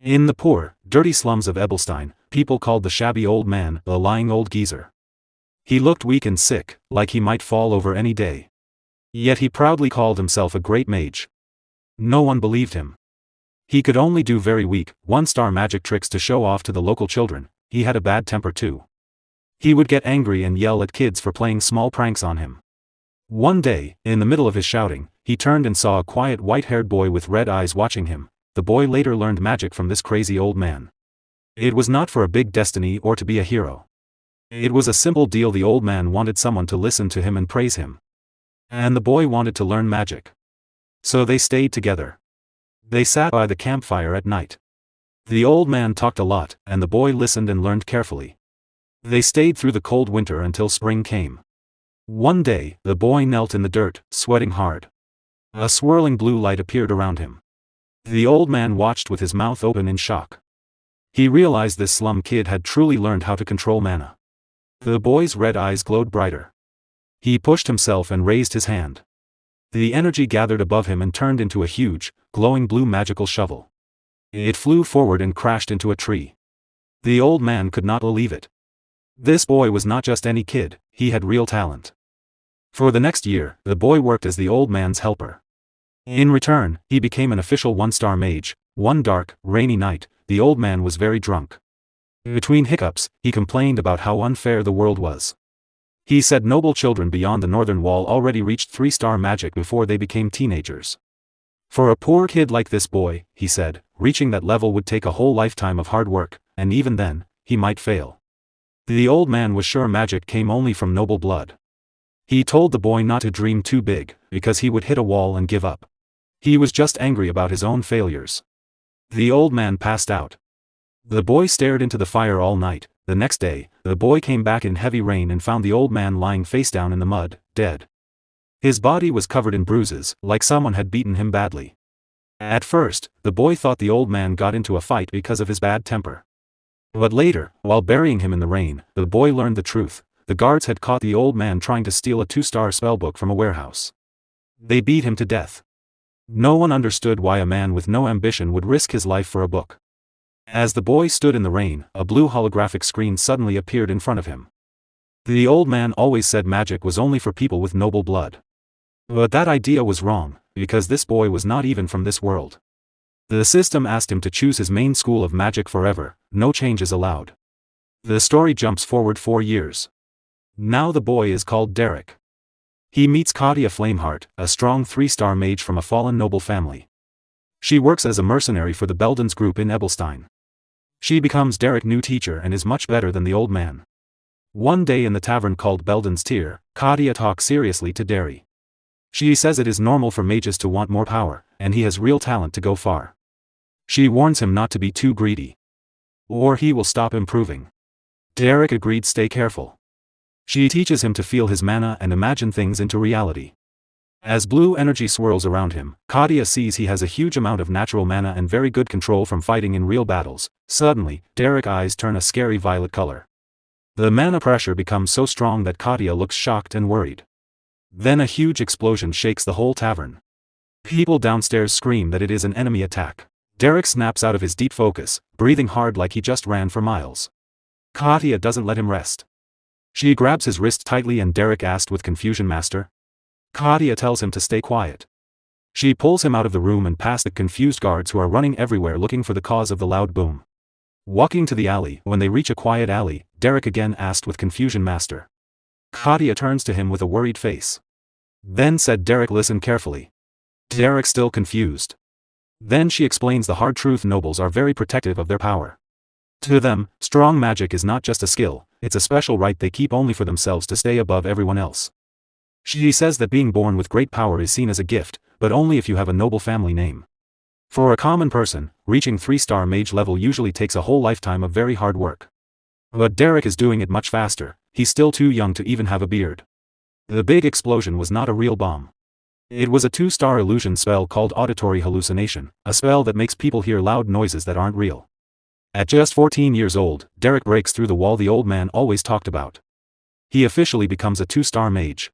In the poor, dirty slums of Ebelstein, people called the shabby old man the lying old geezer. He looked weak and sick, like he might fall over any day. Yet he proudly called himself a great mage. No one believed him. He could only do very weak, one-star magic tricks to show off to the local children. He had a bad temper too. He would get angry and yell at kids for playing small pranks on him. One day, in the middle of his shouting, he turned and saw a quiet white-haired boy with red eyes watching him. The boy later learned magic from this crazy old man. It was not for a big destiny or to be a hero. It was a simple deal. The old man wanted someone to listen to him and praise him. And the boy wanted to learn magic. So they stayed together. They sat by the campfire at night. The old man talked a lot, and the boy listened and learned carefully. They stayed through the cold winter until spring came. One day, the boy knelt in the dirt, sweating hard. A swirling blue light appeared around him. The old man watched with his mouth open in shock. He realized this slum kid had truly learned how to control mana. The boy's red eyes glowed brighter. He pushed himself and raised his hand. The energy gathered above him and turned into a huge, glowing blue magical shovel. It flew forward and crashed into a tree. The old man could not believe it. This boy was not just any kid, he had real talent. For the next year, the boy worked as the old man's helper. In return, he became an official one-star mage. One dark, rainy night, the old man was very drunk. Between hiccups, he complained about how unfair the world was. He said noble children beyond the northern wall already reached 3-star magic before they became teenagers. For a poor kid like this boy, he said, reaching that level would take a whole lifetime of hard work, and even then, he might fail. The old man was sure magic came only from noble blood. He told the boy not to dream too big, because he would hit a wall and give up. He was just angry about his own failures. The old man passed out. The boy stared into the fire all night. The next day, the boy came back in heavy rain and found the old man lying face down in the mud, dead. His body was covered in bruises, like someone had beaten him badly. At first, the boy thought the old man got into a fight because of his bad temper. But later, while burying him in the rain, the boy learned the truth. The guards had caught the old man trying to steal a 2-star spellbook from a warehouse. They beat him to death. No one understood why a man with no ambition would risk his life for a book. As the boy stood in the rain, a blue holographic screen suddenly appeared in front of him. The old man always said magic was only for people with noble blood. But that idea was wrong, because this boy was not even from this world. The system asked him to choose his main school of magic forever, no changes allowed. The story jumps forward 4 years. Now the boy is called Derrick. He meets Katya Flameheart, a strong 3-star mage from a fallen noble family. She works as a mercenary for the Beldens group in Ebelstein. She becomes Derrick's new teacher and is much better than the old man. One day in the tavern called Beldens Tier, Katya talks seriously to Derrick. She says it is normal for mages to want more power, and he has real talent to go far. She warns him not to be too greedy, or he will stop improving. Derrick agreed. Stay careful. She teaches him to feel his mana and imagine things into reality. As blue energy swirls around him, Katya sees he has a huge amount of natural mana and very good control from fighting in real battles. Suddenly, Derrick's eyes turn a scary violet color. The mana pressure becomes so strong that Katya looks shocked and worried. Then a huge explosion shakes the whole tavern. People downstairs scream that it is an enemy attack. Derrick snaps out of his deep focus, breathing hard like he just ran for miles. Katya doesn't let him rest. She grabs his wrist tightly and Derrick asks with confusion, "Master?" Katya tells him to stay quiet. She pulls him out of the room and past the confused guards who are running everywhere looking for the cause of the loud boom. Walking to the alley, when they reach a quiet alley, Derrick again asked with confusion, "Master?" Katya turns to him with a worried face. Then said Derrick, "Listen carefully." Derrick still confused. Then she explains the hard truth: nobles are very protective of their power. To them, strong magic is not just a skill, it's a special right they keep only for themselves to stay above everyone else. She says that being born with great power is seen as a gift, but only if you have a noble family name. For a common person, reaching 3-star mage level usually takes a whole lifetime of very hard work. But Derrick is doing it much faster. He's still too young to even have a beard. The big explosion was not a real bomb. It was a 2-star illusion spell called auditory hallucination, a spell that makes people hear loud noises that aren't real. At just 14 years old, Derrick breaks through the wall the old man always talked about. He officially becomes a 2-star mage.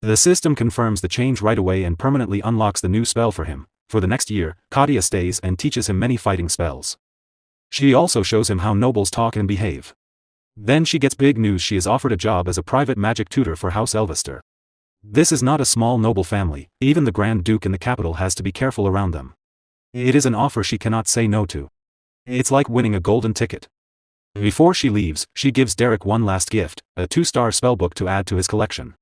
The system confirms the change right away and permanently unlocks the new spell for him. For the next year, Katya stays and teaches him many fighting spells. She also shows him how nobles talk and behave. Then she gets big news: she is offered a job as a private magic tutor for House Elvester. This is not a small noble family, even the Grand Duke in the capital has to be careful around them. It is an offer she cannot say no to. It's like winning a golden ticket. Before she leaves, she gives Derrick one last gift, a 2-star spellbook to add to his collection.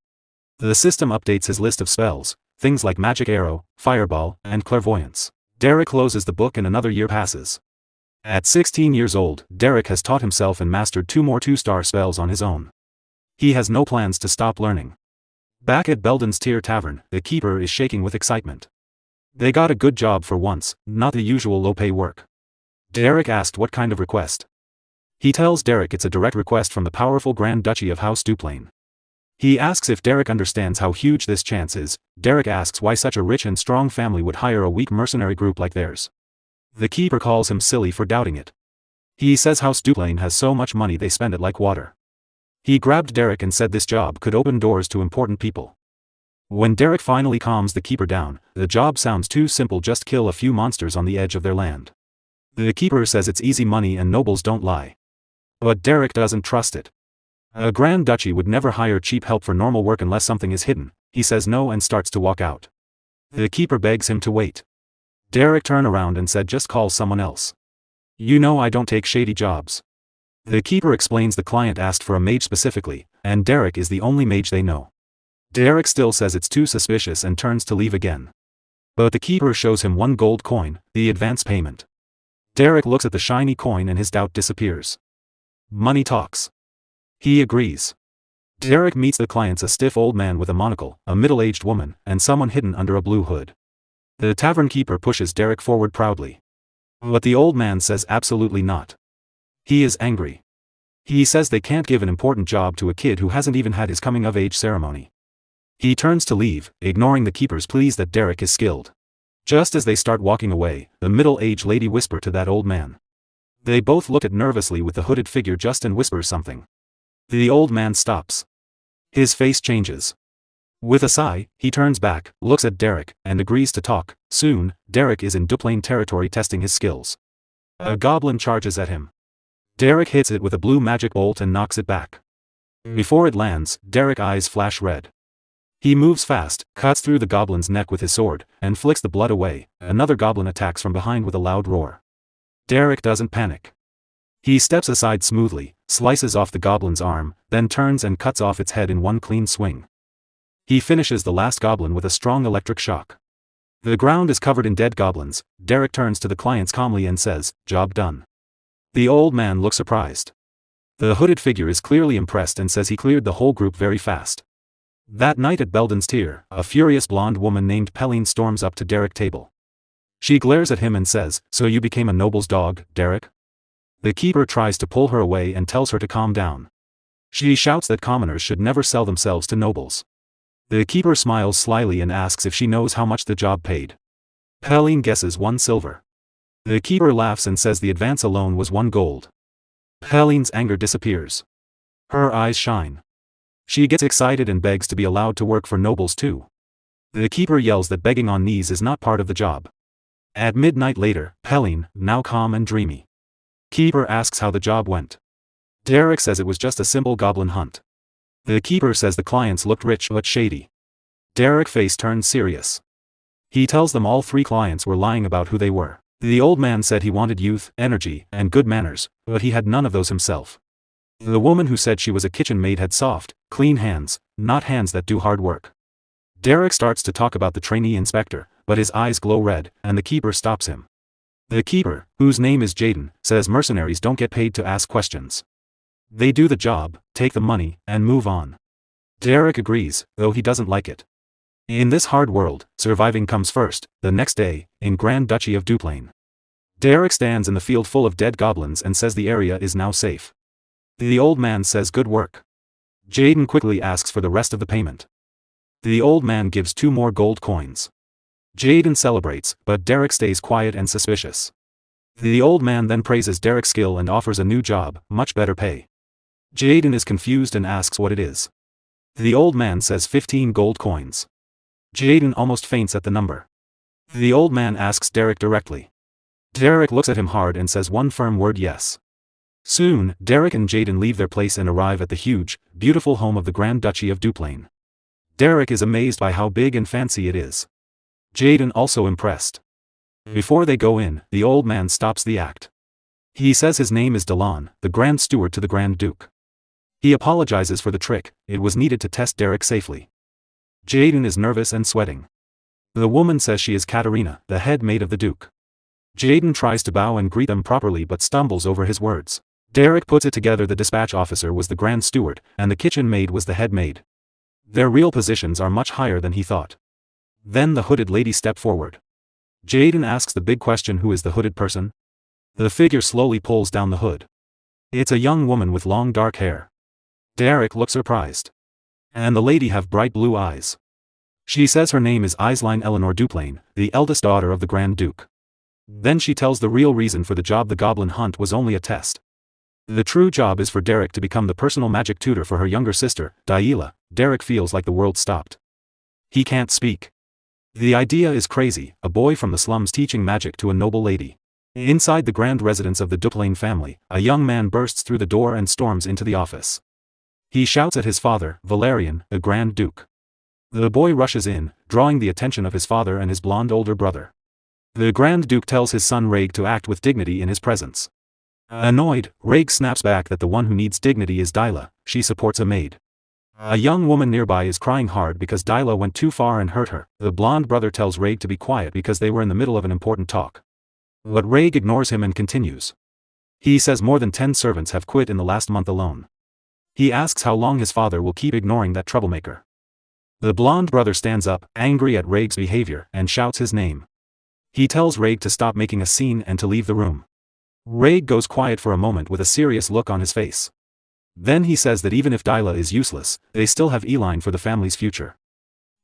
The system updates his list of spells, things like magic arrow, fireball, and clairvoyance. Derrick closes the book and another year passes. At 16 years old, Derrick has taught himself and mastered 2 more 2-star spells on his own. He has no plans to stop learning. Back at Belden's Tier Tavern, the keeper is shaking with excitement. They got a good job for once, not the usual low-pay work. Derrick asked what kind of request. He tells Derrick it's a direct request from the powerful Grand Duchy of House Duplain. He asks if Derrick understands how huge this chance is. Derrick asks why such a rich and strong family would hire a weak mercenary group like theirs. The keeper calls him silly for doubting it. He says House Duplain has so much money they spend it like water. He grabbed Derrick and said this job could open doors to important people. When Derrick finally calms the keeper down, the job sounds too simple: just kill a few monsters on the edge of their land. The keeper says it's easy money and nobles don't lie. But Derrick doesn't trust it. A Grand Duchy would never hire cheap help for normal work unless something is hidden. He says no and starts to walk out. The keeper begs him to wait. Derrick turned around and said just call someone else. You know I don't take shady jobs. The keeper explains the client asked for a mage specifically, and Derrick is the only mage they know. Derrick still says it's too suspicious and turns to leave again. But the keeper shows him 1 gold coin, the advance payment. Derrick looks at the shiny coin and his doubt disappears. Money talks. He agrees. Derrick meets the clients: a stiff old man with a monocle, a middle-aged woman, and someone hidden under a blue hood. The tavern keeper pushes Derrick forward proudly. But the old man says absolutely not. He is angry. He says they can't give an important job to a kid who hasn't even had his coming-of-age ceremony. He turns to leave, ignoring the keeper's pleas that Derrick is skilled. Just as they start walking away, the middle-aged lady whispers to that old man. They both look at nervously with the hooded figure just and whispers something. The old man stops. His face changes. With a sigh, he turns back, looks at Derrick, and agrees to talk. Soon, Derrick is in Duplain territory testing his skills. A goblin charges at him. Derrick hits it with a blue magic bolt and knocks it back. Before it lands, Derrick's eyes flash red. He moves fast, cuts through the goblin's neck with his sword, and flicks the blood away. Another goblin attacks from behind with a loud roar. Derrick doesn't panic. He steps aside smoothly, slices off the goblin's arm, then turns and cuts off its head in one clean swing. He finishes the last goblin with a strong electric shock. The ground is covered in dead goblins. Derrick turns to the clients calmly and says, "Job done." The old man looks surprised. The hooded figure is clearly impressed and says he cleared the whole group very fast. That night at Belden's Tier, a furious blonde woman named Pelline storms up to Derrick's table. She glares at him and says, "So you became a noble's dog, Derrick?" The keeper tries to pull her away and tells her to calm down. She shouts that commoners should never sell themselves to nobles. The keeper smiles slyly and asks if she knows how much the job paid. Pelline guesses 1 silver. The keeper laughs and says the advance alone was 1 gold. Pelline's anger disappears. Her eyes shine. She gets excited and begs to be allowed to work for nobles too. The keeper yells that begging on knees is not part of the job. At midnight later, Pelline, now calm and dreamy. Keeper asks how the job went. Derrick says it was just a simple goblin hunt. The keeper says the clients looked rich but shady. Derrick's face turns serious. He tells them all 3 clients were lying about who they were. The old man said he wanted youth, energy, and good manners, but he had none of those himself. The woman who said she was a kitchen maid had soft, clean hands, not hands that do hard work. Derrick starts to talk about the trainee inspector, but his eyes glow red, and the keeper stops him. The keeper, whose name is Jaden, says mercenaries don't get paid to ask questions. They do the job, take the money, and move on. Derrick agrees, though he doesn't like it. In this hard world, surviving comes first. The next day, in Grand Duchy of Duplain. Derrick stands in the field full of dead goblins and says the area is now safe. The old man says good work. Jaden quickly asks for the rest of the payment. The old man gives 2 more gold coins. Jaden celebrates, but Derrick stays quiet and suspicious. The old man then praises Derrick's skill and offers a new job, much better pay. Jaden is confused and asks what it is. The old man says 15 gold coins. Jaden almost faints at the number. The old man asks Derrick directly. Derrick looks at him hard and says one firm word: yes. Soon, Derrick and Jaden leave their place and arrive at the huge, beautiful home of the Grand Duchy of Duplain. Derrick is amazed by how big and fancy it is. Jaden also impressed. Before they go in, the old man stops the act. He says his name is Delon, the Grand Steward to the Grand Duke. He apologizes for the trick, it was needed to test Derrick safely. Jaden is nervous and sweating. The woman says she is Katerina, the head maid of the Duke. Jaden tries to bow and greet them properly but stumbles over his words. Derrick puts it together: the dispatch officer was the Grand Steward, and the kitchen maid was the head maid. Their real positions are much higher than he thought. Then the hooded lady stepped forward. Jaden asks the big question: who is the hooded person? The figure slowly pulls down the hood. It's a young woman with long dark hair. Derrick looks surprised. And the lady have bright blue eyes. She says her name is Isline Eleanor Duplain, the eldest daughter of the Grand Duke. Then she tells the real reason for the job: the goblin hunt was only a test. The true job is for Derrick to become the personal magic tutor for her younger sister, Daila. Derrick feels like the world stopped. He can't speak. The idea is crazy, a boy from the slums teaching magic to a noble lady. Inside the grand residence of the Duplain family, a young man bursts through the door and storms into the office. He shouts at his father, Valerian, the Grand Duke. The boy rushes in, drawing the attention of his father and his blonde older brother. The Grand Duke tells his son Raig to act with dignity in his presence. Annoyed, Raig snaps back that the one who needs dignity is Daila. She supports a maid. A young woman nearby is crying hard because Daila went too far and hurt her. The blonde brother tells Raig to be quiet because they were in the middle of an important talk. But Raig ignores him and continues. He says more than 10 servants have quit in the last month alone. He asks how long his father will keep ignoring that troublemaker. The blonde brother stands up, angry at Raig's behavior, and shouts his name. He tells Raig to stop making a scene and to leave the room. Raig goes quiet for a moment with a serious look on his face. Then he says that even if Daila is useless, they still have Eileen for the family's future.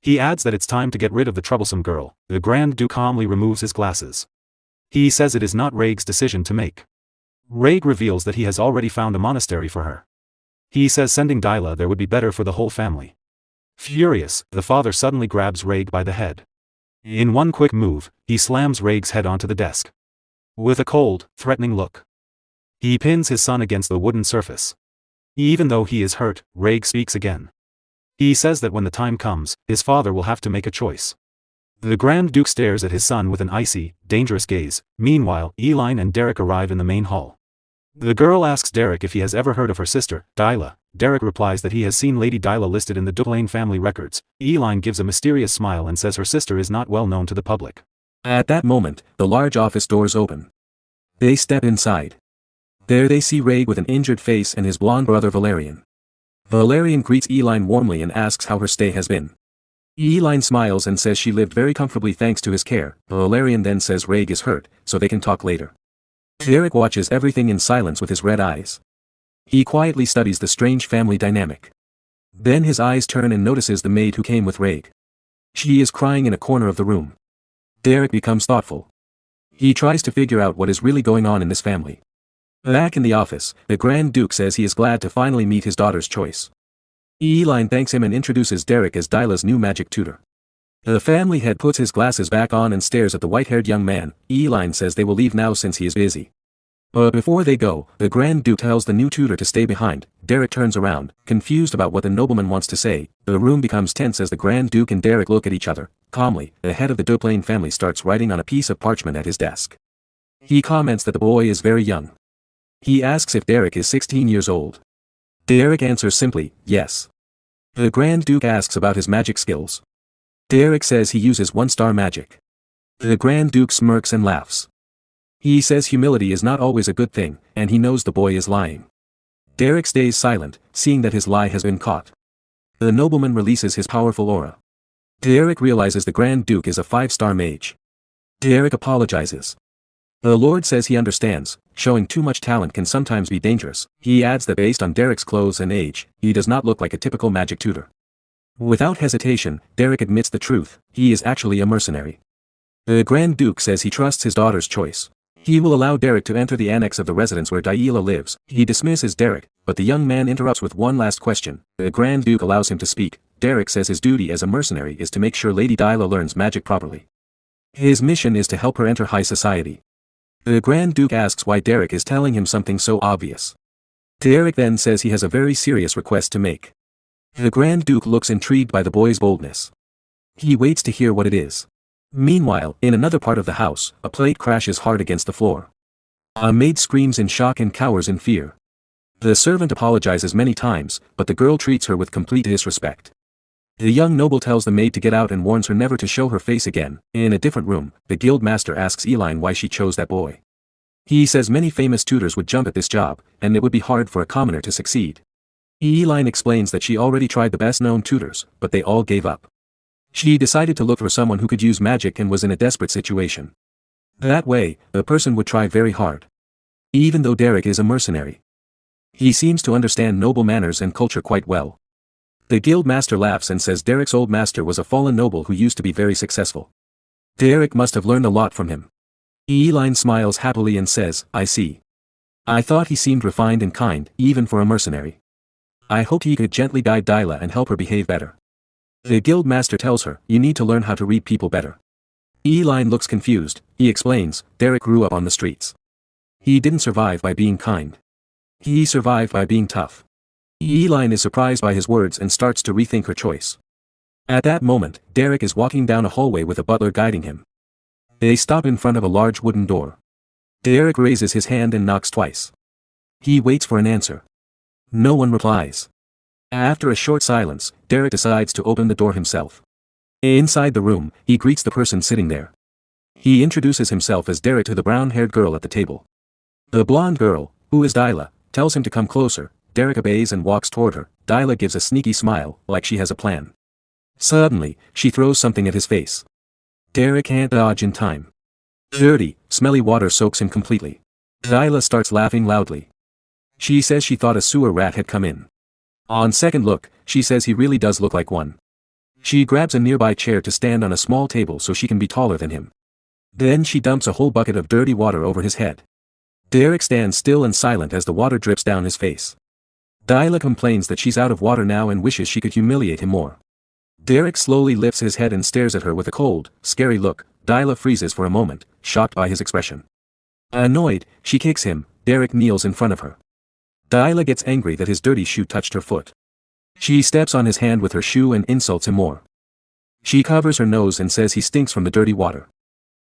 He adds that it's time to get rid of the troublesome girl. The Grand Duke calmly removes his glasses. He says it is not Raig's decision to make. Raig reveals that he has already found a monastery for her. He says sending Daila there would be better for the whole family. Furious, the father suddenly grabs Raig by the head. In one quick move, he slams Raig's head onto the desk. With a cold, threatening look, he pins his son against the wooden surface. Even though he is hurt, Raig speaks again. He says that when the time comes, his father will have to make a choice. The Grand Duke stares at his son with an icy, dangerous gaze. Meanwhile, Eileen and Derrick arrive in the main hall. The girl asks Derrick if he has ever heard of her sister, Daila. Derrick replies that he has seen Lady Daila listed in the Duplain family records. Eileen gives a mysterious smile and says her sister is not well known to the public. At that moment, the large office doors open. They step inside. There they see Raig with an injured face and his blonde brother Valerian. Valerian greets Eileen warmly and asks how her stay has been. Eileen smiles and says she lived very comfortably thanks to his care. Valerian then says Raig is hurt, so they can talk later. Derrick watches everything in silence with his red eyes. He quietly studies the strange family dynamic. Then his eyes turn and notices the maid who came with Raig. She is crying in a corner of the room. Derrick becomes thoughtful. He tries to figure out what is really going on in this family. Back in the office, the Grand Duke says he is glad to finally meet his daughter's choice. Eileen thanks him and introduces Derrick as Daila's new magic tutor. The family head puts his glasses back on and stares at the white-haired young man. Eileen says they will leave now since he is busy. But before they go, the Grand Duke tells the new tutor to stay behind. Derrick turns around, confused about what the nobleman wants to say. The room becomes tense as the Grand Duke and Derrick look at each other. Calmly, the head of the Duplain family starts writing on a piece of parchment at his desk. He comments that the boy is very young. He asks if Derrick is 16 years old. Derrick answers simply, yes. The Grand Duke asks about his magic skills. Derrick says he uses one-star magic. The Grand Duke smirks and laughs. He says humility is not always a good thing, and he knows the boy is lying. Derrick stays silent, seeing that his lie has been caught. The nobleman releases his powerful aura. Derrick realizes the Grand Duke is a 5-star mage. Derrick apologizes. The Lord says he understands, showing too much talent can sometimes be dangerous. He adds that based on Derrick's clothes and age, he does not look like a typical magic tutor. Without hesitation, Derrick admits the truth, he is actually a mercenary. The Grand Duke says he trusts his daughter's choice. He will allow Derrick to enter the annex of the residence where Daila lives. He dismisses Derrick, but the young man interrupts with one last question. The Grand Duke allows him to speak. Derrick says his duty as a mercenary is to make sure Lady Daila learns magic properly. His mission is to help her enter high society. The Grand Duke asks why Derrick is telling him something so obvious. Derrick then says he has a very serious request to make. The Grand Duke looks intrigued by the boy's boldness. He waits to hear what it is. Meanwhile, in another part of the house, a plate crashes hard against the floor. A maid screams in shock and cowers in fear. The servant apologizes many times, but the girl treats her with complete disrespect. The young noble tells the maid to get out and warns her never to show her face again. In a different room, the guild master asks Eileen why she chose that boy. He says many famous tutors would jump at this job, and it would be hard for a commoner to succeed. Eileen explains that she already tried the best-known tutors, but they all gave up. She decided to look for someone who could use magic and was in a desperate situation. That way, the person would try very hard. Even though Derrick is a mercenary, he seems to understand noble manners and culture quite well. The guild master laughs and says Derrick's old master was a fallen noble who used to be very successful. Derrick must have learned a lot from him. Eileen smiles happily and says, I see. I thought he seemed refined and kind, even for a mercenary. I hoped he could gently guide Dyla and help her behave better. The guild master tells her, you need to learn how to read people better. Eileen looks confused. He explains, Derrick grew up on the streets. He didn't survive by being kind. He survived by being tough. Eileen is surprised by his words and starts to rethink her choice. At that moment, Derrick is walking down a hallway with a butler guiding him. They stop in front of a large wooden door. Derrick raises his hand and knocks twice. He waits for an answer. No one replies. After a short silence, Derrick decides to open the door himself. Inside the room, he greets the person sitting there. He introduces himself as Derrick to the brown-haired girl at the table. The blonde girl, who is Dyla, tells him to come closer. Derrick obeys and walks toward her. Dyla gives a sneaky smile, like she has a plan. Suddenly, she throws something at his face. Derrick can't dodge in time. Dirty, smelly water soaks him completely. Dyla starts laughing loudly. She says she thought a sewer rat had come in. On second look, she says he really does look like one. She grabs a nearby chair to stand on a small table so she can be taller than him. Then she dumps a whole bucket of dirty water over his head. Derrick stands still and silent as the water drips down his face. Dyla complains that she's out of water now and wishes she could humiliate him more. Derrick slowly lifts his head and stares at her with a cold, scary look. Dyla freezes for a moment, shocked by his expression. Annoyed, she kicks him. Derrick kneels in front of her. Dyla gets angry that his dirty shoe touched her foot. She steps on his hand with her shoe and insults him more. She covers her nose and says he stinks from the dirty water.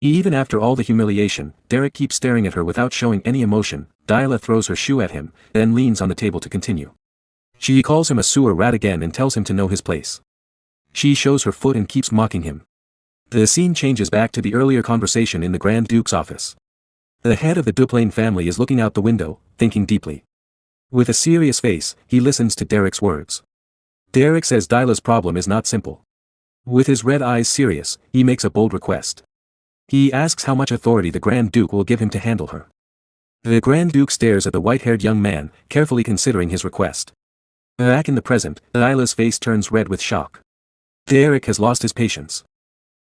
Even after all the humiliation, Derrick keeps staring at her without showing any emotion. Dyla throws her shoe at him, then leans on the table to continue. She calls him a sewer rat again and tells him to know his place. She shows her foot and keeps mocking him. The scene changes back to the earlier conversation in the Grand Duke's office. The head of the Duplain family is looking out the window, thinking deeply. With a serious face, he listens to Derrick's words. Derrick says Dyla's problem is not simple. With his red eyes serious, he makes a bold request. He asks how much authority the Grand Duke will give him to handle her. The Grand Duke stares at the white-haired young man, carefully considering his request. Back in the present, Dyla's face turns red with shock. Derrick has lost his patience.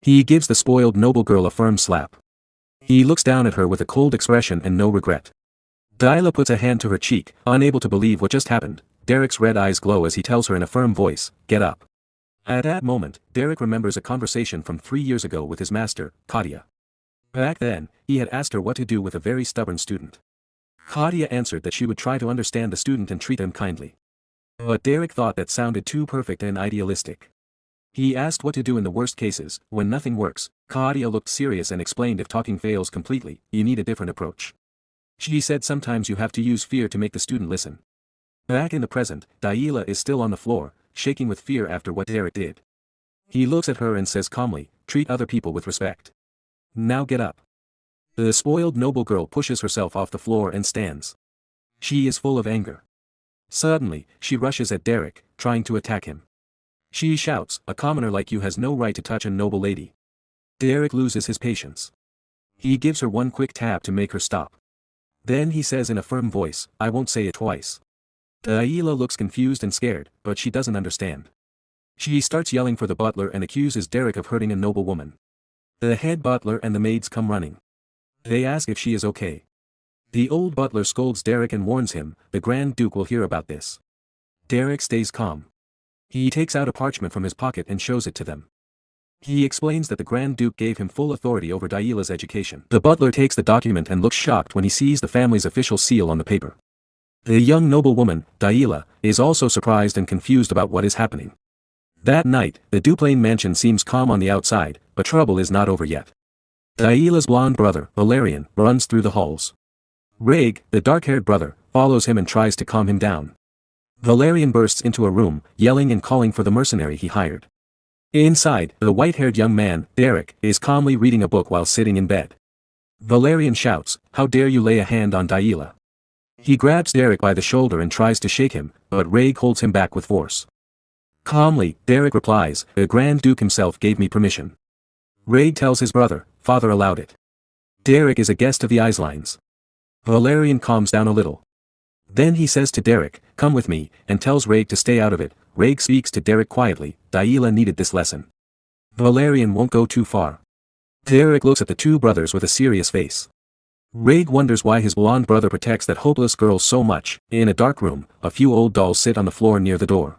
He gives the spoiled noble girl a firm slap. He looks down at her with a cold expression and no regret. Dyla puts a hand to her cheek, unable to believe what just happened. Derrick's red eyes glow as he tells her in a firm voice, get up. At that moment, Derrick remembers a conversation from 3 years ago with his master, Katia. Back then, he had asked her what to do with a very stubborn student. Katia answered that she would try to understand the student and treat him kindly. But Derrick thought that sounded too perfect and idealistic. He asked what to do in the worst cases. When nothing works, Katia looked serious and explained if talking fails completely, you need a different approach. She said sometimes you have to use fear to make the student listen. Back in the present, Dyla is still on the floor, shaking with fear after what Derrick did. He looks at her and says calmly, treat other people with respect. Now get up. The spoiled noble girl pushes herself off the floor and stands. She is full of anger. Suddenly, she rushes at Derrick, trying to attack him. She shouts, a commoner like you has no right to touch a noble lady. Derrick loses his patience. He gives her one quick tap to make her stop. Then he says in a firm voice, I won't say it twice. Dyla looks confused and scared, but she doesn't understand. She starts yelling for the butler and accuses Derrick of hurting a noble woman. The head butler and the maids come running. They ask if she is okay. The old butler scolds Derrick and warns him, the Grand Duke will hear about this. Derrick stays calm. He takes out a parchment from his pocket and shows it to them. He explains that the Grand Duke gave him full authority over Daila's education. The butler takes the document and looks shocked when he sees the family's official seal on the paper. The young noblewoman, Daila, is also surprised and confused about what is happening. That night, the Duplain mansion seems calm on the outside, but trouble is not over yet. Daila's blonde brother, Valerian, runs through the halls. Reg, the dark-haired brother, follows him and tries to calm him down. Valerian bursts into a room, yelling and calling for the mercenary he hired. Inside, the white-haired young man, Derrick, is calmly reading a book while sitting in bed. Valerian shouts, "How dare you lay a hand on Daila?" He grabs Derrick by the shoulder and tries to shake him, but Reg holds him back with force. Calmly, Derrick replies, "The Grand Duke himself gave me permission." Reg tells his brother, "Father allowed it." Derrick is a guest of the Islines. Valerian calms down a little. Then he says to Derrick, "Come with me," and tells Reg to stay out of it. Reg speaks to Derrick quietly, "Daila needed this lesson." Valerian won't go too far. Derrick looks at the two brothers with a serious face. Reg wonders why his blonde brother protects that hopeless girl so much. In a dark room, a few old dolls sit on the floor near the door.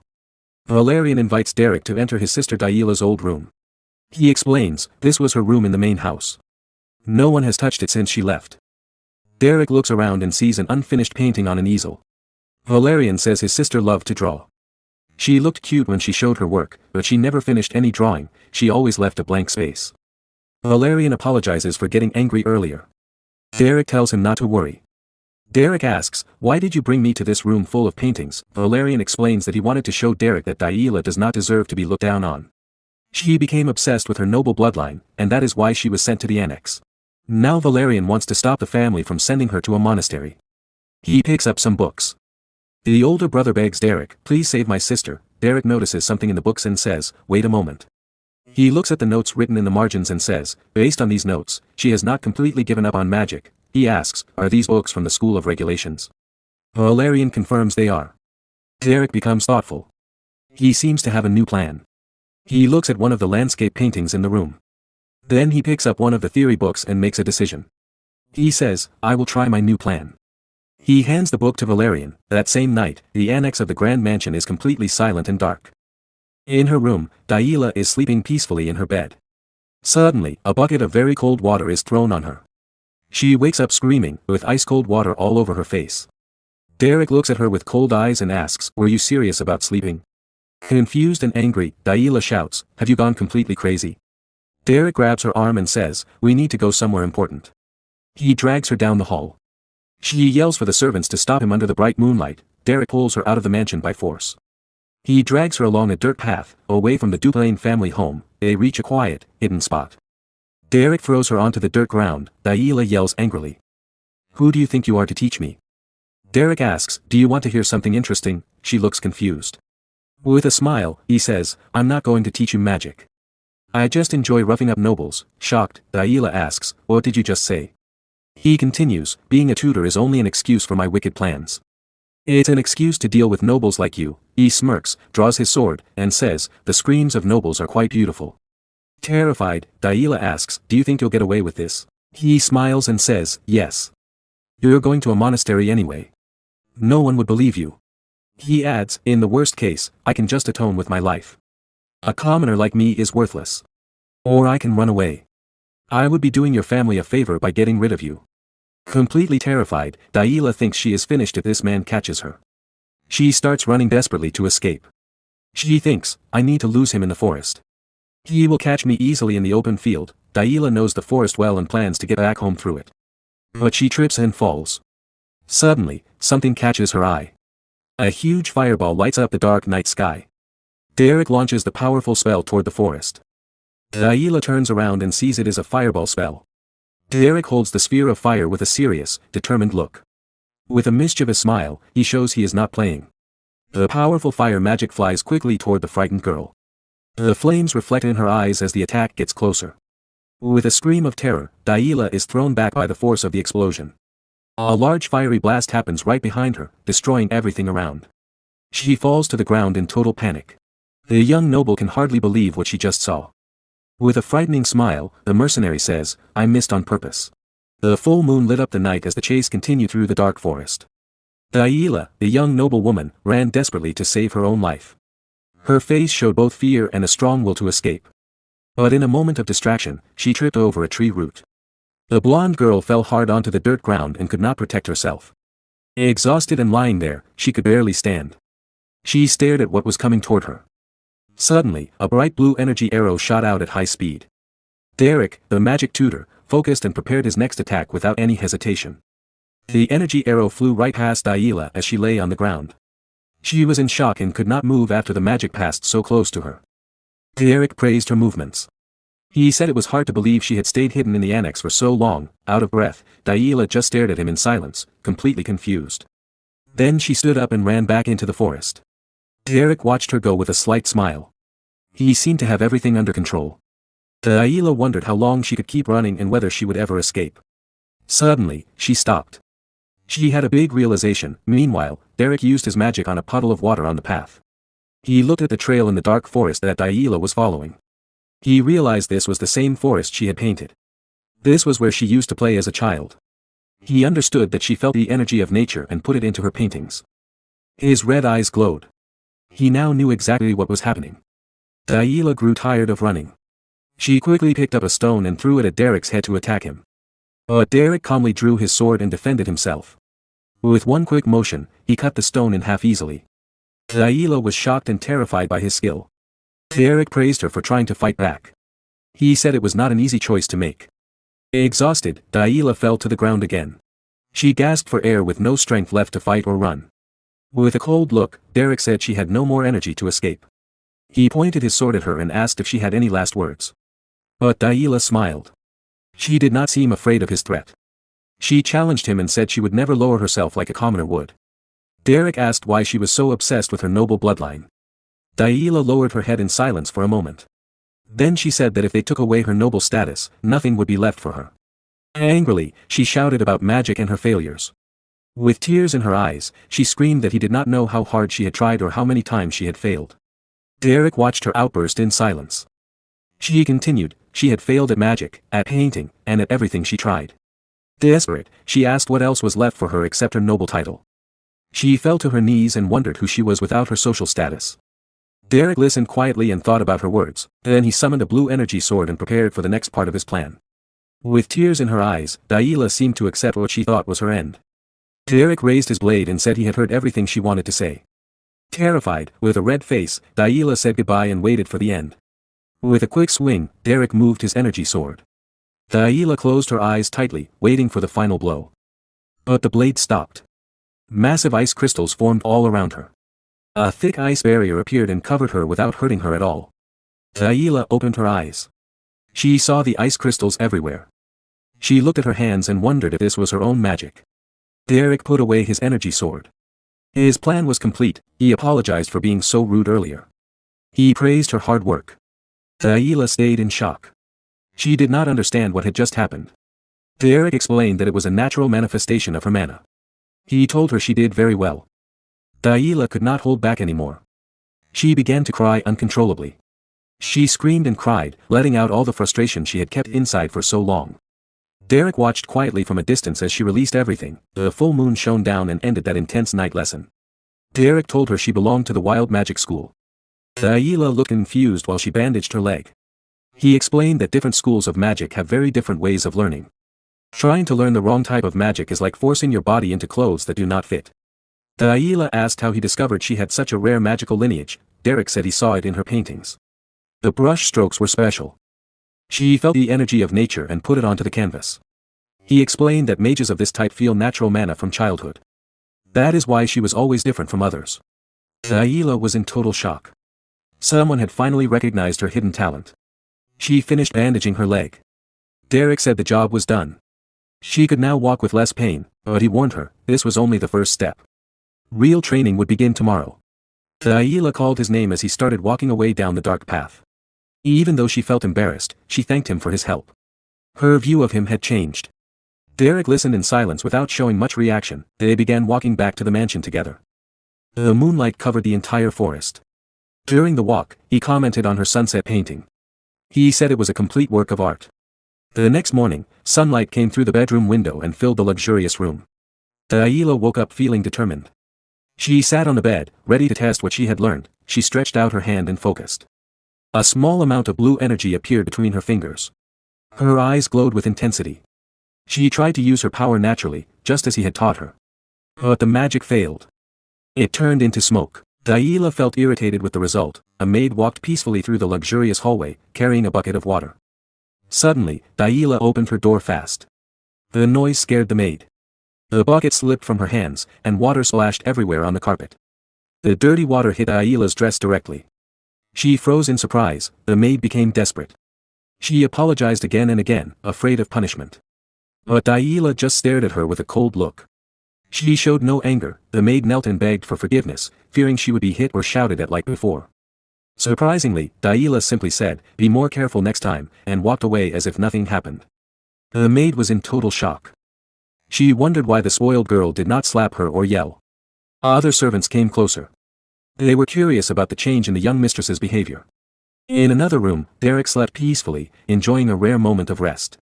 Valerian invites Derrick to enter his sister Daila's old room. He explains, this was her room in the main house. No one has touched it since she left. Derrick looks around and sees an unfinished painting on an easel. Valerian says his sister loved to draw. She looked cute when she showed her work, but she never finished any drawing, she always left a blank space. Valerian apologizes for getting angry earlier. Derrick tells him not to worry. Derrick asks, "Why did you bring me to this room full of paintings?" Valerian explains that he wanted to show Derrick that Daila does not deserve to be looked down on. She became obsessed with her noble bloodline, and that is why she was sent to the annex. Now Valerian wants to stop the family from sending her to a monastery. He picks up some books. The older brother begs Derrick, "Please save my sister." Derrick notices something in the books and says, "Wait a moment." He looks at the notes written in the margins and says, "Based on these notes, she has not completely given up on magic." He asks, "Are these books from the School of Regulations?" Valerian confirms they are. Derrick becomes thoughtful. He seems to have a new plan. He looks at one of the landscape paintings in the room. Then he picks up one of the theory books and makes a decision. He says, "I will try my new plan." He hands the book to Valerian. That same night, the annex of the Grand Mansion is completely silent and dark. In her room, Daila is sleeping peacefully in her bed. Suddenly, a bucket of very cold water is thrown on her. She wakes up screaming, with ice-cold water all over her face. Derrick looks at her with cold eyes and asks, "Were you serious about sleeping?" Confused and angry, Daila shouts, "Have you gone completely crazy?" Derrick grabs her arm and says, "We need to go somewhere important." He drags her down the hall. She yells for the servants to stop him under the bright moonlight. Derrick pulls her out of the mansion by force. He drags her along a dirt path, away from the Duplain family home. They reach a quiet, hidden spot. Derrick throws her onto the dirt ground. Daila yells angrily, "Who do you think you are to teach me?" Derrick asks, "Do you want to hear something interesting?" She looks confused. With a smile, he says, "I'm not going to teach you magic. I just enjoy roughing up nobles." Shocked, Daila asks, "What did you just say?" He continues, "Being a tutor is only an excuse for my wicked plans. It's an excuse to deal with nobles like you." He smirks, draws his sword, and says, "The screams of nobles are quite beautiful." Terrified, Daila asks, "Do you think you'll get away with this?" He smiles and says, "Yes. You're going to a monastery anyway. No one would believe you." He adds, "In the worst case, I can just atone with my life. A commoner like me is worthless. Or I can run away. I would be doing your family a favor by getting rid of you." Completely terrified, Daila thinks she is finished if this man catches her. She starts running desperately to escape. She thinks, "I need to lose him in the forest. He will catch me easily in the open field." Daila knows the forest well and plans to get back home through it. But she trips and falls. Suddenly, something catches her eye. A huge fireball lights up the dark night sky. Derrick launches the powerful spell toward the forest. Daila turns around and sees it is a fireball spell. Derrick holds the sphere of fire with a serious, determined look. With a mischievous smile, he shows he is not playing. The powerful fire magic flies quickly toward the frightened girl. The flames reflect in her eyes as the attack gets closer. With a scream of terror, Daila is thrown back by the force of the explosion. A large fiery blast happens right behind her, destroying everything around. She falls to the ground in total panic. The young noble can hardly believe what she just saw. With a frightening smile, the mercenary says, "I missed on purpose." The full moon lit up the night as the chase continued through the dark forest. Daila, the young noble woman, ran desperately to save her own life. Her face showed both fear and a strong will to escape. But in a moment of distraction, she tripped over a tree root. The blonde girl fell hard onto the dirt ground and could not protect herself. Exhausted and lying there, she could barely stand. She stared at what was coming toward her. Suddenly, a bright blue energy arrow shot out at high speed. Derrick, the magic tutor, focused and prepared his next attack without any hesitation. The energy arrow flew right past Daiela as she lay on the ground. She was in shock and could not move after the magic passed so close to her. Derrick praised her movements. He said it was hard to believe she had stayed hidden in the annex for so long. Out of breath, Daiela just stared at him in silence, completely confused. Then she stood up and ran back into the forest. Derrick watched her go with a slight smile. He seemed to have everything under control. Daiela wondered how long she could keep running and whether she would ever escape. Suddenly, she stopped. She had a big realization. Meanwhile, Derrick used his magic on a puddle of water on the path. He looked at the trail in the dark forest that Daiela was following. He realized this was the same forest she had painted. This was where she used to play as a child. He understood that she felt the energy of nature and put it into her paintings. His red eyes glowed. He now knew exactly what was happening. Daiela grew tired of running. She quickly picked up a stone and threw it at Derrick's head to attack him. But Derrick calmly drew his sword and defended himself. With one quick motion, he cut the stone in half easily. Daiela was shocked and terrified by his skill. Derrick praised her for trying to fight back. He said it was not an easy choice to make. Exhausted, Daiela fell to the ground again. She gasped for air with no strength left to fight or run. With a cold look, Derrick said she had no more energy to escape. He pointed his sword at her and asked if she had any last words. But Daiela smiled. She did not seem afraid of his threat. She challenged him and said she would never lower herself like a commoner would. Derrick asked why she was so obsessed with her noble bloodline. Daiela lowered her head in silence for a moment. Then she said that if they took away her noble status, nothing would be left for her. Angrily, she shouted about magic and her failures. With tears in her eyes, she screamed that he did not know how hard she had tried or how many times she had failed. Derrick watched her outburst in silence. She continued, she had failed at magic, at painting, and at everything she tried. Desperate, she asked what else was left for her except her noble title. She fell to her knees and wondered who she was without her social status. Derrick listened quietly and thought about her words, then he summoned a blue energy sword and prepared for the next part of his plan. With tears in her eyes, Daiela seemed to accept what she thought was her end. Derrick raised his blade and said he had heard everything she wanted to say. Terrified, with a red face, Daiela said goodbye and waited for the end. With a quick swing, Derrick moved his energy sword. Daiela closed her eyes tightly, waiting for the final blow. But the blade stopped. Massive ice crystals formed all around her. A thick ice barrier appeared and covered her without hurting her at all. Daiela opened her eyes. She saw the ice crystals everywhere. She looked at her hands and wondered if this was her own magic. Derrick put away his energy sword. His plan was complete. He apologized for being so rude earlier. He praised her hard work. Daiela stayed in shock. She did not understand what had just happened. Derrick explained that it was a natural manifestation of her mana. He told her she did very well. Daiela could not hold back anymore. She began to cry uncontrollably. She screamed and cried, letting out all the frustration she had kept inside for so long. Derrick watched quietly from a distance as she released everything. The full moon shone down and ended that intense night lesson. Derrick told her she belonged to the wild magic school. Daiela looked confused while she bandaged her leg. He explained that different schools of magic have very different ways of learning. Trying to learn the wrong type of magic is like forcing your body into clothes that do not fit. Daiela asked how he discovered she had such a rare magical lineage. Derrick said he saw it in her paintings. The brush strokes were special. She felt the energy of nature and put it onto the canvas. He explained that mages of this type feel natural mana from childhood. That is why she was always different from others. Daiela was in total shock. Someone had finally recognized her hidden talent. She finished bandaging her leg. Derrick said the job was done. She could now walk with less pain, but he warned her, this was only the first step. Real training would begin tomorrow. Daiela called his name as he started walking away down the dark path. Even though she felt embarrassed, she thanked him for his help. Her view of him had changed. Derrick listened in silence without showing much reaction. They began walking back to the mansion together. The moonlight covered the entire forest. During the walk, he commented on her sunset painting. He said it was a complete work of art. The next morning, sunlight came through the bedroom window and filled the luxurious room. Daiela woke up feeling determined. She sat on the bed, ready to test what she had learned. She stretched out her hand and focused. A small amount of blue energy appeared between her fingers. Her eyes glowed with intensity. She tried to use her power naturally, just as he had taught her. But the magic failed. It turned into smoke. Daila felt irritated with the result. A maid walked peacefully through the luxurious hallway, carrying a bucket of water. Suddenly, Daila opened her door fast. The noise scared the maid. The bucket slipped from her hands, and water splashed everywhere on the carpet. The dirty water hit Daila's dress directly. She froze in surprise. The maid became desperate. She apologized again and again, afraid of punishment. But Daila just stared at her with a cold look. She showed no anger. The maid knelt and begged for forgiveness, fearing she would be hit or shouted at like before. Surprisingly, Daila simply said, "Be more careful next time," and walked away as if nothing happened. The maid was in total shock. She wondered why the spoiled girl did not slap her or yell. Other servants came closer. They were curious about the change in the young mistress's behavior. In another room, Derrick slept peacefully, enjoying a rare moment of rest.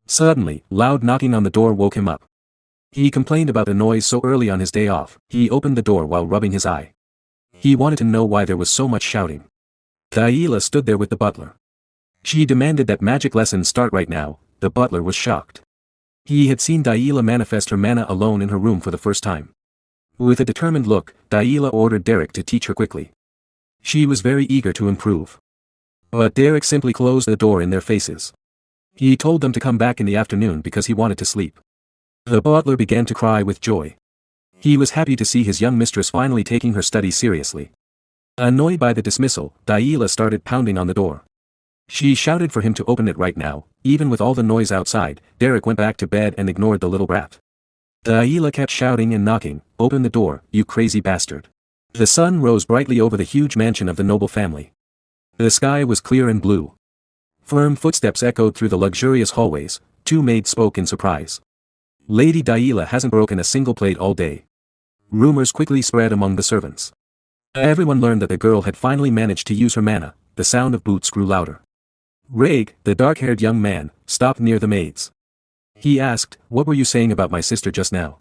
Suddenly, loud knocking on the door woke him up. He complained about the noise so early on his day off. He opened the door while rubbing his eye. He wanted to know why there was so much shouting. Daila stood there with the butler. She demanded that magic lessons start right now. The butler was shocked. He had seen Daila manifest her mana alone in her room for the first time. With a determined look, Daila ordered Derrick to teach her quickly. She was very eager to improve. But Derrick simply closed the door in their faces. He told them to come back in the afternoon because he wanted to sleep. The butler began to cry with joy. He was happy to see his young mistress finally taking her studies seriously. Annoyed by the dismissal, Daila started pounding on the door. She shouted for him to open it right now. Even with all the noise outside, Derrick went back to bed and ignored the little brat. Daila kept shouting and knocking, "Open the door, you crazy bastard." The sun rose brightly over the huge mansion of the noble family. The sky was clear and blue. Firm footsteps echoed through the luxurious hallways. Two maids spoke in surprise. "Lady Daila hasn't broken a single plate all day." Rumors quickly spread among the servants. Everyone learned that the girl had finally managed to use her mana. The sound of boots grew louder. Raig, the dark-haired young man, stopped near the maids. He asked, "What were you saying about my sister just now?"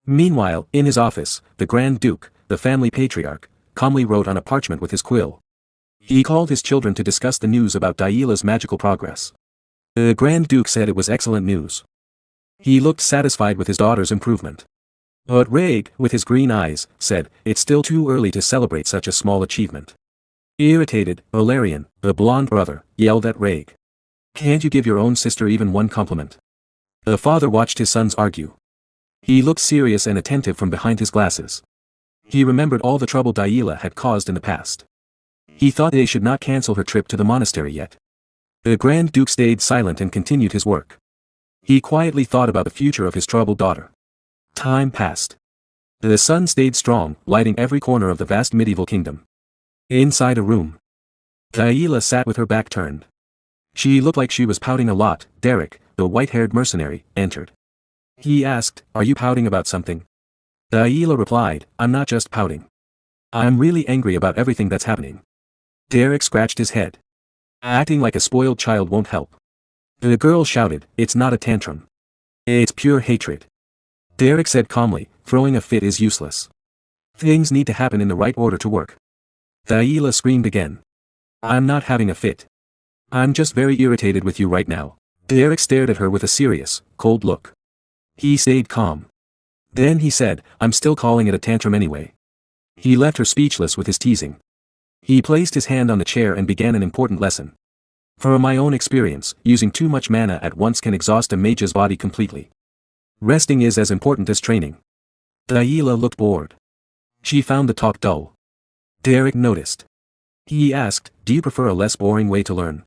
Meanwhile, in his office, the Grand Duke, the family patriarch, calmly wrote on a parchment with his quill. He called his children to discuss the news about Daila's magical progress. The Grand Duke said it was excellent news. He looked satisfied with his daughter's improvement. But Raig, with his green eyes, said, "It's still too early to celebrate such a small achievement." Irritated, Valerian, the blonde brother, yelled at Raig. "Can't you give your own sister even one compliment?" The father watched his sons argue. He looked serious and attentive from behind his glasses. He remembered all the trouble Daila had caused in the past. He thought they should not cancel her trip to the monastery yet. The Grand Duke stayed silent and continued his work. He quietly thought about the future of his troubled daughter. Time passed. The sun stayed strong, lighting every corner of the vast medieval kingdom. Inside a room, Daila sat with her back turned. She looked like she was pouting a lot. Derrick, the white-haired mercenary, entered. He asked, "Are you pouting about something?" Daila replied, "I'm not just pouting. I'm really angry about everything that's happening." Derrick scratched his head. Acting like a spoiled child won't help. The girl shouted, "It's not a tantrum. It's pure hatred." Derrick said calmly, "Throwing a fit is useless. Things need to happen in the right order to work." Daila screamed again. "I'm not having a fit. I'm just very irritated with you right now." Derrick stared at her with a serious, cold look. He stayed calm. Then he said, "I'm still calling it a tantrum anyway." He left her speechless with his teasing. He placed his hand on the chair and began an important lesson. "From my own experience, using too much mana at once can exhaust a mage's body completely. Resting is as important as training." Daila looked bored. She found the talk dull. Derrick noticed. He asked, "Do you prefer a less boring way to learn?"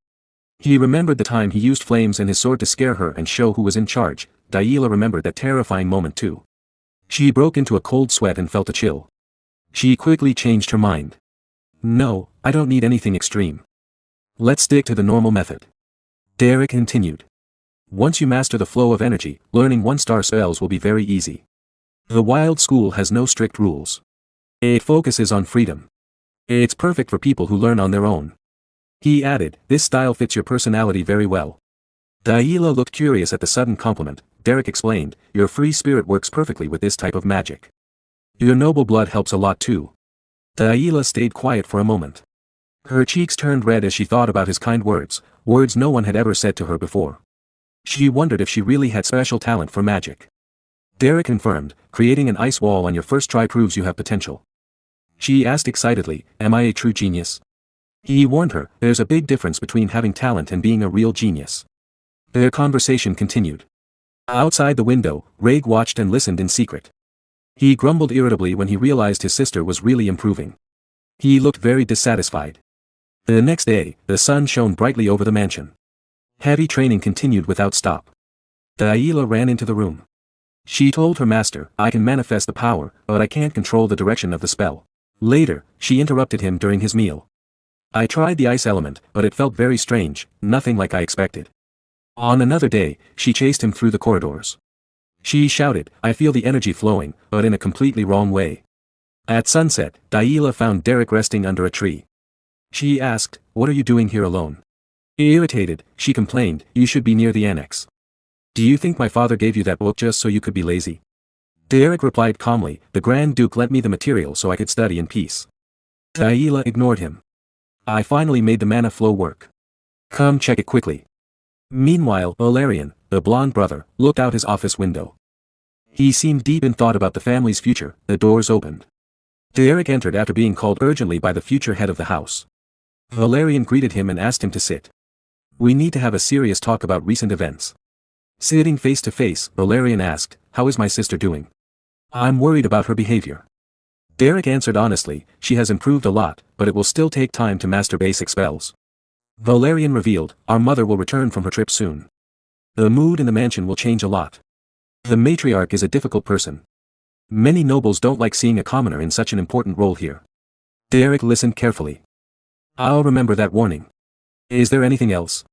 He remembered the time he used flames and his sword to scare her and show who was in charge. Daila remembered that terrifying moment too. She broke into a cold sweat and felt a chill. She quickly changed her mind. "No, I don't need anything extreme. Let's stick to the normal method." Derrick continued. "Once you master the flow of energy, learning one-star spells will be very easy. The wild school has no strict rules. It focuses on freedom. It's perfect for people who learn on their own." He added, "This style fits your personality very well." Daila looked curious at the sudden compliment. Derrick explained, "Your free spirit works perfectly with this type of magic. Your noble blood helps a lot too." Daila stayed quiet for a moment. Her cheeks turned red as she thought about his kind words, words no one had ever said to her before. She wondered if she really had special talent for magic. Derrick confirmed, creating an ice wall on your first try proves you have potential. She asked excitedly, am I a true genius? He warned her, there's a big difference between having talent and being a real genius. Their conversation continued. Outside the window, Reg watched and listened in secret. He grumbled irritably when he realized his sister was really improving. He looked very dissatisfied. The next day, the sun shone brightly over the mansion. Heavy training continued without stop. Delilah ran into the room. She told her master, I can manifest the power, but I can't control the direction of the spell. Later, she interrupted him during his meal. I tried the ice element, but it felt very strange, nothing like I expected. On another day, she chased him through the corridors. She shouted, I feel the energy flowing, but in a completely wrong way. At sunset, Delilah found Derrick resting under a tree. She asked, what are you doing here alone? Irritated, she complained, you should be near the annex. Do you think my father gave you that book just so you could be lazy? Derrick replied calmly, the Grand Duke lent me the material so I could study in peace. Delilah ignored him. I finally made the mana flow work. Come check it quickly. Meanwhile, Valerian, the blonde brother, looked out his office window. He seemed deep in thought about the family's future. The doors opened. Derrick entered after being called urgently by the future head of the house. Valerian greeted him and asked him to sit. We need to have a serious talk about recent events. Sitting face to face, Valerian asked, how is my sister doing? I'm worried about her behavior. Derrick answered honestly, she has improved a lot, but it will still take time to master basic spells. Valerian revealed, our mother will return from her trip soon. The mood in the mansion will change a lot. The matriarch is a difficult person. Many nobles don't like seeing a commoner in such an important role here. Derrick listened carefully. I'll remember that warning. Is there anything else?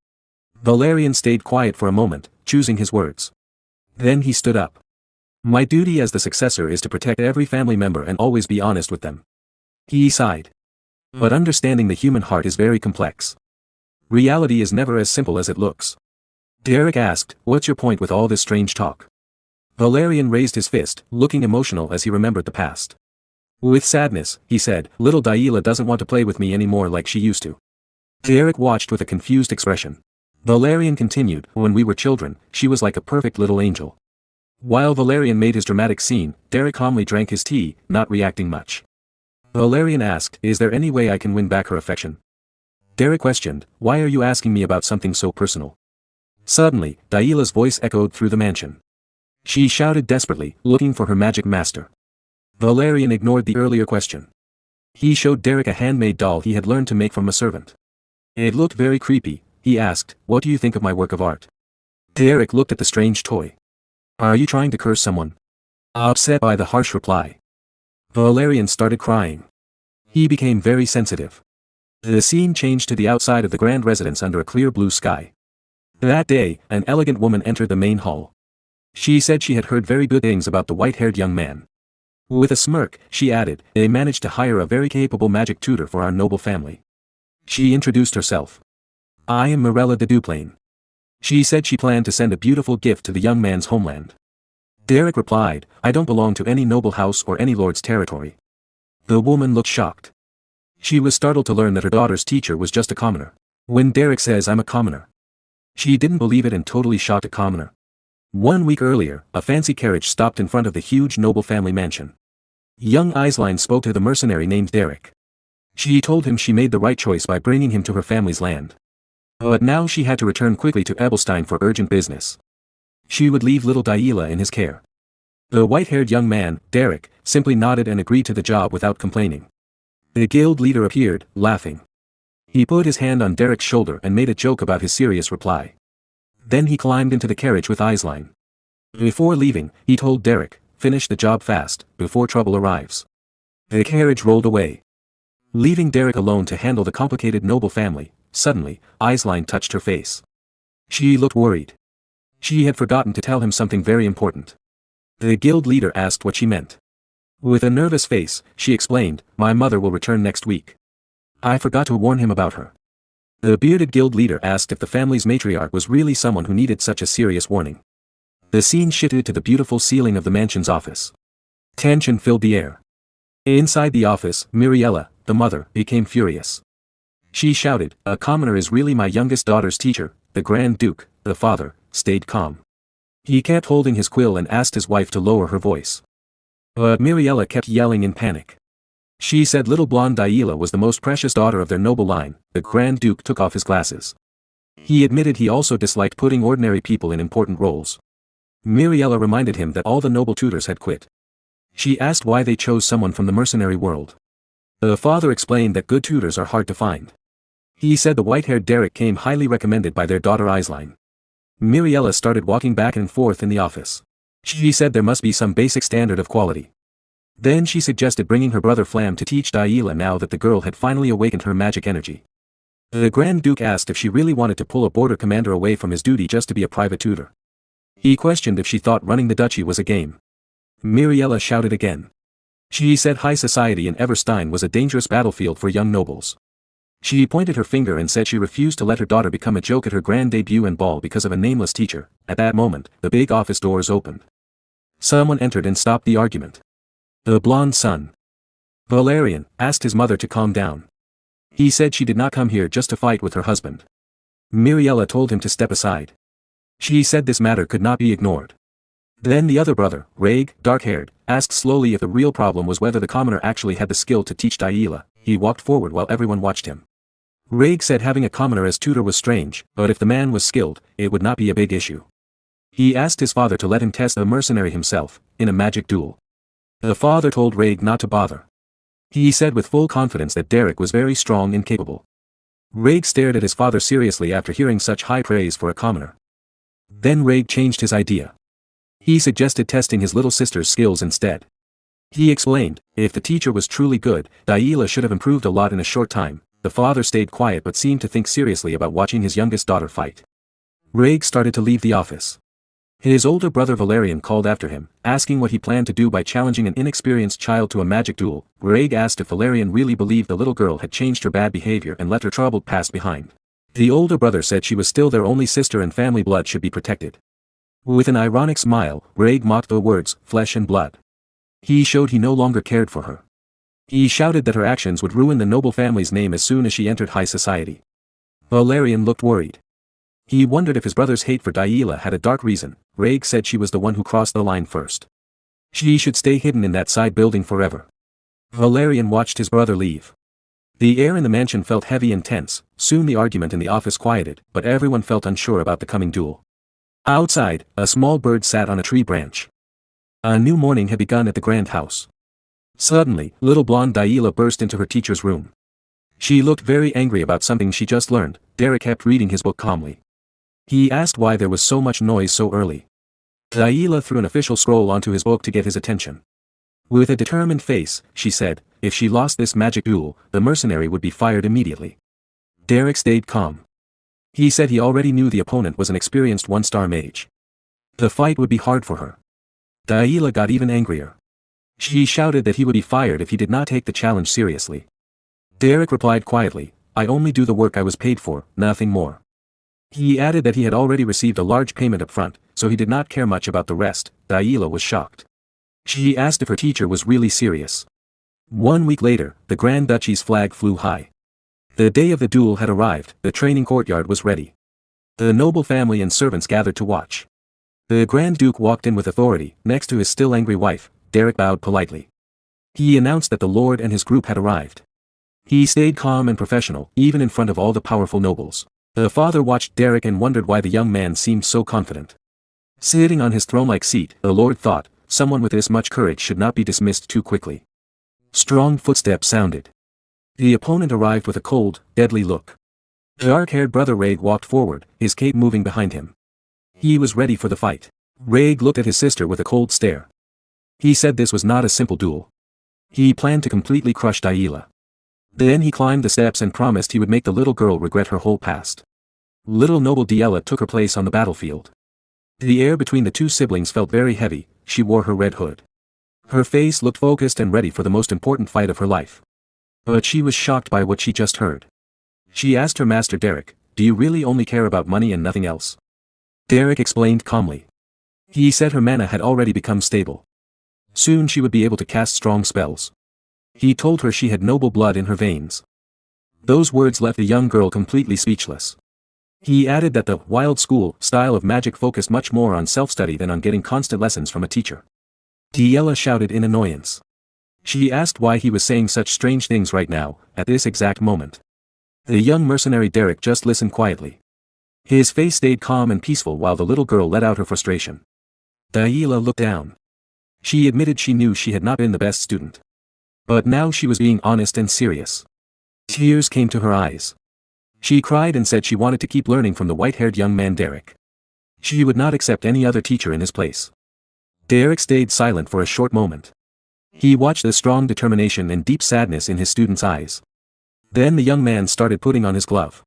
Valerian stayed quiet for a moment, choosing his words. Then he stood up. My duty as the successor is to protect every family member and always be honest with them. He sighed. But understanding the human heart is very complex. Reality is never as simple as it looks. Derrick asked, what's your point with all this strange talk? Valerian raised his fist, looking emotional as he remembered the past. With sadness, he said, little Delilah doesn't want to play with me anymore like she used to. Derrick watched with a confused expression. Valerian continued, when we were children, she was like a perfect little angel. While Valerian made his dramatic scene, Derrick calmly drank his tea, not reacting much. Valerian asked, is there any way I can win back her affection? Derrick questioned, why are you asking me about something so personal? Suddenly, Delilah's voice echoed through the mansion. She shouted desperately, looking for her magic master. Valerian ignored the earlier question. He showed Derrick a handmade doll he had learned to make from a servant. It looked very creepy. He asked, what do you think of my work of art? Derrick looked at the strange toy. Are you trying to curse someone? Upset by the harsh reply. Valerian started crying. He became very sensitive. The scene changed to the outside of the grand residence under a clear blue sky. That day, an elegant woman entered the main hall. She said she had heard very good things about the white-haired young man. With a smirk, she added, they managed to hire a very capable magic tutor for our noble family. She introduced herself. I am Mirella de Duplain. She said she planned to send a beautiful gift to the young man's homeland. Derrick replied, I don't belong to any noble house or any lord's territory. The woman looked shocked. She was startled to learn that her daughter's teacher was just a commoner. When Derrick says I'm a commoner. She didn't believe it and totally shocked a commoner. 1 week earlier, a fancy carriage stopped in front of the huge noble family mansion. Young Aisline spoke to the mercenary named Derrick. She told him she made the right choice by bringing him to her family's land. But now she had to return quickly to Ebelstein for urgent business. She would leave little Delilah in his care. The white-haired young man, Derrick, simply nodded and agreed to the job without complaining. The guild leader appeared, laughing. He put his hand on Derrick's shoulder and made a joke about his serious reply. Then he climbed into the carriage with Aisline. Before leaving, he told Derrick, finish the job fast, before trouble arrives. The carriage rolled away. Leaving Derrick alone to handle the complicated noble family, suddenly, Aisline touched her face. She looked worried. She had forgotten to tell him something very important. The guild leader asked what she meant. With a nervous face, she explained, my mother will return next week. I forgot to warn him about her. The bearded guild leader asked if the family's matriarch was really someone who needed such a serious warning. The scene shifted to the beautiful ceiling of the mansion's office. Tension filled the air. Inside the office, Miriella, the mother, became furious. She shouted, "A commoner is really my youngest daughter's teacher." The Grand Duke, the father, stayed calm. He kept holding his quill and asked his wife to lower her voice. But Miriella kept yelling in panic. She said little blonde Daila was the most precious daughter of their noble line. The Grand Duke took off his glasses. He admitted he also disliked putting ordinary people in important roles. Miriella reminded him that all the noble tutors had quit. She asked why they chose someone from the mercenary world. The father explained that good tutors are hard to find. He said the white-haired Derrick came highly recommended by their daughter Isline. Miriella started walking back and forth in the office. She said there must be some basic standard of quality. Then she suggested bringing her brother Flam to teach Daila now that the girl had finally awakened her magic energy. The Grand Duke asked if she really wanted to pull a border commander away from his duty just to be a private tutor. He questioned if she thought running the duchy was a game. Miriella shouted again. She said high society in Everstein was a dangerous battlefield for young nobles. She pointed her finger and said she refused to let her daughter become a joke at her grand debut and ball because of a nameless teacher. At that moment, the big office doors opened. Someone entered and stopped the argument. The blonde son, Valerian, asked his mother to calm down. He said she did not come here just to fight with her husband. Miriella told him to step aside. She said this matter could not be ignored. Then the other brother, Reg, dark-haired, asked slowly if the real problem was whether the commoner actually had the skill to teach Daila. He walked forward while everyone watched him. Reg said having a commoner as tutor was strange, but if the man was skilled, it would not be a big issue. He asked his father to let him test a mercenary himself, in a magic duel. The father told Reg not to bother. He said with full confidence that Derrick was very strong and capable. Reg stared at his father seriously after hearing such high praise for a commoner. Then Reg changed his idea. He suggested testing his little sister's skills instead. He explained, if the teacher was truly good, Daila should have improved a lot in a short time. The father stayed quiet but seemed to think seriously about watching his youngest daughter fight. Reg started to leave the office. His older brother Valerian called after him, asking what he planned to do by challenging an inexperienced child to a magic duel. Reg asked if Valerian really believed the little girl had changed her bad behavior and left her troubled past behind. The older brother said she was still their only sister and family blood should be protected. With an ironic smile, Reg mocked the words, flesh and blood. He showed he no longer cared for her. He shouted that her actions would ruin the noble family's name as soon as she entered high society. Valerian looked worried. He wondered if his brother's hate for Daila had a dark reason. Reg said she was the one who crossed the line first. She should stay hidden in that side building forever. Valerian watched his brother leave. The air in the mansion felt heavy and tense. Soon the argument in the office quieted, but everyone felt unsure about the coming duel. Outside, a small bird sat on a tree branch. A new morning had begun at the grand house. Suddenly, little blonde Daila burst into her teacher's room. She looked very angry about something she just learned. Derrick kept reading his book calmly. He asked why there was so much noise so early. Daila threw an official scroll onto his book to get his attention. With a determined face, she said, if she lost this magic duel, the mercenary would be fired immediately. Derrick stayed calm. He said he already knew the opponent was an experienced one-star mage. The fight would be hard for her. Daila got even angrier. She shouted that he would be fired if he did not take the challenge seriously. Derrick replied quietly, I only do the work I was paid for, nothing more. He added that he had already received a large payment up front, so he did not care much about the rest. Daila was shocked. She asked if her teacher was really serious. 1 week later, the Grand Duchy's flag flew high. The day of the duel had arrived, the training courtyard was ready. The noble family and servants gathered to watch. The Grand Duke walked in with authority, next to his still angry wife. Derrick bowed politely. He announced that the Lord and his group had arrived. He stayed calm and professional, even in front of all the powerful nobles. The father watched Derrick and wondered why the young man seemed so confident. Sitting on his throne-like seat, the Lord thought, someone with this much courage should not be dismissed too quickly. Strong footsteps sounded. The opponent arrived with a cold, deadly look. The dark-haired brother Reg walked forward, his cape moving behind him. He was ready for the fight. Reg looked at his sister with a cold stare. He said this was not a simple duel. He planned to completely crush Daila. Then he climbed the steps and promised he would make the little girl regret her whole past. Little noble Daila took her place on the battlefield. The air between the two siblings felt very heavy. She wore her red hood. Her face looked focused and ready for the most important fight of her life. But she was shocked by what she just heard. She asked her master Derrick, do you really only care about money and nothing else? Derrick explained calmly. He said her mana had already become stable. Soon she would be able to cast strong spells. He told her she had noble blood in her veins. Those words left the young girl completely speechless. He added that the wild school style of magic focused much more on self-study than on getting constant lessons from a teacher. Diella shouted in annoyance. She asked why he was saying such strange things right now, at this exact moment. The young mercenary Derrick just listened quietly. His face stayed calm and peaceful while the little girl let out her frustration. Diella looked down. She admitted she knew she had not been the best student. But now she was being honest and serious. Tears came to her eyes. She cried and said she wanted to keep learning from the white-haired young man Derrick. She would not accept any other teacher in his place. Derrick stayed silent for a short moment. He watched the strong determination and deep sadness in his student's eyes. Then the young man started putting on his glove.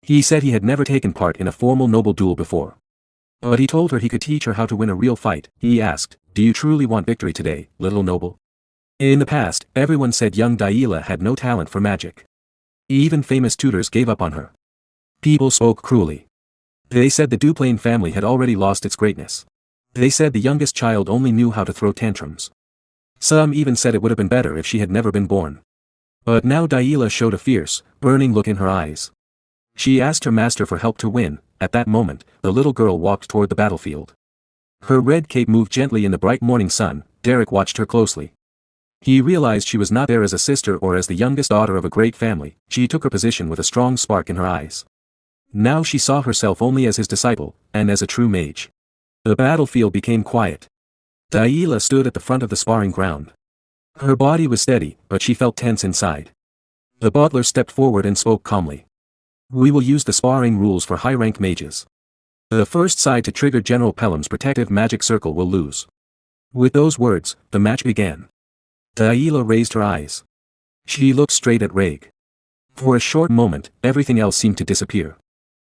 He said he had never taken part in a formal noble duel before. But he told her he could teach her how to win a real fight. He asked, "Do you truly want victory today, little noble?" In the past, everyone said young Diella had no talent for magic. Even famous tutors gave up on her. People spoke cruelly. They said the Duplain family had already lost its greatness. They said the youngest child only knew how to throw tantrums. Some even said it would have been better if she had never been born. But now Diella showed a fierce, burning look in her eyes. She asked her master for help to win. At that moment, the little girl walked toward the battlefield. Her red cape moved gently in the bright morning sun. Derrick watched her closely. He realized she was not there as a sister or as the youngest daughter of a great family. She took her position with a strong spark in her eyes. Now she saw herself only as his disciple, and as a true mage. The battlefield became quiet. Diella stood at the front of the sparring ground. Her body was steady, but she felt tense inside. The butler stepped forward and spoke calmly. "We will use the sparring rules for high-rank mages. The first side to trigger General Pelham's protective magic circle will lose." With those words, the match began. Diella raised her eyes. She looked straight at Reg. For a short moment, everything else seemed to disappear.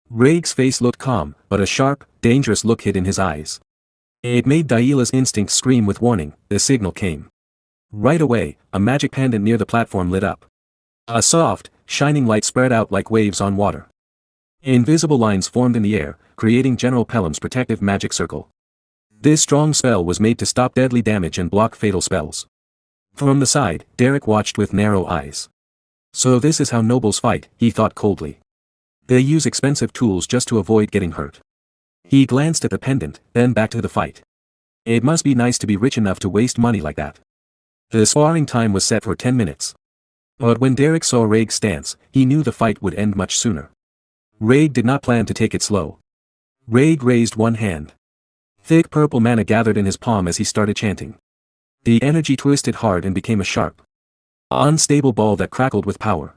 Reg's face looked calm, but a sharp, dangerous look hid in his eyes. It made Diella's instincts scream with warning. The signal came. Right away, a magic pendant near the platform lit up. A soft, shining light spread out like waves on water. Invisible lines formed in the air, creating General Pelham's protective magic circle. This strong spell was made to stop deadly damage and block fatal spells. From the side, Derrick watched with narrow eyes. So this is how nobles fight, he thought coldly. They use expensive tools just to avoid getting hurt. He glanced at the pendant, then back to the fight. It must be nice to be rich enough to waste money like that. The sparring time was set for 10 minutes. But when Derrick saw Reg's stance, he knew the fight would end much sooner. Reg did not plan to take it slow. Reg raised one hand. Thick purple mana gathered in his palm as he started chanting. The energy twisted hard and became a sharp, unstable ball that crackled with power.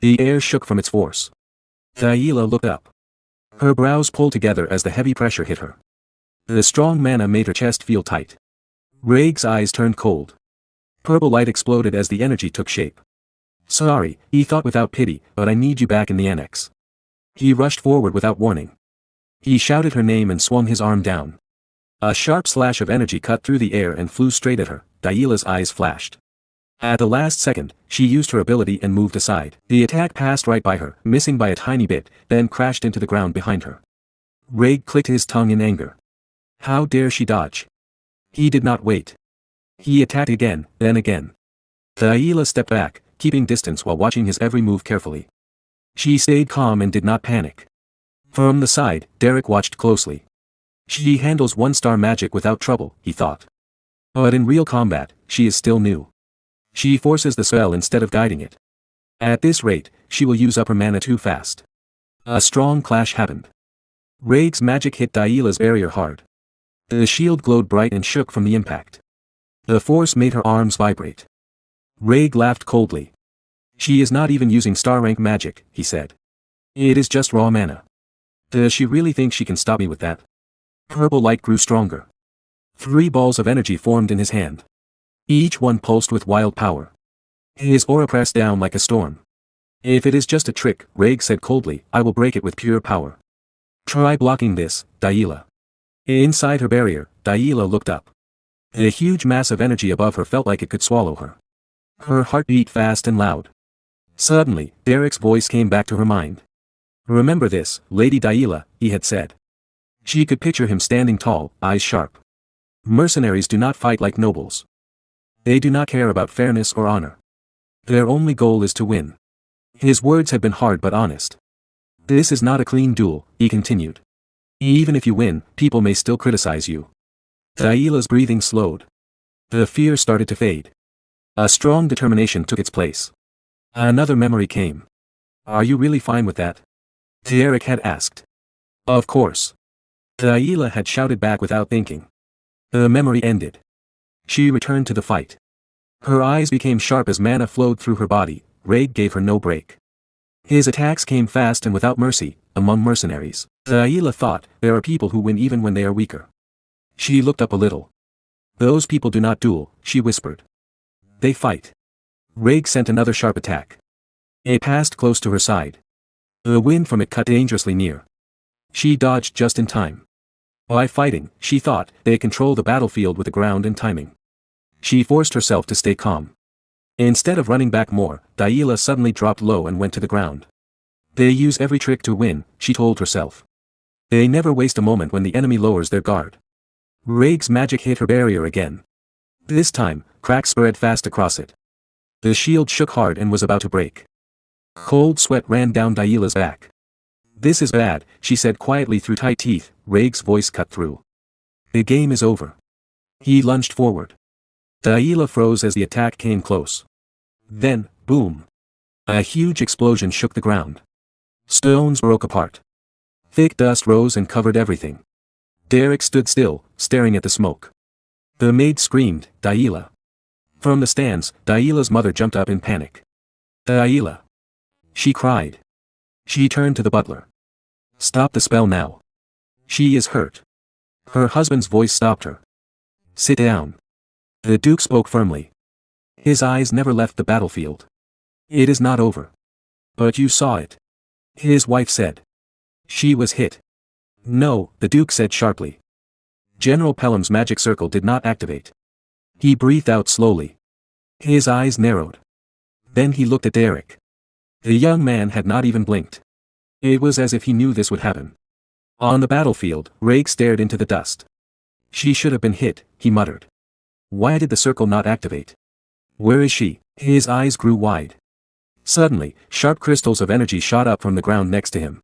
The air shook from its force. Diella looked up. Her brows pulled together as the heavy pressure hit her. The strong mana made her chest feel tight. Reg's eyes turned cold. Purple light exploded as the energy took shape. "Sorry," he thought without pity, "but I need you back in the annex." He rushed forward without warning. He shouted her name and swung his arm down. A sharp slash of energy cut through the air and flew straight at her. Diella's eyes flashed. At the last second, she used her ability and moved aside. The attack passed right by her, missing by a tiny bit, then crashed into the ground behind her. Reg clicked his tongue in anger. How dare she dodge? He did not wait. He attacked again, then again. Diella stepped back, keeping distance while watching his every move carefully. She stayed calm and did not panic. From the side, Derrick watched closely. She handles one-star magic without trouble, he thought. But in real combat, she is still new. She forces the spell instead of guiding it. At this rate, she will use up her mana too fast. A strong clash happened. Reg's magic hit Diella's barrier hard. The shield glowed bright and shook from the impact. The force made her arms vibrate. Reg laughed coldly. She is not even using star-rank magic, he said. It is just raw mana. Does she really think she can stop me with that? Purple light grew stronger. 3 balls of energy formed in his hand. Each one pulsed with wild power. His aura pressed down like a storm. If it is just a trick, Reg said coldly, I will break it with pure power. Try blocking this, Diella. Inside her barrier, Diella looked up. The huge mass of energy above her felt like it could swallow her. Her heart beat fast and loud. Suddenly, Derrick's voice came back to her mind. Remember this, Lady Diella, he had said. She could picture him standing tall, eyes sharp. Mercenaries do not fight like nobles. They do not care about fairness or honor. Their only goal is to win. His words had been hard but honest. This is not a clean duel, he continued. Even if you win, people may still criticize you. Daila's breathing slowed. The fear started to fade. A strong determination took its place. Another memory came. Are you really fine with that? Derrick had asked. Of course. Daila had shouted back without thinking. The memory ended. She returned to the fight. Her eyes became sharp as mana flowed through her body. Raig gave her no break. His attacks came fast and without mercy, among mercenaries. Daila thought, there are people who win even when they are weaker. She looked up a little. Those people do not duel, she whispered. They fight. Raig sent another sharp attack. It passed close to her side. The wind from it cut dangerously near. She dodged just in time. By fighting, she thought, they control the battlefield with the ground and timing. She forced herself to stay calm. Instead of running back more, Daila suddenly dropped low and went to the ground. They use every trick to win, she told herself. They never waste a moment when the enemy lowers their guard. Raig's magic hit her barrier again. This time, cracks spread fast across it. The shield shook hard and was about to break. Cold sweat ran down Daila's back. This is bad, she said quietly through tight teeth. Raig's voice cut through. The game is over. He lunged forward. Daila froze as the attack came close. Then, boom. A huge explosion shook the ground. Stones broke apart. Thick dust rose and covered everything. Derrick stood still, staring at the smoke. The maid screamed, Daila. From the stands, Daila's mother jumped up in panic. Daila. She cried. She turned to the butler. Stop the spell now. She is hurt. Her husband's voice stopped her. Sit down. The Duke spoke firmly. His eyes never left the battlefield. It is not over. But you saw it. His wife said. She was hit. No, the Duke said sharply. General Pelham's magic circle did not activate. He breathed out slowly. His eyes narrowed. Then he looked at Derrick. The young man had not even blinked. It was as if he knew this would happen. On the battlefield, Raig stared into the dust. She should have been hit, he muttered. Why did the circle not activate? Where is she? His eyes grew wide. Suddenly, sharp crystals of energy shot up from the ground next to him.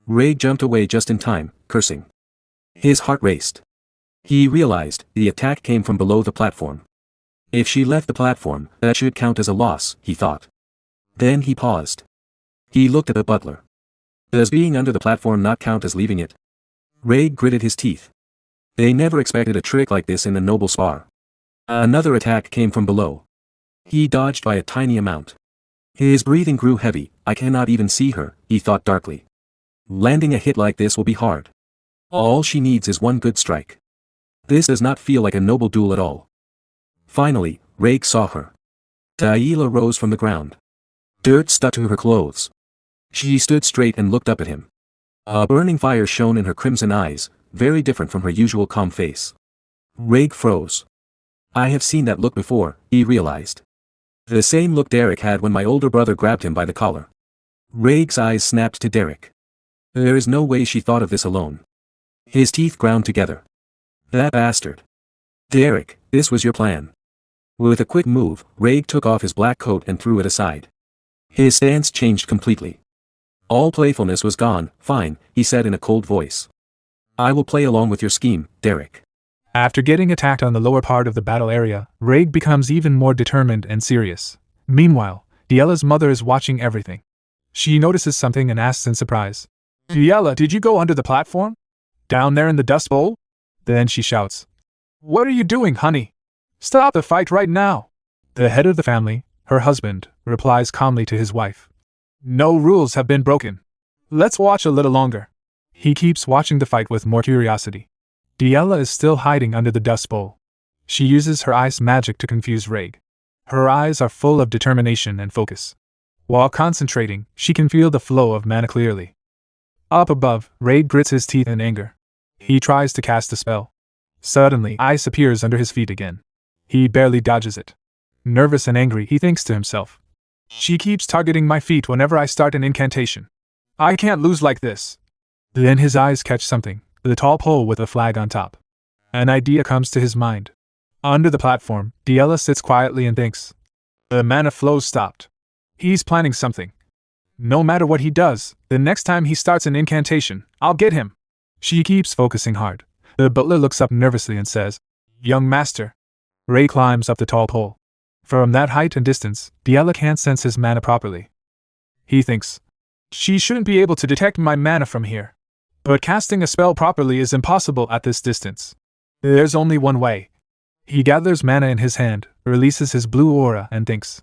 Raig jumped away just in time, cursing. His heart raced. He realized, the attack came from below the platform. If she left the platform, that should count as a loss, he thought. Then he paused. He looked at the butler. Does being under the platform not count as leaving it? Raig gritted his teeth. They never expected a trick like this in a noble spar. Another attack came from below. He dodged by a tiny amount. His breathing grew heavy. I cannot even see her, he thought darkly. Landing a hit like this will be hard. All she needs is one good strike. This does not feel like a noble duel at all. Finally, Raig saw her. Daila rose from the ground. Dirt stuck to her clothes. She stood straight and looked up at him. A burning fire shone in her crimson eyes, very different from her usual calm face. Raig froze. I have seen that look before, he realized. The same look Derrick had when my older brother grabbed him by the collar. Raig's eyes snapped to Derrick. There is no way she thought of this alone. His teeth ground together. That bastard. Derrick, this was your plan. With a quick move, Raig took off his black coat and threw it aside. His stance changed completely. All playfulness was gone. Fine, he said in a cold voice. I will play along with your scheme, Derrick. After getting attacked on the lower part of the battle area, Raig becomes even more determined and serious. Meanwhile, Daila's mother is watching everything. She notices something and asks in surprise. Daila, did you go under the platform? Down there in the dust bowl? Then she shouts. What are you doing, honey? Stop the fight right now. The head of the family, her husband, replies calmly to his wife. No rules have been broken. Let's watch a little longer. He keeps watching the fight with more curiosity. Daila is still hiding under the dust bowl. She uses her ice magic to confuse Raig. Her eyes are full of determination and focus. While concentrating, she can feel the flow of mana clearly. Up above, Raig grits his teeth in anger. He tries to cast a spell. Suddenly, ice appears under his feet again. He barely dodges it. Nervous and angry, he thinks to himself. She keeps targeting my feet whenever I start an incantation. I can't lose like this. Then his eyes catch something, the tall pole with a flag on top. An idea comes to his mind. Under the platform, Daila sits quietly and thinks. The mana flow stopped. He's planning something. No matter what he does, the next time he starts an incantation, I'll get him. She keeps focusing hard. The butler looks up nervously and says, "Young master." Ray climbs up the tall pole. From that height and distance, Diella can't sense his mana properly. He thinks, she shouldn't be able to detect my mana from here. But casting a spell properly is impossible at this distance. There's only one way. He gathers mana in his hand, releases his blue aura, and thinks,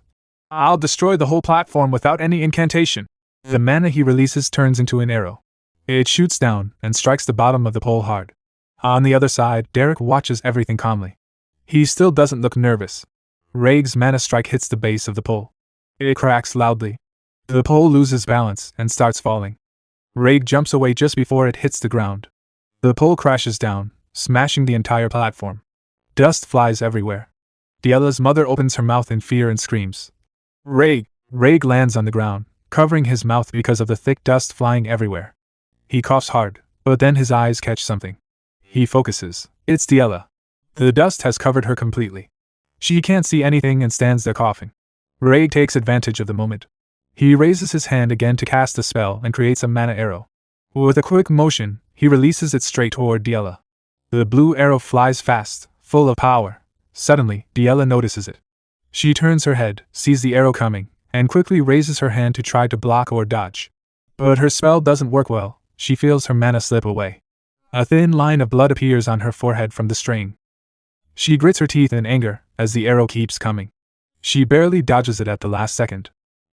I'll destroy the whole platform without any incantation. The mana he releases turns into an arrow. It shoots down and strikes the bottom of the pole hard. On the other side, Derrick watches everything calmly. He still doesn't look nervous. Raig's mana strike hits the base of the pole. It cracks loudly. The pole loses balance and starts falling. Raig jumps away just before it hits the ground. The pole crashes down, smashing the entire platform. Dust flies everywhere. Diella's mother opens her mouth in fear and screams. Raig! Raig lands on the ground, covering his mouth because of the thick dust flying everywhere. He coughs hard, but then his eyes catch something. He focuses. It's Diella. The dust has covered her completely. She can't see anything and stands there coughing. Raig takes advantage of the moment. He raises his hand again to cast a spell and creates a mana arrow. With a quick motion, he releases it straight toward Diella. The blue arrow flies fast, full of power. Suddenly, Diella notices it. She turns her head, sees the arrow coming, and quickly raises her hand to try to block or dodge. But her spell doesn't work well. She feels her mana slip away. A thin line of blood appears on her forehead from the strain. She grits her teeth in anger as the arrow keeps coming. She barely dodges it at the last second.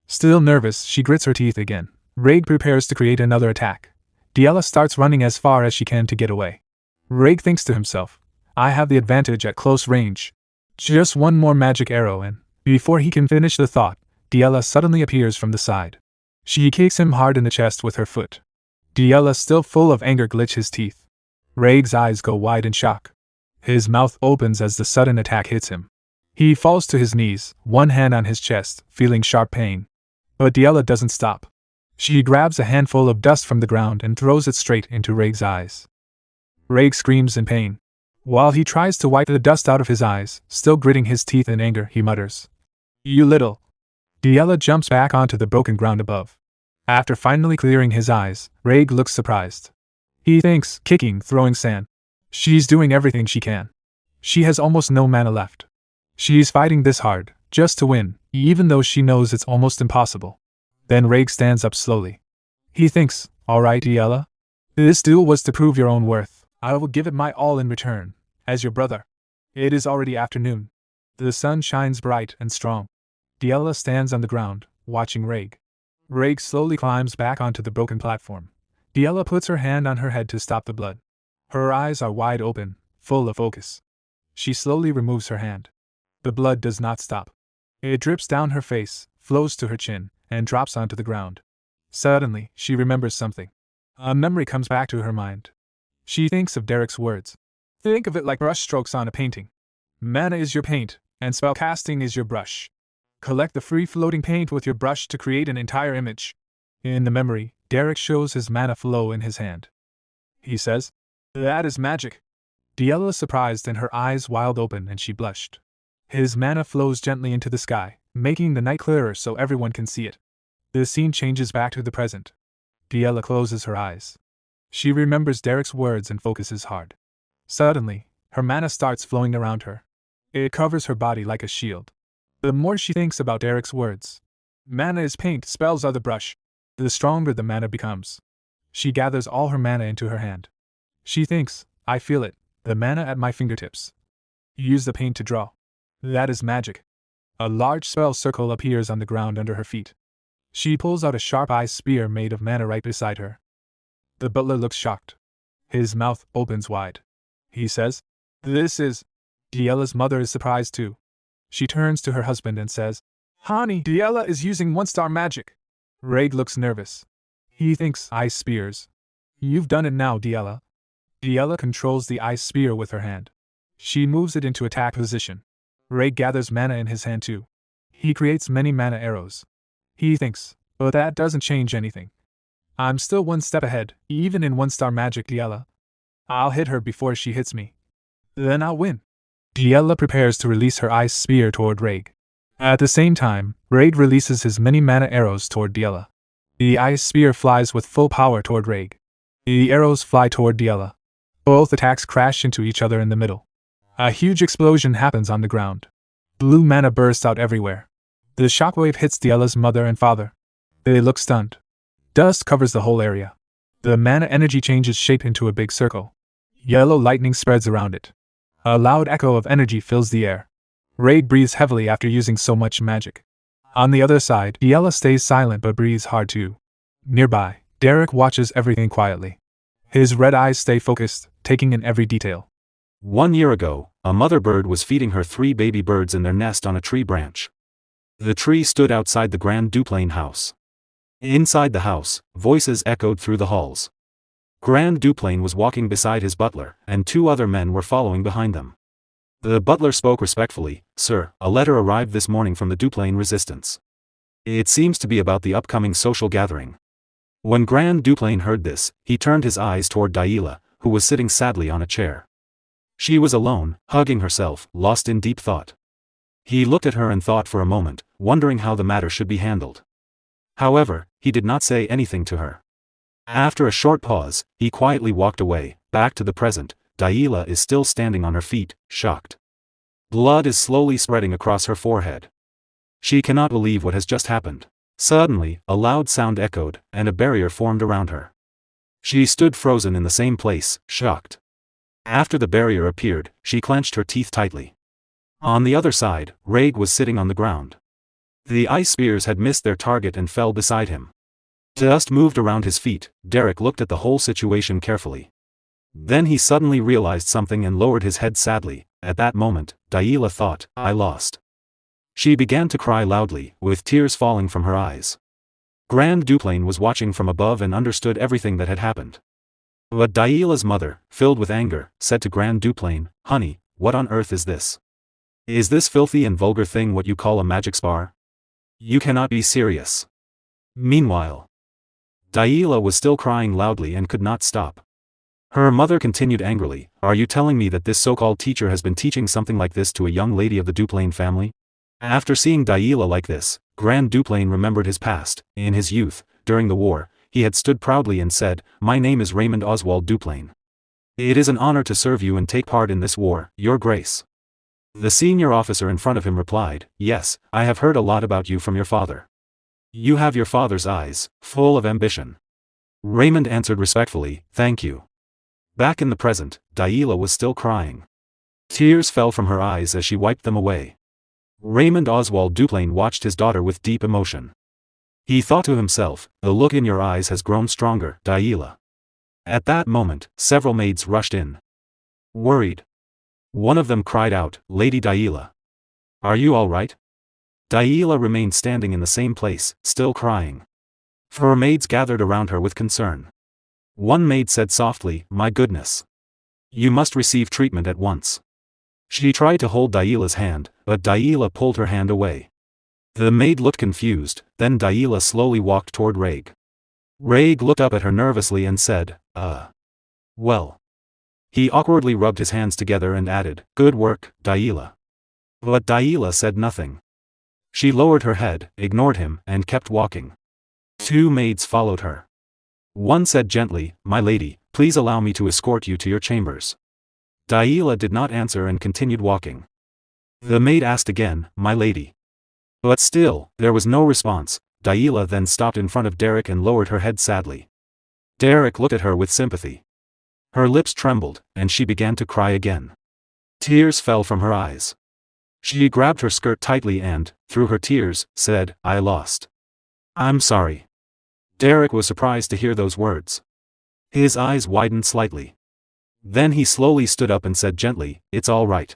Still nervous, she grits her teeth again. Raig prepares to create another attack. Diella starts running as far as she can to get away. Raig thinks to himself, I have the advantage at close range. Just one more magic arrow and, before he can finish the thought, Diella suddenly appears from the side. She kicks him hard in the chest with her foot. Diella, still full of anger, glitches his teeth. Raig's eyes go wide in shock. His mouth opens as the sudden attack hits him. He falls to his knees, one hand on his chest, feeling sharp pain. But Diella doesn't stop. She grabs a handful of dust from the ground and throws it straight into Raig's eyes. Raig screams in pain. While he tries to wipe the dust out of his eyes, still gritting his teeth in anger, he mutters, You little. Diella jumps back onto the broken ground above. After finally clearing his eyes, Raig looks surprised. He thinks, kicking, throwing sand. She's doing everything she can. She has almost no mana left. She's fighting this hard, just to win, even though she knows it's almost impossible. Then Raig stands up slowly. He thinks, Alright, Diella. This duel was to prove your own worth. I will give it my all in return, as your brother. It is already afternoon. The sun shines bright and strong. Diella stands on the ground, watching Raig. Raig slowly climbs back onto the broken platform. Diella puts her hand on her head to stop the blood. Her eyes are wide open, full of focus. She slowly removes her hand. The blood does not stop. It drips down her face, flows to her chin, and drops onto the ground. Suddenly, she remembers something. A memory comes back to her mind. She thinks of Derrick's words. Think of it like brushstrokes on a painting. Mana is your paint, and spellcasting is your brush. Collect the free-floating paint with your brush to create an entire image. In the memory, Derrick shows his mana flow in his hand. He says, That is magic. Diella is surprised and her eyes wide open and she blushed. His mana flows gently into the sky, making the night clearer so everyone can see it. The scene changes back to the present. Diella closes her eyes. She remembers Derrick's words and focuses hard. Suddenly, her mana starts flowing around her. It covers her body like a shield. The more she thinks about Derrick's words, mana is paint, spells are the brush, the stronger the mana becomes. She gathers all her mana into her hand. She thinks, I feel it, the mana at my fingertips. Use the paint to draw. That is magic. A large spell circle appears on the ground under her feet. She pulls out a sharp ice spear made of mana right beside her. The butler looks shocked. His mouth opens wide. He says, This is... Diella's mother is surprised too. She turns to her husband and says, Honey, Diella is using one-star magic. Raig looks nervous. He thinks, Ice spears. You've done it now, Diella. Diella controls the ice spear with her hand. She moves it into attack position. Raig gathers mana in his hand too. He creates many mana arrows. He thinks, but that doesn't change anything. I'm still one step ahead, even in one-star magic, Diella. I'll hit her before she hits me. Then I'll win. Diella prepares to release her ice spear toward Raig. At the same time, Raig releases his many mana arrows toward Diella. The ice spear flies with full power toward Raig. The arrows fly toward Diela. Both attacks crash into each other in the middle. A huge explosion happens on the ground. Blue mana bursts out everywhere. The shockwave hits Diela's mother and father. They look stunned. Dust covers the whole area. The mana energy changes shape into a big circle. Yellow lightning spreads around it. A loud echo of energy fills the air. Raig breathes heavily after using so much magic. On the other side, Diela stays silent but breathes hard too. Nearby, Derrick watches everything quietly. His red eyes stay focused, taking in every detail. 1 year ago, a mother bird was feeding her 3 baby birds in their nest on a tree branch. The tree stood outside the Grand Duplain house. Inside the house, voices echoed through the halls. Grand Duplain was walking beside his butler, and 2 other men were following behind them. The butler spoke respectfully, "Sir, a letter arrived this morning from the Duplain resistance. It seems to be about the upcoming social gathering." When Grand Duplain heard this, he turned his eyes toward Diela, who was sitting sadly on a chair. She was alone, hugging herself, lost in deep thought. He looked at her and thought for a moment, wondering how the matter should be handled. However, he did not say anything to her. After a short pause, he quietly walked away, back to the present. Diela is still standing on her feet, shocked. Blood is slowly spreading across her forehead. She cannot believe what has just happened. Suddenly, a loud sound echoed, and a barrier formed around her. She stood frozen in the same place, shocked. After the barrier appeared, she clenched her teeth tightly. On the other side, Raig was sitting on the ground. The ice spears had missed their target and fell beside him. Dust moved around his feet. Derrick looked at the whole situation carefully. Then he suddenly realized something and lowered his head sadly. At that moment, Diela thought, "I lost." She began to cry loudly, with tears falling from her eyes. Grand Duplain was watching from above and understood everything that had happened. But Diela's mother, filled with anger, said to Grand Duplain, "Honey, what on earth is this? Is this filthy and vulgar thing what you call a magic spar? You cannot be serious." Meanwhile, Diela was still crying loudly and could not stop. Her mother continued angrily, "Are you telling me that this so-called teacher has been teaching something like this to a young lady of the Duplain family?" After seeing Diela like this, Grand Duplain remembered his past. In his youth, during the war, he had stood proudly and said, "My name is Raymond Oswald Duplain. It is an honor to serve you and take part in this war, Your Grace." The senior officer in front of him replied, "Yes, I have heard a lot about you from your father. You have your father's eyes, full of ambition." Raymond answered respectfully, "Thank you." Back in the present, Diela was still crying. Tears fell from her eyes as she wiped them away. Raymond Oswald Duplain watched his daughter with deep emotion. He thought to himself, "The look in your eyes has grown stronger, Diela." At that moment, several maids rushed in. Worried. One of them cried out, "Lady Diela. Are you all right?" Diela remained standing in the same place, still crying. 4 maids gathered around her with concern. One maid said softly, "My goodness. You must receive treatment at once." She tried to hold Diela's hand, but Diela pulled her hand away. The maid looked confused, then Diela slowly walked toward Raig. Raig looked up at her nervously and said, Well." He awkwardly rubbed his hands together and added, "Good work, Diela." But Diela said nothing. She lowered her head, ignored him, and kept walking. 2 maids followed her. One said gently, "My lady, please allow me to escort you to your chambers." Diela did not answer and continued walking. The maid asked again, "My lady." But still, there was no response. Diela then stopped in front of Derrick and lowered her head sadly. Derrick looked at her with sympathy. Her lips trembled, and she began to cry again. Tears fell from her eyes. She grabbed her skirt tightly and, through her tears, said, "I lost. I'm sorry." Derrick was surprised to hear those words. His eyes widened slightly. Then he slowly stood up and said gently, "It's all right.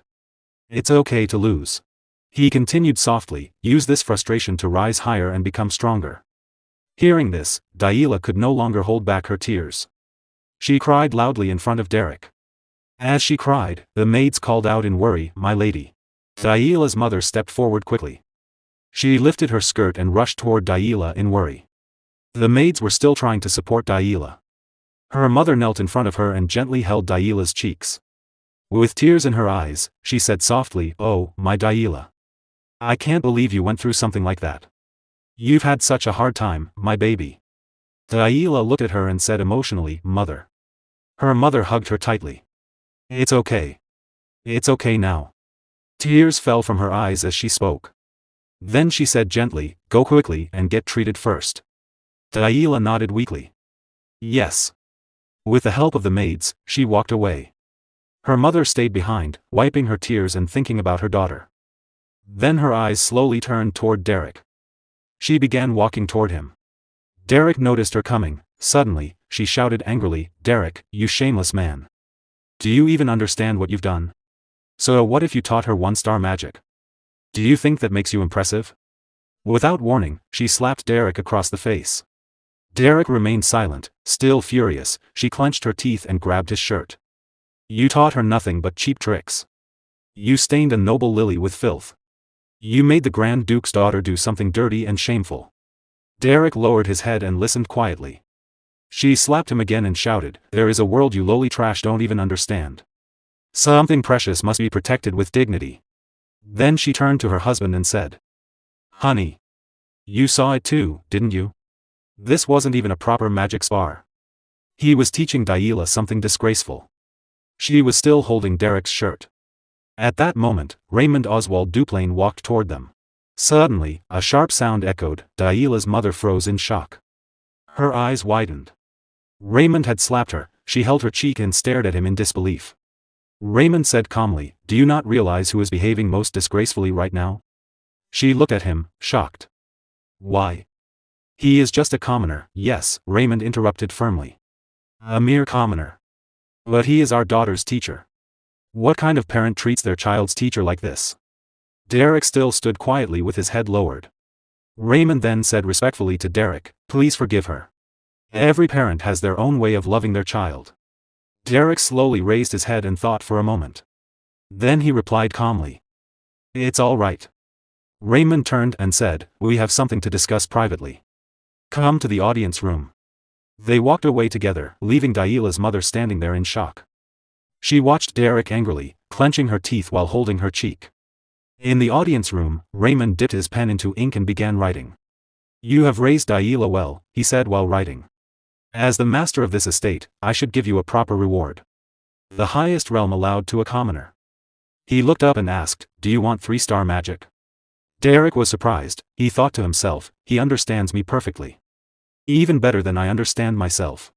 It's okay to lose." He continued softly, "Use this frustration to rise higher and become stronger." Hearing this, Diela could no longer hold back her tears. She cried loudly in front of Derrick. As she cried, the maids called out in worry, "My lady." Diela's mother stepped forward quickly. She lifted her skirt and rushed toward Diela in worry. The maids were still trying to support Diela. Her mother knelt in front of her and gently held Diela's cheeks. With tears in her eyes, she said softly, "Oh, my Diela. I can't believe you went through something like that. You've had such a hard time, my baby." Delilah looked at her and said emotionally, "Mother." Her mother hugged her tightly. "It's okay. It's okay now." Tears fell from her eyes as she spoke. Then she said gently, "Go quickly and get treated first." Delilah nodded weakly. "Yes." With the help of the maids, she walked away. Her mother stayed behind, wiping her tears and thinking about her daughter. Then her eyes slowly turned toward Derrick. She began walking toward him. Derrick noticed her coming. Suddenly, she shouted angrily, "Derrick, you shameless man. Do you even understand what you've done? So what if you taught her one-star magic? Do you think that makes you impressive?" Without warning, she slapped Derrick across the face. Derrick remained silent, still furious. She clenched her teeth and grabbed his shirt. "You taught her nothing but cheap tricks. You stained a noble lily with filth. You made the Grand Duke's daughter do something dirty and shameful." Derrick lowered his head and listened quietly. She slapped him again and shouted, "There is a world you lowly trash don't even understand. Something precious must be protected with dignity." Then she turned to her husband and said, "Honey. You saw it too, didn't you? This wasn't even a proper magic spar. He was teaching Delilah something disgraceful." She was still holding Derrick's shirt. At that moment, Raymond Oswald Duplain walked toward them. Suddenly, a sharp sound echoed. Delilah's mother froze in shock. Her eyes widened. Raymond had slapped her. She held her cheek and stared at him in disbelief. Raymond said calmly, "Do you not realize who is behaving most disgracefully right now?" She looked at him, shocked. "Why? He is just a commoner." "Yes," Raymond interrupted firmly. "A mere commoner. But he is our daughter's teacher. What kind of parent treats their child's teacher like this?" Derrick still stood quietly with his head lowered. Raymond then said respectfully to Derrick, "Please forgive her. Every parent has their own way of loving their child." Derrick slowly raised his head and thought for a moment. Then he replied calmly, "It's all right." Raymond turned and said, "We have something to discuss privately. Come to the audience room." They walked away together, leaving Delilah's mother standing there in shock. She watched Derrick angrily, clenching her teeth while holding her cheek. In the audience room, Raymond dipped his pen into ink and began writing. "You have raised Delilah well," he said while writing. "As the master of this estate, I should give you a proper reward. The highest realm allowed to a commoner." He looked up and asked, "Do you want 3-star magic?" Derrick was surprised. He thought to himself, "He understands me perfectly. Even better than I understand myself.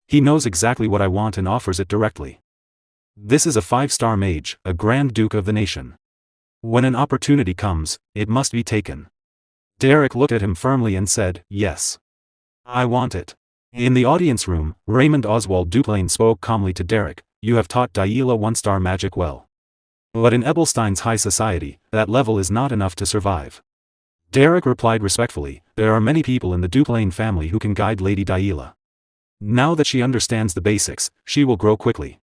He knows exactly what I want and offers it directly. This is a 5-star mage, a Grand Duke of the nation. When an opportunity comes, it must be taken." Derrick looked at him firmly and said, "Yes. I want it." In the audience room, Raymond Oswald Duplain spoke calmly to Derrick, "You have taught Delilah 1-star magic well. But in Ebelstein's high society, that level is not enough to survive." Derrick replied respectfully, "There are many people in the Duplain family who can guide Lady Delilah. Now that she understands the basics, she will grow quickly."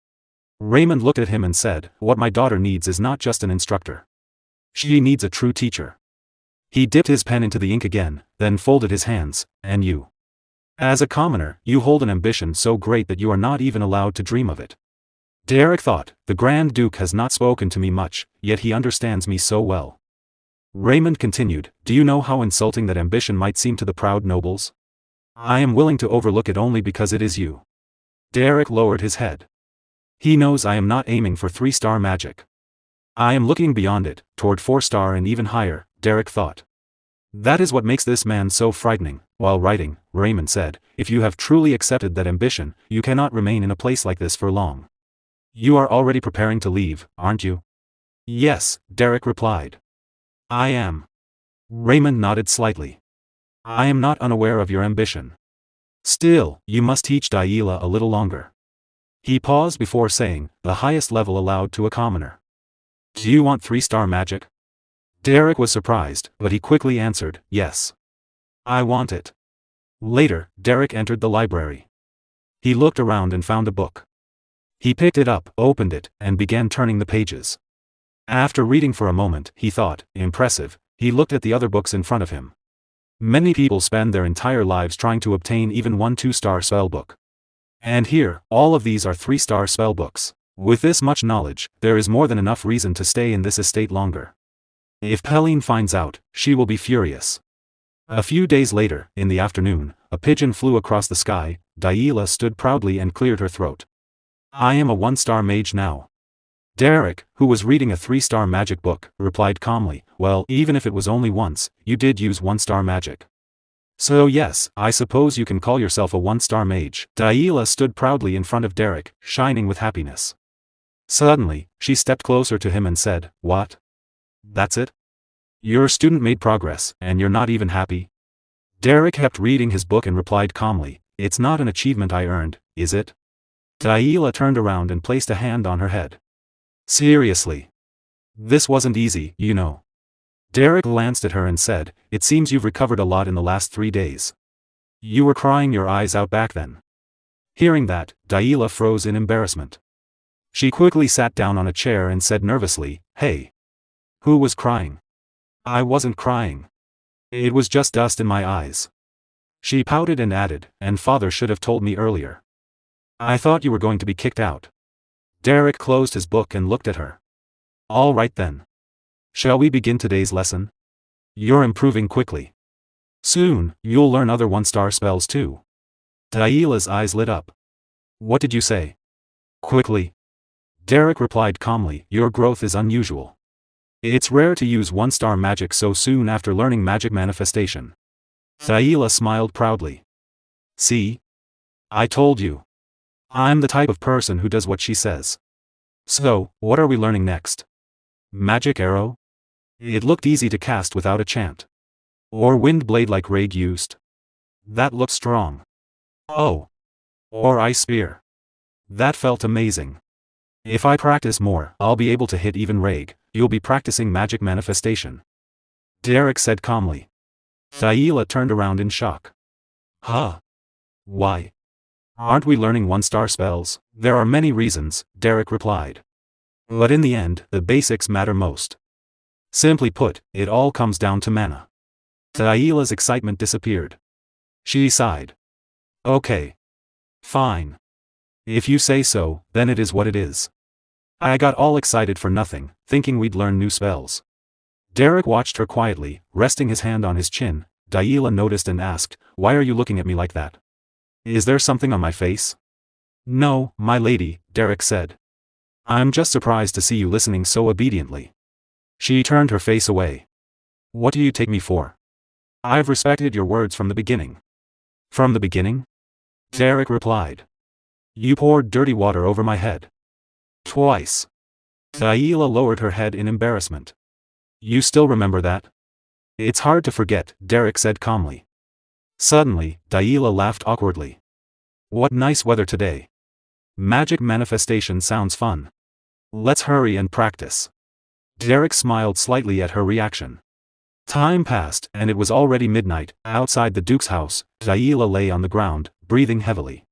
Raymond looked at him and said, "What my daughter needs is not just an instructor. She needs a true teacher." He dipped his pen into the ink again, then folded his hands. "And you? As a commoner, you hold an ambition so great that you are not even allowed to dream of it." Derrick thought, "The Grand Duke has not spoken to me much, yet he understands me so well." Raymond continued, "Do you know how insulting that ambition might seem to the proud nobles? I am willing to overlook it only because it is you." Derrick lowered his head. He knows I am not aiming for 3-star magic. I am looking beyond it, toward 4-star and even higher, Derrick thought. That is what makes this man so frightening. While writing, Raymond said, "If you have truly accepted that ambition, you cannot remain in a place like this for long. You are already preparing to leave, aren't you?" "Yes," Derrick replied. "I am." Raymond nodded slightly. "I am not unaware of your ambition. Still, you must teach Delilah a little longer." He paused before saying, "The highest level allowed to a commoner. Do you want 3-star magic?" Derrick was surprised, but he quickly answered, "Yes. I want it." Later, Derrick entered the library. He looked around and found a book. He picked it up, opened it, and began turning the pages. After reading for a moment, he thought, "Impressive." He looked at the other books in front of him. Many people spend their entire lives trying to obtain even one 2-star spellbook. And here, all of these are 3-star spellbooks. With this much knowledge, there is more than enough reason to stay in this estate longer. If Pauline finds out, she will be furious. A few days later, in the afternoon, a pigeon flew across the sky. Daila stood proudly and cleared her throat. I am a 1-star mage now. Derrick, who was reading a 3-star magic book, replied calmly, well, even if it was only once, you did use 1-star magic. So yes, I suppose you can call yourself a 1-star mage. Daila stood proudly in front of Derrick, shining with happiness. Suddenly, she stepped closer to him and said, what? That's it? Your student made progress, and you're not even happy? Derrick kept reading his book and replied calmly, it's not an achievement I earned, is it? Daila turned around and placed a hand on her head. Seriously. This wasn't easy, you know. Derrick glanced at her and said, it seems you've recovered a lot in the last 3 days. You were crying your eyes out back then. Hearing that, Daila froze in embarrassment. She quickly sat down on a chair and said nervously, hey. Who was crying? I wasn't crying. It was just dust in my eyes. She pouted and added, and father should have told me earlier. I thought you were going to be kicked out. Derrick closed his book and looked at her. All right then. Shall we begin today's lesson? You're improving quickly. Soon, you'll learn other 1-star spells too. Daila's eyes lit up. What did you say? Quickly. Derrick replied calmly, your growth is unusual. It's rare to use 1-star magic so soon after learning magic manifestation. Daila smiled proudly. See? I told you. I'm the type of person who does what she says. So, what are we learning next? Magic arrow? It looked easy to cast without a chant. Or wind blade like Raig used. That looked strong. Oh. Or ice spear. That felt amazing. If I practice more, I'll be able to hit even Raig. You'll be practicing magic manifestation. Derrick said calmly. Daila turned around in shock. Huh? Why? Aren't we learning 1-star spells? There are many reasons, Derrick replied. But in the end, the basics matter most. Simply put, it all comes down to mana. Daila's excitement disappeared. She sighed. Okay. Fine. If you say so, then it is what it is. I got all excited for nothing, thinking we'd learn new spells. Derrick watched her quietly, resting his hand on his chin. Daila noticed and asked, why are you looking at me like that? Is there something on my face? No, my lady, Derrick said. I'm just surprised to see you listening so obediently. She turned her face away. What do you take me for? I've respected your words from the beginning. From the beginning? Derrick replied. You poured dirty water over my head. Twice. Daila lowered her head in embarrassment. You still remember that? It's hard to forget, Derrick said calmly. Suddenly, Daila laughed awkwardly. What nice weather today. Magic manifestation sounds fun. Let's hurry and practice. Derrick smiled slightly at her reaction. Time passed, and it was already midnight. Outside the Duke's house, Daila lay on the ground, breathing heavily.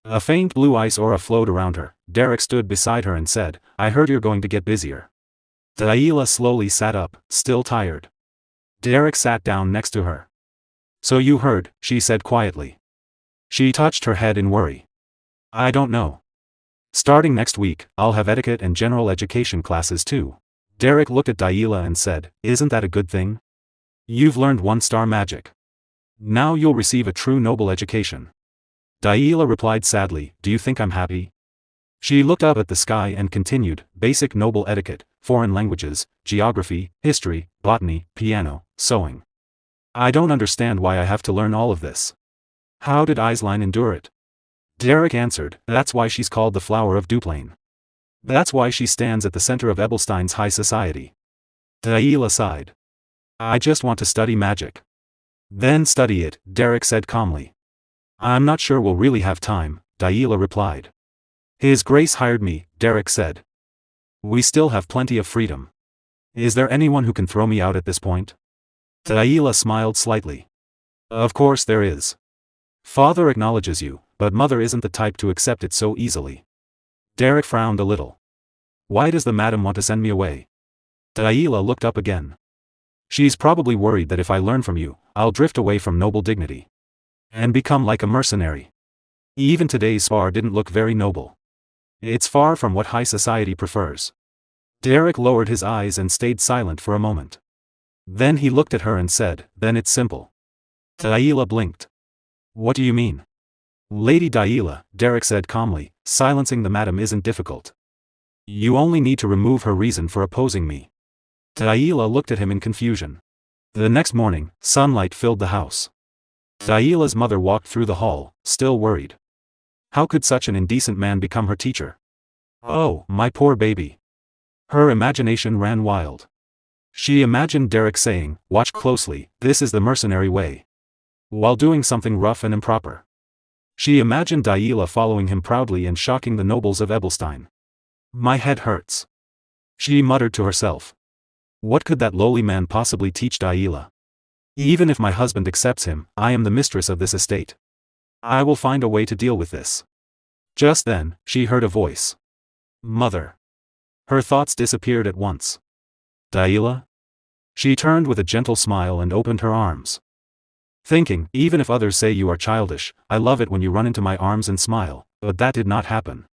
A faint blue ice aura flowed around her. Derrick stood beside her and said, I heard you're going to get busier. Daila slowly sat up, still tired. Derrick sat down next to her. So you heard, she said quietly. She touched her head in worry. I don't know. Starting next week, I'll have etiquette and general education classes too. Derrick looked at Daila and said, isn't that a good thing? You've learned 1-star magic. Now you'll receive a true noble education. Daila replied sadly, do you think I'm happy? She looked up at the sky and continued, basic noble etiquette, foreign languages, geography, history, botany, piano, sewing. I don't understand why I have to learn all of this. How did Aisline endure it? Derrick answered, that's why she's called the flower of Duplain. That's why she stands at the center of Ebelstein's high society. Daila sighed. I just want to study magic. Then study it, Derrick said calmly. I'm not sure we'll really have time, Daila replied. His Grace hired me, Derrick said. We still have plenty of freedom. Is there anyone who can throw me out at this point? Daila smiled slightly. Of course there is. Father acknowledges you, but Mother isn't the type to accept it so easily. Derrick frowned a little. Why does the madam want to send me away? Daila looked up again. She's probably worried that if I learn from you, I'll drift away from noble dignity. And become like a mercenary. Even today's spar didn't look very noble. It's far from what high society prefers. Derrick lowered his eyes and stayed silent for a moment. Then he looked at her and said, then it's simple. Daila blinked. What do you mean? Lady Daila, Derrick said calmly, silencing the madam isn't difficult. You only need to remove her reason for opposing me. Daila looked at him in confusion. The next morning, sunlight filled the house. Daila's mother walked through the hall, still worried. How could such an indecent man become her teacher? Oh, my poor baby. Her imagination ran wild. She imagined Derrick saying, "Watch closely, this is the mercenary way," while doing something rough and improper. She imagined Daila following him proudly and shocking the nobles of Ebelstein. My head hurts. She muttered to herself. What could that lowly man possibly teach Daila? Even if my husband accepts him, I am the mistress of this estate. I will find a way to deal with this. Just then, she heard a voice. Mother. Her thoughts disappeared at once. Daila? She turned with a gentle smile and opened her arms. Thinking, even if others say you are childish, I love it when you run into my arms and smile, but that did not happen.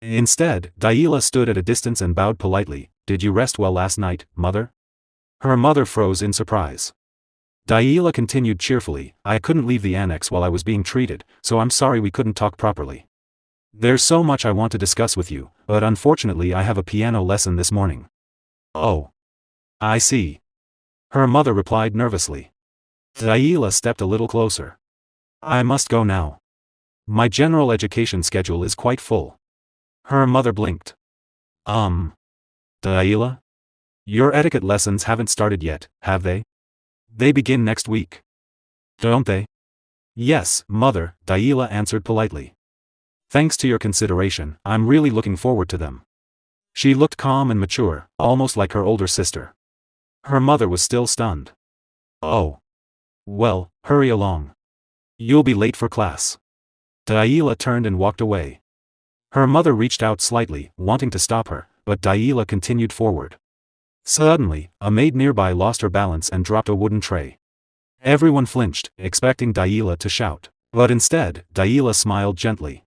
Instead, Daila stood at a distance and bowed politely. Did you rest well last night, mother? Her mother froze in surprise. Daila continued cheerfully, I couldn't leave the annex while I was being treated, so I'm sorry we couldn't talk properly. There's so much I want to discuss with you, but unfortunately I have a piano lesson this morning. Oh. I see. Her mother replied nervously. Daila stepped a little closer. I must go now. My general education schedule is quite full. Her mother blinked. Daila? Your etiquette lessons haven't started yet, have they? They begin next week. Don't they? Yes, mother, Daila answered politely. Thanks to your consideration, I'm really looking forward to them. She looked calm and mature, almost like her older sister. Her mother was still stunned. Oh. Well, hurry along. You'll be late for class. Daila turned and walked away. Her mother reached out slightly, wanting to stop her, but Daila continued forward. Suddenly, a maid nearby lost her balance and dropped a wooden tray. Everyone flinched, expecting Daila to shout, but instead, Daila smiled gently.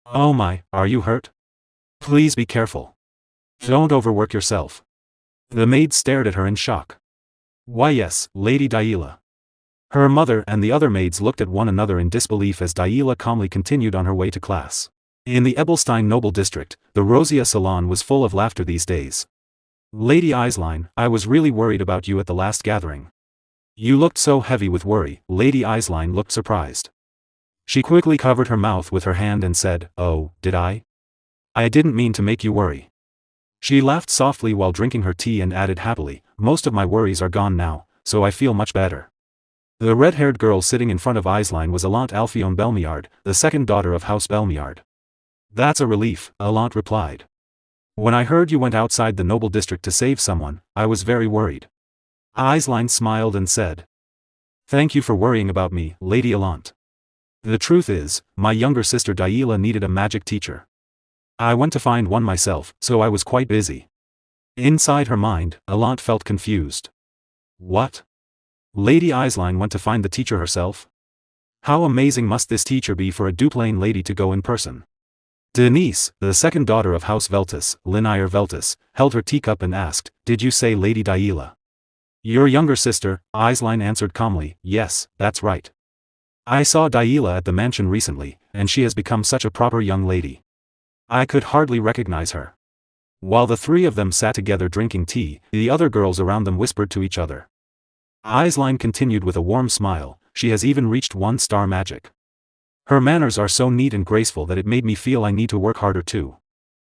Oh my, are you hurt? Please be careful. Don't overwork yourself. The maid stared at her in shock. Why yes, Lady Daila. Her mother and the other maids looked at one another in disbelief as Daila calmly continued on her way to class. In the Ebelstein noble district, the Rosia salon was full of laughter these days. Lady Eislein, I was really worried about you at the last gathering. You looked so heavy with worry. Lady Eislein looked surprised. She quickly covered her mouth with her hand and said, Oh, did I? I didn't mean to make you worry. She laughed softly while drinking her tea and added happily, most of my worries are gone now, so I feel much better. The red-haired girl sitting in front of Eislein was Alante Alphione Belmiard, the second daughter of House Belmiard. That's a relief, Alante replied. When I heard you went outside the noble district to save someone, I was very worried. Eislein smiled and said. Thank you for worrying about me, Lady Alante. The truth is, my younger sister Daila needed a magic teacher. I went to find one myself, so I was quite busy. Inside her mind, Alante felt confused. What? Lady Eislein went to find the teacher herself? How amazing must this teacher be for a Duplain lady to go in person? Denise, the second daughter of House Veltus, Linnaeus Veltus, held her teacup and asked, Did you say Lady Daila? Your younger sister, Eislein answered calmly, Yes, that's right. I saw Daila at the mansion recently, and she has become such a proper young lady. I could hardly recognize her. While the three of them sat together drinking tea, the other girls around them whispered to each other. Eislein continued with a warm smile, she has even reached 1-star magic. Her manners are so neat and graceful that it made me feel I need to work harder too.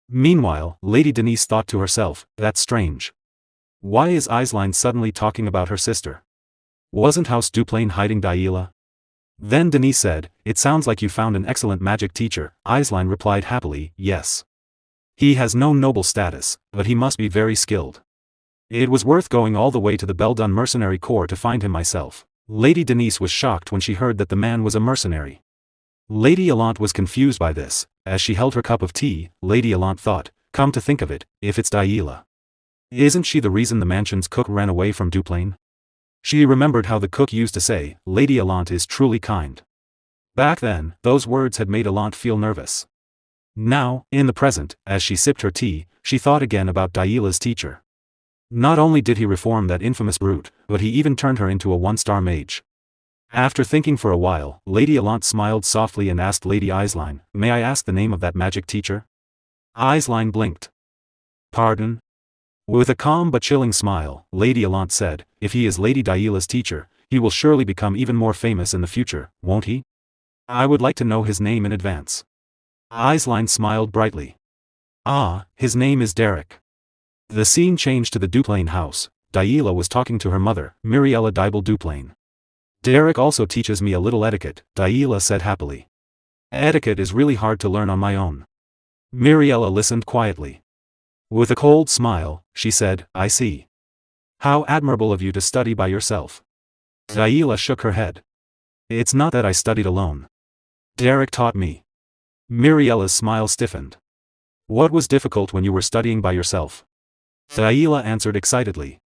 Meanwhile, Lady Denise thought to herself, that's strange. Why is Eislein suddenly talking about her sister? Wasn't House Duplain hiding Daila? Then Denise said, It sounds like you found an excellent magic teacher. Eislein replied happily, Yes. He has no noble status, but he must be very skilled. It was worth going all the way to the Beldun mercenary corps to find him myself. Lady Denise was shocked when she heard that the man was a mercenary. Lady Alante was confused by this. As she held her cup of tea, Lady Alante thought, come to think of it, if it's Daila. Isn't she the reason the mansion's cook ran away from Duplain? She remembered how the cook used to say, Lady Alante is truly kind. Back then, those words had made Alante feel nervous. Now, in the present, as she sipped her tea, she thought again about Daila's teacher. Not only did he reform that infamous brute, but he even turned her into a 1-star mage. After thinking for a while, Lady Allant smiled softly and asked Lady Eislein, "May I ask the name of that magic teacher?" Eislein blinked. "Pardon?" With a calm but chilling smile, Lady Allant said, "If he is Lady Daila's teacher, he will surely become even more famous in the future, won't he? I would like to know his name in advance." Eislein smiled brightly. "Ah, his name is Derrick." The scene changed to the Duplain house. Daila was talking to her mother, Miriella Dibble Duplain. "Derrick also teaches me a little etiquette," Daila said happily. "Etiquette is really hard to learn on my own." Miriella listened quietly. With a cold smile, she said, "I see. How admirable of you to study by yourself." Daila shook her head. "It's not that I studied alone. Derrick taught me." Miriella's smile stiffened. "What was difficult when you were studying by yourself?" Daila answered excitedly.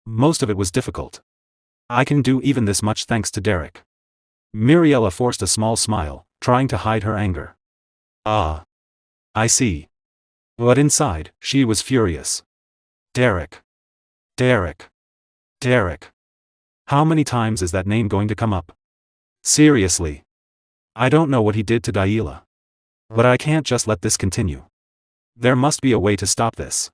"Most of it was difficult. I can do even this much thanks to Derrick." Miriella forced a small smile, trying to hide her anger. "Ah. I see." But inside, she was furious. Derrick. Derrick. Derrick. How many times is that name going to come up? Seriously. I don't know what he did to Daila. But I can't just let this continue. There must be a way to stop this.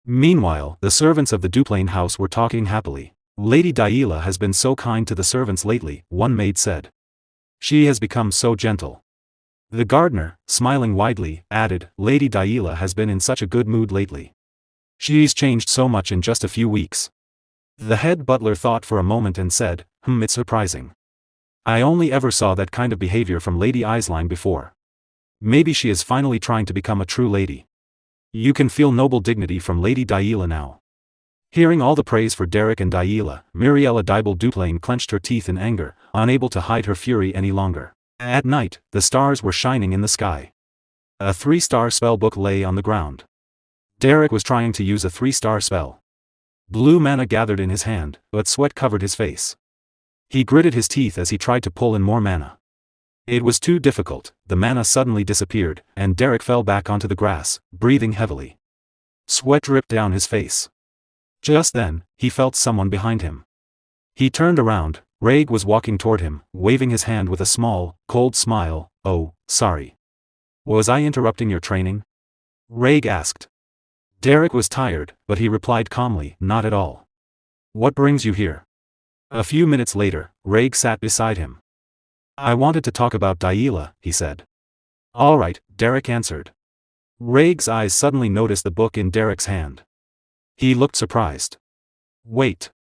Meanwhile, the servants of the Duplain house were talking happily. "Lady Daila has been so kind to the servants lately," one maid said. "She has become so gentle." The gardener, smiling widely, added, "Lady Daila has been in such a good mood lately. She's changed so much in just a few weeks." The head butler thought for a moment and said, It's surprising. I only ever saw that kind of behavior from Lady Eislein before. Maybe she is finally trying to become a true lady." You can feel noble dignity from Lady Daila now." Hearing all the praise for Derrick and Daila, Miriella Dibble Duplain clenched her teeth in anger, unable to hide her fury any longer. At night, the stars were shining in the sky. A 3-star spellbook lay on the ground. Derrick was trying to use a 3-star spell. Blue mana gathered in his hand, but sweat covered his face. He gritted his teeth as he tried to pull in more mana. It was too difficult. The mana suddenly disappeared, and Derrick fell back onto the grass, breathing heavily. Sweat dripped down his face. Just then, he felt someone behind him. He turned around. Raig was walking toward him, waving his hand with a small, cold smile. "Oh, sorry. Was I interrupting your training?" Raig asked. Derrick was tired, but he replied calmly, "Not at all." "What brings you here?" A few minutes later, Raig sat beside him. "I wanted to talk about Daila," he said. "All right," Derrick answered. Raig's eyes suddenly noticed the book in Derrick's hand. He looked surprised. "Wait.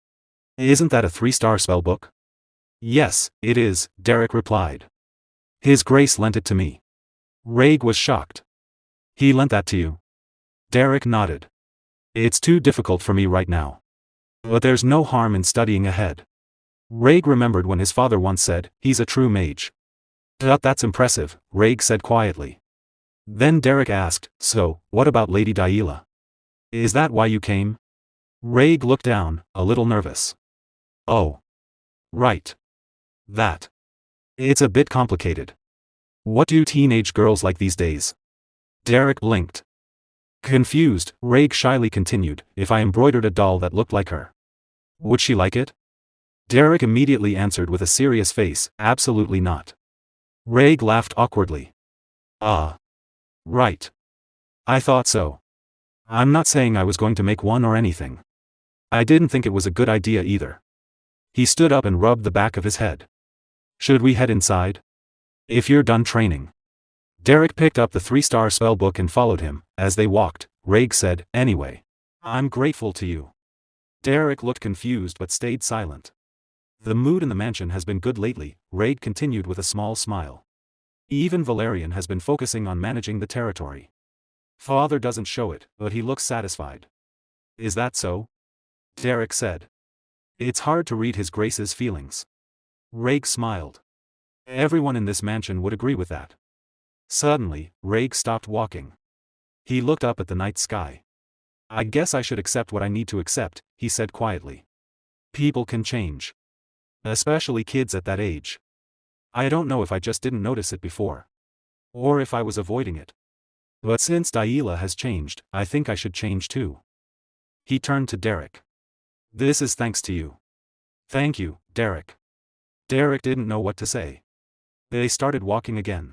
Isn't that a 3-star spellbook?" "Yes, it is," Derrick replied. "His Grace lent it to me." Raig was shocked. "He lent that to you?" Derrick nodded. "It's too difficult for me right now. But there's no harm in studying ahead." Raig remembered when his father once said, "He's a true mage." "That's impressive," Raig said quietly. Then Derrick asked, "So, what about Lady Daila? Is that why you came?" Raig looked down, a little nervous. "Oh. Right. That. It's a bit complicated. What do teenage girls like these days?" Derrick blinked. Confused, Raig shyly continued, "If I embroidered a doll that looked like her, would she like it?" Derrick immediately answered with a serious face, "Absolutely not." Raig laughed awkwardly. "Ah. Right. I thought so. I'm not saying I was going to make one or anything. I didn't think it was a good idea either." He stood up and rubbed the back of his head. "Should we head inside? If you're done training." Derrick picked up the 3-star spellbook and followed him. As they walked, Raig said, "Anyway, I'm grateful to you." Derrick looked confused but stayed silent. "The mood in the mansion has been good lately," Raig continued with a small smile. "Even Valerian has been focusing on managing the territory. Father doesn't show it, but he looks satisfied." "Is that so?" Derrick said. "It's hard to read his Grace's feelings." Raig smiled. "Everyone in this mansion would agree with that." Suddenly, Raig stopped walking. He looked up at the night sky. "I guess I should accept what I need to accept," he said quietly. "People can change. Especially kids at that age. I don't know if I just didn't notice it before. Or if I was avoiding it. But since Daila has changed, I think I should change too." He turned to Derrick. "This is thanks to you." "Thank you, Derrick." Derrick didn't know what to say. They started walking again.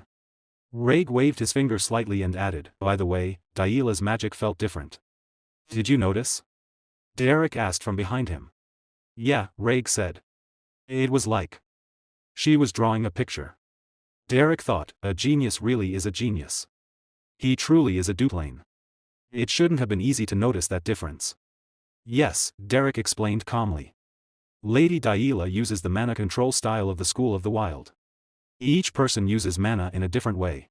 Raig waved his finger slightly and added, "By the way, Daila's magic felt different. Did you notice?" Derrick asked from behind him. "Yeah," Raig said. "It was like she was drawing a picture." Derrick thought, a genius really is a genius. He truly is a duplane. It shouldn't have been easy to notice that difference. "Yes," Derrick explained calmly. "Lady Daila uses the mana control style of the School of the Wild. Each person uses mana in a different way.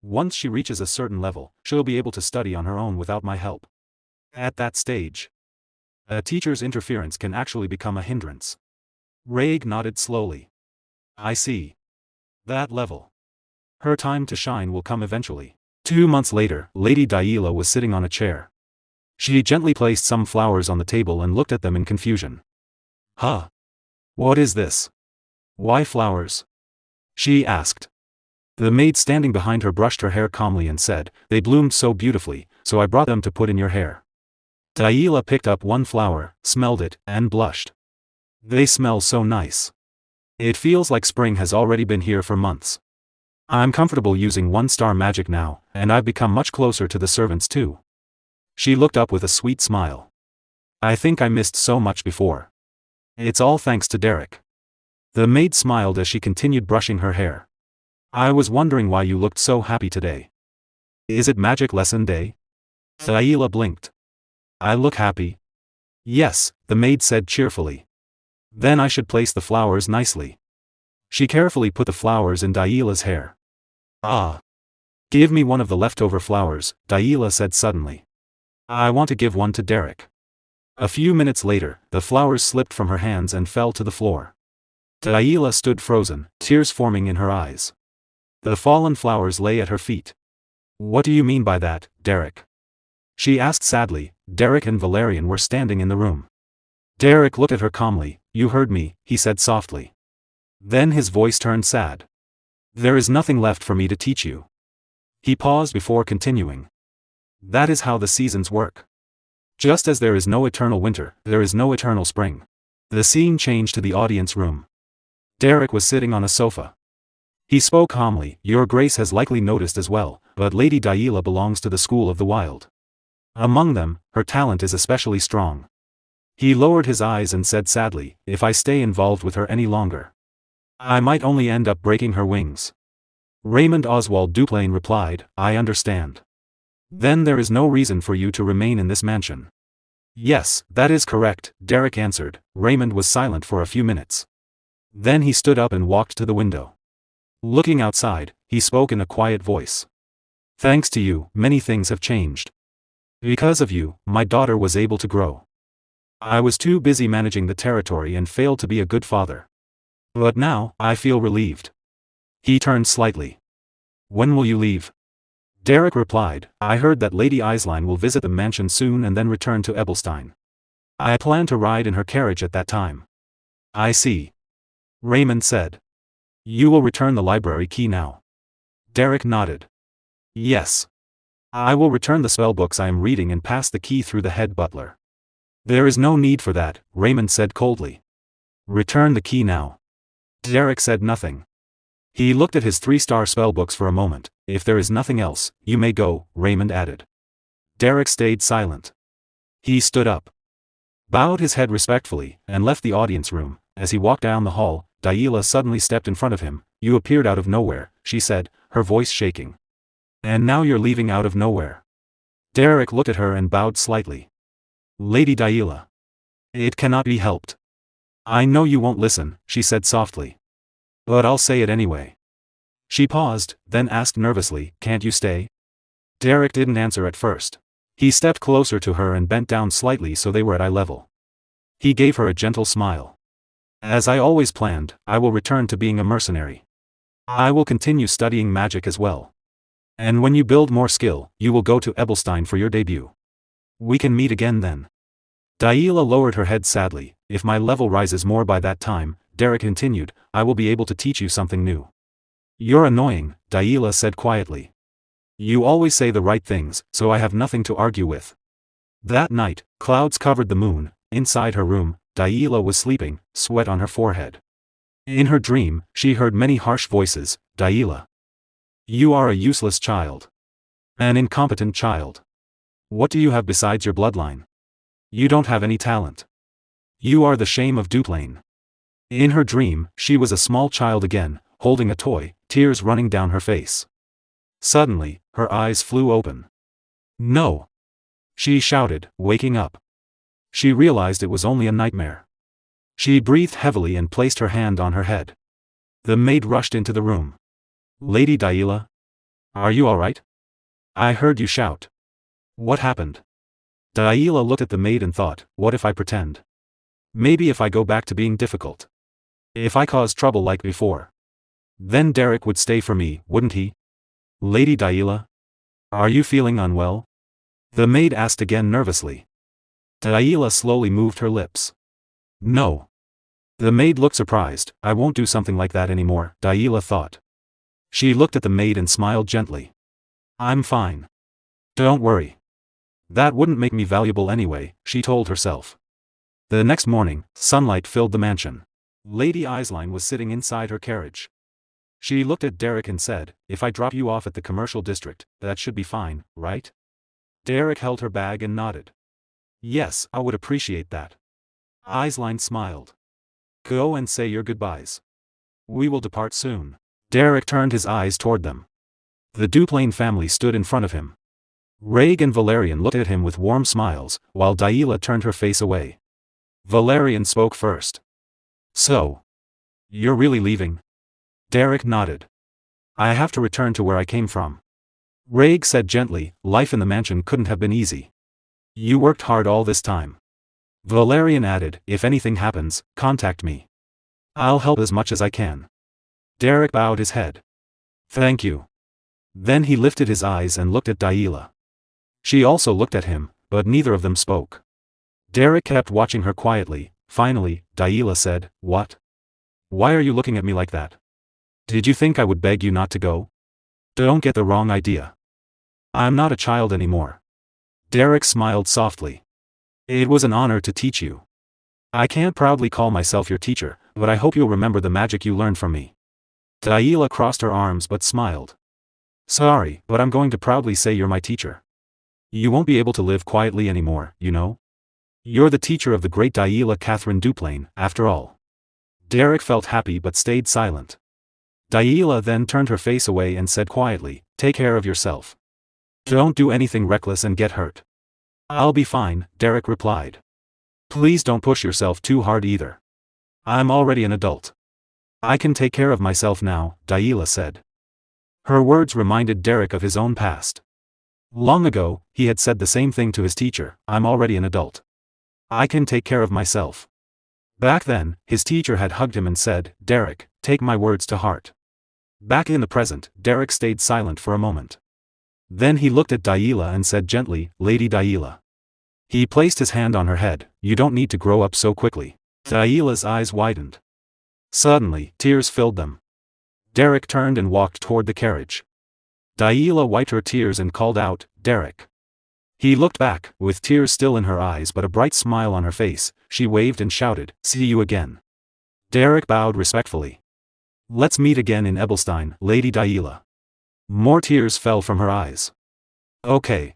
Once she reaches a certain level, she'll be able to study on her own without my help. At that stage, a teacher's interference can actually become a hindrance." Raig nodded slowly. "I see. That level. Her time to shine will come eventually." 2 months later, Lady Daila was sitting on a chair. She gently placed some flowers on the table and looked at them in confusion. "Huh? What is this? Why flowers?" she asked. The maid standing behind her brushed her hair calmly and said, "They bloomed so beautifully, so I brought them to put in your hair." Daila picked up one flower, smelled it, and blushed. "They smell so nice. It feels like spring has already been here for months. I'm comfortable using 1-star magic now, and I've become much closer to the servants too." She looked up with a sweet smile. "I think I missed so much before. It's all thanks to Derrick." The maid smiled as she continued brushing her hair. "I was wondering why you looked so happy today. Is it magic lesson day?" Daila blinked. "I look happy." "Yes," the maid said cheerfully. "Then I should place the flowers nicely." She carefully put the flowers in Daila's hair. "Ah. Give me one of the leftover flowers," Daila said suddenly. "I want to give one to Derrick." A few minutes later, the flowers slipped from her hands and fell to the floor. Daila stood frozen, tears forming in her eyes. The fallen flowers lay at her feet. "What do you mean by that, Derrick?" she asked sadly. Derrick and Valerian were standing in the room. Derrick looked at her calmly. "You heard me," he said softly. Then his voice turned sad. "There is nothing left for me to teach you." He paused before continuing. "That is how the seasons work. Just as there is no eternal winter, there is no eternal spring." The scene changed to the audience room. Derrick was sitting on a sofa. He spoke calmly. "Your Grace has likely noticed as well, but Lady Daila belongs to the School of the Wild. Among them, her talent is especially strong." He lowered his eyes and said sadly, "If I stay involved with her any longer, I might only end up breaking her wings." Raymond Oswald Duplain replied, "I understand. Then there is no reason for you to remain in this mansion." "Yes, that is correct," Derrick answered. Raymond was silent for a few minutes. Then he stood up and walked to the window. Looking outside, he spoke in a quiet voice. "Thanks to you, many things have changed. Because of you, my daughter was able to grow. I was too busy managing the territory and failed to be a good father. But now, I feel relieved." He turned slightly. "When will you leave?" Derrick replied, "I heard that Lady Eislein will visit the mansion soon and then return to Ebelstein. I plan to ride in her carriage at that time." "I see," Raymond said. "You will return the library key now?" Derrick nodded. "Yes. I will return the spellbooks I am reading and pass the key through the head butler." "There is no need for that," Raymond said coldly. "Return the key now." Derrick said nothing. He looked at his 3-star spellbooks for a moment. "If there is nothing else, you may go," Raymond added. Derrick stayed silent. He stood up, bowed his head respectfully, and left the audience room. As he walked down the hall, Daila suddenly stepped in front of him. "You appeared out of nowhere," she said, her voice shaking. "And now you're leaving out of nowhere." Derrick looked at her and bowed slightly. "Lady Daila. It cannot be helped." "I know you won't listen," she said softly. "But I'll say it anyway." She paused, then asked nervously, "Can't you stay?" Derrick didn't answer at first. He stepped closer to her and bent down slightly so they were at eye level. He gave her a gentle smile. "As I always planned, I will return to being a mercenary. I will continue studying magic as well. And when you build more skill, you will go to Ebelstein for your debut. We can meet again then." Daila lowered her head sadly. "If my level rises more by that time," Derrick continued, "I will be able to teach you something new." "You're annoying," Daila said quietly. "You always say the right things, so I have nothing to argue with." That night, clouds covered the moon. Inside her room, Daila was sleeping, sweat on her forehead. In her dream, she heard many harsh voices. Daila, you are a useless child. An incompetent child. What do you have besides your bloodline? You don't have any talent. You are the shame of Duplain. In her dream, she was a small child again, holding a toy, tears running down her face. Suddenly, her eyes flew open. No! She shouted, waking up. She realized it was only a nightmare. She breathed heavily and placed her hand on her head. The maid rushed into the room. Lady Daila? Are you all right? I heard you shout. What happened? Daila looked at the maid and thought, what if I pretend? Maybe if I go back to being difficult. If I cause trouble like before. Then Derrick would stay for me, wouldn't he? Lady Daila? Are you feeling unwell? The maid asked again nervously. Daila slowly moved her lips. No. The maid looked surprised. I won't do something like that anymore, Daila thought. She looked at the maid and smiled gently. I'm fine. Don't worry. That wouldn't make me valuable anyway, she told herself. The next morning, sunlight filled the mansion. Lady Isline was sitting inside her carriage. She looked at Derrick and said, if I drop you off at the commercial district, that should be fine, right? Derrick held her bag and nodded. Yes, I would appreciate that. Isline smiled. Go and say your goodbyes. We will depart soon. Derrick turned his eyes toward them. The Duplain family stood in front of him. Raig and Valerian looked at him with warm smiles, while Daila turned her face away. Valerian spoke first. So. You're really leaving? Derrick nodded. I have to return to where I came from. Raig said gently, life in the mansion couldn't have been easy. You worked hard all this time. Valerian added, if anything happens, contact me. I'll help as much as I can. Derrick bowed his head. Thank you. Then he lifted his eyes and looked at Daila. She also looked at him, but neither of them spoke. Derrick kept watching her quietly. Finally, Daila said, what? Why are you looking at me like that? Did you think I would beg you not to go? Don't get the wrong idea. I'm not a child anymore. Derrick smiled softly. It was an honor to teach you. I can't proudly call myself your teacher, but I hope you'll remember the magic you learned from me. Daila crossed her arms but smiled. Sorry, but I'm going to proudly say you're my teacher. You won't be able to live quietly anymore, you know? You're the teacher of the great Daila Catherine Duplain, after all. Derrick felt happy but stayed silent. Daila then turned her face away and said quietly, take care of yourself. Don't do anything reckless and get hurt. I'll be fine, Derrick replied. Please don't push yourself too hard either. I'm already an adult. I can take care of myself now, Daila said. Her words reminded Derrick of his own past. Long ago, he had said the same thing to his teacher, I'm already an adult. I can take care of myself. Back then, his teacher had hugged him and said, Derrick, take my words to heart. Back in the present, Derrick stayed silent for a moment. Then he looked at Daila and said gently, Lady Daila. He placed his hand on her head, you don't need to grow up so quickly. Daila's eyes widened. Suddenly, tears filled them. Derrick turned and walked toward the carriage. Daila wiped her tears and called out, Derrick. He looked back, with tears still in her eyes but a bright smile on her face. She waved and shouted, see you again. Derrick bowed respectfully. Let's meet again in Ebelstein, Lady Daila. More tears fell from her eyes. Okay.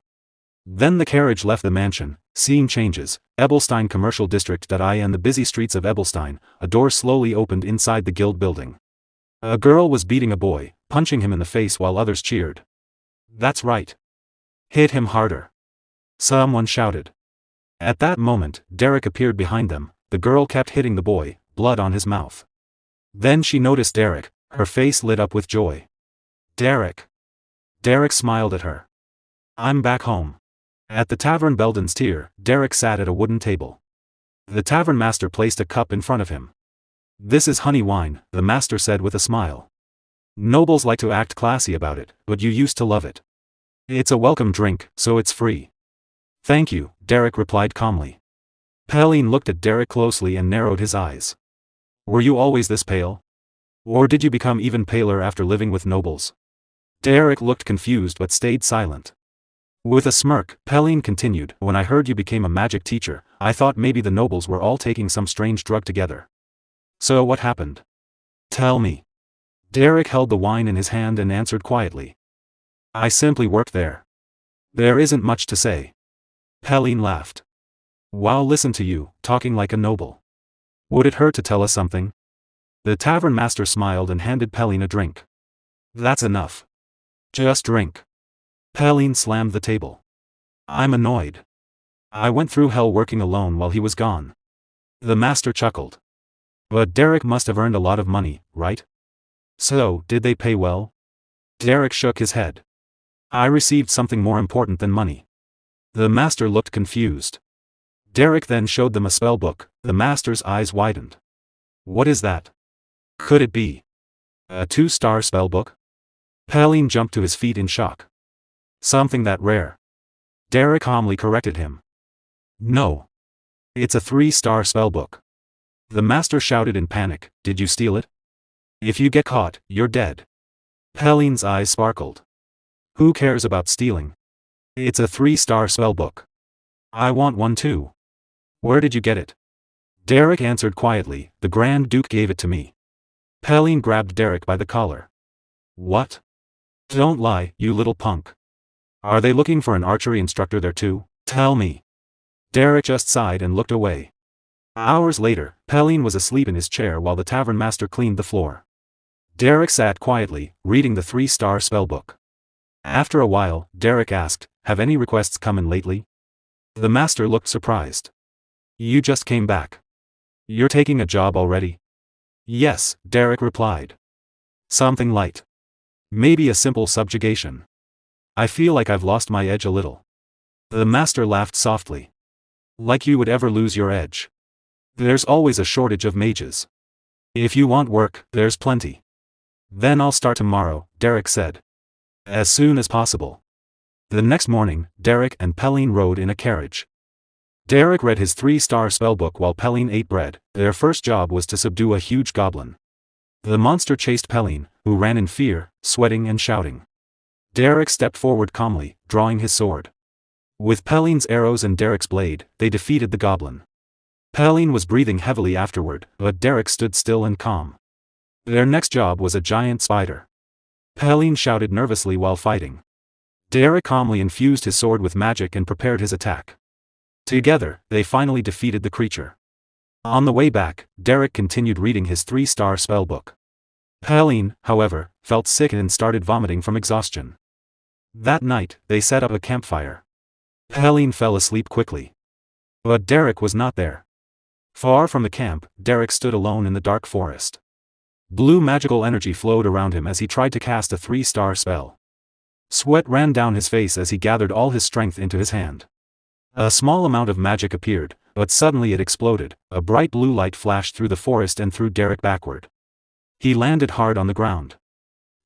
Then the carriage left the mansion. Seeing changes, Ebelstein Commercial District and the busy streets of Ebelstein, a door slowly opened inside the guild building. A girl was beating a boy, punching him in the face while others cheered. That's right. Hit him harder. Someone shouted. At that moment, Derrick appeared behind them. The girl kept hitting the boy, blood on his mouth. Then she noticed Derrick, her face lit up with joy. Derrick. Derrick smiled at her. I'm back home. At the tavern Belden's Tier, Derrick sat at a wooden table. The tavern master placed a cup in front of him. This is honey wine, the master said with a smile. Nobles like to act classy about it, but you used to love it. It's a welcome drink, so it's free. Thank you, Derrick replied calmly. Pauline looked at Derrick closely and narrowed his eyes. Were you always this pale? Or did you become even paler after living with nobles? Derrick looked confused but stayed silent. With a smirk, Pauline continued, when I heard you became a magic teacher, I thought maybe the nobles were all taking some strange drug together. So what happened? Tell me. Derrick held the wine in his hand and answered quietly. I simply worked there. There isn't much to say. Helene laughed. Wow, listen to you, talking like a noble. Would it hurt to tell us something? The tavern master smiled and handed Helene a drink. That's enough. Just drink. Helene slammed the table. I'm annoyed. I went through hell working alone while he was gone. The master chuckled. But Derrick must have earned a lot of money, right? So, did they pay well? Derrick shook his head. I received something more important than money. The master looked confused. Derrick then showed them a spell book. The master's eyes widened. What is that? Could it be a 2-star spell book? Helene jumped to his feet in shock. Something that rare. Derrick calmly corrected him. No. It's a 3-star spellbook. The master shouted in panic, did you steal it? If you get caught, you're dead. Helene's eyes sparkled. Who cares about stealing? It's a 3-star spellbook. I want one too. Where did you get it? Derrick answered quietly, the Grand Duke gave it to me. Helene grabbed Derrick by the collar. What? Don't lie, you little punk. Are they looking for an archery instructor there too? Tell me. Derrick just sighed and looked away. Hours later, Helene was asleep in his chair while the tavern master cleaned the floor. Derrick sat quietly, reading the 3-star spellbook. After a while, Derrick asked, have any requests come in lately? The master looked surprised. You just came back. You're taking a job already? Yes, Derrick replied. Something light. Maybe a simple subjugation. I feel like I've lost my edge a little. The master laughed softly. Like you would ever lose your edge. There's always a shortage of mages. If you want work, there's plenty. Then I'll start tomorrow, Derrick said. As soon as possible. The next morning, Derrick and Helene rode in a carriage. Derrick read his 3-star spellbook while Helene ate bread. Their first job was to subdue a huge goblin. The monster chased Helene, who ran in fear, sweating and shouting. Derrick stepped forward calmly, drawing his sword. With Helene's arrows and Derrick's blade, they defeated the goblin. Helene was breathing heavily afterward, but Derrick stood still and calm. Their next job was a giant spider. Helene shouted nervously while fighting. Derrick calmly infused his sword with magic and prepared his attack. Together, they finally defeated the creature. On the way back, Derrick continued reading his 3-star spellbook. Helene, however, felt sick and started vomiting from exhaustion. That night, they set up a campfire. Helene fell asleep quickly. But Derrick was not there. Far from the camp, Derrick stood alone in the dark forest. Blue magical energy flowed around him as he tried to cast a 3-star spell. Sweat ran down his face as he gathered all his strength into his hand. A small amount of magic appeared, but suddenly it exploded. A bright blue light flashed through the forest and threw Derrick backward. He landed hard on the ground.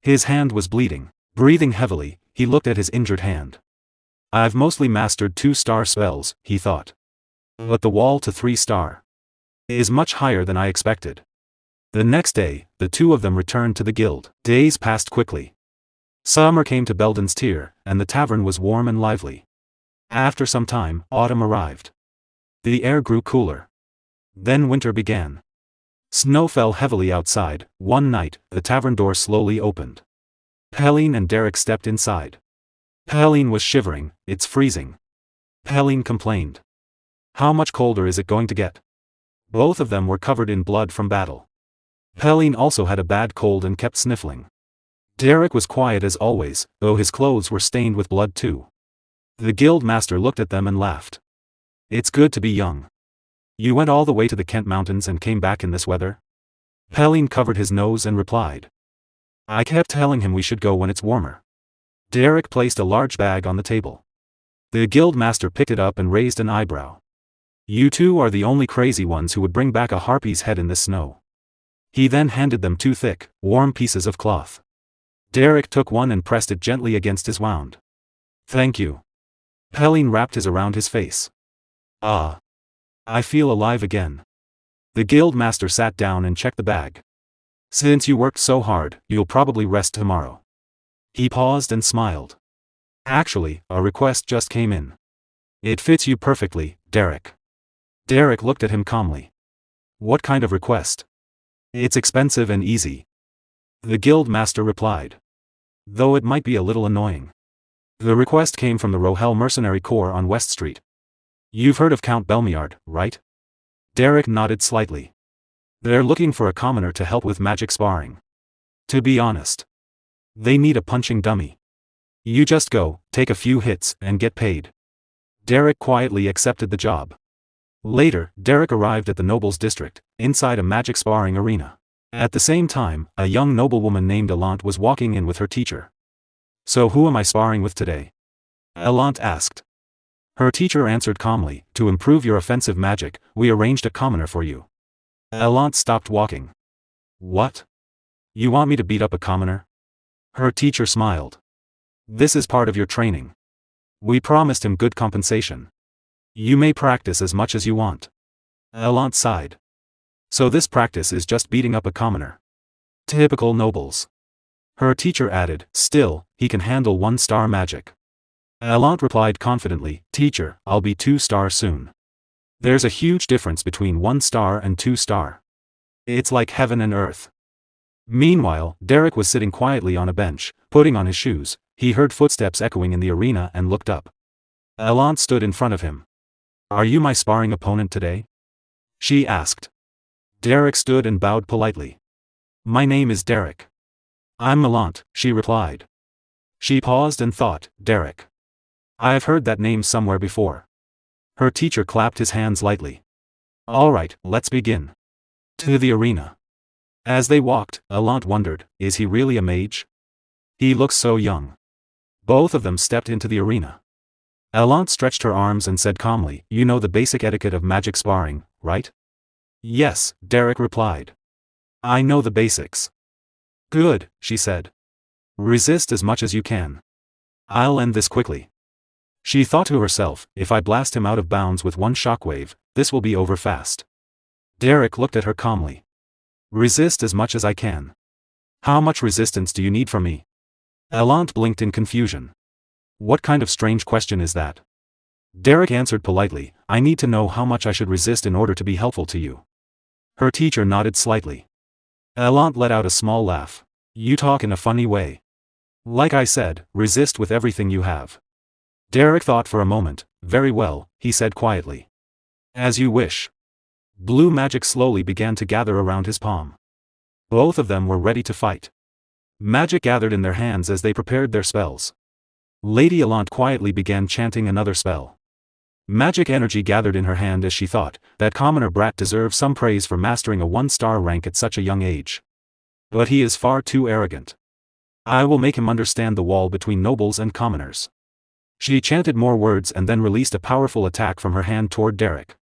His hand was bleeding. Breathing heavily, he looked at his injured hand. I've mostly mastered 2-star spells, he thought. But the wall to 3-star is much higher than I expected. The next day, the two of them returned to the guild. Days passed quickly. Summer came to Belden's Tier, and the tavern was warm and lively. After some time, autumn arrived. The air grew cooler. Then winter began. Snow fell heavily outside. One night, the tavern door slowly opened. Helene and Derrick stepped inside. Helene was shivering, it's freezing. Helene complained. How much colder is it going to get? Both of them were covered in blood from battle. Helene also had a bad cold and kept sniffling. Derrick was quiet as always, though his clothes were stained with blood too. The guild master looked at them and laughed. It's good to be young. You went all the way to the Kent Mountains and came back in this weather? Helene covered his nose and replied. I kept telling him we should go when it's warmer. Derrick placed a large bag on the table. The guild master picked it up and raised an eyebrow. You two are the only crazy ones who would bring back a harpy's head in this snow. He then handed them 2 thick, warm pieces of cloth. Derrick took one and pressed it gently against his wound. Thank you. Helene wrapped his around his face. Ah. I feel alive again. The guild master sat down and checked the bag. Since you worked so hard, you'll probably rest tomorrow. He paused and smiled. Actually, a request just came in. It fits you perfectly, Derrick. Derrick looked at him calmly. What kind of request? It's expensive and easy. The guild master replied. Though it might be a little annoying. The request came from the Rohel Mercenary Corps on West Street. You've heard of Count Belmiard, right? Derrick nodded slightly. They're looking for a commoner to help with magic sparring. To be honest. They need a punching dummy. You just go, take a few hits, and get paid. Derrick quietly accepted the job. Later, Derrick arrived at the nobles' district, inside a magic sparring arena. At the same time, a young noblewoman named Elant was walking in with her teacher. So who am I sparring with today? Elant asked. Her teacher answered calmly, to improve your offensive magic, we arranged a commoner for you. Elant stopped walking. What? You want me to beat up a commoner? Her teacher smiled. This is part of your training. We promised him good compensation. You may practice as much as you want. Elant sighed. So this practice is just beating up a commoner. Typical nobles. Her teacher added, still, he can handle 1-star magic. Elant replied confidently, Teacher, I'll be 2-star soon. There's a huge difference between 1-star and 2-star. It's like heaven and earth. Meanwhile, Derrick was sitting quietly on a bench, putting on his shoes. He heard footsteps echoing in the arena and looked up. Elant stood in front of him. Are you my sparring opponent today? She asked. Derrick stood and bowed politely. My name is Derrick. I'm Elant, she replied. She paused and thought, Derrick. I've heard that name somewhere before. Her teacher clapped his hands lightly. All right, let's begin. To the arena. As they walked, Elant wondered, is he really a mage? He looks so young. Both of them stepped into the arena. Elant stretched her arms and said calmly, you know the basic etiquette of magic sparring, right? Yes, Derrick replied. I know the basics. Good, she said. Resist as much as you can. I'll end this quickly. She thought to herself, if I blast him out of bounds with one shockwave, this will be over fast. Derrick looked at her calmly. Resist as much as I can. How much resistance do you need from me? Elant blinked in confusion. What kind of strange question is that? Derrick answered politely, I need to know how much I should resist in order to be helpful to you. Her teacher nodded slightly. Elant let out a small laugh. You talk in a funny way. Like I said, resist with everything you have. Derrick thought for a moment. Very well, he said quietly. As you wish. Blue magic slowly began to gather around his palm. Both of them were ready to fight. Magic gathered in their hands as they prepared their spells. Lady Elant quietly began chanting another spell. Magic energy gathered in her hand as she thought, that commoner brat deserves some praise for mastering a 1-star rank at such a young age. But he is far too arrogant. I will make him understand the wall between nobles and commoners. She chanted more words and then released a powerful attack from her hand toward Derrick.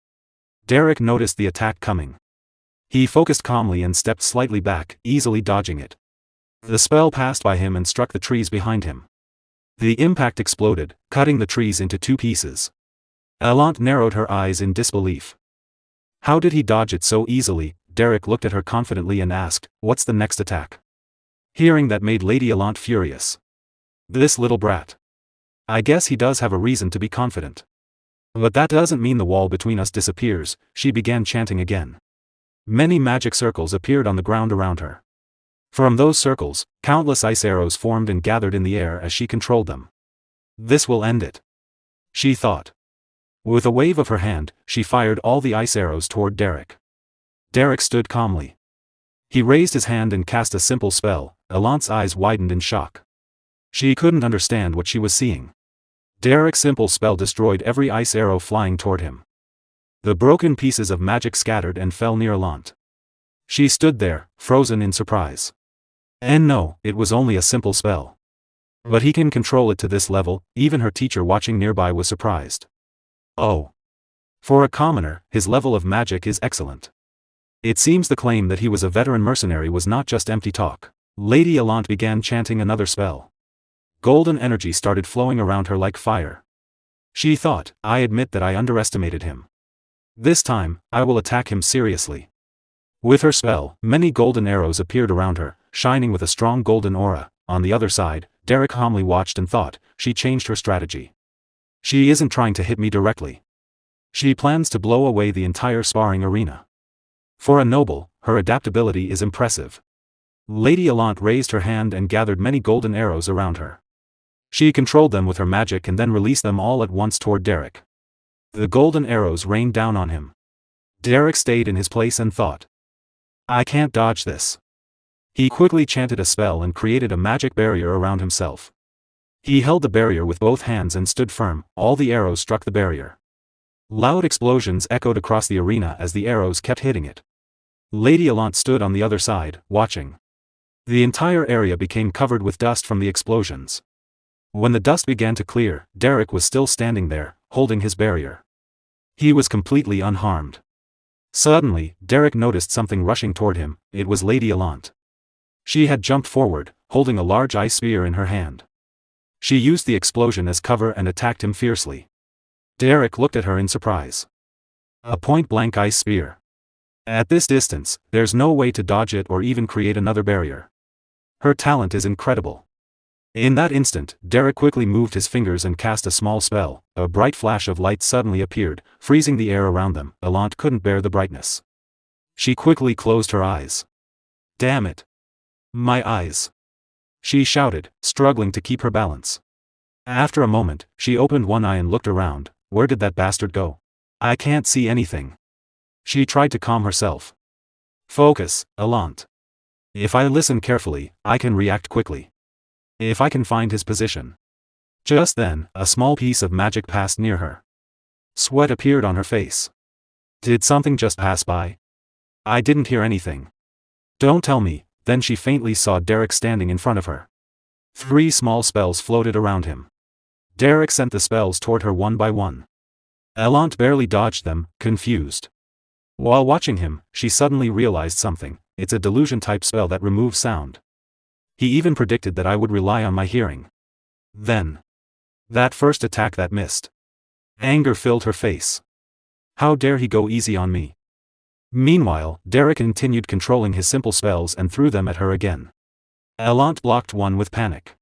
Derrick noticed the attack coming. He focused calmly and stepped slightly back, easily dodging it. The spell passed by him and struck the trees behind him. The impact exploded, cutting the trees into 2 pieces. Elant narrowed her eyes in disbelief. How did he dodge it so easily? Derrick looked at her confidently and asked, what's the next attack? Hearing that made Lady Elant furious. This little brat. I guess he does have a reason to be confident. But that doesn't mean the wall between us disappears, she began chanting again. Many magic circles appeared on the ground around her. From those circles, countless ice arrows formed and gathered in the air as she controlled them. This will end it. She thought. With a wave of her hand, she fired all the ice arrows toward Derrick. Derrick stood calmly. He raised his hand and cast a simple spell. Elant's eyes widened in shock. She couldn't understand what she was seeing. Derrick's simple spell destroyed every ice arrow flying toward him. The broken pieces of magic scattered and fell near Elant. She stood there, frozen in surprise. And no, it was only a simple spell. But he can control it to this level. Even her teacher watching nearby was surprised. Oh. For a commoner, his level of magic is excellent. It seems the claim that he was a veteran mercenary was not just empty talk. Lady Elant began chanting another spell. Golden energy started flowing around her like fire. She thought, I admit that I underestimated him. This time, I will attack him seriously. With her spell, many golden arrows appeared around her, shining with a strong golden aura. On the other side, Derrick calmly watched and thought, she changed her strategy. She isn't trying to hit me directly. She plans to blow away the entire sparring arena. For a noble, her adaptability is impressive. Lady Allant raised her hand and gathered many golden arrows around her. She controlled them with her magic and then released them all at once toward Derrick. The golden arrows rained down on him. Derrick stayed in his place and thought, I can't dodge this. He quickly chanted a spell and created a magic barrier around himself. He held the barrier with both hands and stood firm. All the arrows struck the barrier. Loud explosions echoed across the arena as the arrows kept hitting it. Lady Allant stood on the other side, watching. The entire area became covered with dust from the explosions. When the dust began to clear, Derrick was still standing there, holding his barrier. He was completely unharmed. Suddenly, Derrick noticed something rushing toward him. It was Lady Allant. She had jumped forward, holding a large ice spear in her hand. She used the explosion as cover and attacked him fiercely. Derrick looked at her in surprise. A point-blank ice spear. At this distance, there's no way to dodge it or even create another barrier. Her talent is incredible. In that instant, Derrick quickly moved his fingers and cast a small spell. A bright flash of light suddenly appeared, freezing the air around them. Allant couldn't bear the brightness. She quickly closed her eyes. Damn it! My eyes! She shouted, struggling to keep her balance. After a moment, she opened one eye and looked around. Where did that bastard go? I can't see anything. She tried to calm herself. Focus, Allant. If I listen carefully, I can react quickly. If I can find his position. Just then, a small piece of magic passed near her. Sweat appeared on her face. Did something just pass by? I didn't hear anything. Don't tell me. Then she faintly saw Derrick standing in front of her. 3 small spells floated around him. Derrick sent the spells toward her one by one. Allant barely dodged them, confused. While watching him, she suddenly realized something. It's a delusion-type spell that removes sound. He even predicted that I would rely on my hearing. Then. That first attack that missed. Anger filled her face. How dare he go easy on me? Meanwhile, Derrick continued controlling his simple spells and threw them at her again. Allant blocked one with panic.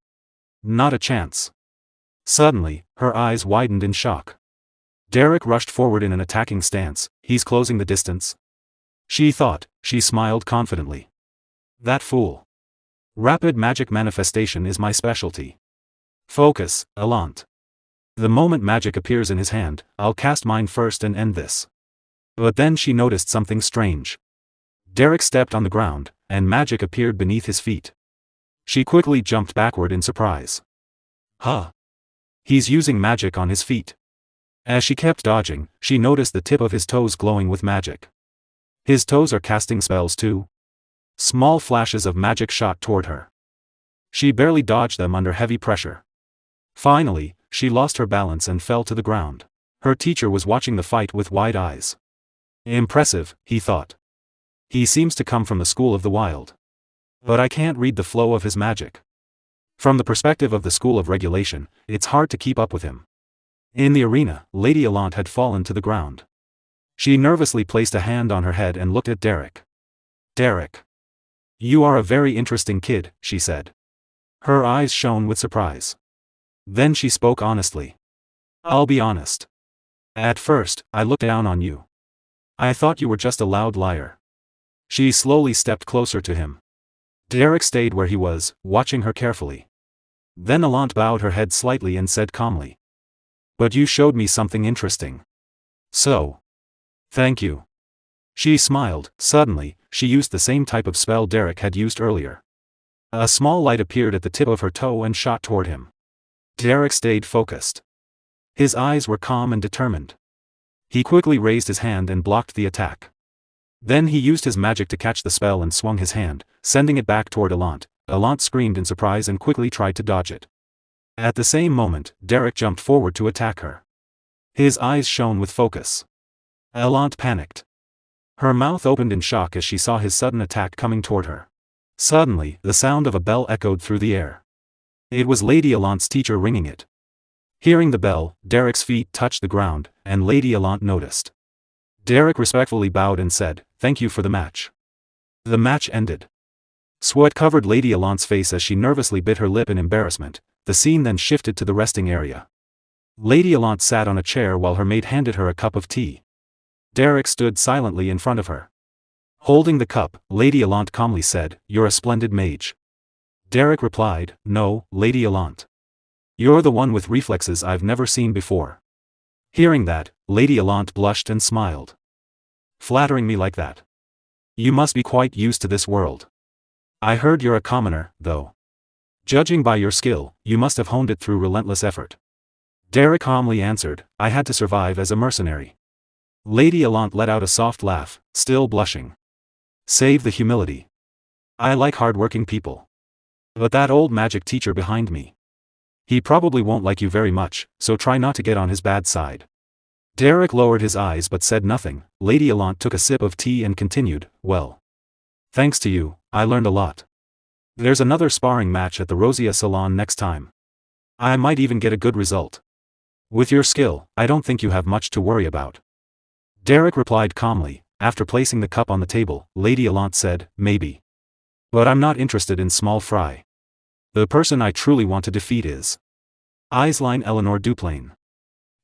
Not a chance. Suddenly, her eyes widened in shock. Derrick rushed forward in an attacking stance. He's closing the distance. She thought. She smiled confidently. That fool. Rapid magic manifestation is my specialty. Focus, Allant. The moment magic appears in his hand, I'll cast mine first and end this. But then she noticed something strange. Derrick stepped on the ground, and magic appeared beneath his feet. She quickly jumped backward in surprise. Huh. He's using magic on his feet. As she kept dodging, she noticed the tip of his toes glowing with magic. His toes are casting spells too. Small flashes of magic shot toward her. She barely dodged them under heavy pressure. Finally, she lost her balance and fell to the ground. Her teacher was watching the fight with wide eyes. Impressive, he thought. He seems to come from the school of the wild. But I can't read the flow of his magic. From the perspective of the school of regulation, it's hard to keep up with him. In the arena, Lady Allant had fallen to the ground. She nervously placed a hand on her head and looked at Derrick. Derrick. You are a very interesting kid, she said. Her eyes shone with surprise. Then she spoke honestly. I'll be honest. At first, I looked down on you. I thought you were just a loud liar. She slowly stepped closer to him. Derrick stayed where he was, watching her carefully. Then Allant bowed her head slightly and said calmly. But you showed me something interesting. So. Thank you. She smiled. Suddenly, she used the same type of spell Derrick had used earlier. A small light appeared at the tip of her toe and shot toward him. Derrick stayed focused. His eyes were calm and determined. He quickly raised his hand and blocked the attack. Then he used his magic to catch the spell and swung his hand, sending it back toward Allant. Allant screamed in surprise and quickly tried to dodge it. At the same moment, Derrick jumped forward to attack her. His eyes shone with focus. Allant panicked. Her mouth opened in shock as she saw his sudden attack coming toward her. Suddenly, the sound of a bell echoed through the air. It was Lady Allant's teacher ringing it. Hearing the bell, Derrick's feet touched the ground, and Lady Allant noticed. Derrick respectfully bowed and said, "Thank you for the match." The match ended. Sweat covered Lady Allant's face as she nervously bit her lip in embarrassment. The scene then shifted to the resting area. Lady Allant sat on a chair while her maid handed her a cup of tea. Derrick stood silently in front of her. Holding the cup, Lady Allant calmly said, "You're a splendid mage." Derrick replied, "No, Lady Allant. You're the one with reflexes I've never seen before." Hearing that, Lady Allant blushed and smiled. "Flattering me like that? You must be quite used to this world. I heard you're a commoner, though. Judging by your skill, you must have honed it through relentless effort." Derrick calmly answered, "I had to survive as a mercenary." Lady Allant let out a soft laugh, still blushing. "Save the humility. I like hard-working people. But that old magic teacher behind me. He probably won't like you very much, so try not to get on his bad side." Derrick lowered his eyes but said nothing. Lady Allant took a sip of tea and continued, "Well. Thanks to you, I learned a lot. There's another sparring match at the Rosia Salon next time. I might even get a good result. With your skill, I don't think you have much to worry about." Derrick replied calmly. After placing the cup on the table, Lady Allant said, "Maybe. But I'm not interested in small fry. The person I truly want to defeat is Aisline Eleanor Duplain."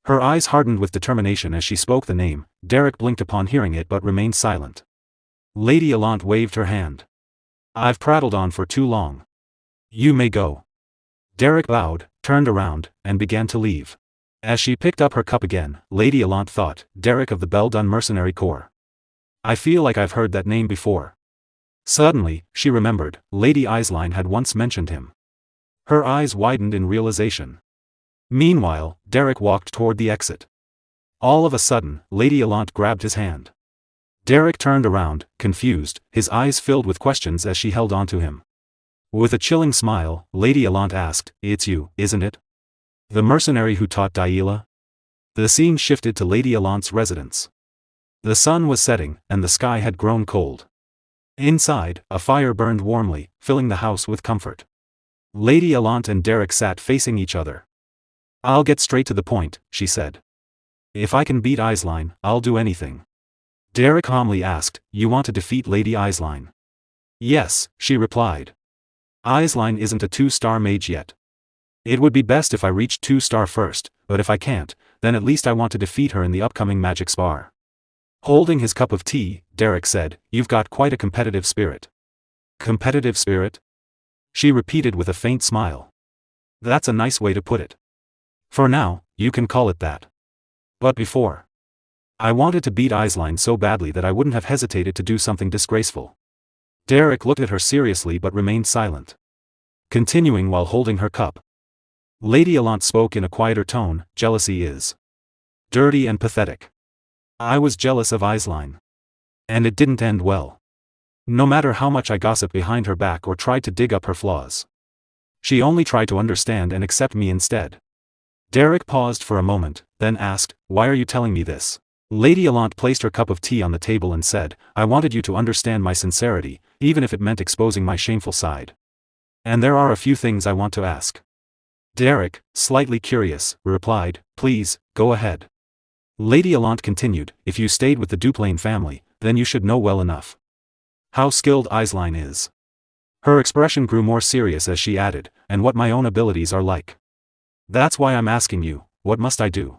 Her eyes hardened with determination as she spoke the name. Derrick blinked upon hearing it but remained silent. Lady Allant waved her hand. "I've prattled on for too long. You may go." Derrick bowed, turned around, and began to leave. As she picked up her cup again, Lady Allant thought, Derrick of the Beldun Mercenary Corps. I feel like I've heard that name before. Suddenly, she remembered, Lady Aisline had once mentioned him. Her eyes widened in realization. Meanwhile, Derrick walked toward the exit. All of a sudden, Lady Allant grabbed his hand. Derrick turned around, confused, his eyes filled with questions as she held on to him. With a chilling smile, Lady Allant asked, "It's you, isn't it? The mercenary who taught Daila?" The scene shifted to Lady Allant's residence. The sun was setting, and the sky had grown cold. Inside, a fire burned warmly, filling the house with comfort. Lady Allant and Derrick sat facing each other. "I'll get straight to the point," she said. "If I can beat Aisline, I'll do anything." Derrick calmly asked, "You want to defeat Lady Aisline?" "Yes," she replied. "Aisline isn't a 2-star mage yet. It would be best if I reached 2-star first, but if I can't, then at least I want to defeat her in the upcoming magic spar." Holding his cup of tea, Derrick said, "You've got quite a competitive spirit." "Competitive spirit?" she repeated with a faint smile. "That's a nice way to put it. For now, you can call it that. But before, I wanted to beat Aisline so badly that I wouldn't have hesitated to do something disgraceful." Derrick looked at her seriously but remained silent. Continuing while holding her cup, Lady Allant spoke in a quieter tone, "Jealousy is dirty and pathetic. I was jealous of Aisline. And it didn't end well. No matter how much I gossiped behind her back or tried to dig up her flaws, she only tried to understand and accept me instead." Derrick paused for a moment, then asked, "Why are you telling me this?" Lady Allant placed her cup of tea on the table and said, "I wanted you to understand my sincerity, even if it meant exposing my shameful side. And there are a few things I want to ask." Derrick, slightly curious, replied, "Please, go ahead." Lady Allant continued, "If you stayed with the Duplain family, then you should know well enough how skilled Aisline is." Her expression grew more serious as she added, "And what my own abilities are like. That's why I'm asking you, what must I do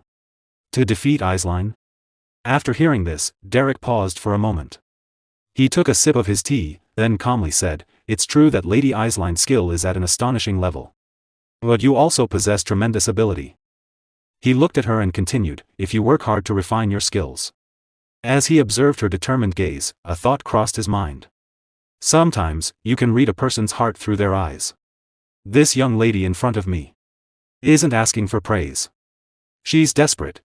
to defeat Aisline?" After hearing this, Derrick paused for a moment. He took a sip of his tea, then calmly said, "It's true that Lady Aisline's skill is at an astonishing level. But you also possess tremendous ability." He looked at her and continued, "If you work hard to refine your skills." As he observed her determined gaze, a thought crossed his mind. Sometimes, you can read a person's heart through their eyes. This young lady in front of me isn't asking for praise. She's desperate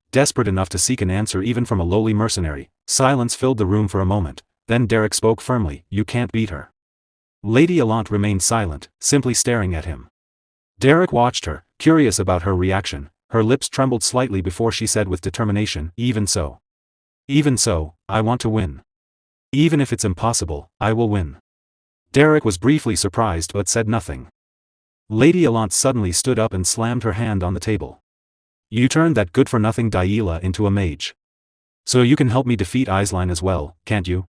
enough to seek an answer even from a lowly mercenary. Silence filled the room for a moment, then Derrick spoke firmly, "You can't beat her." Lady Allant remained silent, simply staring at him. Derrick watched her, curious about her reaction. Her lips trembled slightly before she said with determination, "Even so. Even so, I want to win. Even if it's impossible, I will win." Derrick was briefly surprised but said nothing. Lady Allant suddenly stood up and slammed her hand on the table. "You turned that good-for-nothing Daila into a mage. So you can help me defeat Aisline as well, can't you?"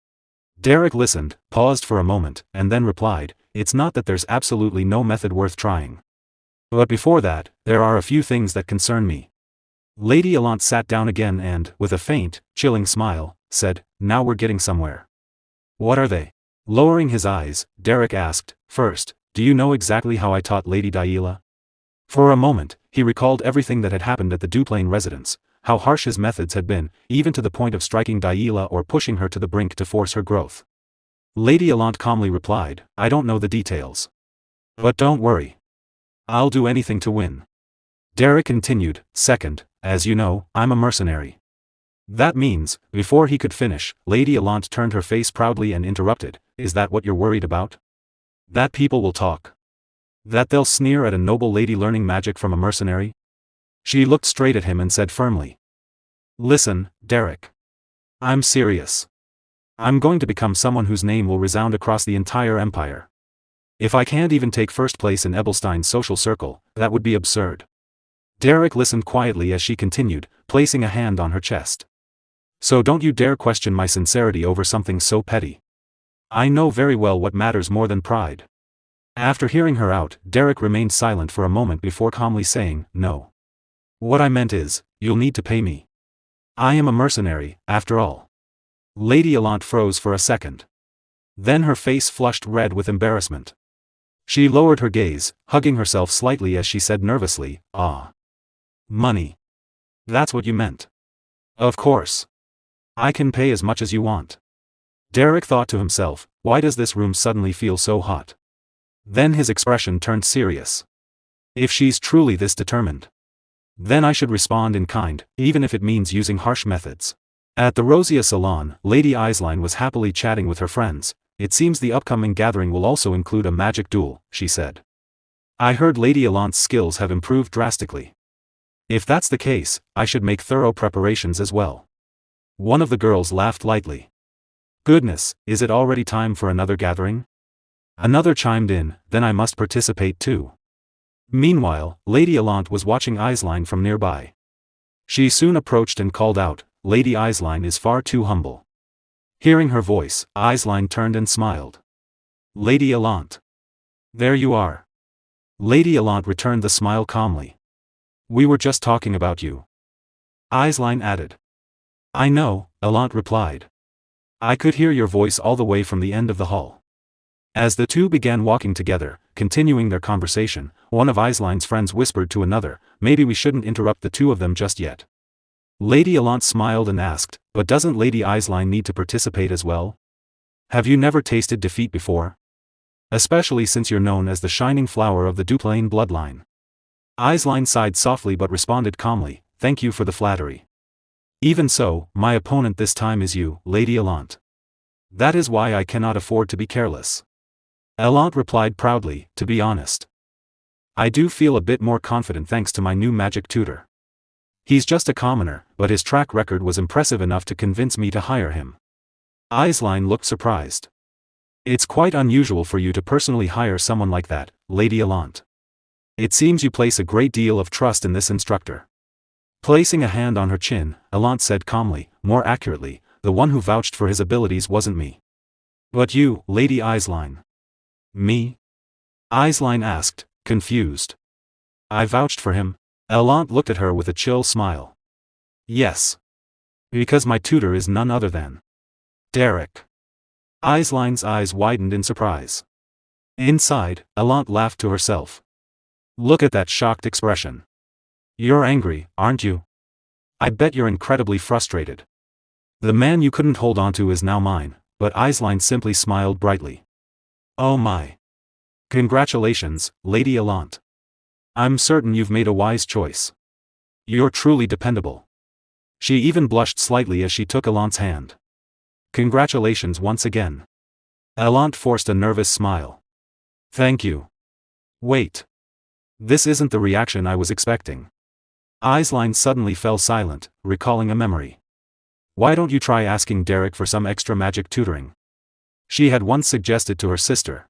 Derrick listened, paused for a moment, and then replied, "It's not that there's absolutely no method worth trying. But before that, there are a few things that concern me." Lady Allant sat down again and, with a faint, chilling smile, said, "Now we're getting somewhere." What are they? Lowering his eyes, Derrick asked, first, do you know exactly how I taught Lady Daila? For a moment, he recalled everything that had happened at the Duplain residence, how harsh his methods had been, even to the point of striking Daila or pushing her to the brink to force her growth. Lady Allant calmly replied, I don't know the details. But don't worry. I'll do anything to win. Derrick continued, second, as you know, I'm a mercenary. That means, before he could finish, Lady Allant turned her face proudly and interrupted, is that what you're worried about? That people will talk. That they'll sneer at a noble lady learning magic from a mercenary? She looked straight at him and said firmly. Listen, Derrick. I'm serious. I'm going to become someone whose name will resound across the entire empire. If I can't even take first place in Ebelstein's social circle, that would be absurd. Derrick listened quietly as she continued, placing a hand on her chest. So don't you dare question my sincerity over something so petty. I know very well what matters more than pride. After hearing her out, Derrick remained silent for a moment before calmly saying, no. What I meant is, you'll need to pay me. I am a mercenary, after all. Lady Allant froze for a second. Then her face flushed red with embarrassment. She lowered her gaze, hugging herself slightly as she said nervously, ah. Money. That's what you meant. Of course. I can pay as much as you want. Derrick thought to himself, why does this room suddenly feel so hot? Then his expression turned serious. If she's truly this determined, then I should respond in kind, even if it means using harsh methods. At the Rosia salon, Lady Eislein was happily chatting with her friends. It seems the upcoming gathering will also include a magic duel, she said. I heard Lady Allant's skills have improved drastically. If that's the case, I should make thorough preparations as well. One of the girls laughed lightly. Goodness, is it already time for another gathering? Another chimed in, then I must participate too. Meanwhile, Lady Allant was watching Eislein from nearby. She soon approached and called out, Lady Eislein is far too humble. Hearing her voice, Eislein turned and smiled. Lady Allant. There you are. Lady Allant returned the smile calmly. We were just talking about you. Eislein added. I know, Allant replied. I could hear your voice all the way from the end of the hall. As the two began walking together, continuing their conversation, one of Eislein's friends whispered to another, maybe we shouldn't interrupt the two of them just yet. Lady Allant smiled and asked, but doesn't Lady Eislein need to participate as well? Have you never tasted defeat before? Especially since you're known as the shining flower of the Duplain bloodline. Eislein sighed softly but responded calmly, thank you for the flattery. Even so, my opponent this time is you, Lady Allant. That is why I cannot afford to be careless. Allant replied proudly, to be honest. I do feel a bit more confident thanks to my new magic tutor. He's just a commoner, but his track record was impressive enough to convince me to hire him. Eislein looked surprised. It's quite unusual for you to personally hire someone like that, Lady Allant. It seems you place a great deal of trust in this instructor. Placing a hand on her chin, Allant said calmly, more accurately, the one who vouched for his abilities wasn't me. But you, Lady Eislein. Me? Eislein asked, confused. I vouched for him? Allant looked at her with a chill smile. Yes. Because my tutor is none other than Derrick. Eislein's eyes widened in surprise. Inside, Allant laughed to herself. Look at that shocked expression. You're angry, aren't you? I bet you're incredibly frustrated. The man you couldn't hold on to is now mine, but Eislein simply smiled brightly. Oh my. Congratulations, Lady Allant. I'm certain you've made a wise choice. You're truly dependable. She even blushed slightly as she took Allant's hand. Congratulations once again. Allant forced a nervous smile. Thank you. Wait. This isn't the reaction I was expecting. Eislein suddenly fell silent, recalling a memory. Why don't you try asking Derrick for some extra magic tutoring? She had once suggested to her sister.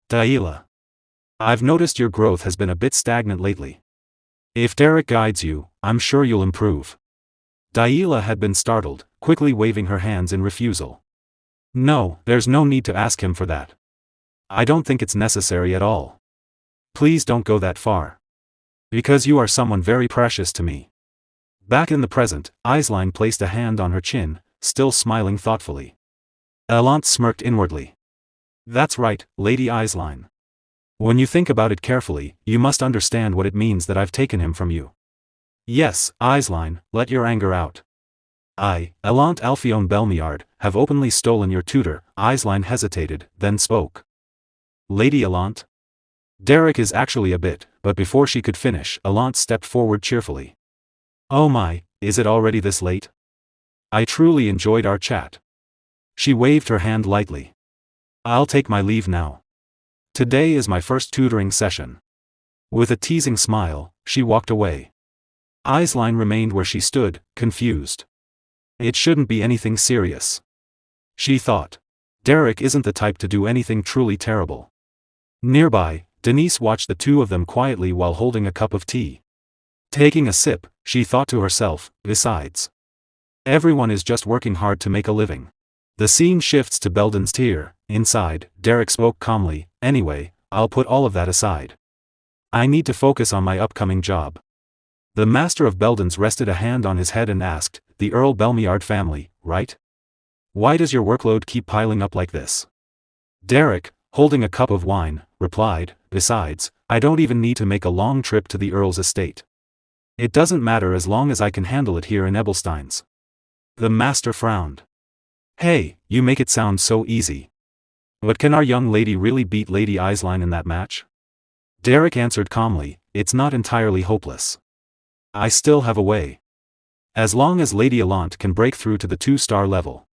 Daila. I've noticed your growth has been a bit stagnant lately. If Derrick guides you, I'm sure you'll improve. Daila had been startled, quickly waving her hands in refusal. No, there's no need to ask him for that. I don't think it's necessary at all. Please don't go that far. Because you are someone very precious to me. Back in the present, Eislein placed a hand on her chin, still smiling thoughtfully. Elant smirked inwardly. That's right, Lady Eislein. When you think about it carefully, you must understand what it means that I've taken him from you. Yes, Eislein, let your anger out. I, Elant Alphione Belmiard, have openly stolen your tutor. Eislein hesitated, then spoke. Lady Elant? Derrick is actually a bit, but before she could finish, Elant stepped forward cheerfully. Oh my, is it already this late? I truly enjoyed our chat. She waved her hand lightly. I'll take my leave now. Today is my first tutoring session. With a teasing smile, she walked away. Eislein remained where she stood, confused. It shouldn't be anything serious. She thought. Derrick isn't the type to do anything truly terrible. Nearby, Denise watched the two of them quietly while holding a cup of tea. Taking a sip, she thought to herself, besides. Everyone is just working hard to make a living. The scene shifts to Belden's tier. Inside, Derrick spoke calmly, anyway, I'll put all of that aside. I need to focus on my upcoming job. The master of Belden's rested a hand on his head and asked, the Earl Belmiard family, right? Why does your workload keep piling up like this? Derrick, holding a cup of wine, replied, besides, I don't even need to make a long trip to the Earl's estate. It doesn't matter as long as I can handle it here in Ebelstein's. The master frowned. Hey, you make it sound so easy. But can our young lady really beat Lady Eislein in that match? Derrick answered calmly, it's not entirely hopeless. I still have a way. As long as Lady Elant can break through to the 2-star level.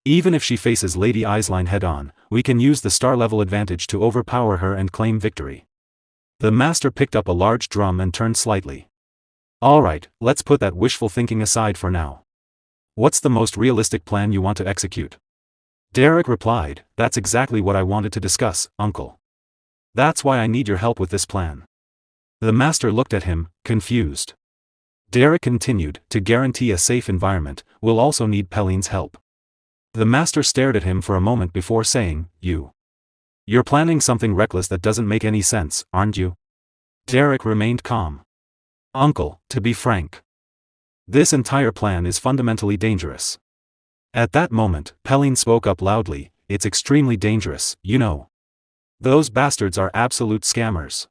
Even if she faces Lady Eislein head-on, we can use the star-level advantage to overpower her and claim victory. The master picked up a large drum and turned slightly. Alright, let's put that wishful thinking aside for now. What's the most realistic plan you want to execute? Derrick replied, that's exactly what I wanted to discuss, uncle. That's why I need your help with this plan. The master looked at him, confused. Derrick continued, to guarantee a safe environment, we'll also need Pelline's help. The master stared at him for a moment before saying, You're planning something reckless that doesn't make any sense, aren't you? Derrick remained calm. Uncle, to be frank. This entire plan is fundamentally dangerous. At that moment, Pelline spoke up loudly, it's extremely dangerous, you know. Those bastards are absolute scammers.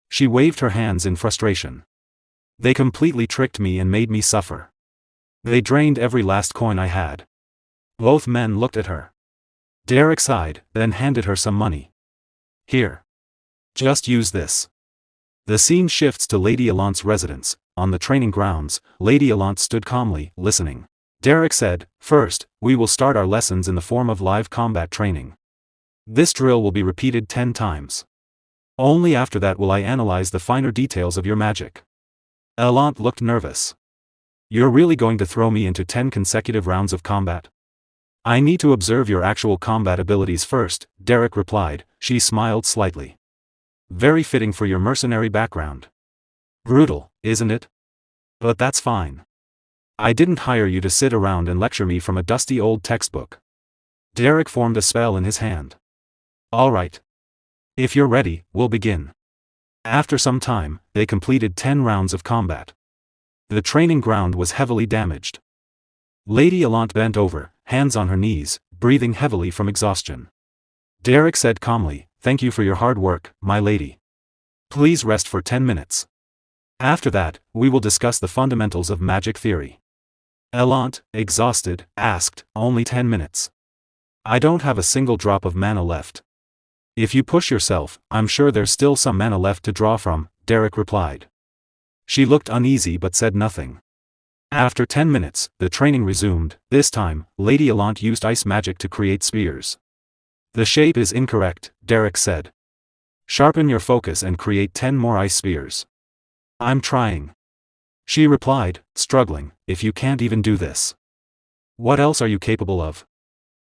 She waved her hands in frustration. They completely tricked me and made me suffer. They drained every last coin I had. Both men looked at her. Derrick sighed, then handed her some money. Here. Just use this. The scene shifts to Lady Elant's residence. On the training grounds, Lady Elant stood calmly, listening. Derrick said, first, we will start our lessons in the form of live combat training. This drill will be repeated 10 times. Only after that will I analyze the finer details of your magic. Elant looked nervous. You're really going to throw me into 10 consecutive rounds of combat? I need to observe your actual combat abilities first, Derrick replied. She smiled slightly. Very fitting for your mercenary background. Brutal, isn't it? But that's fine. I didn't hire you to sit around and lecture me from a dusty old textbook. Derrick formed a spell in his hand. All right. If you're ready, we'll begin. After some time, they completed 10 rounds of combat. The training ground was heavily damaged. Lady Elant bent over, hands on her knees, breathing heavily from exhaustion. Derrick said calmly, thank you for your hard work, my lady. Please rest for 10 minutes. After that, we will discuss the fundamentals of magic theory. Elant, exhausted, asked, only 10 minutes. I don't have a single drop of mana left. If you push yourself, I'm sure there's still some mana left to draw from, Derrick replied. She looked uneasy but said nothing. After 10 minutes, the training resumed. This time, Lady Elant used ice magic to create spears. The shape is incorrect, Derrick said. Sharpen your focus and create 10 more ice spears. I'm trying. She replied, struggling, if you can't even do this. What else are you capable of?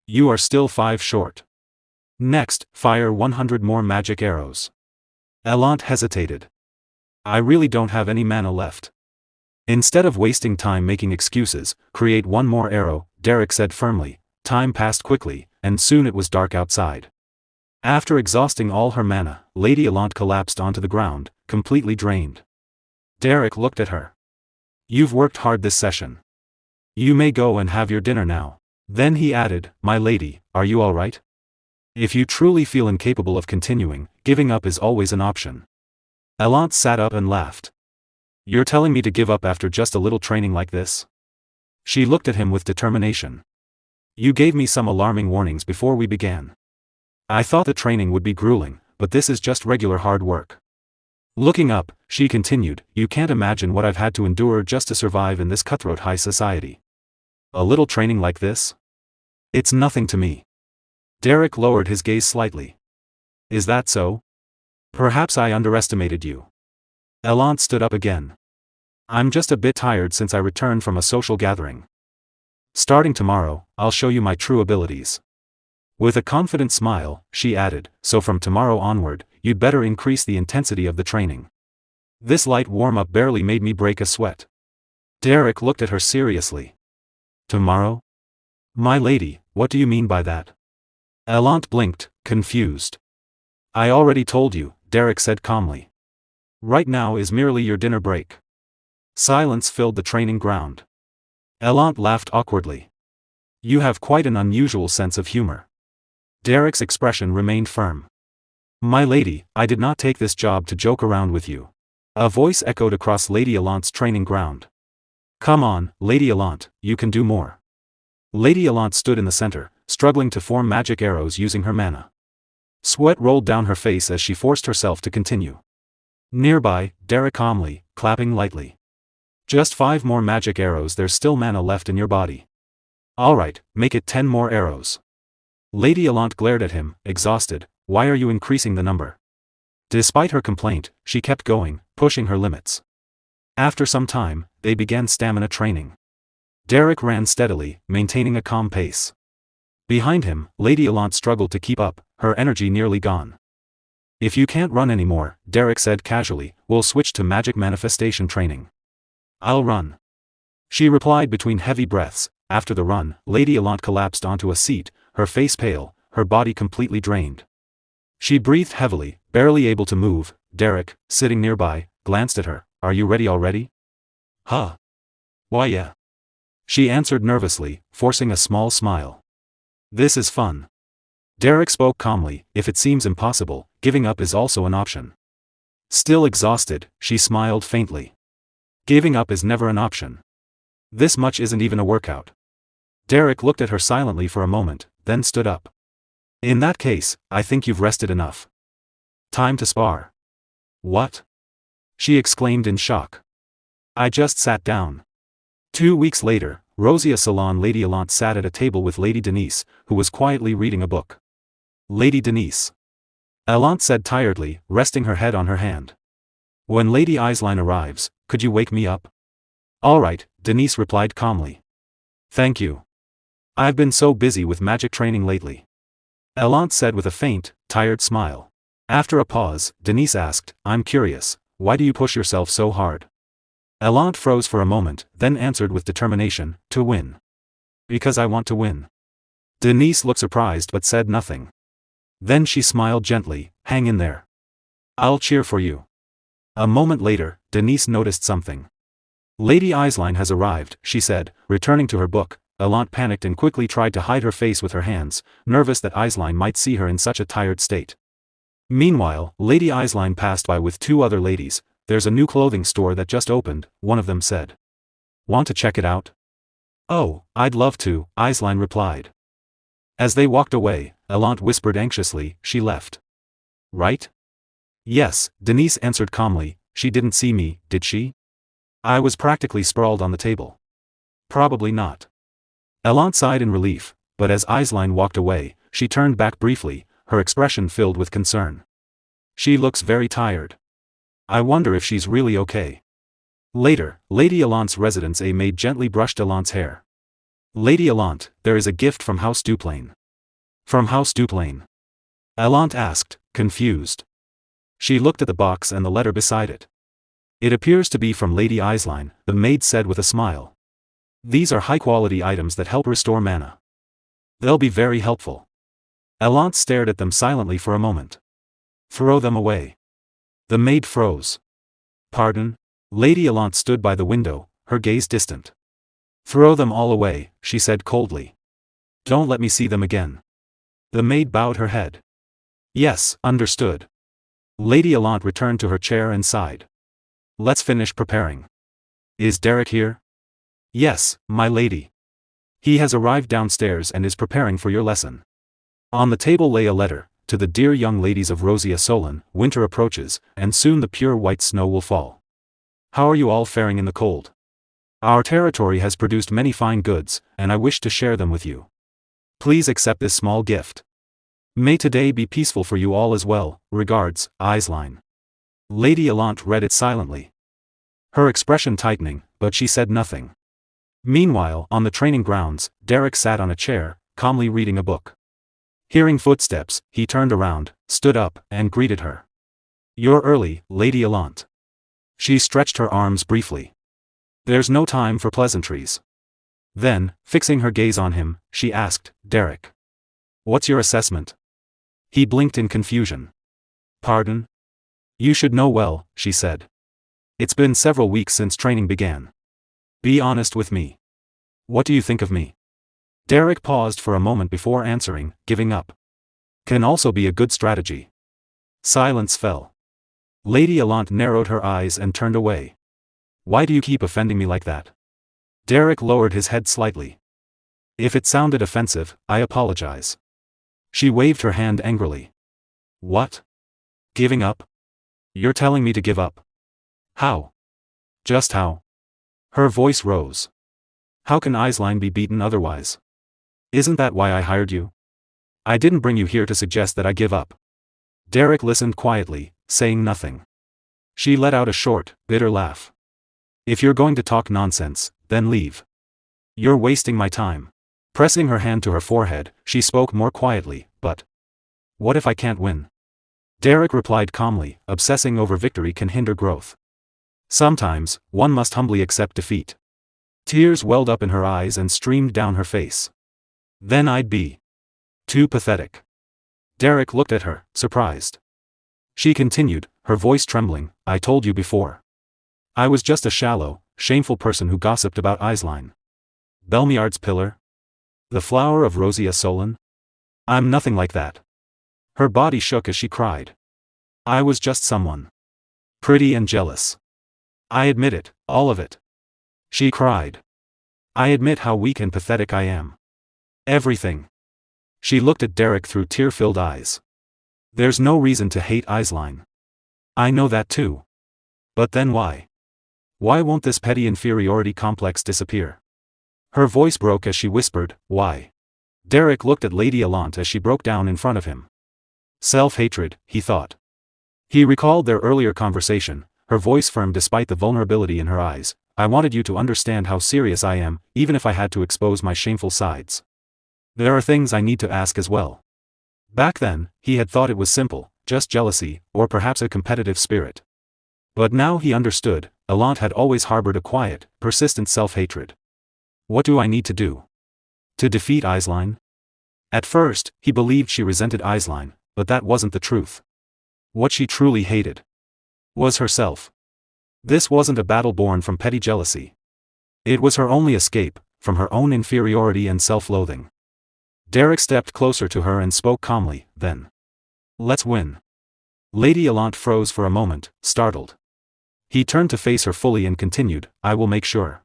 You are still 5 short. Next, fire 100 more magic arrows. Elant hesitated. I really don't have any mana left. Instead of wasting time making excuses, create 1 more arrow, Derrick said firmly. Time passed quickly, and soon it was dark outside. After exhausting all her mana, Lady Elant collapsed onto the ground, completely drained. Derrick looked at her. You've worked hard this session. You may go and have your dinner now. Then he added, "My lady, are you all right? If you truly feel incapable of continuing, giving up is always an option." Allant sat up and laughed. "You're telling me to give up after just a little training like this?" She looked at him with determination. "You gave me some alarming warnings before we began. I thought the training would be grueling, but this is just regular hard work." Looking up, she continued, "You can't imagine what I've had to endure just to survive in this cutthroat high society. A little training like this? It's nothing to me." Derrick lowered his gaze slightly. "Is that so? Perhaps I underestimated you." Allant stood up again. "I'm just a bit tired since I returned from a social gathering. Starting tomorrow, I'll show you my true abilities." With a confident smile, she added, "So from tomorrow onward, you'd better increase the intensity of the training." This light warm-up barely made me break a sweat. Derrick looked at her seriously. "Tomorrow? My lady, what do you mean by that?" Allant blinked, confused. "I already told you," Derrick said calmly. "Right now is merely your dinner break." Silence filled the training ground. Allant laughed awkwardly. "You have quite an unusual sense of humor." Derrick's expression remained firm. "My lady, I did not take this job to joke around with you." A voice echoed across Lady Allant's training ground. "Come on, Lady Allant, you can do more." Lady Allant stood in the center, struggling to form magic arrows using her mana. Sweat rolled down her face as she forced herself to continue. Nearby, Derrick calmly, clapping lightly. "Just 5 more magic arrows, there's still mana left in your body." "Alright, make it 10 more arrows." Lady Allant glared at him, exhausted. "Why are you increasing the number?" Despite her complaint, she kept going, pushing her limits. After some time, they began stamina training. Derrick ran steadily, maintaining a calm pace. Behind him, Lady Allant struggled to keep up, her energy nearly gone. "If you can't run anymore," Derrick said casually, "we'll switch to magic manifestation training." "I'll run," she replied between heavy breaths. After the run, Lady Allant collapsed onto a seat, her face pale, her body completely drained. She breathed heavily, barely able to move. Derrick, sitting nearby, glanced at her. "Are you ready already?" "Huh? Why yeah." She answered nervously, forcing a small smile. "This is fun." Derrick spoke calmly. "If it seems impossible, giving up is also an option." Still exhausted, she smiled faintly. "Giving up is never an option. This much isn't even a workout." Derrick looked at her silently for a moment, then stood up. "In that case, I think you've rested enough. Time to spar." "What?" she exclaimed in shock. "I just sat down." 2 weeks later, Rosia Salon Lady Allant sat at a table with Lady Denise, who was quietly reading a book. "Lady Denise," Allant said tiredly, resting her head on her hand. "When Lady Eisline arrives, could you wake me up?" "All right," Denise replied calmly. "Thank you. I've been so busy with magic training lately," Allant said with a faint, tired smile. After a pause, Denise asked, "I'm curious, why do you push yourself so hard?" Allant froze for a moment, then answered with determination, "To win. Because I want to win." Denise looked surprised but said nothing. Then she smiled gently, "Hang in there. I'll cheer for you." A moment later, Denise noticed something. "Lady Eisline has arrived," she said, returning to her book. Allant panicked and quickly tried to hide her face with her hands, nervous that Eisline might see her in such a tired state. Meanwhile, Lady Eisline passed by with 2 other ladies. "There's a new clothing store that just opened," one of them said. "Want to check it out?" "Oh, I'd love to," Eisline replied. As they walked away, Allant whispered anxiously, "She left. Right?" "Yes," Denise answered calmly. "She didn't see me, did she?" "I was practically sprawled on the table." "Probably not." Allant sighed in relief, but as Eisline walked away, she turned back briefly, her expression filled with concern. "She looks very tired. I wonder if she's really okay." Later, Lady Allant's residence a maid gently brushed Allant's hair. "Lady Allant, there is a gift from House Duplain." "From House Duplain?" Allant asked, confused. She looked at the box and the letter beside it. "It appears to be from Lady Eisline," the maid said with a smile. "These are high-quality items that help restore mana. They'll be very helpful." Allant stared at them silently for a moment. "Throw them away." The maid froze. "Pardon?" Lady Allant stood by the window, her gaze distant. "Throw them all away," she said coldly. Don't let me see them again. The maid bowed her head. Yes, understood. Lady Allant returned to her chair and sighed. Let's finish preparing. Is Derrick here? Yes, my lady. He has arrived downstairs and is preparing for your lesson. On the table lay a letter, to the dear young ladies of Rosia Solon, winter approaches, and soon the pure white snow will fall. How are you all faring in the cold? Our territory has produced many fine goods, and I wish to share them with you. Please accept this small gift. May today be peaceful for you all as well, regards, Aisline. Lady Allant read it silently. Her expression tightening, but she said nothing. Meanwhile, on the training grounds, Derrick sat on a chair, calmly reading a book. Hearing footsteps, he turned around, stood up, and greeted her. You're early, Lady Allant. She stretched her arms briefly. There's no time for pleasantries. Then, fixing her gaze on him, she asked, Derrick. What's your assessment? He blinked in confusion. Pardon? You should know well, she said. It's been several weeks since training began. Be honest with me. What do you think of me? Derrick paused for a moment before answering, giving up. Can also be a good strategy. Silence fell. Lady Allant narrowed her eyes and turned away. Why do you keep offending me like that? Derrick lowered his head slightly. If it sounded offensive, I apologize. She waved her hand angrily. What? Giving up? You're telling me to give up? How? Just how? Her voice rose. How can Aisline be beaten otherwise? Isn't that why I hired you? I didn't bring you here to suggest that I give up. Derrick listened quietly, saying nothing. She let out a short, bitter laugh. If you're going to talk nonsense, then leave. You're wasting my time. Pressing her hand to her forehead, she spoke more quietly, but what if I can't win? Derrick replied calmly, obsessing over victory can hinder growth. Sometimes, one must humbly accept defeat. Tears welled up in her eyes and streamed down her face. Then I'd be too pathetic. Derrick looked at her, surprised. She continued, her voice trembling, I told you before. I was just a shallow, shameful person who gossiped about Aisline. Belmiard's pillar? The flower of Rosia Solon? I'm nothing like that. Her body shook as she cried. I was just someone. Pretty and jealous. I admit it, all of it. She cried. I admit how weak and pathetic I am. Everything. She looked at Derrick through tear-filled eyes. There's no reason to hate Aisline. I know that too. But then why? Why won't this petty inferiority complex disappear? Her voice broke as she whispered, why? Derrick looked at Lady Allant as she broke down in front of him. Self-hatred, he thought. He recalled their earlier conversation, her voice firm despite the vulnerability in her eyes. I wanted you to understand how serious I am, even if I had to expose my shameful sides. There are things I need to ask as well. Back then, he had thought it was simple, just jealousy, or perhaps a competitive spirit. But now he understood, Allant had always harbored a quiet, persistent self-hatred. What do I need to do? To defeat Aisline? At first, he believed she resented Aisline, but that wasn't the truth. What she truly hated was herself. This wasn't a battle born from petty jealousy. It was her only escape, from her own inferiority and self-loathing. Derrick stepped closer to her and spoke calmly, then. Let's win. Lady Allant froze for a moment, startled. He turned to face her fully and continued, I will make sure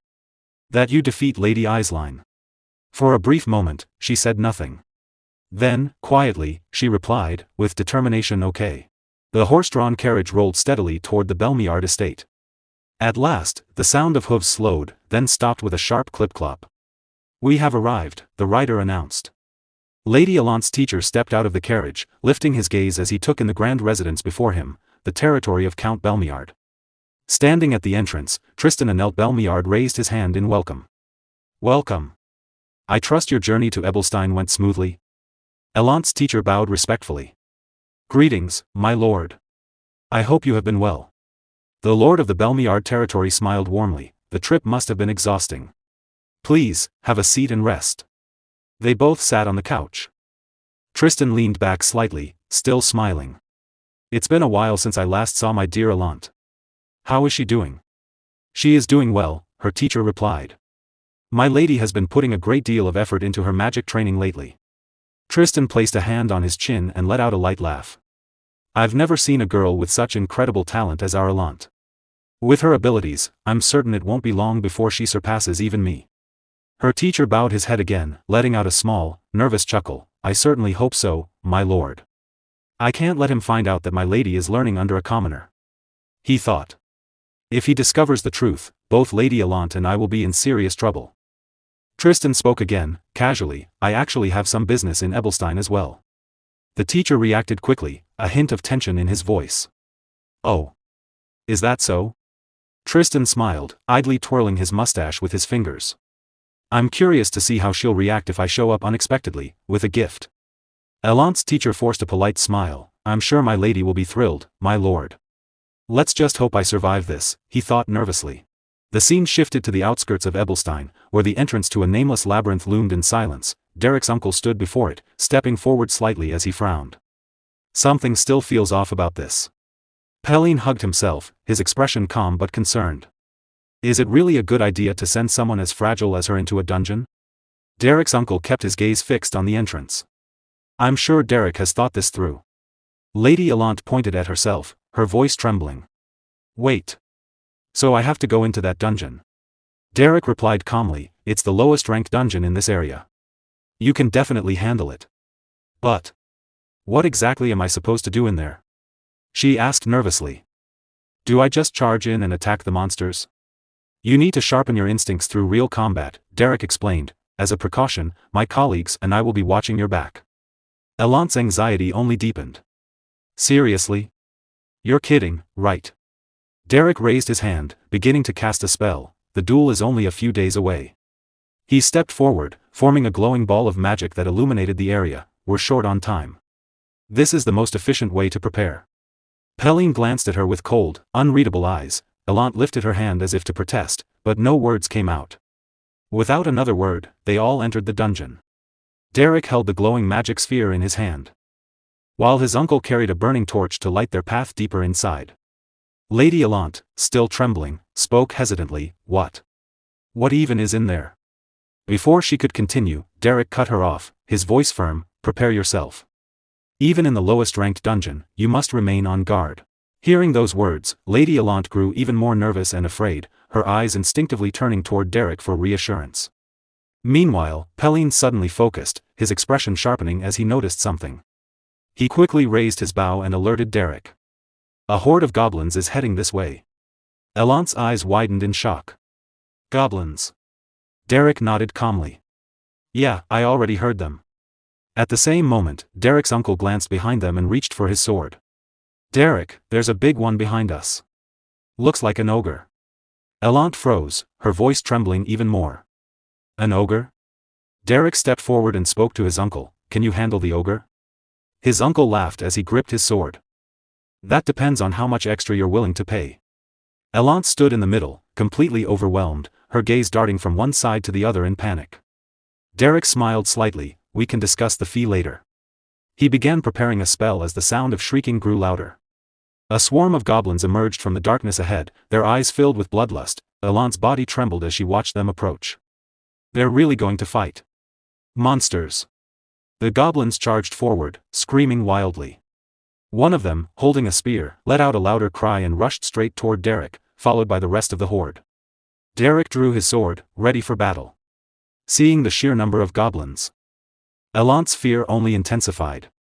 that you defeat Lady Aisline. For a brief moment, she said nothing. Then, quietly, she replied, with determination okay. The horse-drawn carriage rolled steadily toward the Belmiard estate. At last, the sound of hooves slowed, then stopped with a sharp clip-clop. We have arrived, the rider announced. Lady Allant's teacher stepped out of the carriage, lifting his gaze as he took in the grand residence before him, the territory of Count Belmiard. Standing at the entrance, Tristan Anelt Belmiard raised his hand in welcome. Welcome. I trust your journey to Ebelstein went smoothly? Allant's teacher bowed respectfully. Greetings, my lord. I hope you have been well. The lord of the Belmiard territory smiled warmly, the trip must have been exhausting. Please, have a seat and rest. They both sat on the couch. Tristan leaned back slightly, still smiling. It's been a while since I last saw my dear Allant. How is she doing? She is doing well, her teacher replied. My lady has been putting a great deal of effort into her magic training lately. Tristan placed a hand on his chin and let out a light laugh. I've never seen a girl with such incredible talent as our Allant. With her abilities, I'm certain it won't be long before she surpasses even me. Her teacher bowed his head again, letting out a small, nervous chuckle. I certainly hope so, my lord. I can't let him find out that my lady is learning under a commoner. He thought. If he discovers the truth, both Lady Allant and I will be in serious trouble. Tristan spoke again, casually. I actually have some business in Ebelstein as well. The teacher reacted quickly, a hint of tension in his voice. Oh. Is that so? Tristan smiled, idly twirling his mustache with his fingers. I'm curious to see how she'll react if I show up unexpectedly, with a gift. Allant's teacher forced a polite smile. I'm sure my lady will be thrilled, my lord. Let's just hope I survive this, he thought nervously. The scene shifted to the outskirts of Ebelstein, where the entrance to a nameless labyrinth loomed in silence. Derrick's uncle stood before it, stepping forward slightly as he frowned. Something still feels off about this. Pelin hugged himself, his expression calm but concerned. Is it really a good idea to send someone as fragile as her into a dungeon? Derrick's uncle kept his gaze fixed on the entrance. I'm sure Derrick has thought this through. Lady Allant pointed at herself, her voice trembling. Wait. So I have to go into that dungeon? Derrick replied calmly, it's the lowest ranked dungeon in this area. You can definitely handle it. But what exactly am I supposed to do in there? She asked nervously. Do I just charge in and attack the monsters? You need to sharpen your instincts through real combat, Derrick explained. As a precaution, my colleagues and I will be watching your back. Allant's anxiety only deepened. Seriously? You're kidding, right? Derrick raised his hand, beginning to cast a spell. The duel is only a few days away. He stepped forward, forming a glowing ball of magic that illuminated the area. We're short on time. This is the most efficient way to prepare. Pelin glanced at her with cold, unreadable eyes. Allant lifted her hand as if to protest, but no words came out. Without another word, they all entered the dungeon. Derrick held the glowing magic sphere in his hand, while his uncle carried a burning torch to light their path deeper inside. Lady Allant, still trembling, spoke hesitantly. What even is in there? Before she could continue, Derrick cut her off, his voice firm. Prepare yourself. Even in the lowest ranked dungeon, you must remain on guard. Hearing those words, Lady Allant grew even more nervous and afraid, her eyes instinctively turning toward Derrick for reassurance. Meanwhile, Pelin suddenly focused, his expression sharpening as he noticed something. He quickly raised his bow and alerted Derrick. A horde of goblins is heading this way. Allant's eyes widened in shock. Goblins. Derrick nodded calmly. Yeah, I already heard them. At the same moment, Derrick's uncle glanced behind them and reached for his sword. Derrick, there's a big one behind us. Looks like an ogre. Allant froze, her voice trembling even more. An ogre? Derrick stepped forward and spoke to his uncle. Can you handle the ogre? His uncle laughed as he gripped his sword. That depends on how much extra you're willing to pay. Allant stood in the middle, completely overwhelmed, her gaze darting from one side to the other in panic. Derrick smiled slightly. We can discuss the fee later. He began preparing a spell as the sound of shrieking grew louder. A swarm of goblins emerged from the darkness ahead, their eyes filled with bloodlust. Allant's body trembled as she watched them approach. They're really going to fight. Monsters. The goblins charged forward, screaming wildly. One of them, holding a spear, let out a louder cry and rushed straight toward Derrick, followed by the rest of the horde. Derrick drew his sword, ready for battle. Seeing the sheer number of goblins, Allant's fear only intensified.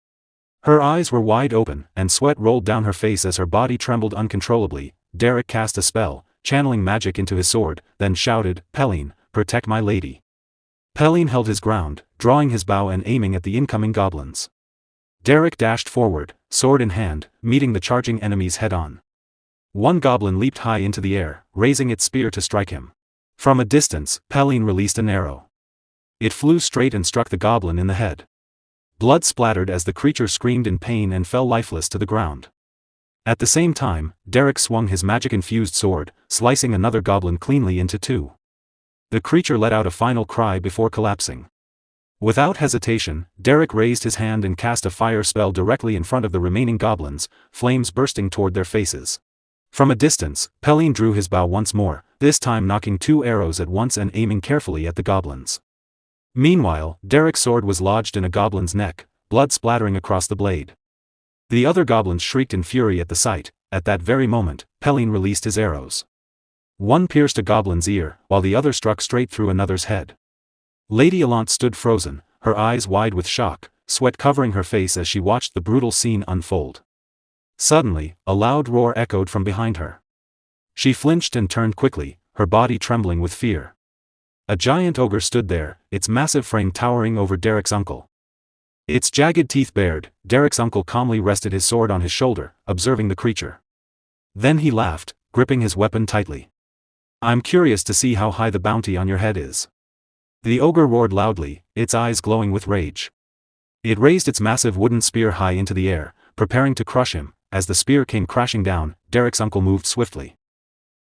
Her eyes were wide open, and sweat rolled down her face as her body trembled uncontrollably. Derrick cast a spell, channeling magic into his sword, then shouted, Pelin, protect my lady. Pelin held his ground, drawing his bow and aiming at the incoming goblins. Derrick dashed forward, sword in hand, meeting the charging enemies head-on. One goblin leaped high into the air, raising its spear to strike him. From a distance, Pelin released an arrow. It flew straight and struck the goblin in the head. Blood splattered as the creature screamed in pain and fell lifeless to the ground. At the same time, Derrick swung his magic-infused sword, slicing another goblin cleanly into two. The creature let out a final cry before collapsing. Without hesitation, Derrick raised his hand and cast a fire spell directly in front of the remaining goblins, flames bursting toward their faces. From a distance, Peline drew his bow once more, this time knocking 2 arrows at once and aiming carefully at the goblins. Meanwhile, Derrick's sword was lodged in a goblin's neck, blood splattering across the blade. The other goblins shrieked in fury at the sight. At that very moment, Peline released his arrows. One pierced a goblin's ear, while the other struck straight through another's head. Lady Allant stood frozen, her eyes wide with shock, sweat covering her face as she watched the brutal scene unfold. Suddenly, a loud roar echoed from behind her. She flinched and turned quickly, her body trembling with fear. A giant ogre stood there, its massive frame towering over Derrick's uncle. Its jagged teeth bared, Derrick's uncle calmly rested his sword on his shoulder, observing the creature. Then he laughed, gripping his weapon tightly. "I'm curious to see how high the bounty on your head is." The ogre roared loudly, its eyes glowing with rage. It raised its massive wooden spear high into the air, preparing to crush him. As the spear came crashing down, Derrick's uncle moved swiftly.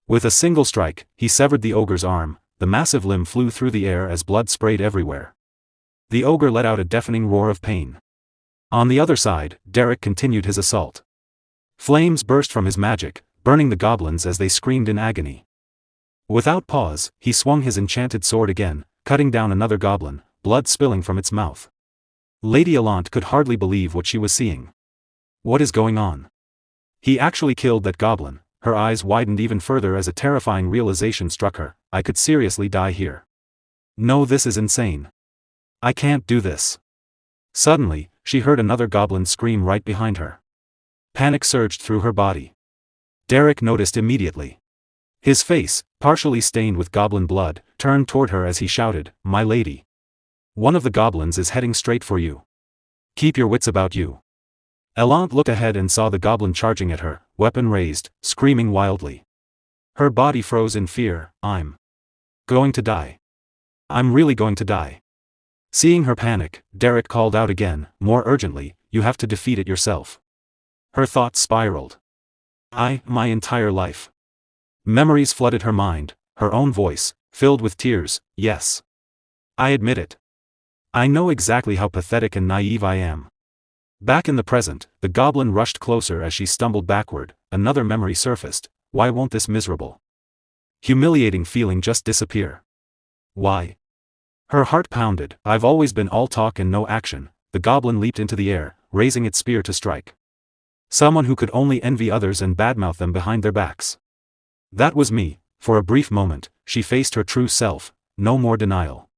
With a single strike, he severed the ogre's arm. The massive limb flew through the air as blood sprayed everywhere. The ogre let out a deafening roar of pain. On the other side, Derrick continued his assault. Flames burst from his magic, burning the goblins as they screamed in agony. Without pause, he swung his enchanted sword again, cutting down another goblin, blood spilling from its mouth. Lady Allant could hardly believe what she was seeing. What is going on? He actually killed that goblin. Her eyes widened even further as a terrifying realization struck her. I could seriously die here. No, this is insane. I can't do this. Suddenly, she heard another goblin scream right behind her. Panic surged through her body. Derrick noticed immediately. His face, partially stained with goblin blood, turned toward her as he shouted, "My lady! One of the goblins is heading straight for you. Keep your wits about you." Allant looked ahead and saw the goblin charging at her, weapon raised, screaming wildly. Her body froze in fear. "I'm going to die. I'm really going to die." Seeing her panic, Derrick called out again, more urgently, "You have to defeat it yourself." Her thoughts spiraled. My entire life. Memories flooded her mind, her own voice, filled with tears. "Yes. I admit it. I know exactly how pathetic and naive I am." Back in the present, the goblin rushed closer as she stumbled backward. Another memory surfaced. Why won't this miserable, humiliating feeling just disappear? Why? Her heart pounded. I've always been all talk and no action. The goblin leaped into the air, raising its spear to strike. Someone who could only envy others and badmouth them behind their backs. That was me. For a brief moment, she faced her true self. No more denial.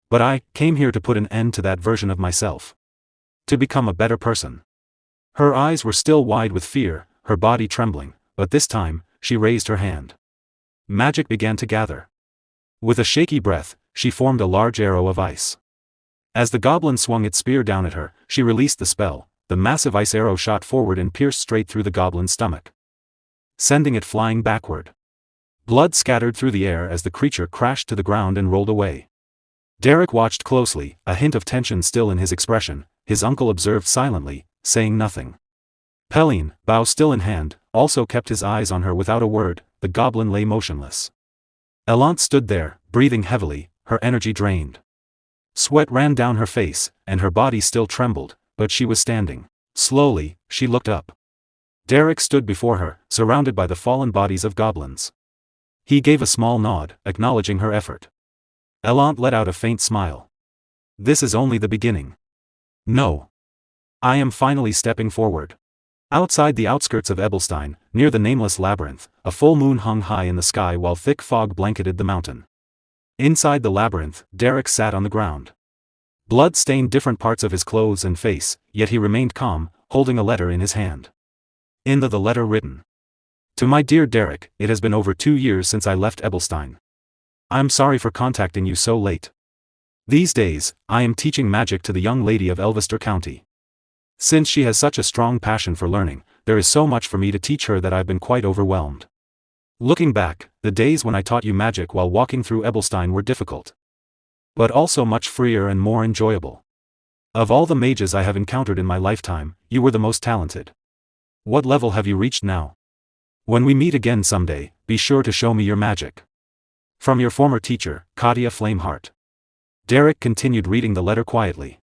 But I came here to put an end to that version of myself. To become a better person. Her eyes were still wide with fear, her body trembling, but this time, she raised her hand. Magic began to gather. With a shaky breath, she formed a large arrow of ice. As the goblin swung its spear down at her, she released the spell. The massive ice arrow shot forward and pierced straight through the goblin's stomach, sending it flying backward. Blood scattered through the air as the creature crashed to the ground and rolled away. Derrick watched closely, a hint of tension still in his expression. His uncle observed silently, saying nothing. Peline, bow still in hand, also kept his eyes on her without a word. The goblin lay motionless. Allant stood there, breathing heavily, her energy drained. Sweat ran down her face, and her body still trembled, but she was standing. Slowly, she looked up. Derrick stood before her, surrounded by the fallen bodies of goblins. He gave a small nod, acknowledging her effort. Allant let out a faint smile. This is only the beginning. No. I am finally stepping forward. Outside the outskirts of Ebelstein, near the nameless labyrinth, a full moon hung high in the sky while thick fog blanketed the mountain. Inside the labyrinth, Derrick sat on the ground. Blood stained different parts of his clothes and face, yet he remained calm, holding a letter in his hand. In the letter written. To my dear Derrick, it has been over 2 years since I left Ebelstein. I'm sorry for contacting you so late. These days, I am teaching magic to the young lady of Elvester County. Since she has such a strong passion for learning, there is so much for me to teach her that I've been quite overwhelmed. Looking back, the days when I taught you magic while walking through Ebelstein were difficult. But also much freer and more enjoyable. Of all the mages I have encountered in my lifetime, you were the most talented. What level have you reached now? When we meet again someday, be sure to show me your magic. From your former teacher, Katia Flameheart. Derrick continued reading the letter quietly.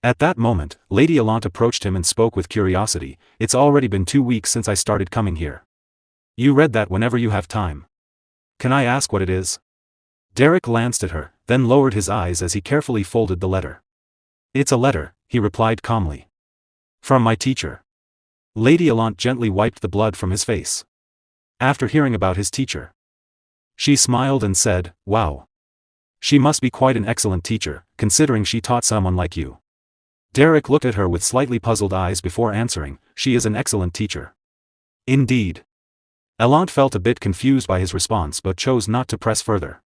At that moment, Lady Allant approached him and spoke with curiosity. It's already been 2 weeks since I started coming here. You read that whenever you have time. Can I ask what it is? Derrick glanced at her, then lowered his eyes as he carefully folded the letter. It's a letter, he replied calmly. From my teacher. Lady Allant gently wiped the blood from his face. After hearing about his teacher, she smiled and said, wow. She must be quite an excellent teacher, considering she taught someone like you. Derrick looked at her with slightly puzzled eyes before answering, she is an excellent teacher. Indeed. Allant felt a bit confused by his response but chose not to press further.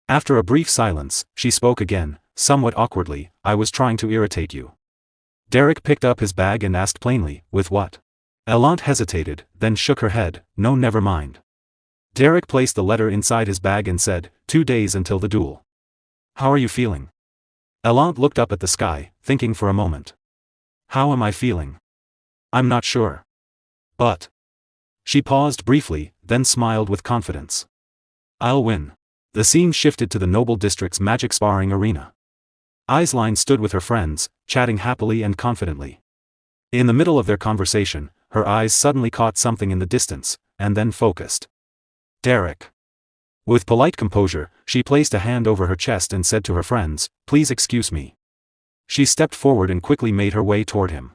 After a brief silence, she spoke again, somewhat awkwardly, I was trying to irritate you. Derrick picked up his bag and asked plainly, with what? Allant hesitated, then shook her head, no, never mind. Derrick placed the letter inside his bag and said, 2 days until the duel. How are you feeling? Allant looked up at the sky, thinking for a moment. How am I feeling? I'm not sure. But. She paused briefly, then smiled with confidence. I'll win. The scene shifted to the Noble District's magic sparring arena. Aisline stood with her friends, chatting happily and confidently. In the middle of their conversation, her eyes suddenly caught something in the distance, and then focused. Derrick. With polite composure, she placed a hand over her chest and said to her friends, please excuse me. She stepped forward and quickly made her way toward him.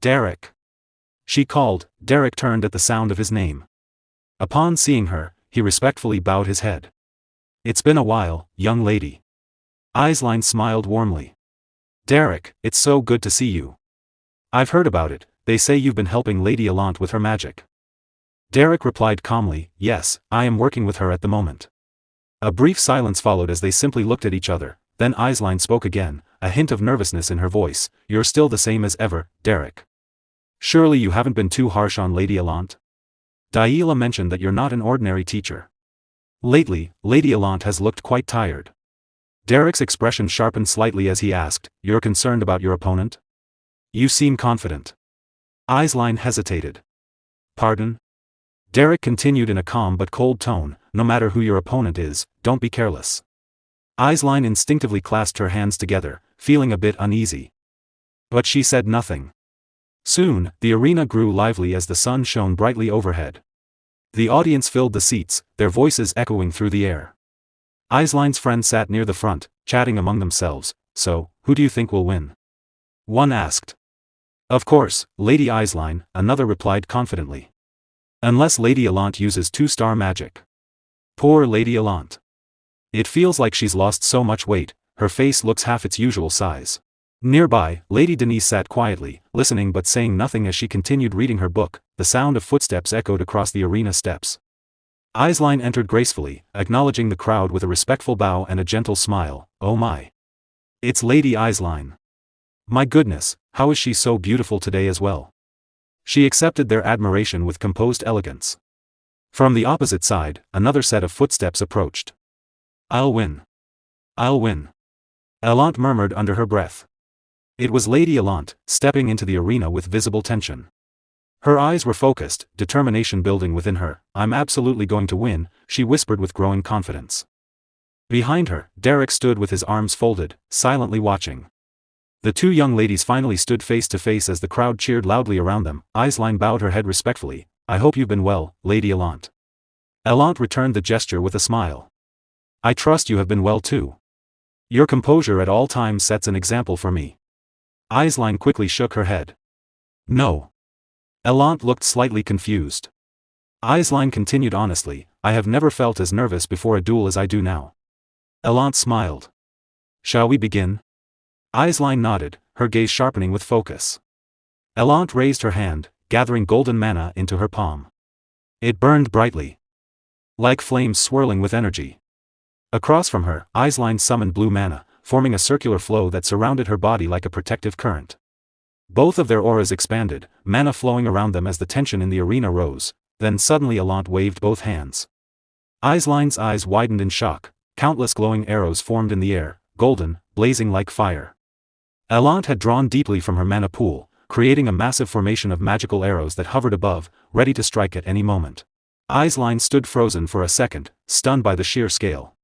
Derrick. She called. Derrick turned at the sound of his name. Upon seeing her, he respectfully bowed his head. It's been a while, young lady. Aisline smiled warmly. Derrick, it's so good to see you. I've heard about it, they say you've been helping Lady Allant with her magic. Derrick replied calmly, yes, I am working with her at the moment. A brief silence followed as they simply looked at each other, then Aisline spoke again, a hint of nervousness in her voice, you're still the same as ever, Derrick. Surely you haven't been too harsh on Lady Allant? Daila mentioned that you're not an ordinary teacher. Lately, Lady Allant has looked quite tired. Derrick's expression sharpened slightly as he asked, you're concerned about your opponent? You seem confident. Aisline hesitated. Pardon? Derrick continued in a calm but cold tone, no matter who your opponent is, don't be careless. Aisline instinctively clasped her hands together, feeling a bit uneasy. But she said nothing. Soon, the arena grew lively as the sun shone brightly overhead. The audience filled the seats, their voices echoing through the air. Aisline's friends sat near the front, chatting among themselves, so, who do you think will win? One asked. Of course, Lady Aisline, another replied confidently. Unless Lady Allant uses 2-star magic. Poor Lady Allant. It feels like she's lost so much weight, her face looks half its usual size. Nearby, Lady Denise sat quietly, listening but saying nothing as she continued reading her book, the sound of footsteps echoed across the arena steps. Aisline entered gracefully, acknowledging the crowd with a respectful bow and a gentle smile, oh my. It's Lady Aisline. My goodness, how is she so beautiful today as well? She accepted their admiration with composed elegance. From the opposite side, another set of footsteps approached. I'll win. I'll win. Allant murmured under her breath. It was Lady Allant, stepping into the arena with visible tension. Her eyes were focused, determination building within her. I'm absolutely going to win, she whispered with growing confidence. Behind her, Derrick stood with his arms folded, silently watching. The two young ladies finally stood face to face as the crowd cheered loudly around them. Aisline bowed her head respectfully. I hope you've been well, Lady Allant. Allant returned the gesture with a smile. I trust you have been well too. Your composure at all times sets an example for me. Aisline quickly shook her head. No. Allant looked slightly confused. Aisline continued honestly, I have never felt as nervous before a duel as I do now. Allant smiled. Shall we begin? Aisline nodded, her gaze sharpening with focus. Allant raised her hand, gathering golden mana into her palm. It burned brightly. Like flames swirling with energy. Across from her, Aisline summoned blue mana, forming a circular flow that surrounded her body like a protective current. Both of their auras expanded, mana flowing around them as the tension in the arena rose, then suddenly Allant waved both hands. Aisline's eyes widened in shock, countless glowing arrows formed in the air, golden, blazing like fire. Allant had drawn deeply from her mana pool, creating a massive formation of magical arrows that hovered above, ready to strike at any moment. Aisline stood frozen for a second, stunned by the sheer scale.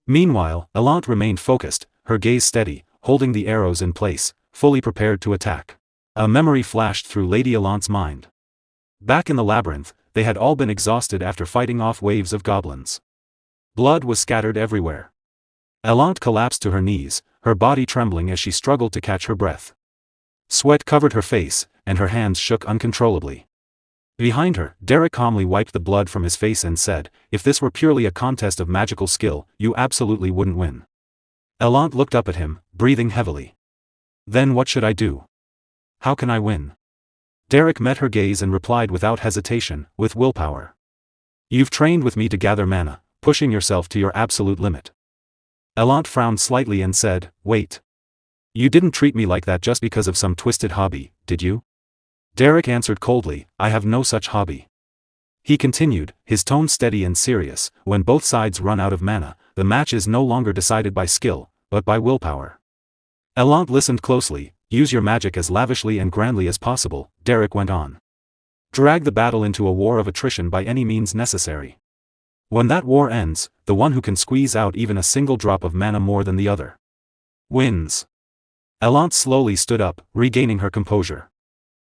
Meanwhile, Allant remained focused, her gaze steady, holding the arrows in place, fully prepared to attack. A memory flashed through Lady Allant's mind. Back in the labyrinth, they had all been exhausted after fighting off waves of goblins. Blood was scattered everywhere. Elant collapsed to her knees, her body trembling as she struggled to catch her breath. Sweat covered her face, and her hands shook uncontrollably. Behind her, Derrick calmly wiped the blood from his face and said, "If this were purely a contest of magical skill, you absolutely wouldn't win." Elant looked up at him, breathing heavily. "Then what should I do? How can I win?" Derrick met her gaze and replied without hesitation, "With willpower. You've trained with me to gather mana, pushing yourself to your absolute limit." Elant frowned slightly and said, "Wait. You didn't treat me like that just because of some twisted hobby, did you?" Derrick answered coldly, "I have no such hobby." He continued, his tone steady and serious, "When both sides run out of mana, the match is no longer decided by skill, but by willpower." Elant listened closely. "Use your magic as lavishly and grandly as possible," Derrick went on. "Drag the battle into a war of attrition by any means necessary. When that war ends, the one who can squeeze out even a single drop of mana more than the other wins." Elant slowly stood up, regaining her composure.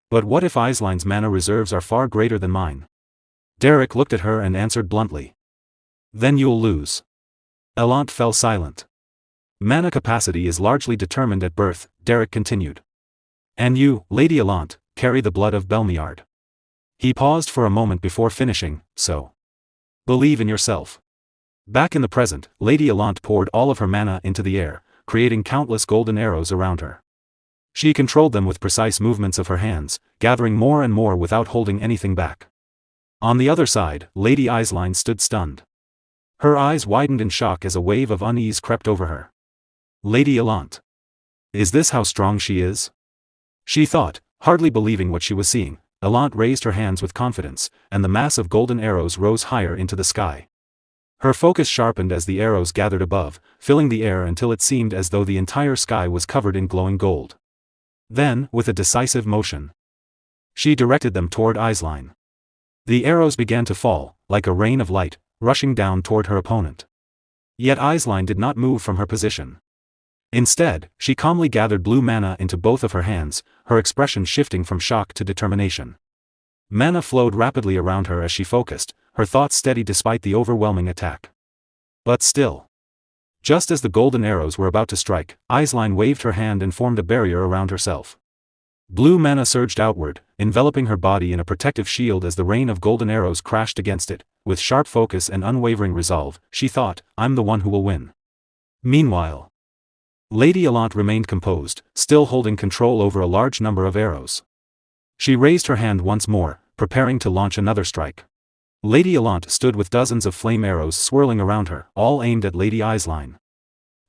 "But what if Aisline's mana reserves are far greater than mine?" Derrick looked at her and answered bluntly. "Then you'll lose." Elant fell silent. "Mana capacity is largely determined at birth," Derrick continued. "And you, Lady Elant, carry the blood of Belmiard." He paused for a moment before finishing, "So believe in yourself." Back in the present, Lady Elant poured all of her mana into the air, creating countless golden arrows around her. She controlled them with precise movements of her hands, gathering more and more without holding anything back. On the other side, Lady Aisline stood stunned. Her eyes widened in shock as a wave of unease crept over her. "Lady Elant. Is this how strong she is?" she thought, hardly believing what she was seeing. Elant raised her hands with confidence, and the mass of golden arrows rose higher into the sky. Her focus sharpened as the arrows gathered above, filling the air until it seemed as though the entire sky was covered in glowing gold. Then, with a decisive motion, she directed them toward Aisline. The arrows began to fall, like a rain of light, rushing down toward her opponent. Yet Aisline did not move from her position. Instead, she calmly gathered blue mana into both of her hands, her expression shifting from shock to determination. Mana flowed rapidly around her as she focused, her thoughts steady despite the overwhelming attack. But still, just as the golden arrows were about to strike, Aisline waved her hand and formed a barrier around herself. Blue mana surged outward, enveloping her body in a protective shield as the rain of golden arrows crashed against it. With sharp focus and unwavering resolve, she thought, "I'm the one who will win." Meanwhile, Lady Elant remained composed, still holding control over a large number of arrows. She raised her hand once more, preparing to launch another strike. Lady Elant stood with dozens of flame arrows swirling around her, all aimed at Lady Aisline.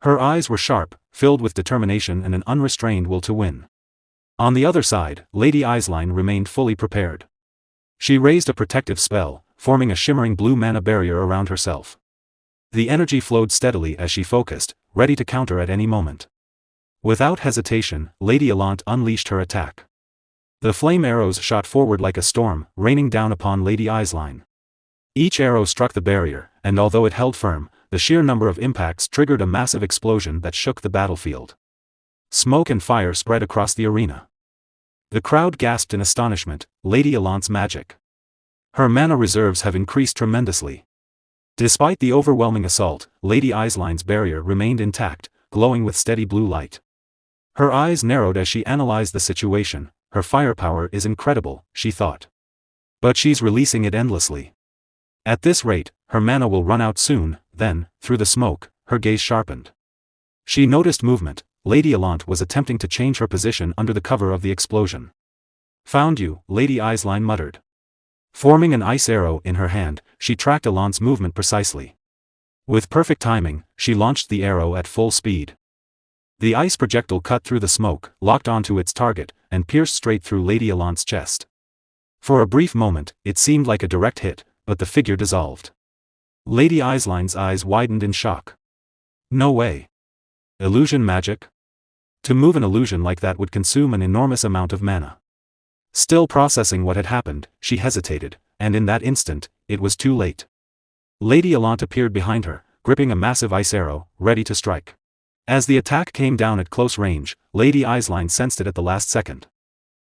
Her eyes were sharp, filled with determination and an unrestrained will to win. On the other side, Lady Aisline remained fully prepared. She raised a protective spell, forming a shimmering blue mana barrier around herself. The energy flowed steadily as she focused, ready to counter at any moment. Without hesitation, Lady Elant unleashed her attack. The flame arrows shot forward like a storm, raining down upon Lady Aisline. Each arrow struck the barrier, and although it held firm, the sheer number of impacts triggered a massive explosion that shook the battlefield. Smoke and fire spread across the arena. The crowd gasped in astonishment. Lady Elant's magic. Her mana reserves have increased tremendously. Despite the overwhelming assault, Lady Aisline's barrier remained intact, glowing with steady blue light. Her eyes narrowed as she analyzed the situation. Her firepower is incredible, she thought. But she's releasing it endlessly. At this rate, her mana will run out soon. Then, through the smoke, her gaze sharpened. She noticed movement. Lady Elant was attempting to change her position under the cover of the explosion. "Found you," Lady Aisline muttered. Forming an ice arrow in her hand, she tracked Elant's movement precisely. With perfect timing, she launched the arrow at full speed. The ice projectile cut through the smoke, locked onto its target, and pierced straight through Lady Elant's chest. For a brief moment, it seemed like a direct hit, but the figure dissolved. Lady Aisline's eyes widened in shock. No way. Illusion magic? To move an illusion like that would consume an enormous amount of mana. Still processing what had happened, she hesitated, and in that instant, it was too late. Lady Elant appeared behind her, gripping a massive ice arrow, ready to strike. As the attack came down at close range, Lady Aisline sensed it at the last second.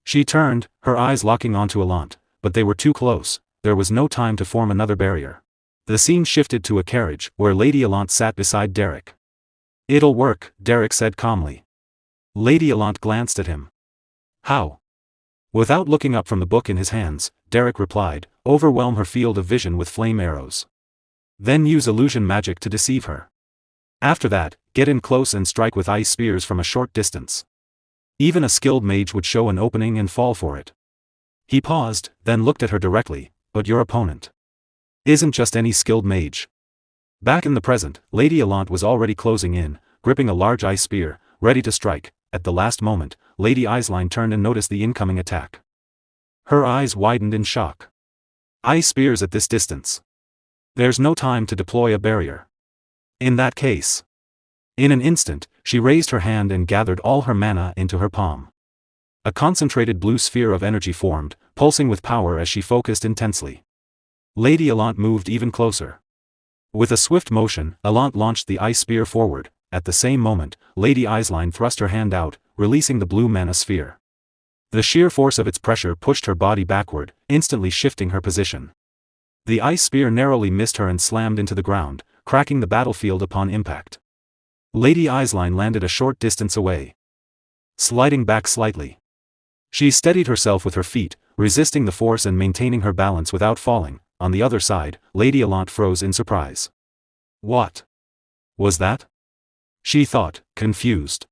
She turned, her eyes locking onto Elant, but they were too close. there was no time to form another barrier. The scene shifted to a carriage, where Lady Allant sat beside Derrick. "It'll work," Derrick said calmly. Lady Allant glanced at him. "How?" Without looking up from the book in his hands, Derrick replied, "Overwhelm her field of vision with flame arrows. Then use illusion magic to deceive her. After that, get in close and strike with ice spears from a short distance. Even a skilled mage would show an opening and fall for it." He paused, then looked at her directly. "But your opponent isn't just any skilled mage." Back in the present, Lady Allant was already closing in, gripping a large ice spear, ready to strike. At the last moment, Lady Eislein turned and noticed the incoming attack. Her eyes widened in shock. Ice spears at this distance. There's no time to deploy a barrier. In that case. In an instant, she raised her hand and gathered all her mana into her palm. A concentrated blue sphere of energy formed, pulsing with power as she focused intensely. Lady Allant moved even closer. With a swift motion, Allant launched the ice spear forward. At the same moment, Lady Eislein thrust her hand out, releasing the blue mana sphere. The sheer force of its pressure pushed her body backward, instantly shifting her position. The ice spear narrowly missed her and slammed into the ground, cracking the battlefield upon impact. Lady Eislein landed a short distance away, sliding back slightly. She steadied herself with her feet, resisting the force and maintaining her balance without falling. On the other side, Lady Allant froze in surprise. What was that? She thought, confused.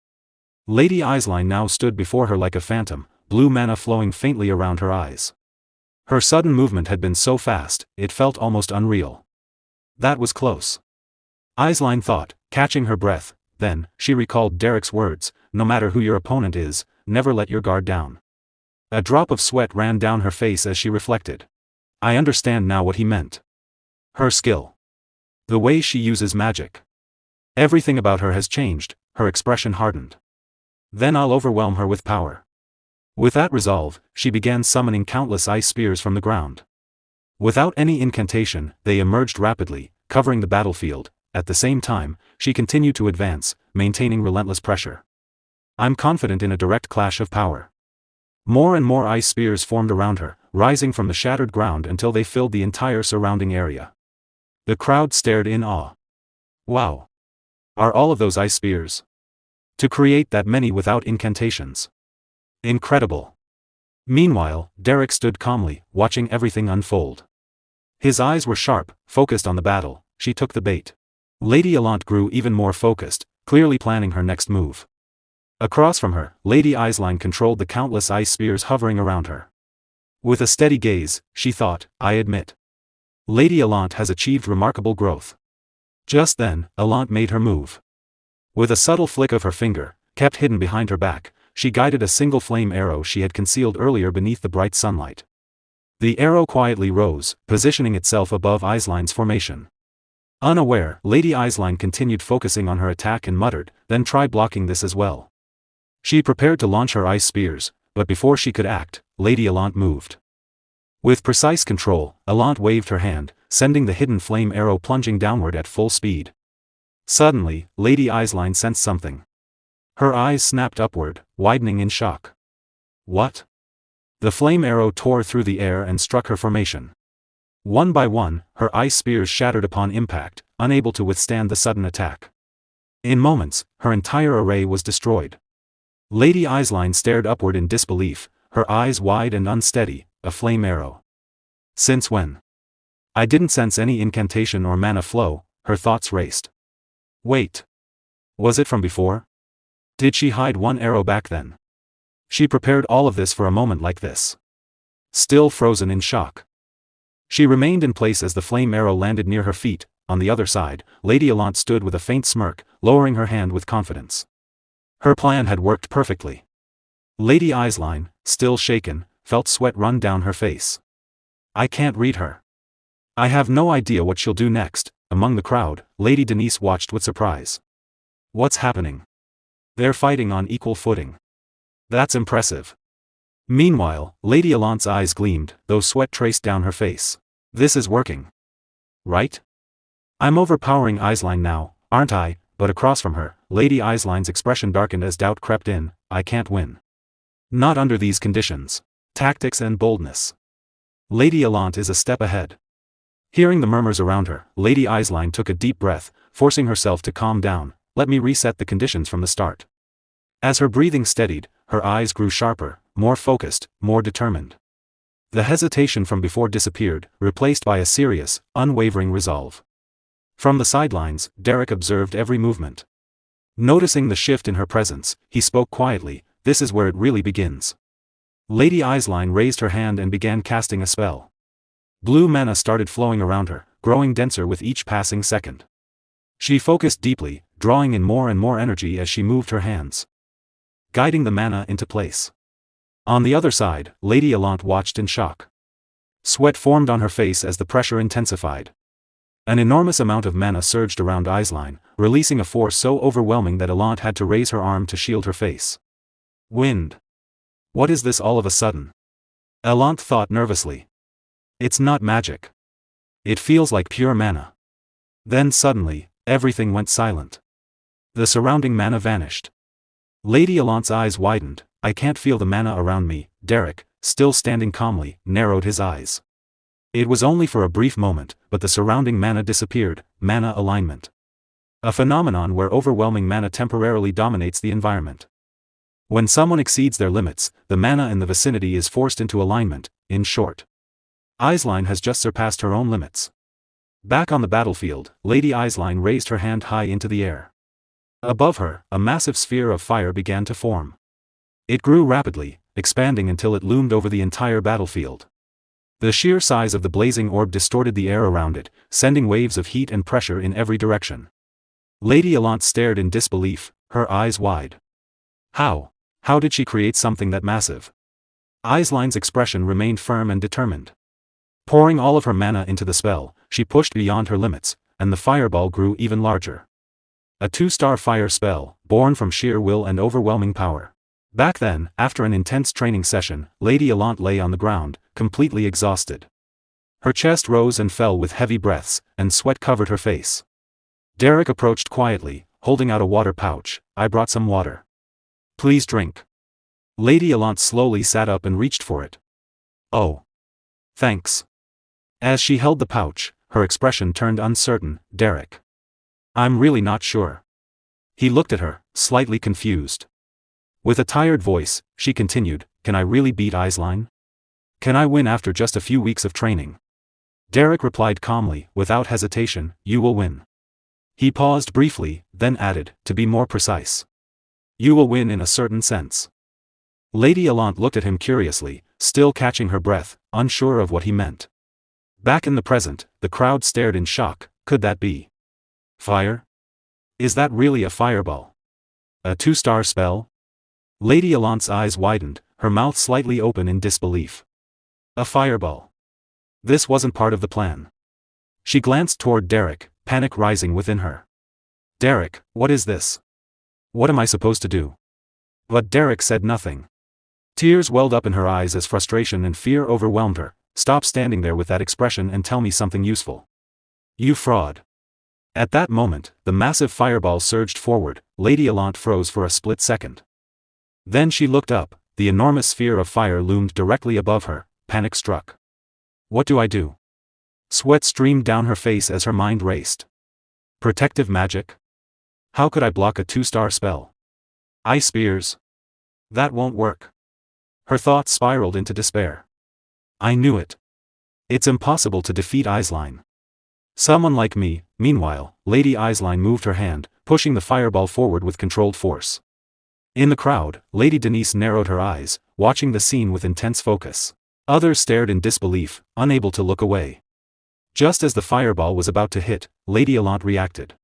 Lady Eislein now stood before her like a phantom, blue mana flowing faintly around her eyes. Her sudden movement had been so fast, it felt almost unreal. That was close. Eislein thought, catching her breath. Then, she recalled Derrick's words, "No matter who your opponent is, never let your guard down." A drop of sweat ran down her face as she reflected. I understand now what he meant. Her skill. The way she uses magic. Everything about her has changed, her expression hardened. Then I'll overwhelm her with power. With that resolve, she began summoning countless ice spears from the ground. Without any incantation, they emerged rapidly, covering the battlefield. At the same time, she continued to advance, maintaining relentless pressure. I'm confident in a direct clash of power. More and more ice spears formed around her, rising from the shattered ground until they filled the entire surrounding area. The crowd stared in awe. Wow! Are all of those ice spears? To create that many without incantations. Incredible. Meanwhile, Derrick stood calmly, watching everything unfold. His eyes were sharp, focused on the battle. She took the bait. Lady Allant grew even more focused, clearly planning her next move. Across from her, Lady Eislein controlled the countless ice spears hovering around her. With a steady gaze, she thought, I admit. Lady Allant has achieved remarkable growth. Just then, Allant made her move. With a subtle flick of her finger, kept hidden behind her back, she guided a single flame arrow she had concealed earlier beneath the bright sunlight. The arrow quietly rose, positioning itself above Eislein's formation. Unaware, Lady Eislein continued focusing on her attack and muttered, then try blocking this as well. She prepared to launch her ice spears, but before she could act, Lady Allant moved. With precise control, Allant waved her hand, sending the hidden flame arrow plunging downward at full speed. Suddenly, Lady Eislein sensed something. Her eyes snapped upward, widening in shock. What? The flame arrow tore through the air and struck her formation. One by one, her ice spears shattered upon impact, unable to withstand the sudden attack. In moments, her entire array was destroyed. Lady Eislein stared upward in disbelief, her eyes wide and unsteady. A flame arrow. Since when? I didn't sense any incantation or mana flow. Her thoughts raced. Wait. Was it from before? Did she hide one arrow back then? She prepared all of this for a moment like this. Still frozen in shock. She remained in place as the flame arrow landed near her feet. On the other side, Lady Allant stood with a faint smirk, lowering her hand with confidence. Her plan had worked perfectly. Lady Eislein, still shaken, felt sweat run down her face. I can't read her. I have no idea what she'll do next. Among the crowd, Lady Denise watched with surprise. What's happening? They're fighting on equal footing. That's impressive. Meanwhile, Lady Allant's eyes gleamed, though sweat traced down her face. This is working. Right? I'm overpowering Eislein now, aren't I? But across from her, Lady Eislein's expression darkened as doubt crept in. I can't win. Not under these conditions. Tactics and boldness. Lady Allant is a step ahead. Hearing the murmurs around her, Lady Eislein took a deep breath, forcing herself to calm down. Let me reset the conditions from the start. As her breathing steadied, her eyes grew sharper, more focused, more determined. The hesitation from before disappeared, replaced by a serious, unwavering resolve. From the sidelines, Derrick observed every movement. Noticing the shift in her presence, he spoke quietly, "This is where it really begins." Lady Eislein raised her hand and began casting a spell. Blue mana started flowing around her, growing denser with each passing second. She focused deeply, drawing in more and more energy as she moved her hands, guiding the mana into place. On the other side, Lady Allant watched in shock. Sweat formed on her face as the pressure intensified. An enormous amount of mana surged around Eislein, releasing a force so overwhelming that Allant had to raise her arm to shield her face. Wind. What is this all of a sudden? Allant thought nervously. It's not magic. It feels like pure mana. Then suddenly, everything went silent. The surrounding mana vanished. Lady Allant's eyes widened. I can't feel the mana around me. Derrick, still standing calmly, narrowed his eyes. It was only for a brief moment, but the surrounding mana disappeared. Mana alignment. A phenomenon where overwhelming mana temporarily dominates the environment. When someone exceeds their limits, the mana in the vicinity is forced into alignment. In short, Eislein has just surpassed her own limits. Back on the battlefield, Lady Eislein raised her hand high into the air. Above her, a massive sphere of fire began to form. It grew rapidly, expanding until it loomed over the entire battlefield. The sheer size of the blazing orb distorted the air around it, sending waves of heat and pressure in every direction. Lady Allant stared in disbelief, her eyes wide. How did she create something that massive? Eislein's expression remained firm and determined. Pouring all of her mana into the spell, she pushed beyond her limits, and the fireball grew even larger. A 2-star fire spell, born from sheer will and overwhelming power. Back then, after an intense training session, Lady Allant lay on the ground, completely exhausted. Her chest rose and fell with heavy breaths, and sweat covered her face. Derrick approached quietly, holding out a water pouch. I brought some water. Please drink. Lady Allant slowly sat up and reached for it. Oh. Thanks. As she held the pouch, her expression turned uncertain. Derrick. I'm really not sure. He looked at her, slightly confused. With a tired voice, she continued, Can I really beat Eislein? Can I win after just a few weeks of training? Derrick replied calmly, without hesitation, You will win. He paused briefly, then added, To be more precise. You will win in a certain sense. Lady Allant looked at him curiously, still catching her breath, unsure of what he meant. Back in the present, the crowd stared in shock. Could that be fire? Is that really a fireball? A 2-star spell? Lady Allant's eyes widened, her mouth slightly open in disbelief. A fireball. This wasn't part of the plan. She glanced toward Derrick, panic rising within her. Derrick, what is this? What am I supposed to do? But Derrick said nothing. Tears welled up in her eyes as frustration and fear overwhelmed her. Stop standing there with that expression and tell me something useful. You fraud. At that moment, the massive fireball surged forward. Lady Allant froze for a split second. Then she looked up. The enormous sphere of fire loomed directly above her, panic struck. What do I do? Sweat streamed down her face as her mind raced. Protective magic? How could I block a 2-star spell? Ice spears? That won't work. Her thoughts spiraled into despair. I knew it. It's impossible to defeat Eislein. Someone like me. Meanwhile, Lady Eislein moved her hand, pushing the fireball forward with controlled force. In the crowd, Lady Denise narrowed her eyes, watching the scene with intense focus. Others stared in disbelief, unable to look away. Just as the fireball was about to hit, Lady Allant reacted.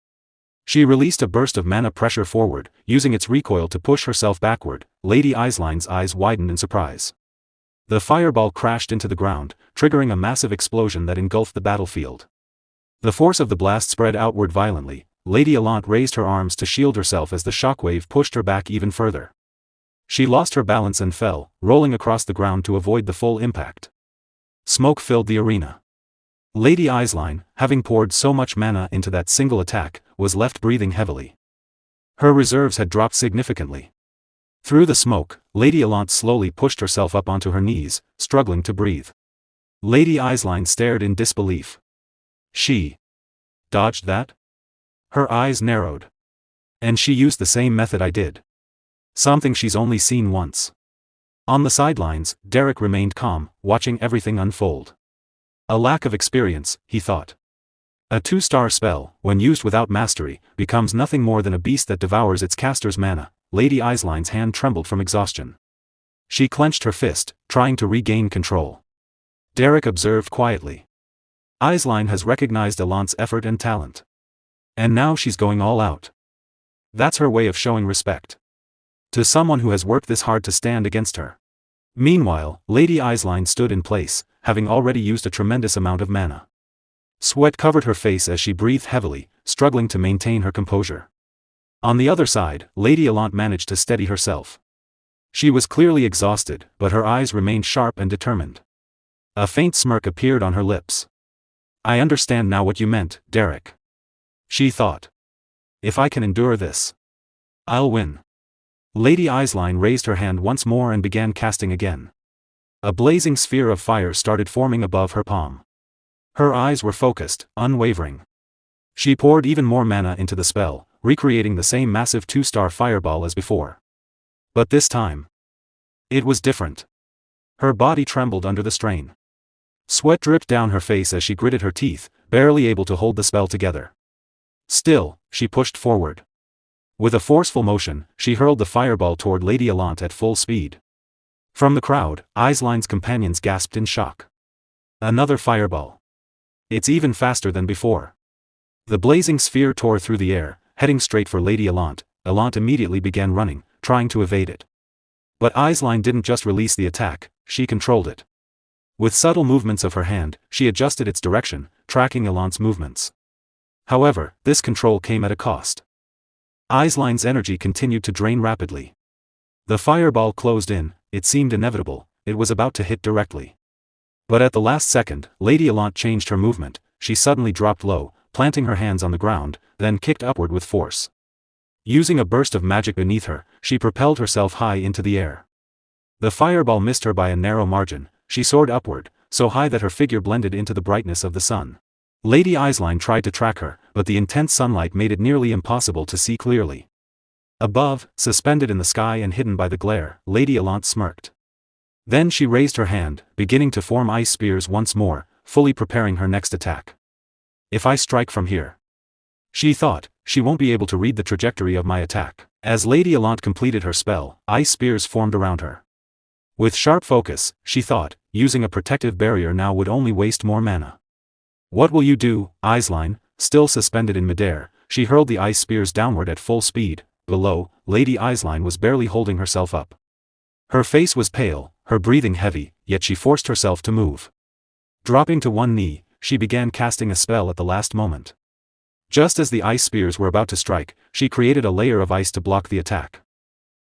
She released a burst of mana pressure forward, using its recoil to push herself backward. Lady Eislein's eyes widened in surprise. The fireball crashed into the ground, triggering a massive explosion that engulfed the battlefield. The force of the blast spread outward violently. Lady Allant raised her arms to shield herself as the shockwave pushed her back even further. She lost her balance and fell, rolling across the ground to avoid the full impact. Smoke filled the arena. Lady Eislein, having poured so much mana into that single attack, was left breathing heavily. Her reserves had dropped significantly. Through the smoke, Lady Allant slowly pushed herself up onto her knees, struggling to breathe. Lady Eislein stared in disbelief. She dodged that? Her eyes narrowed. And she used the same method I did. Something she's only seen once. On the sidelines, Derrick remained calm, watching everything unfold. A lack of experience, he thought. A 2-star spell, when used without mastery, becomes nothing more than a beast that devours its caster's mana. Lady Eislein's hand trembled from exhaustion. She clenched her fist, trying to regain control. Derrick observed quietly. Eislein has recognized Alant's effort and talent. And now she's going all out. That's her way of showing respect to someone who has worked this hard to stand against her. Meanwhile, Lady Eislein stood in place, having already used a tremendous amount of mana. Sweat covered her face as she breathed heavily, struggling to maintain her composure. On the other side, Lady Alant managed to steady herself. She was clearly exhausted, but her eyes remained sharp and determined. A faint smirk appeared on her lips. I understand now what you meant, Derrick. She thought. If I can endure this, I'll win. Lady Eislein raised her hand once more and began casting again. A blazing sphere of fire started forming above her palm. Her eyes were focused, unwavering. She poured even more mana into the spell, recreating the same massive 2-star fireball as before. But this time, it was different. Her body trembled under the strain. Sweat dripped down her face as she gritted her teeth, barely able to hold the spell together. Still, she pushed forward. With a forceful motion, she hurled the fireball toward Lady Alant at full speed. From the crowd, Eislein's companions gasped in shock. Another fireball. It's even faster than before. The blazing sphere tore through the air, heading straight for Lady Alant. Alant immediately began running, trying to evade it. But Eislein didn't just release the attack, she controlled it. With subtle movements of her hand, she adjusted its direction, tracking Alant's movements. However, this control came at a cost. Eislein's energy continued to drain rapidly. The fireball closed in, it seemed inevitable, it was about to hit directly. But at the last second, Lady Alant changed her movement. She suddenly dropped low, planting her hands on the ground, then kicked upward with force. Using a burst of magic beneath her, she propelled herself high into the air. The fireball missed her by a narrow margin. She soared upward, so high that her figure blended into the brightness of the sun. Lady Eislein tried to track her, but the intense sunlight made it nearly impossible to see clearly. Above, suspended in the sky and hidden by the glare, Lady Alant smirked. Then she raised her hand, beginning to form ice spears once more, fully preparing her next attack. If I strike from here, she thought, she won't be able to read the trajectory of my attack. As Lady Alant completed her spell, ice spears formed around her. With sharp focus, she thought, using a protective barrier now would only waste more mana. What will you do, Eislein? Still suspended in midair, she hurled the ice spears downward at full speed. Below, Lady Eislein was barely holding herself up. Her face was pale, her breathing heavy, yet she forced herself to move. Dropping to one knee, she began casting a spell at the last moment. Just as the ice spears were about to strike, she created a layer of ice to block the attack.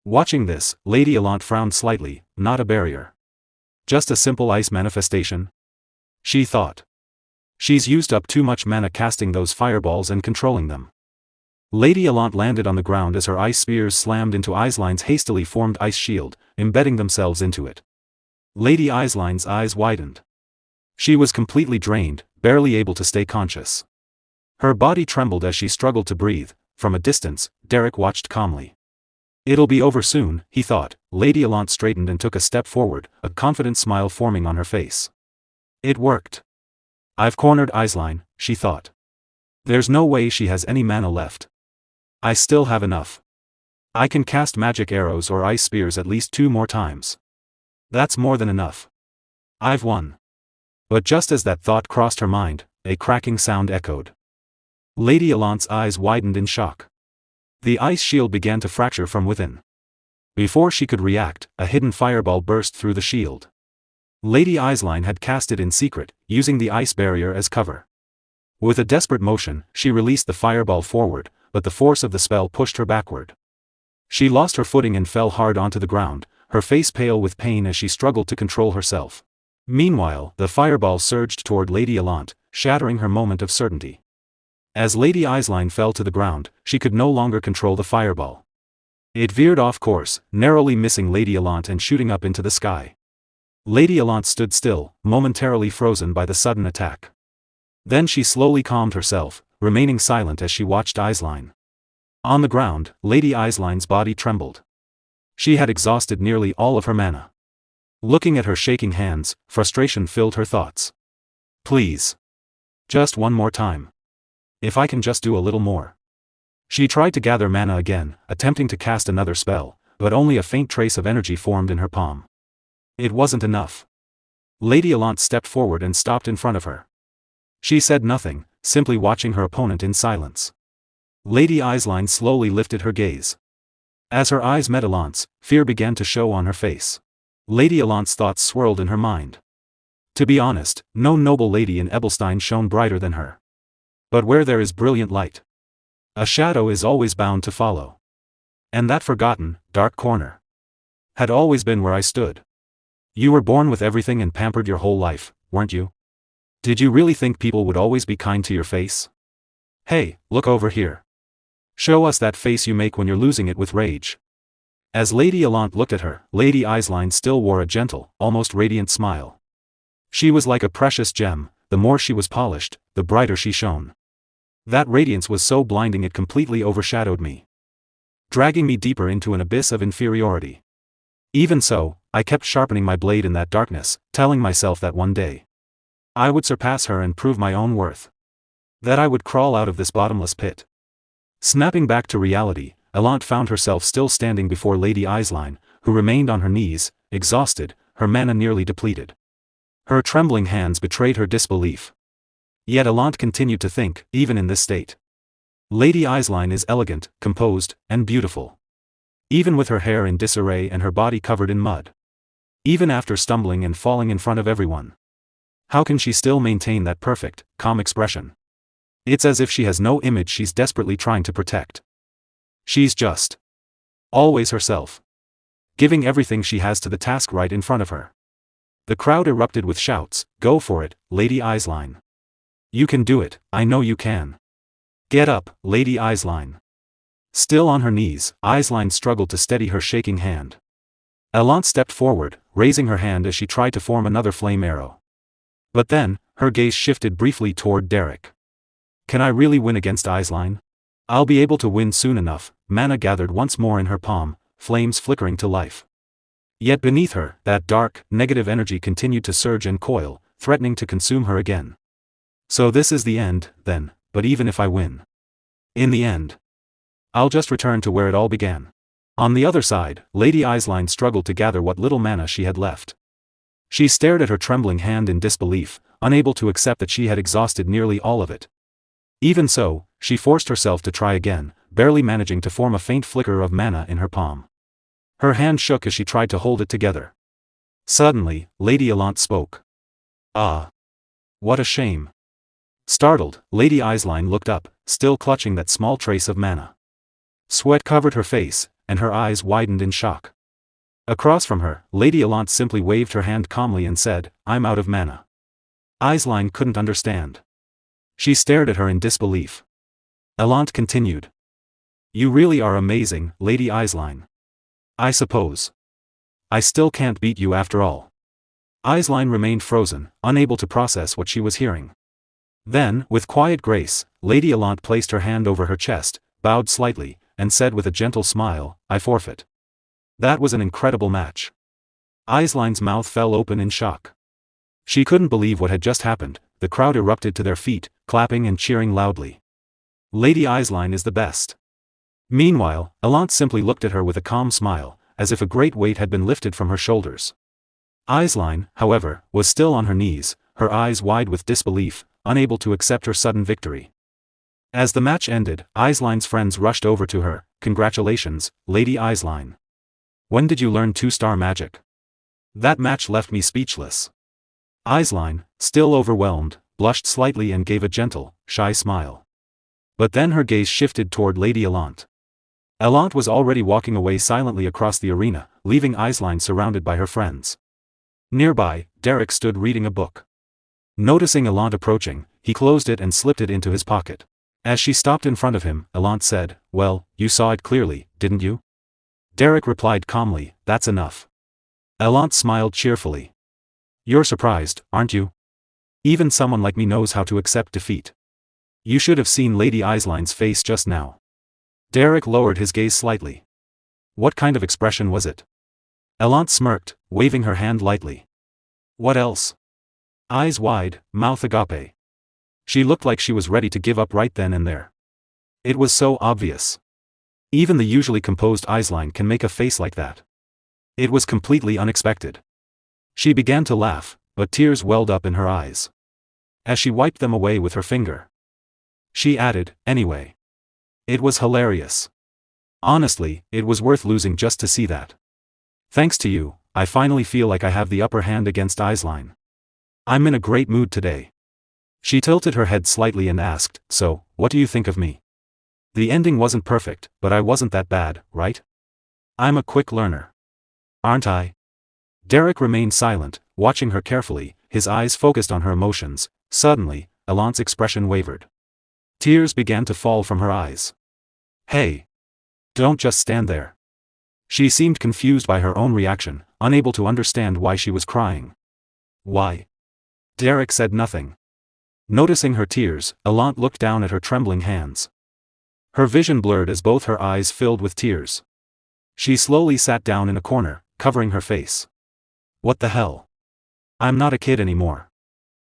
Watching this, Lady Alant frowned slightly. Not a barrier. Just a simple ice manifestation? She thought. She's used up too much mana casting those fireballs and controlling them. Lady Alant landed on the ground as her ice spears slammed into Eislein's hastily formed ice shield, embedding themselves into it. Lady Eislein's eyes widened. She was completely drained, barely able to stay conscious. Her body trembled as she struggled to breathe. From a distance, Derrick watched calmly. It'll be over soon, he thought. Lady Alant straightened and took a step forward, a confident smile forming on her face. It worked. I've cornered Eislein, she thought. There's no way she has any mana left. I still have enough. I can cast magic arrows or ice spears at least 2 more times. That's more than enough. I've won. But just as that thought crossed her mind, a cracking sound echoed. Lady Alant's eyes widened in shock. The ice shield began to fracture from within. Before she could react, a hidden fireball burst through the shield. Lady Eislein had cast it in secret, using the ice barrier as cover. With a desperate motion, she released the fireball forward, but the force of the spell pushed her backward. She lost her footing and fell hard onto the ground, her face pale with pain as she struggled to control herself. Meanwhile, the fireball surged toward Lady Alant, shattering her moment of certainty. As Lady Eislein fell to the ground, she could no longer control the fireball. It veered off course, narrowly missing Lady Alant and shooting up into the sky. Lady Allant stood still, momentarily frozen by the sudden attack. Then she slowly calmed herself, remaining silent as she watched Aisline. On the ground, Lady Aisline's body trembled. She had exhausted nearly all of her mana. Looking at her shaking hands, frustration filled her thoughts. Please. Just one more time. If I can just do a little more. She tried to gather mana again, attempting to cast another spell, but only a faint trace of energy formed in her palm. It wasn't enough. Lady Allant stepped forward and stopped in front of her. She said nothing, simply watching her opponent in silence. Lady Aisline slowly lifted her gaze. As her eyes met Allant's, fear began to show on her face. Lady Allant's thoughts swirled in her mind. To be honest, no noble lady in Ebelstein shone brighter than her. But where there is brilliant light, a shadow is always bound to follow. And that forgotten, dark corner had always been where I stood. You were born with everything and pampered your whole life, weren't you? Did you really think people would always be kind to your face? Hey, look over here. Show us that face you make when you're losing it with rage. As Lady Allant looked at her, Lady Aisline still wore a gentle, almost radiant smile. She was like a precious gem, the more she was polished, the brighter she shone. That radiance was so blinding it completely overshadowed me, dragging me deeper into an abyss of inferiority. Even so, I kept sharpening my blade in that darkness, telling myself that one day I would surpass her and prove my own worth. That I would crawl out of this bottomless pit. Snapping back to reality, Allant found herself still standing before Lady Aisline, who remained on her knees, exhausted, her mana nearly depleted. Her trembling hands betrayed her disbelief. Yet Allant continued to think, even in this state. Lady Aisline is elegant, composed, and beautiful. Even with her hair in disarray and her body covered in mud. Even after stumbling and falling in front of everyone. How can she still maintain that perfect, calm expression? It's as if she has no image she's desperately trying to protect. She's just always herself, giving everything she has to the task right in front of her. The crowd erupted with shouts, "Go for it, Lady Aisline. You can do it, I know you can. Get up, Lady Aisline." Still on her knees, Aisline struggled to steady her shaking hand. Allant stepped forward, raising her hand as she tried to form another flame arrow. But then, her gaze shifted briefly toward Derrick. Can I really win against Aisline? I'll be able to win soon enough. Mana gathered once more in her palm, flames flickering to life. Yet beneath her, that dark, negative energy continued to surge and coil, threatening to consume her again. So this is the end, then, but even if I win, in the end, I'll just return to where it all began. On the other side, Lady Aisline struggled to gather what little mana she had left. She stared at her trembling hand in disbelief, unable to accept that she had exhausted nearly all of it. Even so, she forced herself to try again, barely managing to form a faint flicker of mana in her palm. Her hand shook as she tried to hold it together. Suddenly, Lady Allant spoke. "Ah. What a shame." Startled, Lady Aisline looked up, still clutching that small trace of mana. Sweat covered her face, and her eyes widened in shock. Across from her, Lady Allant simply waved her hand calmly and said, "I'm out of mana." Aisline couldn't understand. She stared at her in disbelief. Allant continued. "You really are amazing, Lady Aisline. I suppose I still can't beat you after all." Aisline remained frozen, unable to process what she was hearing. Then, with quiet grace, Lady Allant placed her hand over her chest, bowed slightly, and said with a gentle smile, "I forfeit." That was an incredible match. Aisline's mouth fell open in shock. She couldn't believe what had just happened. The crowd erupted to their feet, clapping and cheering loudly. Lady Aisline is the best. Meanwhile, Allant simply looked at her with a calm smile, as if a great weight had been lifted from her shoulders. Aisline, however, was still on her knees, her eyes wide with disbelief, unable to accept her sudden victory. As the match ended, Aisline's friends rushed over to her. "Congratulations, Lady Aisline. When did you learn 2-star magic? That match left me speechless." Aisline, still overwhelmed, blushed slightly and gave a gentle, shy smile. But then her gaze shifted toward Lady Allant. Allant was already walking away silently across the arena, leaving Aisline surrounded by her friends. Nearby, Derrick stood reading a book. Noticing Allant approaching, he closed it and slipped it into his pocket. As she stopped in front of him, Allant said, "Well, you saw it clearly, didn't you?" Derrick replied calmly, "That's enough." Allant smiled cheerfully. You're surprised, aren't you? Even someone like me knows how to accept defeat. You should have seen Lady Eiseline's face just now. Derrick lowered his gaze slightly. What kind of expression was it? Elant smirked, waving her hand lightly. What else? Eyes wide, mouth agape. She looked like she was ready to give up right then and there. It was so obvious. Even the usually composed Eisline can make a face like that. It was completely unexpected. She began to laugh, but tears welled up in her eyes. As she wiped them away with her finger, she added, anyway. It was hilarious. Honestly, it was worth losing just to see that. Thanks to you, I finally feel like I have the upper hand against Eisline. I'm in a great mood today. She tilted her head slightly and asked, so, what do you think of me? The ending wasn't perfect, but I wasn't that bad, right? I'm a quick learner. Aren't I? Derrick remained silent, watching her carefully, his eyes focused on her emotions. Suddenly, Elant's expression wavered. Tears began to fall from her eyes. Hey! Don't just stand there. She seemed confused by her own reaction, unable to understand why she was crying. Why? Derrick said nothing. Noticing her tears, Elant looked down at her trembling hands. Her vision blurred as both her eyes filled with tears. She slowly sat down in a corner, covering her face. What the hell? I'm not a kid anymore.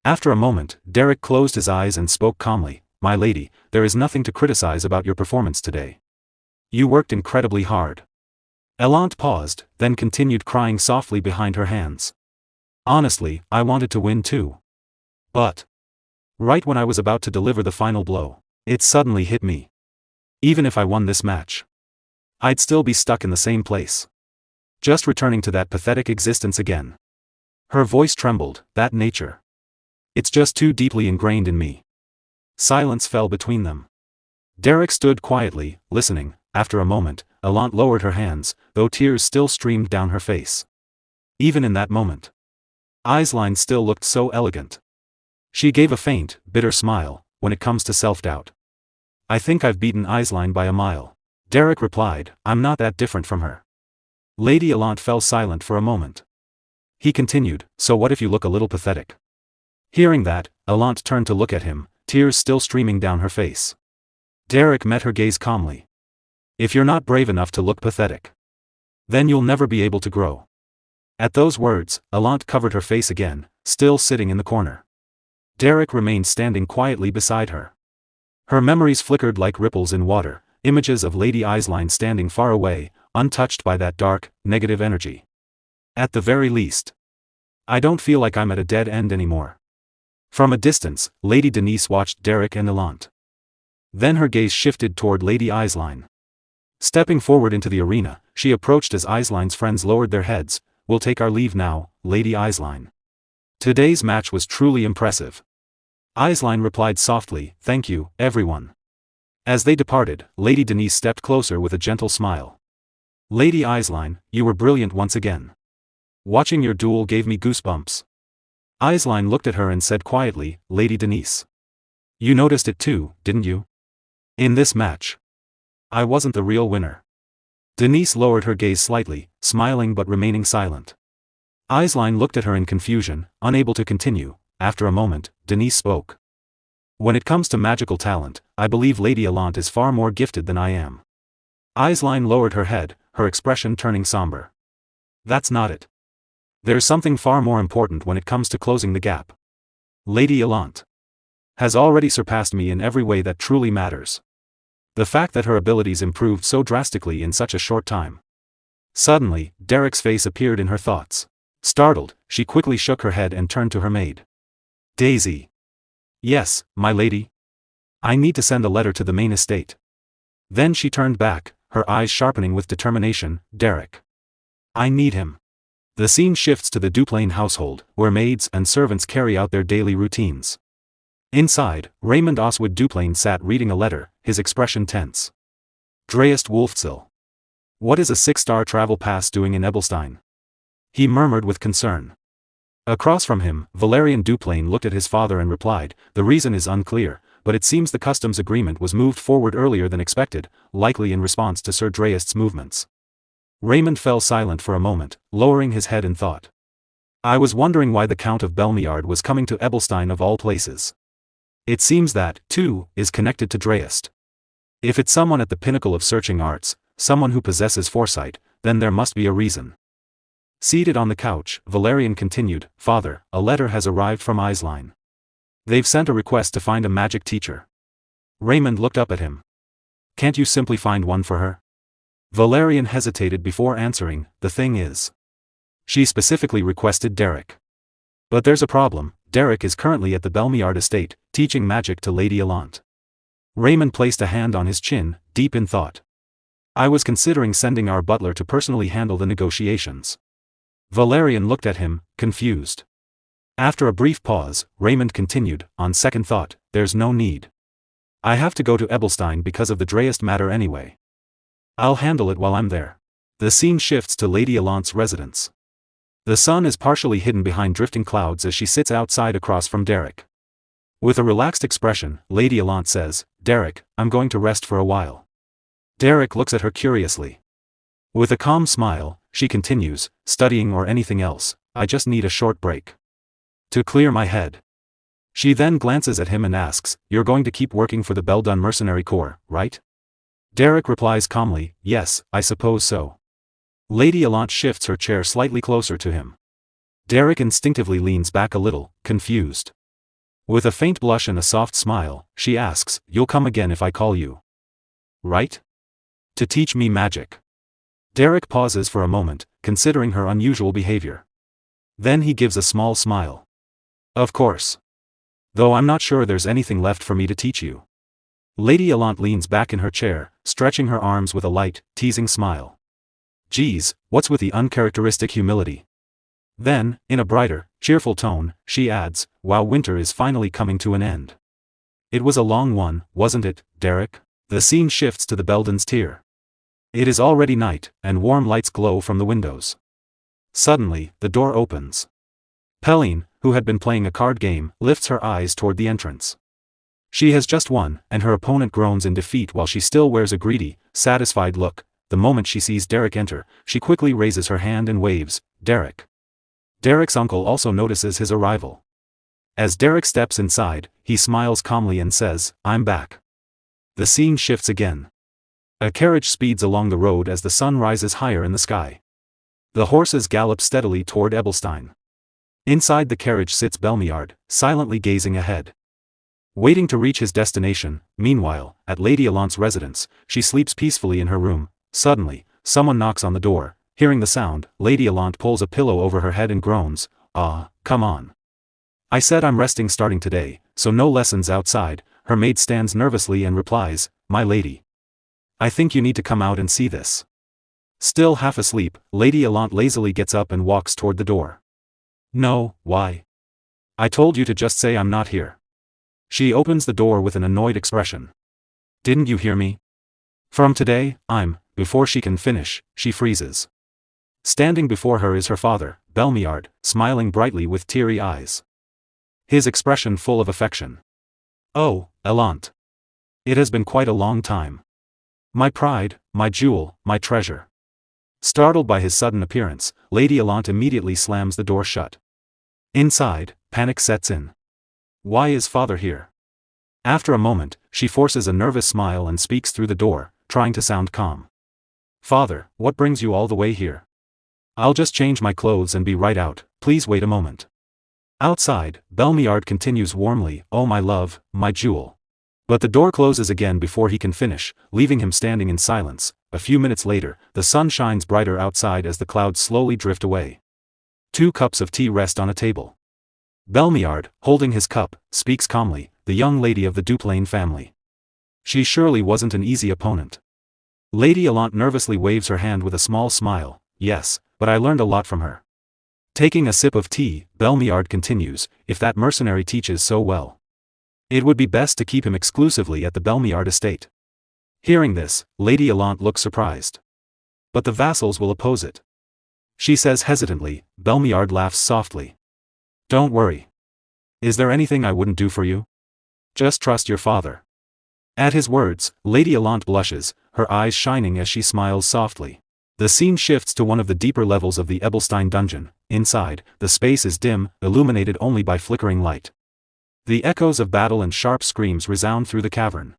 After a moment, Derrick closed his eyes and spoke calmly. My lady, there is nothing to criticize about your performance today. You worked incredibly hard. Elant paused, then continued crying softly behind her hands. Honestly, I wanted to win too. But right when I was about to deliver the final blow, it suddenly hit me. Even if I won this match, I'd still be stuck in the same place. Just returning to that pathetic existence again. Her voice trembled, that nature. It's just too deeply ingrained in me. Silence fell between them. Derrick stood quietly, listening. After a moment, Elant lowered her hands, though tears still streamed down her face. Even in that moment, Eisline still looked so elegant. She gave a faint, bitter smile. When it comes to self-doubt, I think I've beaten Eisline by a mile. Derrick replied, I'm not that different from her. Lady Elant fell silent for a moment. He continued, so what if you look a little pathetic? Hearing that, Elant turned to look at him, tears still streaming down her face. Derrick met her gaze calmly. If you're not brave enough to look pathetic, then you'll never be able to grow. At those words, Elant covered her face again, still sitting in the corner. Derrick remained standing quietly beside her. Her memories flickered like ripples in water, images of Lady Eisline standing far away, untouched by that dark, negative energy. At the very least, I don't feel like I'm at a dead end anymore. From a distance, Lady Denise watched Derrick and Elant. Then her gaze shifted toward Lady Eisline. Stepping forward into the arena, she approached as Eisline's friends lowered their heads. We'll take our leave now, Lady Eisline. Today's match was truly impressive. Eisline replied softly, thank you, everyone. As they departed, Lady Denise stepped closer with a gentle smile. Lady Eisline, you were brilliant once again. Watching your duel gave me goosebumps. Eisline looked at her and said quietly, Lady Denise. You noticed it too, didn't you? In this match, I wasn't the real winner. Denise lowered her gaze slightly, smiling but remaining silent. Eisline looked at her in confusion, unable to continue. After a moment, Denise spoke. When it comes to magical talent, I believe Lady Elant is far more gifted than I am. Eisline lowered her head, her expression turning somber. That's not it. There's something far more important when it comes to closing the gap. Lady Elant has already surpassed me in every way that truly matters. The fact that her abilities improved so drastically in such a short time. Suddenly, Derrick's face appeared in her thoughts. Startled, she quickly shook her head and turned to her maid. Daisy. Yes, my lady. I need to send a letter to the main estate. Then she turned back, her eyes sharpening with determination. Derrick. I need him. The scene shifts to the Duplain household, where maids and servants carry out their daily routines. Inside, Raymond Oswood Duplain sat reading a letter, his expression tense. Dreist Wolfzil. What is a 6-star travel pass doing in Ebelstein? He murmured with concern. Across from him, Valerian Duplain looked at his father and replied, the reason is unclear, but it seems the customs agreement was moved forward earlier than expected, likely in response to Sir Dreist's movements. Raymond fell silent for a moment, lowering his head in thought. I was wondering why the Count of Belmiard was coming to Ebelstein of all places. It seems that, too, is connected to Dreist. If it's someone at the pinnacle of searching arts, someone who possesses foresight, then there must be a reason. Seated on the couch, Valerian continued, Father, a letter has arrived from Eislein. They've sent a request to find a magic teacher. Raymond looked up at him. Can't you simply find one for her? Valerian hesitated before answering, the thing is. She specifically requested Derrick. But there's a problem, Derrick is currently at the Belmiard estate, teaching magic to Lady Allant. Raymond placed a hand on his chin, deep in thought. I was considering sending our butler to personally handle the negotiations. Valerian looked at him, confused. After a brief pause, Raymond continued, on second thought, there's no need. I have to go to Ebelstein because of the Dreist matter anyway. I'll handle it while I'm there. The scene shifts to Lady Allant's residence. The sun is partially hidden behind drifting clouds as she sits outside across from Derrick. With a relaxed expression, Lady Allant says, Derrick, I'm going to rest for a while. Derrick looks at her curiously. With a calm smile, she continues, studying or anything else, I just need a short break. To clear my head. She then glances at him and asks, You're going to keep working for the Beldun Mercenary Corps, right? Derrick replies calmly, Yes, I suppose so. Lady Allant shifts her chair slightly closer to him. Derrick instinctively leans back a little, confused. With a faint blush and a soft smile, she asks, You'll come again if I call you. Right? To teach me magic. Derrick pauses for a moment, considering her unusual behavior. Then he gives a small smile. Of course. Though I'm not sure there's anything left for me to teach you. Lady Allant leans back in her chair, stretching her arms with a light, teasing smile. Geez, what's with the uncharacteristic humility? Then, in a brighter, cheerful tone, she adds, Wow, winter is finally coming to an end. It was a long one, wasn't it, Derrick? The scene shifts to the Beldun's tier. It is already night, and warm lights glow from the windows. Suddenly, the door opens. Pelline, who had been playing a card game, lifts her eyes toward the entrance. She has just won, and her opponent groans in defeat while she still wears a greedy, satisfied look. The moment she sees Derrick enter, she quickly raises her hand and waves, Derrick. Derrick's uncle also notices his arrival. As Derrick steps inside, he smiles calmly and says, I'm back. The scene shifts again. A carriage speeds along the road as the sun rises higher in the sky. The horses gallop steadily toward Ebelstein. Inside the carriage sits Belmiard, silently gazing ahead. Waiting to reach his destination, meanwhile, at Lady Allant's residence, she sleeps peacefully in her room. Suddenly, someone knocks on the door. Hearing the sound, Lady Allant pulls a pillow over her head and groans, come on. I said I'm resting starting today, so no lessons outside. Her maid stands nervously and replies, My lady. I think you need to come out and see this. Still half asleep, Lady Allant lazily gets up and walks toward the door. No, why? I told you to just say I'm not here. She opens the door with an annoyed expression. Didn't you hear me? From today, before she can finish, she freezes. Standing before her is her father, Belmiard, smiling brightly with teary eyes. His expression full of affection. Oh, Allant. It has been quite a long time. My pride, my jewel, my treasure. Startled by his sudden appearance, Lady Allant immediately slams the door shut. Inside, panic sets in. Why is father here? After a moment, she forces a nervous smile and speaks through the door, trying to sound calm. Father, what brings you all the way here? I'll just change my clothes and be right out, please wait a moment. Outside, Belmiard continues warmly, Oh my love, my jewel. But the door closes again before he can finish, leaving him standing in silence. A few minutes later, the sun shines brighter outside as the clouds slowly drift away. 2 cups of tea rest on a table. Belmiard, holding his cup, speaks calmly, the young lady of the Duplain family. She surely wasn't an easy opponent. Lady Allant nervously waves her hand with a small smile, Yes, but I learned a lot from her. Taking a sip of tea, Belmiard continues, If that mercenary teaches so well, it would be best to keep him exclusively at the Belmiard estate. Hearing this, Lady Allant looks surprised. But the vassals will oppose it. She says hesitantly. Belmiard laughs softly. Don't worry. Is there anything I wouldn't do for you? Just trust your father. At his words, Lady Allant blushes, her eyes shining as she smiles softly. The scene shifts to one of the deeper levels of the Ebelstein dungeon. Inside, the space is dim, illuminated only by flickering light. The echoes of battle and sharp screams resound through the cavern.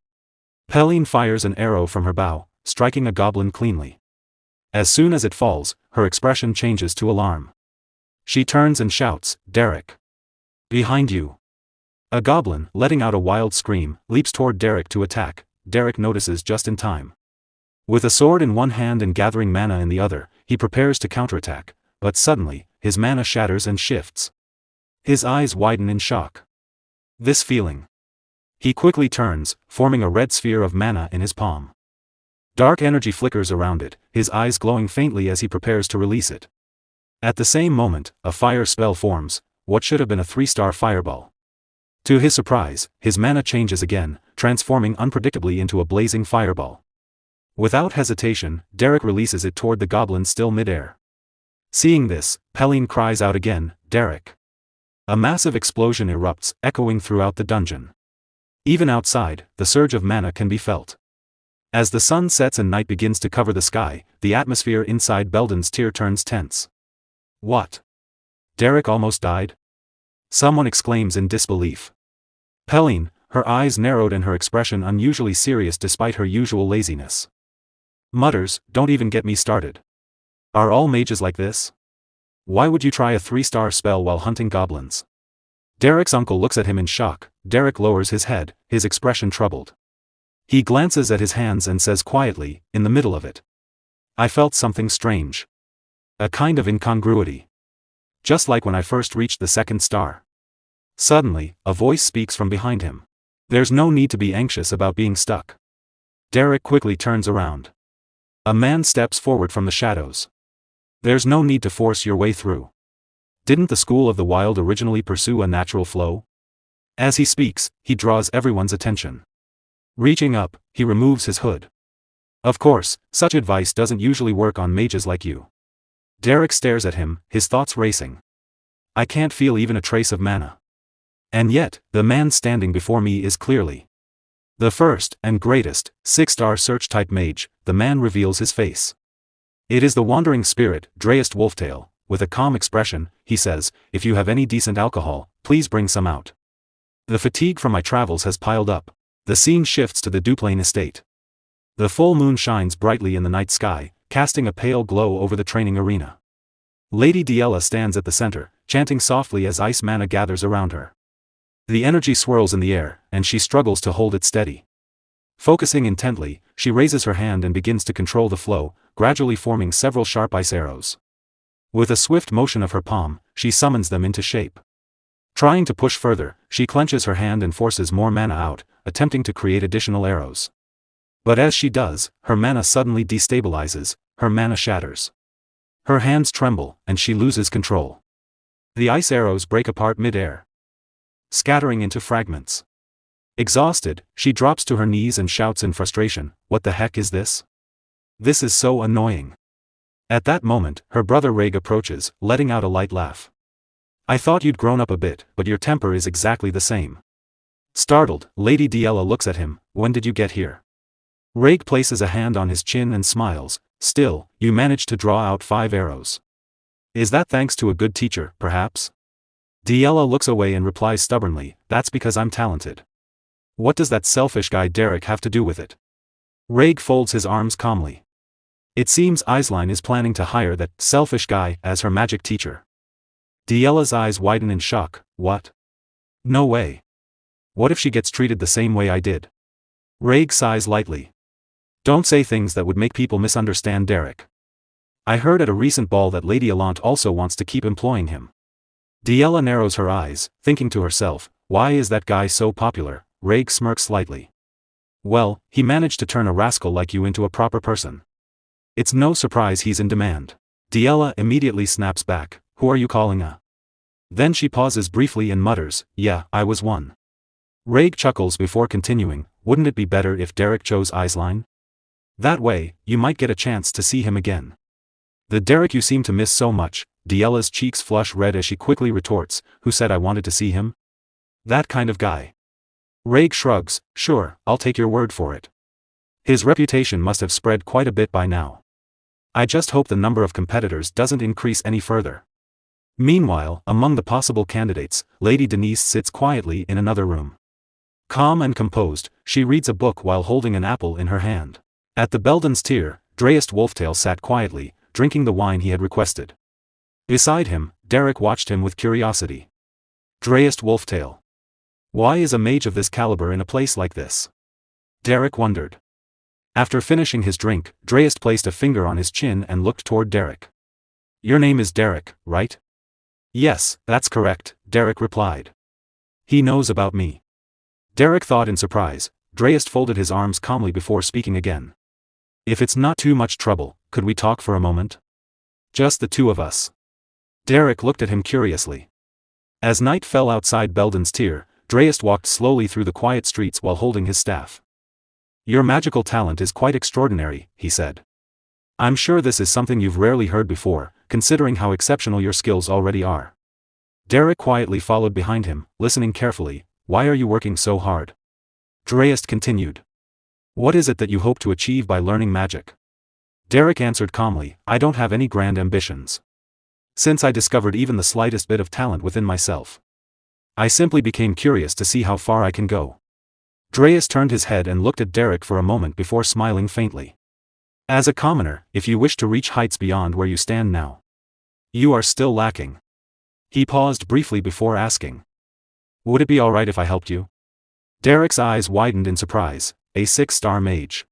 Peline fires an arrow from her bow, striking a goblin cleanly. As soon as it falls, her expression changes to alarm. She turns and shouts, "Derrick! Behind you!" A goblin, letting out a wild scream, leaps toward Derrick to attack. Derrick notices just in time. With a sword in one hand and gathering mana in the other, he prepares to counterattack, but suddenly, his mana shatters and shifts. His eyes widen in shock. This feeling. He quickly turns, forming a red sphere of mana in his palm. Dark energy flickers around it, his eyes glowing faintly as he prepares to release it. At the same moment, a fire spell forms, what should have been a 3-star fireball. To his surprise, his mana changes again, transforming unpredictably into a blazing fireball. Without hesitation, Derrick releases it toward the goblin still mid-air. Seeing this, Peline cries out again, "Derrick!" A massive explosion erupts, echoing throughout the dungeon. Even outside, the surge of mana can be felt. As the sun sets and night begins to cover the sky, the atmosphere inside Belden's Tier turns tense. What? Derrick almost died? Someone exclaims in disbelief. Peline, her eyes narrowed and her expression unusually serious despite her usual laziness, mutters, "Don't even get me started. Are all mages like this? Why would you try a 3-star spell while hunting goblins?" Derrick's uncle looks at him in shock. Derrick lowers his head, his expression troubled. He glances at his hands and says quietly, in the middle of it, "I felt something strange. A kind of incongruity. Just like when I first reached the 2nd star." Suddenly, a voice speaks from behind him. "There's no need to be anxious about being stuck." Derrick quickly turns around. A man steps forward from the shadows. "There's no need to force your way through. Didn't the School of the Wild originally pursue a natural flow?" As he speaks, he draws everyone's attention. Reaching up, he removes his hood. "Of course, such advice doesn't usually work on mages like you." Derrick stares at him, his thoughts racing. "I can't feel even a trace of mana. And yet, the man standing before me is clearly the first and greatest 6-star search-type mage." The man reveals his face. It is the wandering spirit, Dreist Wolftail. With a calm expression, he says, "If you have any decent alcohol, please bring some out. The fatigue from my travels has piled up." The scene shifts to the Duplain estate. The full moon shines brightly in the night sky, casting a pale glow over the training arena. Lady Diella stands at the center, chanting softly as ice mana gathers around her. The energy swirls in the air, and she struggles to hold it steady. Focusing intently, she raises her hand and begins to control the flow, gradually forming several sharp ice arrows. With a swift motion of her palm, she summons them into shape. Trying to push further, she clenches her hand and forces more mana out, attempting to create additional arrows. But as she does, her mana suddenly destabilizes, her mana shatters. Her hands tremble, and she loses control. The ice arrows break apart mid-air, scattering into fragments. Exhausted, she drops to her knees and shouts in frustration, "What the heck is this? This is so annoying." At that moment, her brother Raig approaches, letting out a light laugh. "I thought you'd grown up a bit, but your temper is exactly the same." Startled, Lady Diella looks at him, "When did you get here?" Raig places a hand on his chin and smiles. "Still, you managed to draw out 5 arrows. Is that thanks to a good teacher, perhaps?" Diella looks away and replies stubbornly, "That's because I'm talented." "What does that selfish guy Derrick have to do with it?" Raig folds his arms calmly. It seems Aisline is planning to hire that selfish guy as her magic teacher. Diella's eyes widen in shock. "What? No way. What if she gets treated the same way I did?" Raig sighs lightly. "Don't say things that would make people misunderstand Derrick. I heard at a recent ball that Lady Allant also wants to keep employing him." Diella narrows her eyes, thinking to herself, "Why is that guy so popular?" Raig smirks slightly. "Well, he managed to turn a rascal like you into a proper person. It's no surprise he's in demand." Diella immediately snaps back, "Who are you calling a?" Then she pauses briefly and mutters, "Yeah, I was one." Raig chuckles before continuing, "Wouldn't it be better if Derrick chose Aisline? That way, you might get a chance to see him again. The Derrick you seem to miss so much." Diella's cheeks flush red as she quickly retorts, "Who said I wanted to see him? That kind of guy." Raig shrugs, "Sure, I'll take your word for it. His reputation must have spread quite a bit by now." I just hope the number of competitors doesn't increase any further. Meanwhile, among the possible candidates, Lady Denise sits quietly in another room. Calm and composed, she reads a book while holding an apple in her hand. At the Belden's tier, Dreist Wolftail sat quietly, drinking the wine he had requested. Beside him, Derrick watched him with curiosity. Dreist Wolftail. Why is a mage of this caliber in a place like this? Derrick wondered. After finishing his drink, Dreist placed a finger on his chin and looked toward Derrick. Your name is Derrick, right? Yes, that's correct, Derrick replied. He knows about me. Derrick thought in surprise. Dreist folded his arms calmly before speaking again. If it's not too much trouble, could we talk for a moment? Just the two of us. Derrick looked at him curiously. As night fell outside Belden's tier, Dreist walked slowly through the quiet streets while holding his staff. Your magical talent is quite extraordinary, he said. I'm sure this is something you've rarely heard before, considering how exceptional your skills already are. Derrick quietly followed behind him, listening carefully. Why are you working so hard? Dreist continued. What is it that you hope to achieve by learning magic? Derrick answered calmly, I don't have any grand ambitions. Since I discovered even the slightest bit of talent within myself, I simply became curious to see how far I can go. Dreist turned his head and looked at Derrick for a moment before smiling faintly. As a commoner, if you wish to reach heights beyond where you stand now, you are still lacking. He paused briefly before asking. Would it be alright if I helped you? Derrick's eyes widened in surprise. A 6-star mage.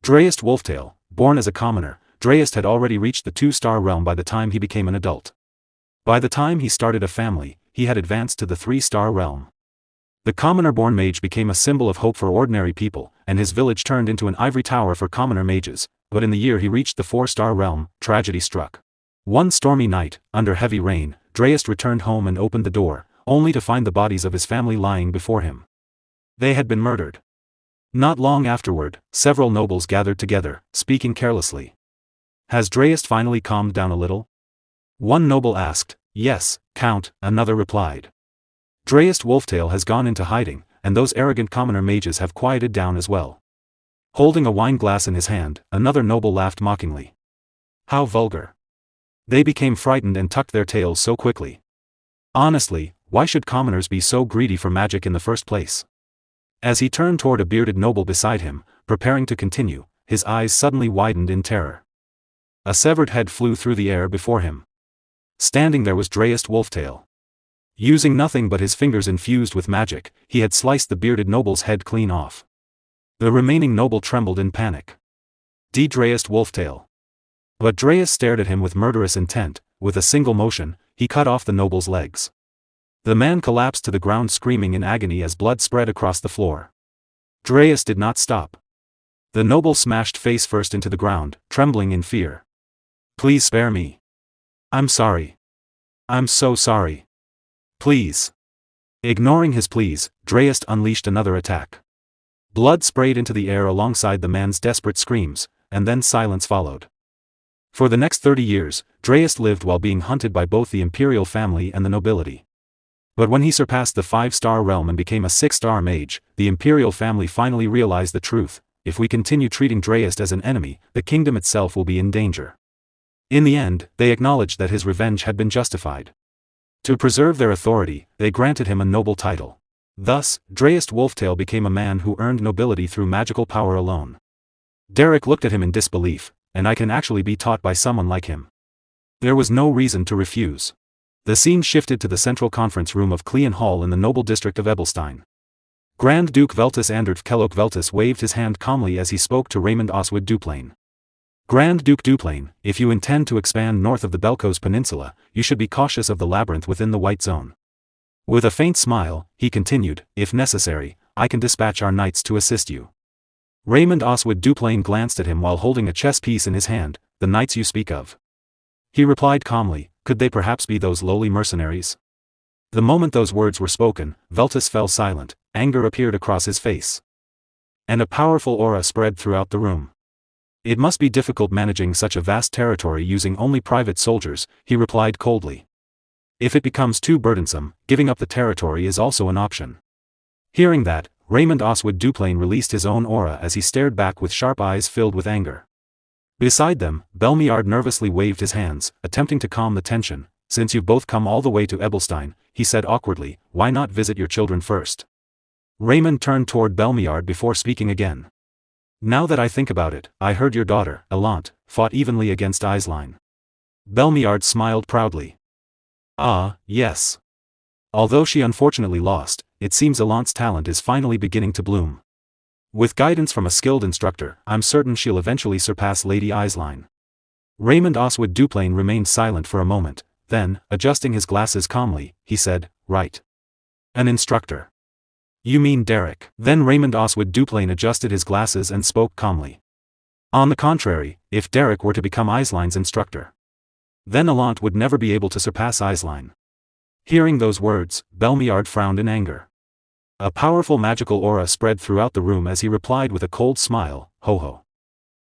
Dreist Wolftail, born as a commoner, Dreist had already reached the 2-star realm by the time he became an adult. By the time he started a family, he had advanced to the 3-star realm. The commoner-born mage became a symbol of hope for ordinary people, and his village turned into an ivory tower for commoner mages, but in the year he reached the 4-star realm, tragedy struck. One stormy night, under heavy rain, Dreist returned home and opened the door, only to find the bodies of his family lying before him. They had been murdered. Not long afterward, several nobles gathered together, speaking carelessly. Has Dreist finally calmed down a little? One noble asked. Yes, Count, another replied. Dreist Wolftail has gone into hiding, and those arrogant commoner mages have quieted down as well. Holding a wine glass in his hand, another noble laughed mockingly. How vulgar. They became frightened and tucked their tails so quickly. Honestly, why should commoners be so greedy for magic in the first place? As he turned toward a bearded noble beside him, preparing to continue, his eyes suddenly widened in terror. A severed head flew through the air before him. Standing there was Dreist Wolftail. Using nothing but his fingers infused with magic, he had sliced the bearded noble's head clean off. The remaining noble trembled in panic. Dreist Wolftail. But Dreist stared at him with murderous intent. With a single motion, he cut off the noble's legs. The man collapsed to the ground screaming in agony as blood spread across the floor. Dreist did not stop. The noble smashed face first into the ground, trembling in fear. Please spare me. I'm sorry. I'm so sorry. Please. Ignoring his pleas, Dreist unleashed another attack. Blood sprayed into the air alongside the man's desperate screams, and then silence followed. For the next 30 years, Dreist lived while being hunted by both the imperial family and the nobility. But when he surpassed the 5-star realm and became a 6-star mage, the imperial family finally realized the truth. If we continue treating Dreist as an enemy, the kingdom itself will be in danger. In the end, they acknowledged that his revenge had been justified. To preserve their authority, they granted him a noble title. Thus, Dreist Wolftail became a man who earned nobility through magical power alone. Derrick looked at him in disbelief, and I can actually be taught by someone like him. There was no reason to refuse. The scene shifted to the central conference room of Cleon Hall in the noble district of Ebelstein. Grand Duke Veltus Andert Kellogg Veltus waved his hand calmly as he spoke to Raymond Oswald Duplain. Grand Duke Duplain, if you intend to expand north of the Belcos Peninsula, you should be cautious of the labyrinth within the White Zone. With a faint smile, he continued, if necessary, I can dispatch our knights to assist you. Raymond Oswald Duplain glanced at him while holding a chess piece in his hand. The knights you speak of? He replied calmly, could they perhaps be those lowly mercenaries? The moment those words were spoken, Veltus fell silent, anger appeared across his face. And a powerful aura spread throughout the room. It must be difficult managing such a vast territory using only private soldiers, he replied coldly. If it becomes too burdensome, giving up the territory is also an option. Hearing that, Raymond Oswald Duplain released his own aura as he stared back with sharp eyes filled with anger. Beside them, Belmiard nervously waved his hands, attempting to calm the tension. Since you've both come all the way to Ebelstein, he said awkwardly, why not visit your children first? Raymond turned toward Belmiard before speaking again. Now that I think about it, I heard your daughter, Elant, fought evenly against Aisline. Belmiard smiled proudly. Ah, yes. Although she unfortunately lost, it seems Elant's talent is finally beginning to bloom. With guidance from a skilled instructor, I'm certain she'll eventually surpass Lady Aisline. Raymond Oswald Duplain remained silent for a moment, then, adjusting his glasses calmly, he said, right. An instructor. You mean Derrick? Then Raymond Oswald Duplain adjusted his glasses and spoke calmly. On the contrary, if Derrick were to become Aisline's instructor, then Elant would never be able to surpass Aisline. Hearing those words, Belmiard frowned in anger. A powerful magical aura spread throughout the room as he replied with a cold smile, ho ho.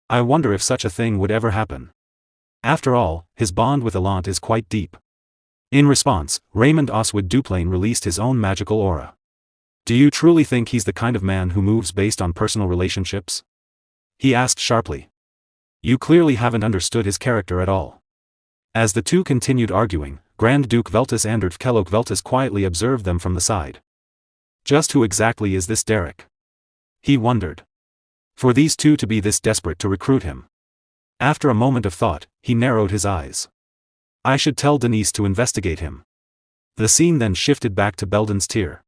I wonder if such a thing would ever happen. After all, his bond with Elant is quite deep. In response, Raymond Oswald Duplain released his own magical aura. Do you truly think he's the kind of man who moves based on personal relationships? He asked sharply. You clearly haven't understood his character at all. As the two continued arguing, Grand Duke Veltus Andert Kellogg Veltus quietly observed them from the side. Just who exactly is this Derrick? He wondered. For these two to be this desperate to recruit him. After a moment of thought, he narrowed his eyes. I should tell Denise to investigate him. The scene then shifted back to Belden's Tier.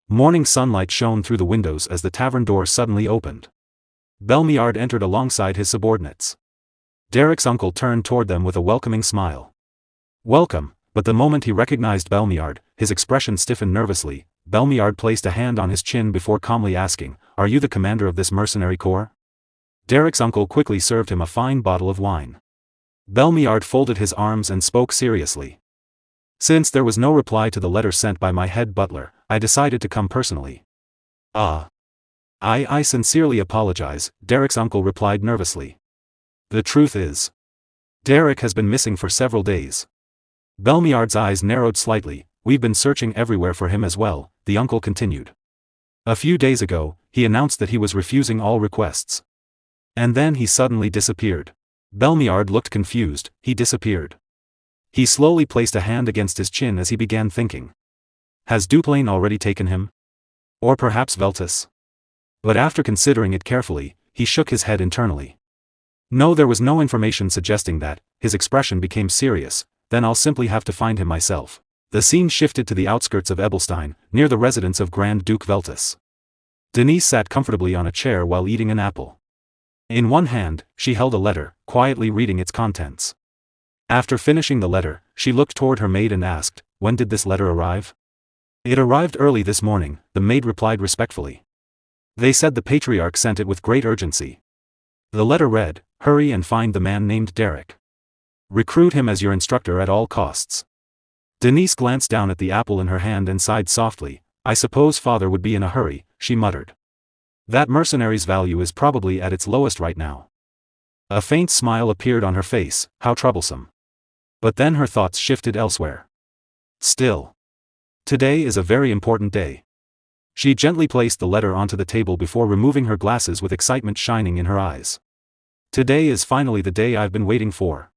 Morning sunlight shone through the windows as the tavern door suddenly opened. Belmiard entered alongside his subordinates. Derrick's uncle turned toward them with a welcoming smile. Welcome, but the moment he recognized Belmiard, his expression stiffened nervously. Belmiard placed a hand on his chin before calmly asking, Are you the commander of this mercenary corps? Derrick's uncle quickly served him a fine bottle of wine. Belmiard folded his arms and spoke seriously. Since there was no reply to the letter sent by my head butler, I decided to come personally. Ah. I sincerely apologize, Derrick's uncle replied nervously. The truth is, Derrick has been missing for several days. Belmiard's eyes narrowed slightly. We've been searching everywhere for him as well, the uncle continued. A few days ago, he announced that he was refusing all requests. And then he suddenly disappeared. Belmiard looked confused. He disappeared. He slowly placed a hand against his chin as he began thinking. Has Duplain already taken him? Or perhaps Veltus? But after considering it carefully, he shook his head internally. No, there was no information suggesting that. His expression became serious. Then I'll simply have to find him myself. The scene shifted to the outskirts of Ebelstein, near the residence of Grand Duke Veltus. Denise sat comfortably on a chair while eating an apple. In one hand, she held a letter, quietly reading its contents. After finishing the letter, she looked toward her maid and asked, When did this letter arrive? It arrived early this morning, the maid replied respectfully. They said the patriarch sent it with great urgency. The letter read, Hurry and find the man named Derrick. Recruit him as your instructor at all costs. Denise glanced down at the apple in her hand and sighed softly. I suppose father would be in a hurry, she muttered. That mercenary's value is probably at its lowest right now. A faint smile appeared on her face. How troublesome. But then her thoughts shifted elsewhere. Still. Today is a very important day. She gently placed the letter onto the table before removing her glasses with excitement shining in her eyes. Today is finally the day I've been waiting for.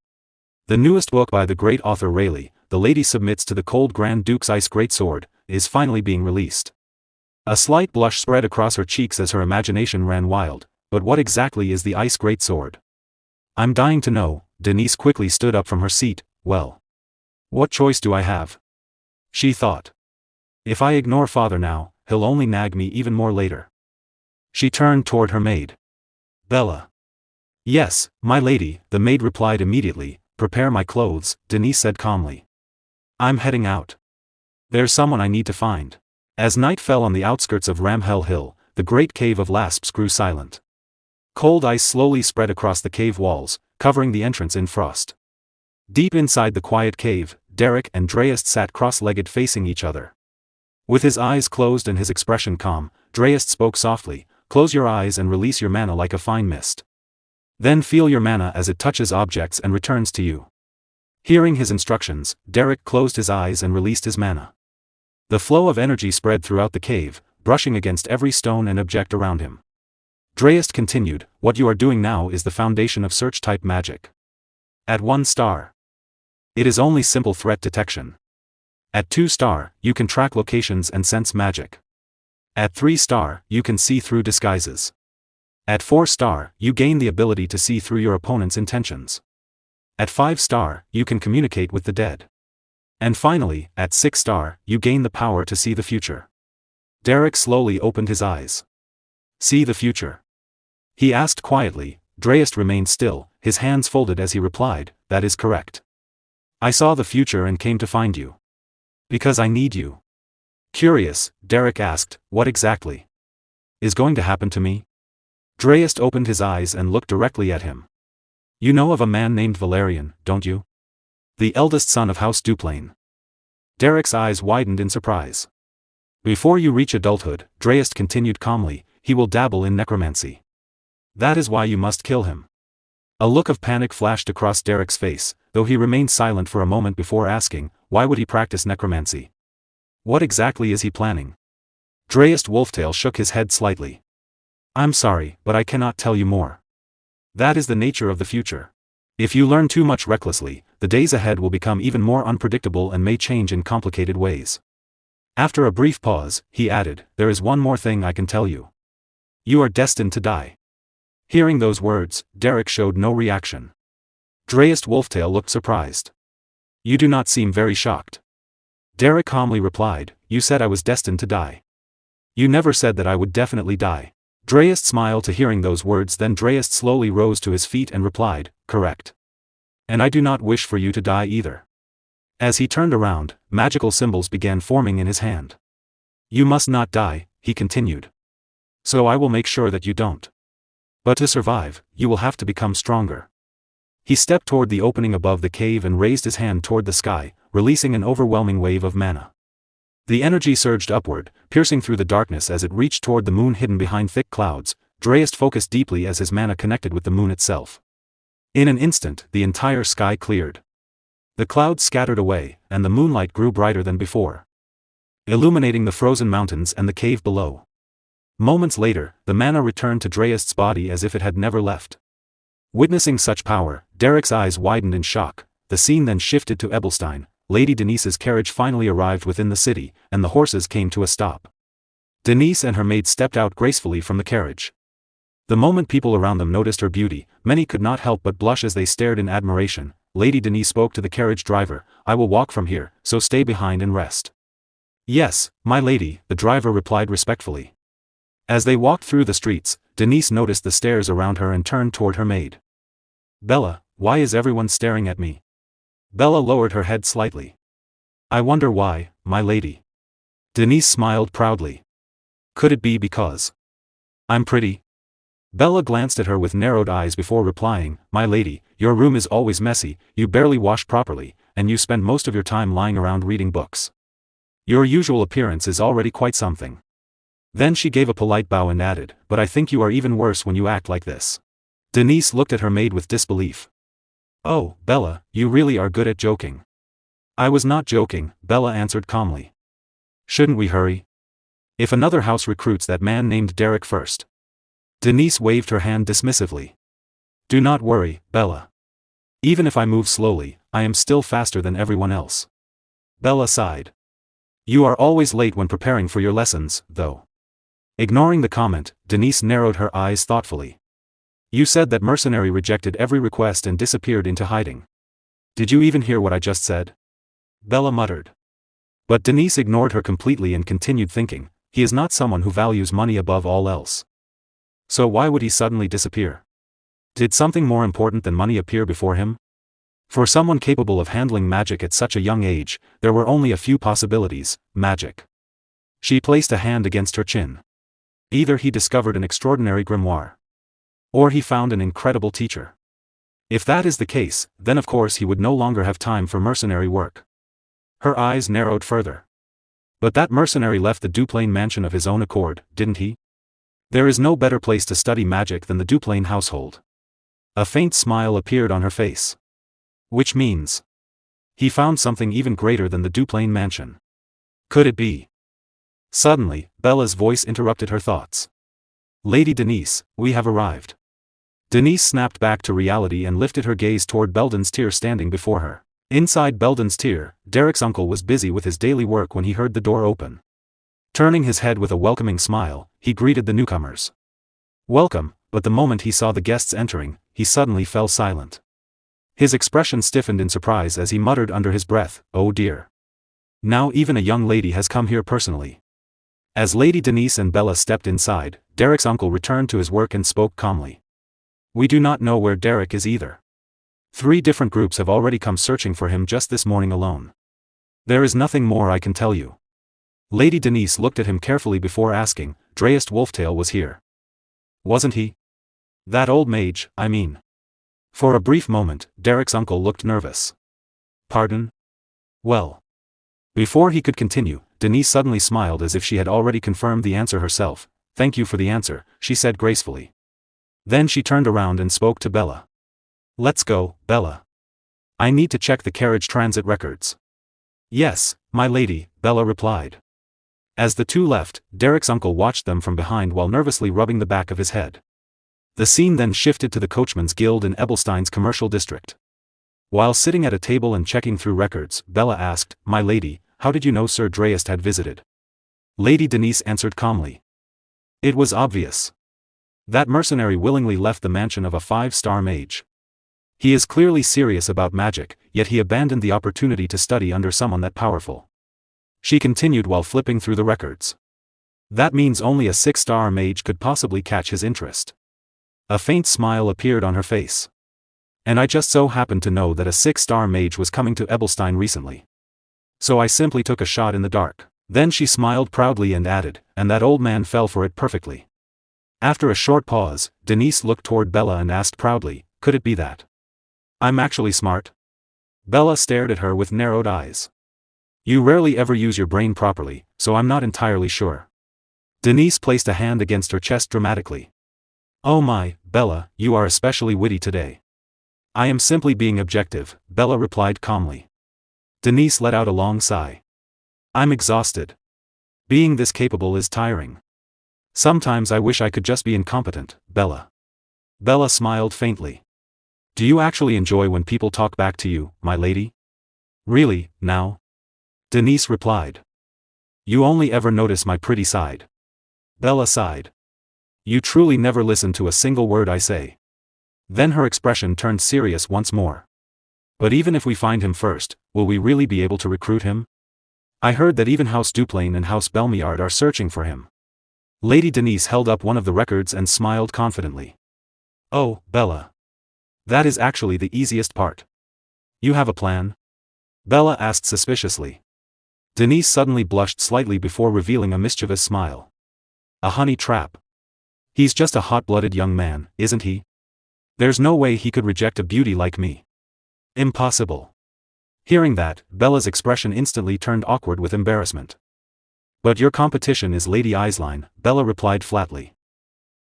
The newest book by the great author Rayleigh, The Lady Submits to the Cold Grand Duke's Ice Greatsword, is finally being released. A slight blush spread across her cheeks as her imagination ran wild. But what exactly is the Ice Greatsword? I'm dying to know. Denise quickly stood up from her seat. Well, what choice do I have? She thought. If I ignore father now, he'll only nag me even more later. She turned toward her maid. Bella. Yes, my lady, the maid replied immediately. Prepare my clothes, Denise said calmly. I'm heading out. There's someone I need to find. As night fell on the outskirts of Ramhell Hill, the great cave of Lasps grew silent. Cold ice slowly spread across the cave walls, covering the entrance in frost. Deep inside the quiet cave, Derrick and Dreist sat cross-legged facing each other. With his eyes closed and his expression calm, Dreist spoke softly, Close your eyes and release your mana like a fine mist. Then feel your mana as it touches objects and returns to you. Hearing his instructions, Derrick closed his eyes and released his mana. The flow of energy spread throughout the cave, brushing against every stone and object around him. Dreyest continued, what you are doing now is the foundation of search-type magic. At 1 star, it is only simple threat detection. At 2 star, you can track locations and sense magic. At 3 star, you can see through disguises. At 4 star, you gain the ability to see through your opponent's intentions. At 5 star, you can communicate with the dead. And finally, at 6 star, you gain the power to see the future. Derrick slowly opened his eyes. See the future? He asked quietly. Dreyest remained still, his hands folded as he replied, that is correct. I saw the future and came to find you. Because I need you. Curious, Derrick asked, what exactly is going to happen to me? Dreyest opened his eyes and looked directly at him. You know of a man named Valerian, don't you? The eldest son of House Duplain. Derrick's eyes widened in surprise. Before you reach adulthood, Dreyest continued calmly, he will dabble in necromancy. That is why you must kill him. A look of panic flashed across Derrick's face, though he remained silent for a moment before asking, why would he practice necromancy? What exactly is he planning? Dreyest Wolftail shook his head slightly. I'm sorry, but I cannot tell you more. That is the nature of the future. If you learn too much recklessly, the days ahead will become even more unpredictable and may change in complicated ways. After a brief pause, he added, there is one more thing I can tell you. You are destined to die. Hearing those words, Derrick showed no reaction. Dreyest Wolftail looked surprised. You do not seem very shocked. Derrick calmly replied, you said I was destined to die. You never said that I would definitely die. Dreyest smiled to hearing those words, then Dreyest slowly rose to his feet and replied, correct. And I do not wish for you to die either. As he turned around, magical symbols began forming in his hand. You must not die, he continued. So I will make sure that you don't. But to survive, you will have to become stronger. He stepped toward the opening above the cave and raised his hand toward the sky, releasing an overwhelming wave of mana. The energy surged upward, piercing through the darkness as it reached toward the moon hidden behind thick clouds. Dreyest focused deeply as his mana connected with the moon itself. In an instant, the entire sky cleared. The clouds scattered away, and the moonlight grew brighter than before, illuminating the frozen mountains and the cave below. Moments later, the mana returned to Dreyest's body as if it had never left. Witnessing such power, Derrick's eyes widened in shock. The scene then shifted to Ebelstein. Lady Denise's carriage finally arrived within the city, and the horses came to a stop. Denise and her maid stepped out gracefully from the carriage. The moment people around them noticed her beauty, many could not help but blush as they stared in admiration. Lady Denise spoke to the carriage driver, I will walk from here, so stay behind and rest. Yes, my lady, the driver replied respectfully. As they walked through the streets, Denise noticed the stares around her and turned toward her maid. Bella, why is everyone staring at me? Bella lowered her head slightly. I wonder why, my lady. Denise smiled proudly. Could it be because I'm pretty? Bella glanced at her with narrowed eyes before replying, my lady, your room is always messy, you barely wash properly, and you spend most of your time lying around reading books. Your usual appearance is already quite something. Then she gave a polite bow and added, but I think you are even worse when you act like this. Denise looked at her maid with disbelief. Oh, Bella, you really are good at joking. I was not joking, Bella answered calmly. Shouldn't we hurry? If another house recruits that man named Derrick first. Denise waved her hand dismissively. Do not worry, Bella. Even if I move slowly, I am still faster than everyone else. Bella sighed. You are always late when preparing for your lessons, though. Ignoring the comment, Denise narrowed her eyes thoughtfully. You said that mercenary rejected every request and disappeared into hiding. Did you even hear what I just said? Bella muttered. But Denise ignored her completely and continued thinking, he is not someone who values money above all else. So why would he suddenly disappear? Did something more important than money appear before him? For someone capable of handling magic at such a young age, there were only a few possibilities: magic. She placed a hand against her chin. Either he discovered an extraordinary grimoire, or he found an incredible teacher. If that is the case, then of course he would no longer have time for mercenary work. Her eyes narrowed further. But that mercenary left the Duplain mansion of his own accord, didn't he? There is no better place to study magic than the Duplain household. A faint smile appeared on her face. Which means he found something even greater than the Duplain mansion. Could it be? Suddenly, Bella's voice interrupted her thoughts. Lady Denise, we have arrived. Denise snapped back to reality and lifted her gaze toward Belden's Tier standing before her. Inside Belden's Tier, Derrick's uncle was busy with his daily work when he heard the door open. Turning his head with a welcoming smile, he greeted the newcomers. Welcome, but the moment he saw the guests entering, he suddenly fell silent. His expression stiffened in surprise as he muttered under his breath, "Oh dear. Now even a young lady has come here personally." As Lady Denise and Bella stepped inside, Derrick's uncle returned to his work and spoke calmly. "We do not know where Derrick is either. 3 different groups have already come searching for him just this morning alone. There is nothing more I can tell you." Lady Denise looked at him carefully before asking, "Dreist Wolftail was here, wasn't he? That old mage, I mean." For a brief moment, Derrick's uncle looked nervous. "Pardon? Well." Before he could continue, Denise suddenly smiled as if she had already confirmed the answer herself. "Thank you for the answer," she said gracefully. Then she turned around and spoke to Bella. "Let's go, Bella. I need to check the carriage transit records." "Yes, my lady," Bella replied. As the two left, Derrick's uncle watched them from behind while nervously rubbing the back of his head. The scene then shifted to the Coachman's Guild in Ebelstein's commercial district. While sitting at a table and checking through records, Bella asked, "My lady, how did you know Sir Dreist had visited?" Lady Denise answered calmly. "It was obvious. That mercenary willingly left the mansion of a 5-star mage. He is clearly serious about magic, yet he abandoned the opportunity to study under someone that powerful." She continued while flipping through the records. "That means only a 6-star mage could possibly catch his interest." A faint smile appeared on her face. "And I just so happened to know that a 6-star mage was coming to Ebelstein recently. So I simply took a shot in the dark." Then she smiled proudly and added, "And that old man fell for it perfectly." After a short pause, Denise looked toward Bella and asked proudly, "Could it be that I'm actually smart?" Bella stared at her with narrowed eyes. "You rarely ever use your brain properly, so I'm not entirely sure." Denise placed a hand against her chest dramatically. "Oh my, Bella, you are especially witty today." "I am simply being objective," Bella replied calmly. Denise let out a long sigh. "I'm exhausted. Being this capable is tiring. Sometimes I wish I could just be incompetent, Bella." Bella smiled faintly. "Do you actually enjoy when people talk back to you, my lady?" "Really, now?" Denise replied. "You only ever notice my pretty side." Bella sighed. "You truly never listen to a single word I say." Then her expression turned serious once more. "But even if we find him first, will we really be able to recruit him? I heard that even House Duplain and House Belmiard are searching for him." Lady Denise held up one of the records and smiled confidently. "Oh, Bella. That is actually the easiest part." "You have a plan?" Bella asked suspiciously. Denise suddenly blushed slightly before revealing a mischievous smile. "A honey trap. He's just a hot-blooded young man, isn't he? There's no way he could reject a beauty like me." "Impossible." Hearing that, Bella's expression instantly turned awkward with embarrassment. "But your competition is Lady Eislein," Bella replied flatly.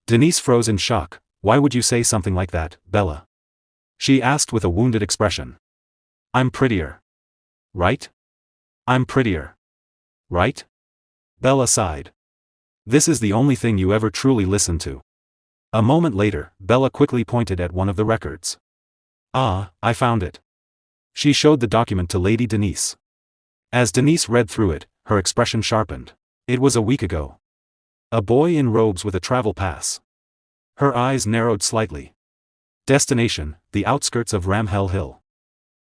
Denise froze in shock. "Why would you say something like that, Bella?" she asked with a wounded expression. "I'm prettier. Right? I'm prettier. Right?" Bella sighed. "This is the only thing you ever truly listen to." A moment later, Bella quickly pointed at one of the records. "Ah, I found it." She showed the document to Lady Denise. As Denise read through it, her expression sharpened. It was a week ago. A boy in robes with a travel pass. Her eyes narrowed slightly. Destination, the outskirts of Ramhell Hill.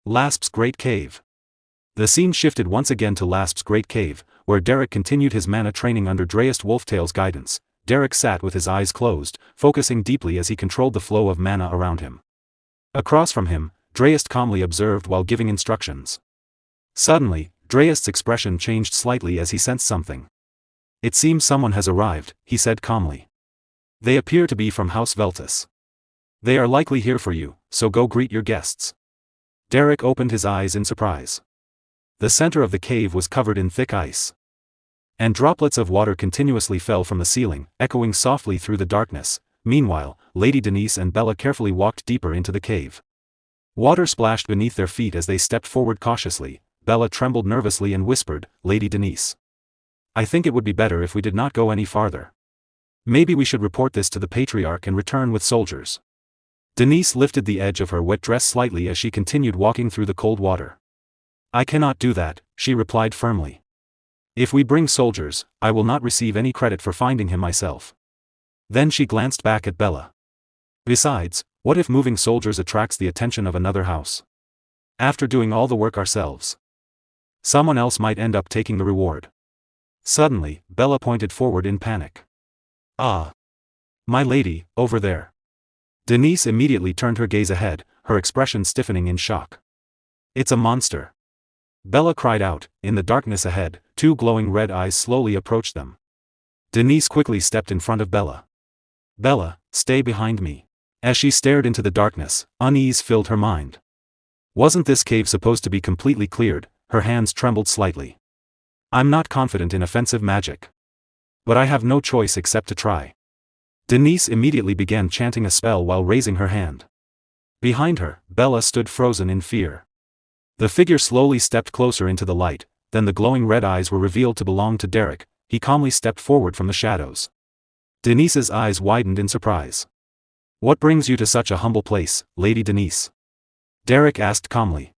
Lasp's Great Cave. The scene shifted once again to Lasp's Great Cave, where Derrick continued his mana training under Dreist Wolftail's guidance. Derrick sat with his eyes closed, focusing deeply as he controlled the flow of mana around him. Across from him, Dreist calmly observed while giving instructions. Suddenly, Dreist's expression changed slightly as he sensed something. "It seems someone has arrived," he said calmly. "They appear to be from House Veltus. They are likely here for you, so go greet your guests." Derrick opened his eyes in surprise. The center of the cave was covered in thick ice. And droplets of water continuously fell from the ceiling, echoing softly through the darkness. Meanwhile, Lady Denise and Bella carefully walked deeper into the cave. Water splashed beneath their feet as they stepped forward cautiously. Bella trembled nervously and whispered, "Lady Denise. I think it would be better if we did not go any farther." Maybe we should report this to the patriarch and return with soldiers. Denise lifted the edge of her wet dress slightly as she continued walking through the cold water. I cannot do that, she replied firmly. If we bring soldiers, I will not receive any credit for finding him myself. Then she glanced back at Bella. Besides, what if moving soldiers attracts the attention of another house? After doing all the work ourselves, someone else might end up taking the reward. Suddenly, Bella pointed forward in panic. Ah! My lady, over there. Denise immediately turned her gaze ahead, her expression stiffening in shock. It's a monster. Bella cried out. In the darkness ahead, two glowing red eyes slowly approached them. Denise quickly stepped in front of Bella. Bella, stay behind me. As she stared into the darkness, unease filled her mind. Wasn't this cave supposed to be completely cleared? Her hands trembled slightly. I'm not confident in offensive magic. But I have no choice except to try. Denise immediately began chanting a spell while raising her hand. Behind her, Bella stood frozen in fear. The figure slowly stepped closer into the light, then the glowing red eyes were revealed to belong to Derrick. He calmly stepped forward from the shadows. Denise's eyes widened in surprise. What brings you to such a humble place, Lady Denise? Derrick asked calmly.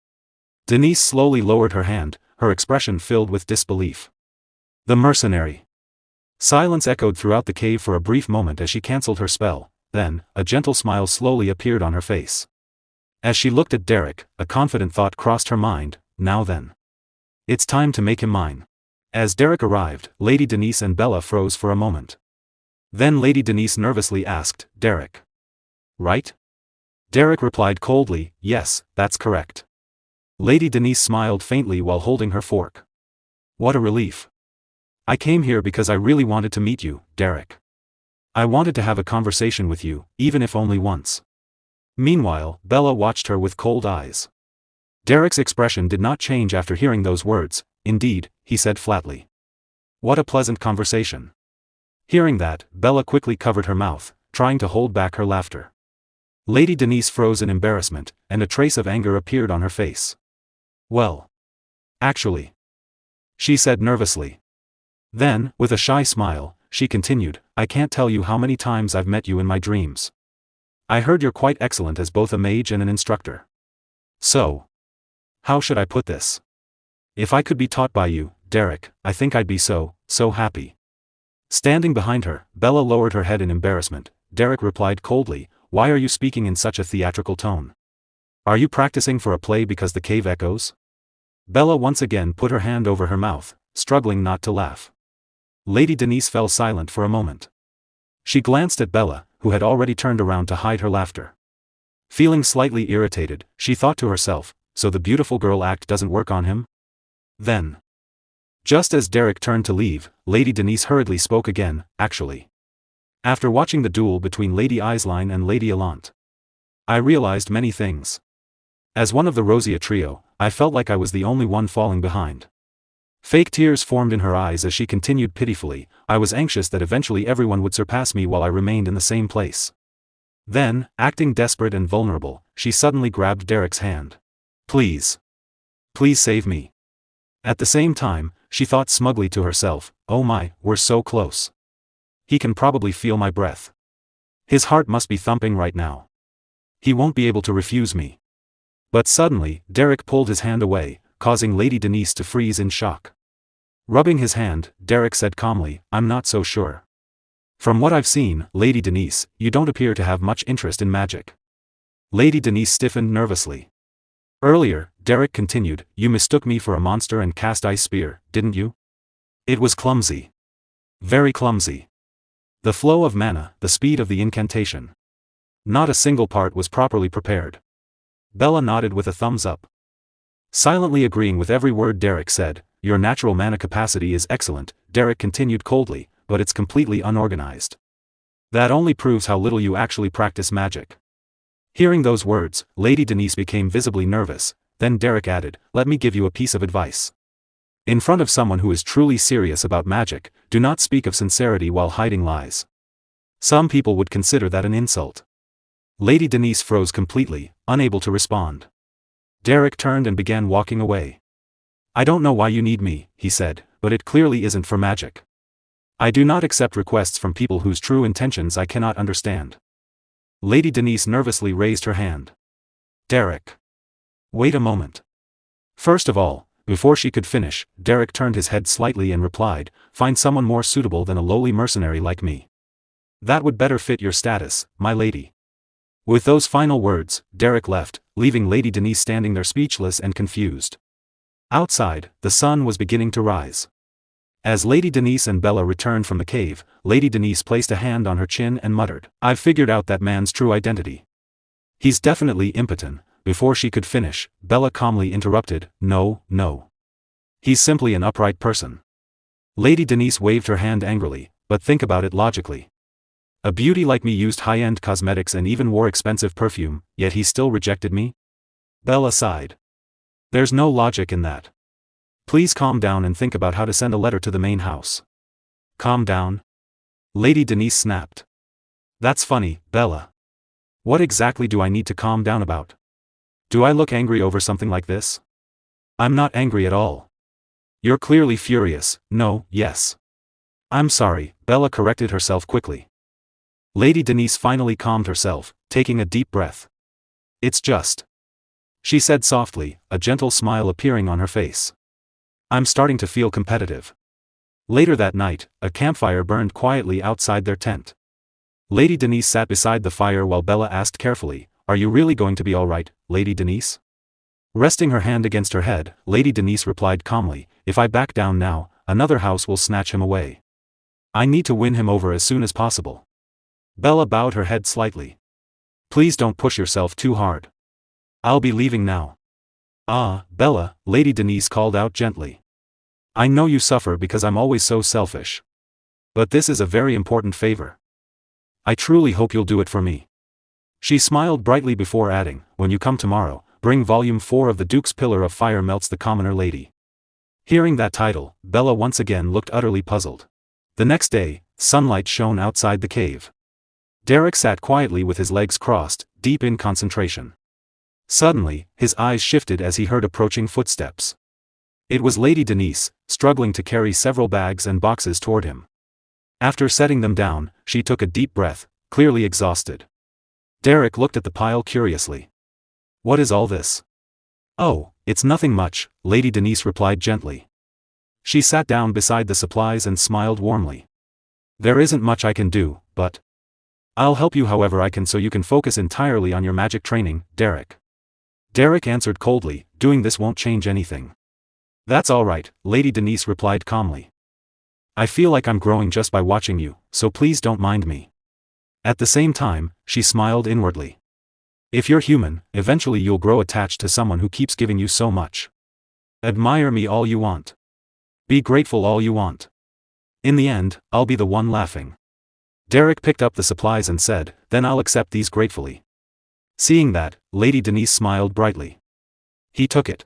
Denise slowly lowered her hand, her expression filled with disbelief. The mercenary. Silence echoed throughout the cave for a brief moment as she cancelled her spell, then, a gentle smile slowly appeared on her face. As she looked at Derrick, a confident thought crossed her mind, now then. It's time to make him mine. As Derrick arrived, Lady Denise and Bella froze for a moment. Then Lady Denise nervously asked, Derrick. Right? Derrick replied coldly, yes, that's correct. Lady Denise smiled faintly while holding her fork. What a relief. I came here because I really wanted to meet you, Derrick. I wanted to have a conversation with you, even if only once. Meanwhile, Bella watched her with cold eyes. Derrick's expression did not change after hearing those words. Indeed, he said flatly. What a pleasant conversation. Hearing that, Bella quickly covered her mouth, trying to hold back her laughter. Lady Denise froze in embarrassment, and a trace of anger appeared on her face. Well. Actually. She said nervously. Then, with a shy smile, she continued, I can't tell you how many times I've met you in my dreams. I heard you're quite excellent as both a mage and an instructor. So. How should I put this? If I could be taught by you, Derrick, I think I'd be so happy. Standing behind her, Bella lowered her head in embarrassment. Derrick replied coldly, why are you speaking in such a theatrical tone? Are you practicing for a play because the cave echoes? Bella once again put her hand over her mouth, struggling not to laugh. Lady Denise fell silent for a moment. She glanced at Bella, who had already turned around to hide her laughter. Feeling slightly irritated, she thought to herself, so the beautiful girl act doesn't work on him? Then. Just as Derrick turned to leave, Lady Denise hurriedly spoke again, actually. After watching the duel between Lady Eislein and Lady Allant, I realized many things. As one of the Rosia trio, I felt like I was the only one falling behind. Fake tears formed in her eyes as she continued pitifully, I was anxious that eventually everyone would surpass me while I remained in the same place. Then, acting desperate and vulnerable, she suddenly grabbed Derrick's hand. Please. Please save me. At the same time, she thought smugly to herself, oh my, we're so close. He can probably feel my breath. His heart must be thumping right now. He won't be able to refuse me. But suddenly, Derrick pulled his hand away, causing Lady Denise to freeze in shock. Rubbing his hand, Derrick said calmly, I'm not so sure. From what I've seen, Lady Denise, you don't appear to have much interest in magic. Lady Denise stiffened nervously. Earlier, Derrick continued, you mistook me for a monster and cast ice spear, didn't you? It was clumsy. Very clumsy. The flow of mana, the speed of the incantation. Not a single part was properly prepared. Bella nodded with a thumbs up. Silently agreeing with every word Derrick said, your natural mana capacity is excellent, Derrick continued coldly, but it's completely unorganized. That only proves how little you actually practice magic. Hearing those words, Lady Denise became visibly nervous, then Derrick added, let me give you a piece of advice. In front of someone who is truly serious about magic, do not speak of sincerity while hiding lies. Some people would consider that an insult. Lady Denise froze completely, unable to respond. Derrick turned and began walking away. I don't know why you need me, he said, but it clearly isn't for magic. I do not accept requests from people whose true intentions I cannot understand. Lady Denise nervously raised her hand. Derrick. Wait a moment. First of all, before she could finish, Derrick turned his head slightly and replied, find someone more suitable than a lowly mercenary like me. That would better fit your status, my lady. With those final words, Derrick left, leaving Lady Denise standing there speechless and confused. Outside, the sun was beginning to rise. As Lady Denise and Bella returned from the cave, Lady Denise placed a hand on her chin and muttered, I've figured out that man's true identity. He's definitely impotent. Before she could finish, Bella calmly interrupted, no. He's simply an upright person. Lady Denise waved her hand angrily, but think about it logically. A beauty like me used high-end cosmetics and even wore expensive perfume, yet he still rejected me? Bella sighed. There's no logic in that. Please calm down and think about how to send a letter to the main house. Calm down? Lady Denise snapped. That's funny, Bella. What exactly do I need to calm down about? Do I look angry over something like this? I'm not angry at all. You're clearly furious. No, yes. I'm sorry, Bella corrected herself quickly. Lady Denise finally calmed herself, taking a deep breath. It's just. She said softly, a gentle smile appearing on her face. I'm starting to feel competitive. Later that night, a campfire burned quietly outside their tent. Lady Denise sat beside the fire while Bella asked carefully, Are you really going to be all right, Lady Denise? Resting her hand against her head, Lady Denise replied calmly, If I back down now, another house will snatch him away. I need to win him over as soon as possible. Bella bowed her head slightly. Please don't push yourself too hard. I'll be leaving now. Ah, Bella, Lady Denise called out gently. I know you suffer because I'm always so selfish. But this is a very important favor. I truly hope you'll do it for me. She smiled brightly before adding, When you come tomorrow, bring volume 4 of the Duke's Pillar of Fire Melts the Commoner Lady. Hearing that title, Bella once again looked utterly puzzled. The next day, sunlight shone outside the cave. Derrick sat quietly with his legs crossed, deep in concentration. Suddenly, his eyes shifted as he heard approaching footsteps. It was Lady Denise, struggling to carry several bags and boxes toward him. After setting them down, she took a deep breath, clearly exhausted. Derrick looked at the pile curiously. What is all this? Oh, it's nothing much, Lady Denise replied gently. She sat down beside the supplies and smiled warmly. There isn't much I can do, but I'll help you however I can so you can focus entirely on your magic training, Derrick. Derrick answered coldly, doing this won't change anything. That's all right, Lady Denise replied calmly. I feel like I'm growing just by watching you, so please don't mind me. At the same time, she smiled inwardly. If you're human, eventually you'll grow attached to someone who keeps giving you so much. Admire me all you want. Be grateful all you want. In the end, I'll be the one laughing. Derrick picked up the supplies and said, Then I'll accept these gratefully. Seeing that, Lady Denise smiled brightly. He took it.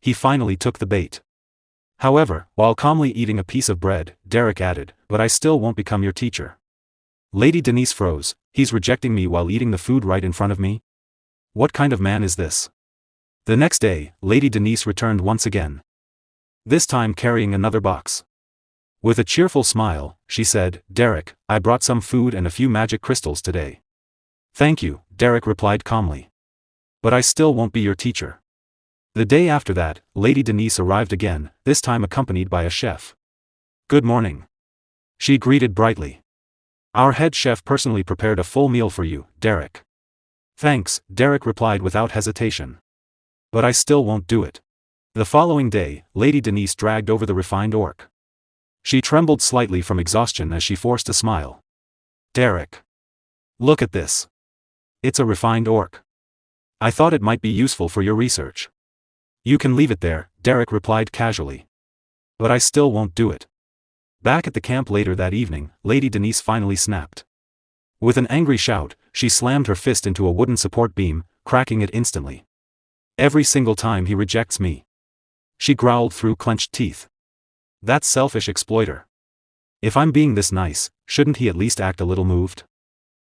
He finally took the bait. However, while calmly eating a piece of bread, Derrick added, But I still won't become your teacher. Lady Denise froze. He's rejecting me while eating the food right in front of me? What kind of man is this? The next day, Lady Denise returned once again. This time carrying another box. With a cheerful smile, she said, Derrick, I brought some food and a few magic crystals today. Thank you, Derrick replied calmly. But I still won't be your teacher. The day after that, Lady Denise arrived again, this time accompanied by a chef. Good morning. She greeted brightly. Our head chef personally prepared a full meal for you, Derrick. Thanks, Derrick replied without hesitation. But I still won't do it. The following day, Lady Denise dragged over the refined orc. She trembled slightly from exhaustion as she forced a smile. Derrick. Look at this. It's a refined orc. I thought it might be useful for your research. You can leave it there, Derrick replied casually. But I still won't do it. Back at the camp later that evening, Lady Denise finally snapped. With an angry shout, she slammed her fist into a wooden support beam, cracking it instantly. Every single time he rejects me. She growled through clenched teeth. That selfish exploiter. If I'm being this nice, shouldn't he at least act a little moved?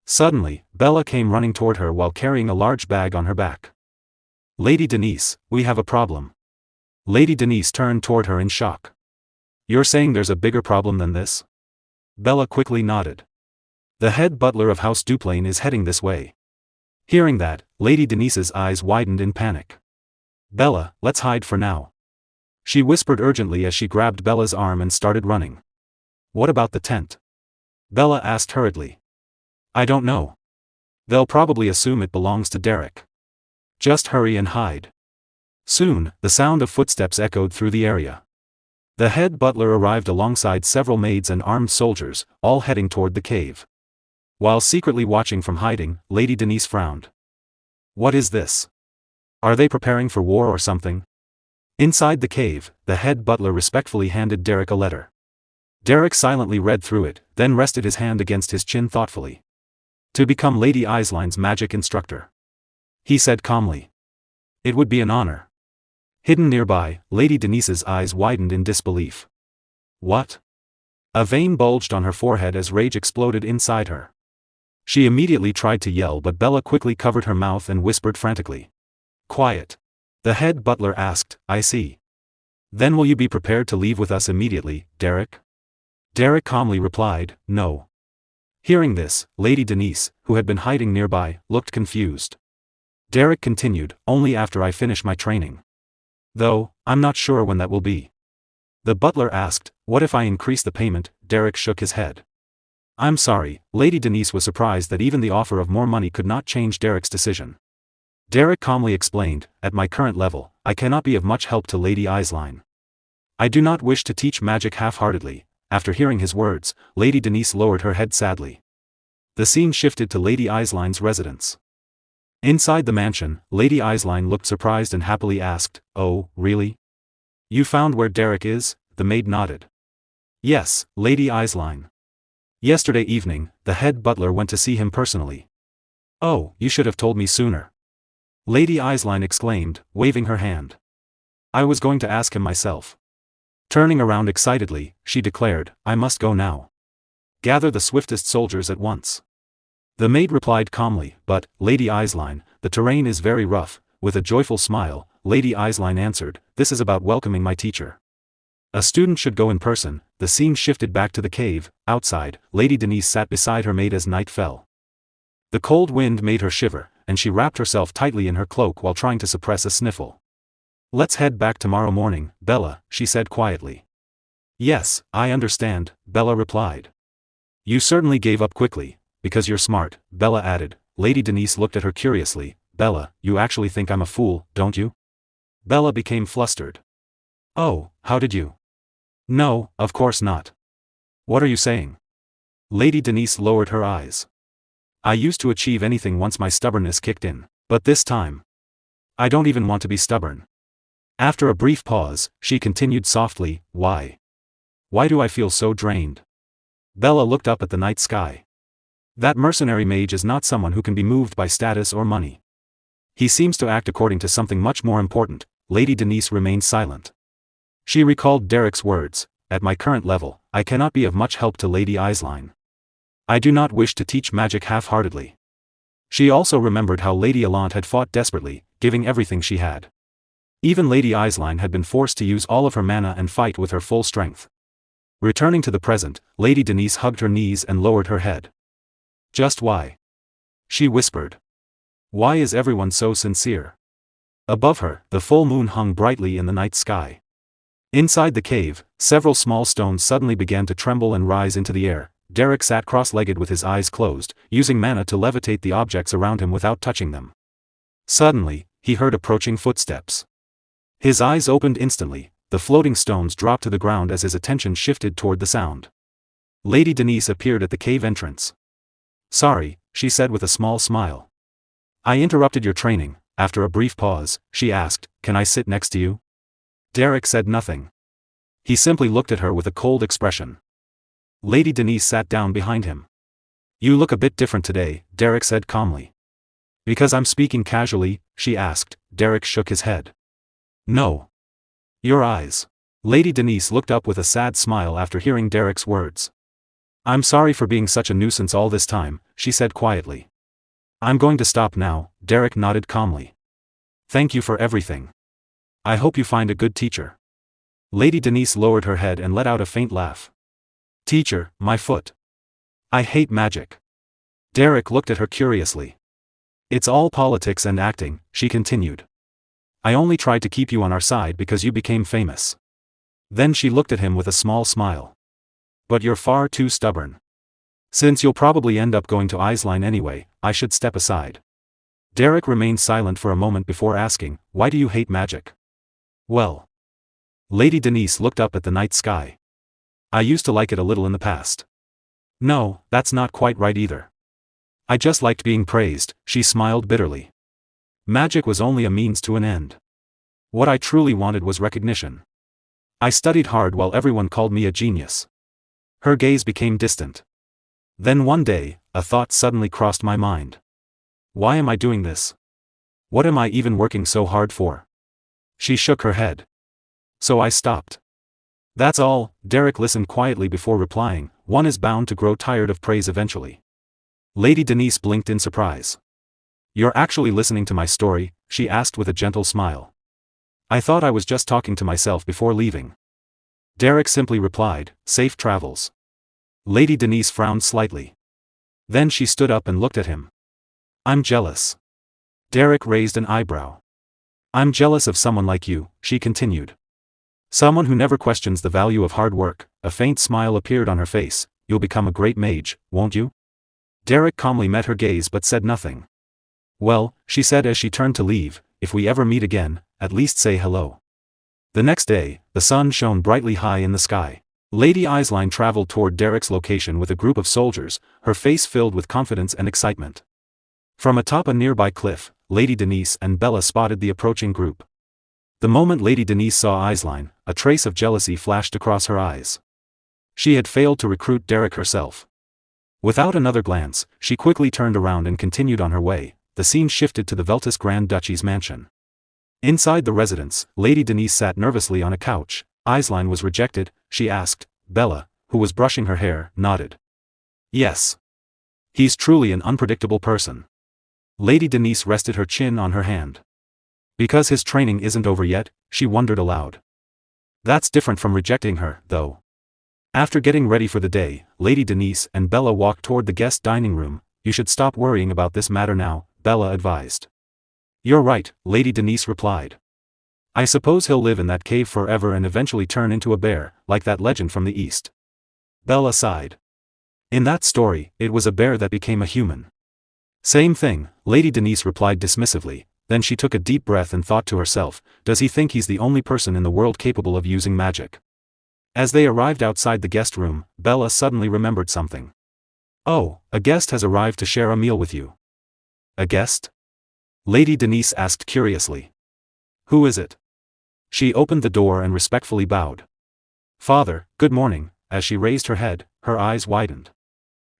Suddenly, Bella came running toward her while carrying a large bag on her back. Lady Denise, we have a problem. Lady Denise turned toward her in shock. You're saying there's a bigger problem than this? Bella quickly nodded. The head butler of House Duplain is heading this way. Hearing that, Lady Denise's eyes widened in panic. Bella, let's hide for now. She whispered urgently as she grabbed Bella's arm and started running. What about the tent? Bella asked hurriedly. I don't know. They'll probably assume it belongs to Derrick. Just hurry and hide. Soon, the sound of footsteps echoed through the area. The head butler arrived alongside several maids and armed soldiers, all heading toward the cave. While secretly watching from hiding, Lady Denise frowned. What is this? Are they preparing for war or something? Inside the cave, the head butler respectfully handed Derrick a letter. Derrick silently read through it, then rested his hand against his chin thoughtfully. To become Lady Isline's magic instructor. He said calmly. It would be an honor. Hidden nearby, Lady Denise's eyes widened in disbelief. What? A vein bulged on her forehead as rage exploded inside her. She immediately tried to yell, but Bella quickly covered her mouth and whispered frantically. Quiet. The head butler asked, I see. Then will you be prepared to leave with us immediately, Derrick? Derrick calmly replied, no. Hearing this, Lady Denise, who had been hiding nearby, looked confused. Derrick continued, only after I finish my training. Though, I'm not sure when that will be. The butler asked, what if I increase the payment? Derrick shook his head. I'm sorry. Lady Denise was surprised that even the offer of more money could not change Derrick's decision. Derrick calmly explained, at my current level, I cannot be of much help to Lady Isline. I do not wish to teach magic half-heartedly. After hearing his words, Lady Denise lowered her head sadly. The scene shifted to Lady Isline's residence. Inside the mansion, Lady Isline looked surprised and happily asked, oh, really? You found where Derrick is? The maid nodded. Yes, Lady Isline. Yesterday evening, the head butler went to see him personally. Oh, you should have told me sooner. Lady Isline exclaimed, waving her hand. I was going to ask him myself. Turning around excitedly, she declared, I must go now. Gather the swiftest soldiers at once. The maid replied calmly, but, Lady Isline, the terrain is very rough. With a joyful smile, Lady Isline answered, this is about welcoming my teacher. A student should go in person. The scene shifted back to the cave. Outside, Lady Denise sat beside her maid as night fell. The cold wind made her shiver, and she wrapped herself tightly in her cloak while trying to suppress a sniffle. Let's head back tomorrow morning, Bella, she said quietly. Yes, I understand, Bella replied. You certainly gave up quickly, because you're smart, Bella added. Lady Denise looked at her curiously. Bella, you actually think I'm a fool, don't you? Bella became flustered. Oh, how did you? No, of course not. What are you saying? Lady Denise lowered her eyes. I used to achieve anything once my stubbornness kicked in, but this time, I don't even want to be stubborn. After a brief pause, she continued softly, why? Why do I feel so drained? Bella looked up at the night sky. That mercenary mage is not someone who can be moved by status or money. He seems to act according to something much more important. Lady Denise remained silent. She recalled Derrick's words, at my current level, I cannot be of much help to Lady Isline. I do not wish to teach magic half-heartedly. She also remembered how Lady Allant had fought desperately, giving everything she had. Even Lady Isline had been forced to use all of her mana and fight with her full strength. Returning to the present, Lady Denise hugged her knees and lowered her head. Just why? She whispered. Why is everyone so sincere? Above her, the full moon hung brightly in the night sky. Inside the cave, several small stones suddenly began to tremble and rise into the air. Derrick sat cross-legged with his eyes closed, using mana to levitate the objects around him without touching them. Suddenly, he heard approaching footsteps. His eyes opened instantly. The floating stones dropped to the ground as his attention shifted toward the sound. Lady Denise appeared at the cave entrance. Sorry, she said with a small smile. I interrupted your training. After a brief pause, she asked, can I sit next to you? Derrick said nothing. He simply looked at her with a cold expression. Lady Denise sat down behind him. You look a bit different today, Derrick said calmly. Because I'm speaking casually, she asked. Derrick shook his head. No. Your eyes. Lady Denise looked up with a sad smile after hearing Derrick's words. I'm sorry for being such a nuisance all this time, she said quietly. I'm going to stop now, Derrick nodded calmly. Thank you for everything. I hope you find a good teacher. Lady Denise lowered her head and let out a faint laugh. Teacher, my foot. I hate magic. Derrick looked at her curiously. It's all politics and acting, she continued. I only tried to keep you on our side because you became famous. Then she looked at him with a small smile. But you're far too stubborn. Since you'll probably end up going to Isline anyway, I should step aside. Derrick remained silent for a moment before asking, why do you hate magic? Well. Lady Denise looked up at the night sky. I used to like it a little in the past. No, that's not quite right either. I just liked being praised, she smiled bitterly. Magic was only a means to an end. What I truly wanted was recognition. I studied hard while everyone called me a genius. Her gaze became distant. Then one day, a thought suddenly crossed my mind. Why am I doing this? What am I even working so hard for? She shook her head. So I stopped. That's all. Derrick listened quietly before replying, one is bound to grow tired of praise eventually. Lady Denise blinked in surprise. You're actually listening to my story? She asked with a gentle smile. I thought I was just talking to myself before leaving. Derrick simply replied, safe travels. Lady Denise frowned slightly. Then she stood up and looked at him. I'm jealous. Derrick raised an eyebrow. I'm jealous of someone like you, she continued. Someone who never questions the value of hard work. A faint smile appeared on her face. You'll become a great mage, won't you? Derrick calmly met her gaze but said nothing. Well, she said as she turned to leave, if we ever meet again, at least say hello. The next day, the sun shone brightly high in the sky. Lady Isline traveled toward Derrick's location with a group of soldiers, her face filled with confidence and excitement. From atop a nearby cliff, Lady Denise and Bella spotted the approaching group. The moment Lady Denise saw Isline, a trace of jealousy flashed across her eyes. She had failed to recruit Derrick herself. Without another glance, she quickly turned around and continued on her way. The scene shifted to the Veltus Grand Duchy's mansion. Inside the residence, Lady Denise sat nervously on a couch. Isline was rejected, she asked. Bella, who was brushing her hair, nodded. Yes. He's truly an unpredictable person. Lady Denise rested her chin on her hand. Because his training isn't over yet, she wondered aloud. That's different from rejecting her, though. After getting ready for the day, Lady Denise and Bella walked toward the guest dining room. You should stop worrying about this matter now, Bella advised. You're right, Lady Denise replied. I suppose he'll live in that cave forever and eventually turn into a bear, like that legend from the East. Bella sighed. In that story, it was a bear that became a human. Same thing, Lady Denise replied dismissively. Then she took a deep breath and thought to herself, does he think he's the only person in the world capable of using magic? As they arrived outside the guest room, Bella suddenly remembered something. Oh, a guest has arrived to share a meal with you. A guest? Lady Denise asked curiously. Who is it? She opened the door and respectfully bowed. Father, good morning. As she raised her head, her eyes widened.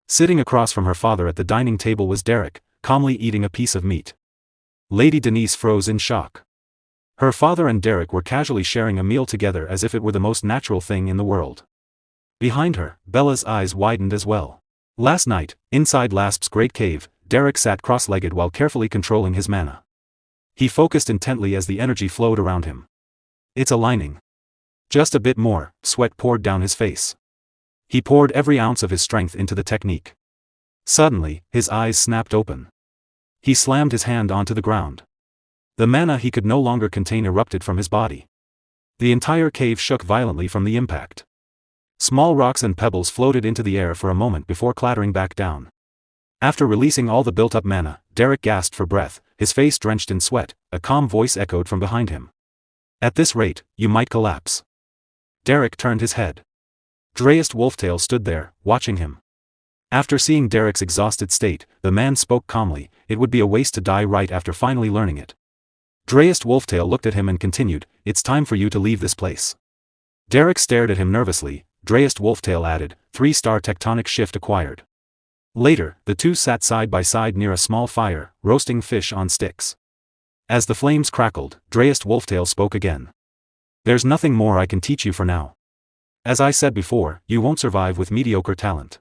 Sitting across from her father at the dining table was Derrick, calmly eating a piece of meat. Lady Denise froze in shock. Her father and Derrick were casually sharing a meal together as if it were the most natural thing in the world. Behind her, Bella's eyes widened as well. Last night, inside Lasp's great cave, Derrick sat cross-legged while carefully controlling his mana. He focused intently as the energy flowed around him. It's aligning. Just a bit more. Sweat poured down his face. He poured every ounce of his strength into the technique. Suddenly, his eyes snapped open. He slammed his hand onto the ground. The mana he could no longer contain erupted from his body. The entire cave shook violently from the impact. Small rocks and pebbles floated into the air for a moment before clattering back down. After releasing all the built-up mana, Derrick gasped for breath, his face drenched in sweat. A calm voice echoed from behind him. At this rate, you might collapse. Derrick turned his head. Dreist Wolftail stood there, watching him. After seeing Derrick's exhausted state, the man spoke calmly. It would be a waste to die right after finally learning it. Dreist Wolftail looked at him and continued, it's time for you to leave this place. Derrick stared at him nervously. Dreist Wolftail added, 3-star tectonic shift acquired. Later, the two sat side by side near a small fire, roasting fish on sticks. As the flames crackled, Dreist Wolftail spoke again. There's nothing more I can teach you for now. As I said before, you won't survive with mediocre talent.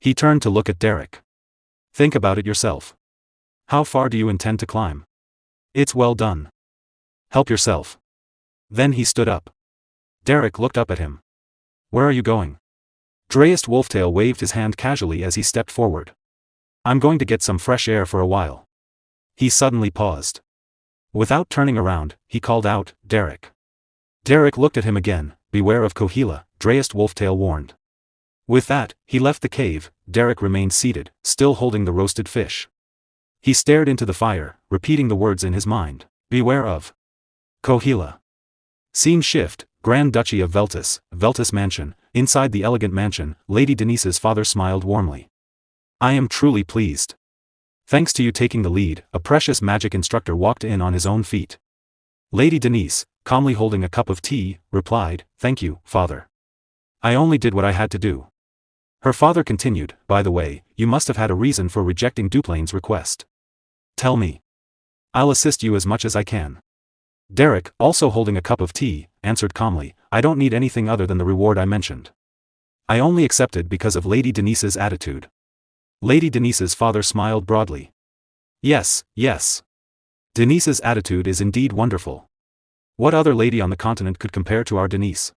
He turned to look at Derrick. Think about it yourself. How far do you intend to climb? It's well done. Help yourself. Then he stood up. Derrick looked up at him. Where are you going? Dreyest Wolftail waved his hand casually as he stepped forward. I'm going to get some fresh air for a while. He suddenly paused. Without turning around, he called out, Derrick. Derrick looked at him again. Beware of Kohila, Dreyest Wolftail warned. With that, he left the cave. Derrick remained seated, still holding the roasted fish. He stared into the fire, repeating the words in his mind. Beware of Kohila. Scene shift, Grand Duchy of Veltus, Veltus Mansion. Inside the elegant mansion, Lady Denise's father smiled warmly. I am truly pleased. Thanks to you taking the lead, a precious magic instructor walked in on his own feet. Lady Denise, calmly holding a cup of tea, replied, Thank you, father. I only did what I had to do. Her father continued, By the way, you must have had a reason for rejecting Duplain's request. Tell me. I'll assist you as much as I can. Derrick, also holding a cup of tea, answered calmly, I don't need anything other than the reward I mentioned. I only accepted because of Lady Denise's attitude. Lady Denise's father smiled broadly. Yes, yes. Denise's attitude is indeed wonderful. What other lady on the continent could compare to our Denise?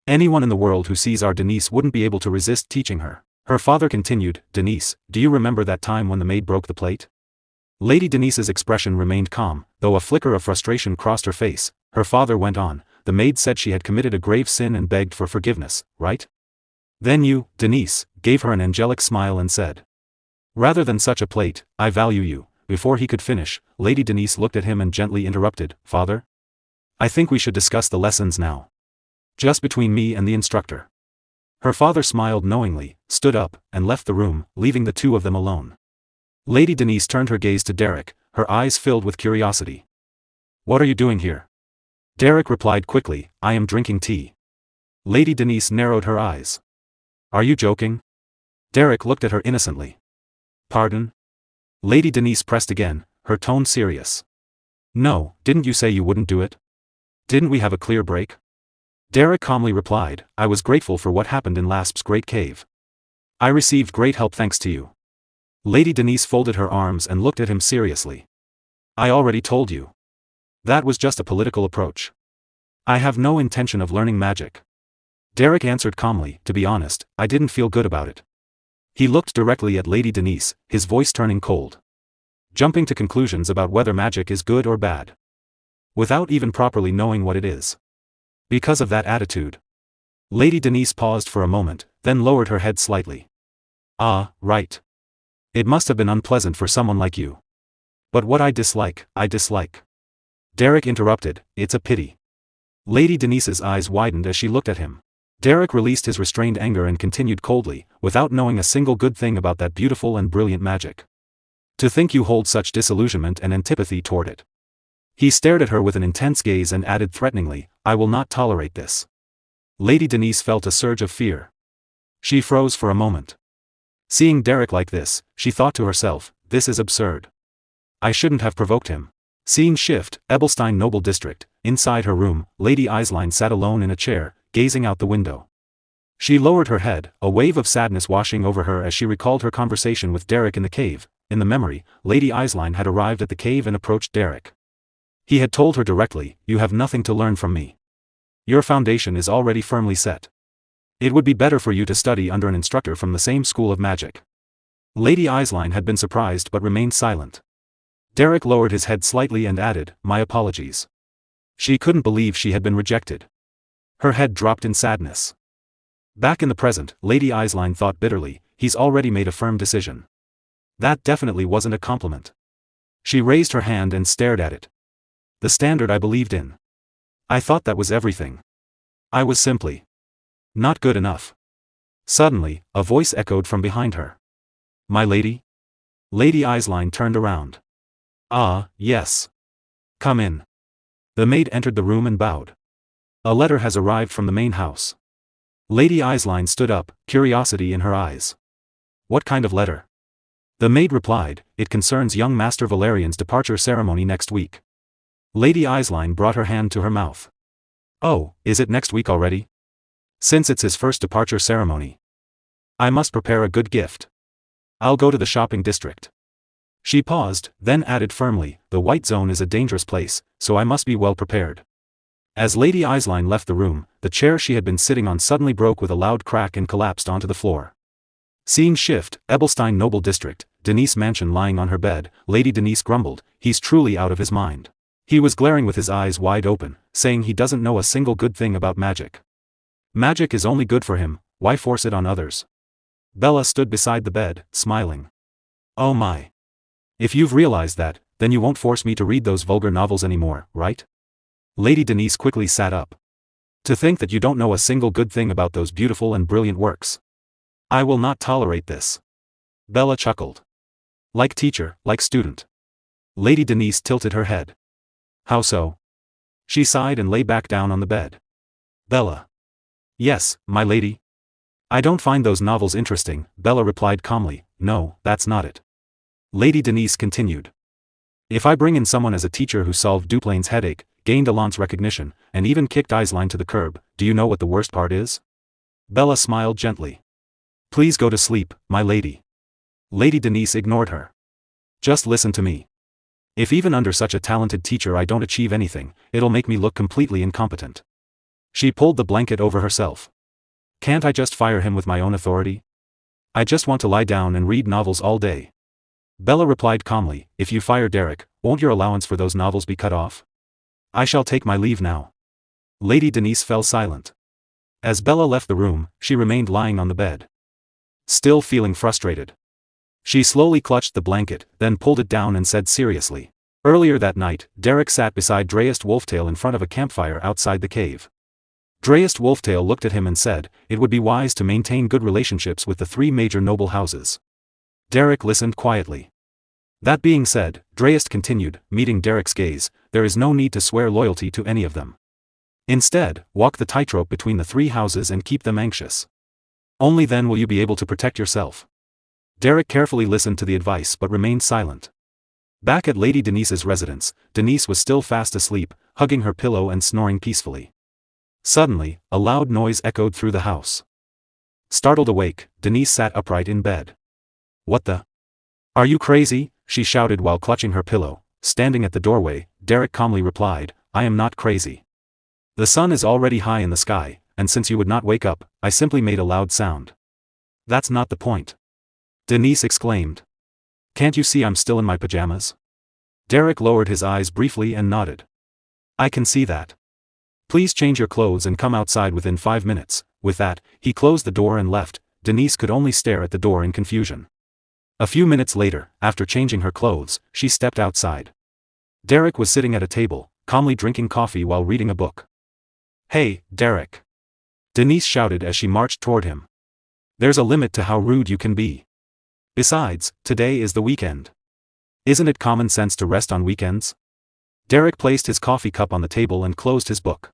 Anyone in the world who sees our Denise wouldn't be able to resist teaching her. Her father continued, Denise, do you remember that time when the maid broke the plate? Lady Denise's expression remained calm, though a flicker of frustration crossed her face. Her father went on, the maid said she had committed a grave sin and begged for forgiveness, right? Then you, Denise, gave her an angelic smile and said, Rather than such a plate, I value you. Before he could finish, Lady Denise looked at him and gently interrupted, Father? I think we should discuss the lessons now. Just between me and the instructor. Her father smiled knowingly, stood up, and left the room, leaving the two of them alone. Lady Denise turned her gaze to Derrick, her eyes filled with curiosity. What are you doing here? Derrick replied quickly, I am drinking tea. Lady Denise narrowed her eyes. Are you joking? Derrick looked at her innocently. Pardon? Lady Denise pressed again, her tone serious. No, didn't you say you wouldn't do it? Didn't we have a clear break? Derrick calmly replied, I was grateful for what happened in Lasp's great cave. I received great help thanks to you. Lady Denise folded her arms and looked at him seriously. I already told you. That was just a political approach. I have no intention of learning magic. Derrick answered calmly, to be honest, I didn't feel good about it. He looked directly at Lady Denise, his voice turning cold. Jumping to conclusions about whether magic is good or bad. Without even properly knowing what it is. Because of that attitude. Lady Denise paused for a moment, then lowered her head slightly. Ah, right. It must have been unpleasant for someone like you. But what I dislike, I dislike. Derrick interrupted, it's a pity. Lady Denise's eyes widened as she looked at him. Derrick released his restrained anger and continued coldly, without knowing a single good thing about that beautiful and brilliant magic. To think you hold such disillusionment and antipathy toward it. He stared at her with an intense gaze and added threateningly, I will not tolerate this. Lady Denise felt a surge of fear. She froze for a moment. Seeing Derrick like this, she thought to herself, this is absurd. I shouldn't have provoked him. Scene shift, Ebelstein Noble District. Inside her room, Lady Eislein sat alone in a chair, gazing out the window. She lowered her head, a wave of sadness washing over her as she recalled her conversation with Derrick in the cave. In the memory, Lady Eislein had arrived at the cave and approached Derrick. He had told her directly, you have nothing to learn from me. Your foundation is already firmly set. It would be better for you to study under an instructor from the same school of magic. Lady Eislein had been surprised but remained silent. Derrick lowered his head slightly and added, my apologies. She couldn't believe she had been rejected. Her head dropped in sadness. Back in the present, Lady Eislein thought bitterly, he's already made a firm decision. That definitely wasn't a compliment. She raised her hand and stared at it. The standard I believed in. I thought that was everything. I was simply not good enough. Suddenly, a voice echoed from behind her. My lady? Lady Eislein turned around. Ah, yes. Come in. The maid entered the room and bowed. A letter has arrived from the main house. Lady Eislein stood up, curiosity in her eyes. What kind of letter? The maid replied, it concerns young Master Valerian's departure ceremony next week. Lady Eislein brought her hand to her mouth. Oh, is it next week already? Since it's his first departure ceremony. I must prepare a good gift. I'll go to the shopping district. She paused, then added firmly, the White Zone is a dangerous place, so I must be well prepared. As Lady Eislein left the room, the chair she had been sitting on suddenly broke with a loud crack and collapsed onto the floor. Scene shift, Ebelstein Noble District, Denise mansion lying on her bed. Lady Denise grumbled, "He's truly out of his mind. He was glaring with his eyes wide open, saying he doesn't know a single good thing about magic. Magic is only good for him, why force it on others?" Bella stood beside the bed, smiling. "Oh my. If you've realized that, then you won't force me to read those vulgar novels anymore, right?" Lady Denise quickly sat up. "To think that you don't know a single good thing about those beautiful and brilliant works. I will not tolerate this." Bella chuckled. "Like teacher, like student." Lady Denise tilted her head. "How so?" She sighed and lay back down on the bed. "Bella." "Yes, my lady." "I don't find those novels interesting," Bella replied calmly. "No, that's not it." Lady Denise continued. "If I bring in someone as a teacher who solved Duplain's headache, gained Alon's recognition, and even kicked Eislein to the curb, do you know what the worst part is?" Bella smiled gently. "Please go to sleep, my lady." Lady Denise ignored her. "Just listen to me. If even under such a talented teacher I don't achieve anything, it'll make me look completely incompetent." She pulled the blanket over herself. "Can't I just fire him with my own authority? I just want to lie down and read novels all day." Bella replied calmly, "If you fire Derrick, won't your allowance for those novels be cut off? I shall take my leave now." Lady Denise fell silent. As Bella left the room, she remained lying on the bed, still feeling frustrated. She slowly clutched the blanket, then pulled it down and said seriously. Earlier that night, Derrick sat beside Dreist Wolftail in front of a campfire outside the cave. Dreist Wolftail looked at him and said, "It would be wise to maintain good relationships with the three major noble houses." Derrick listened quietly. That being said, Dreist continued, meeting Derrick's gaze, "There is no need to swear loyalty to any of them. Instead, walk the tightrope between the three houses and keep them anxious. Only then will you be able to protect yourself." Derrick carefully listened to the advice but remained silent. Back at Lady Denise's residence, Denise was still fast asleep, hugging her pillow and snoring peacefully. Suddenly, a loud noise echoed through the house. Startled awake, Denise sat upright in bed. "What the? Are you crazy?" she shouted while clutching her pillow. Standing at the doorway, Derrick calmly replied, "I am not crazy. The sun is already high in the sky, and since you would not wake up, I simply made a loud sound." "That's not the point," Denise exclaimed. "Can't you see I'm still in my pajamas?" Derrick lowered his eyes briefly and nodded. "I can see that. Please change your clothes and come outside within 5 minutes." With that, he closed the door and left. Denise could only stare at the door in confusion. A few minutes later, after changing her clothes, she stepped outside. Derrick was sitting at a table, calmly drinking coffee while reading a book. "Hey, Derrick!" Denise shouted as she marched toward him. "There's a limit to how rude you can be. Besides, today is the weekend. Isn't it common sense to rest on weekends?" Derrick placed his coffee cup on the table and closed his book.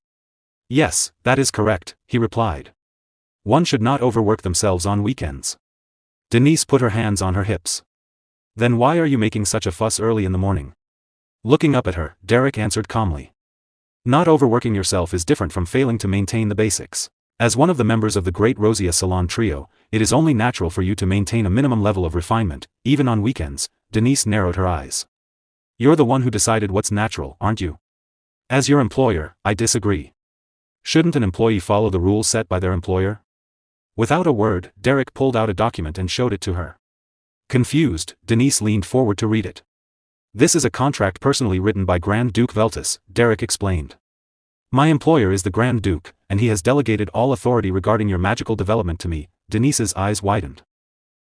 "Yes, that is correct," he replied. "One should not overwork themselves on weekends." Denise put her hands on her hips. "Then why are you making such a fuss early in the morning?" Looking up at her, Derrick answered calmly. "Not overworking yourself is different from failing to maintain the basics. As one of the members of the Great Rosia Salon Trio, it is only natural for you to maintain a minimum level of refinement, even on weekends." Denise narrowed her eyes. "You're the one who decided what's natural, aren't you? As your employer, I disagree. Shouldn't an employee follow the rules set by their employer?" Without a word, Derrick pulled out a document and showed it to her. Confused, Denise leaned forward to read it. "This is a contract personally written by Grand Duke Veltus," Derrick explained. "My employer is the Grand Duke, and he has delegated all authority regarding your magical development to me." Denise's eyes widened.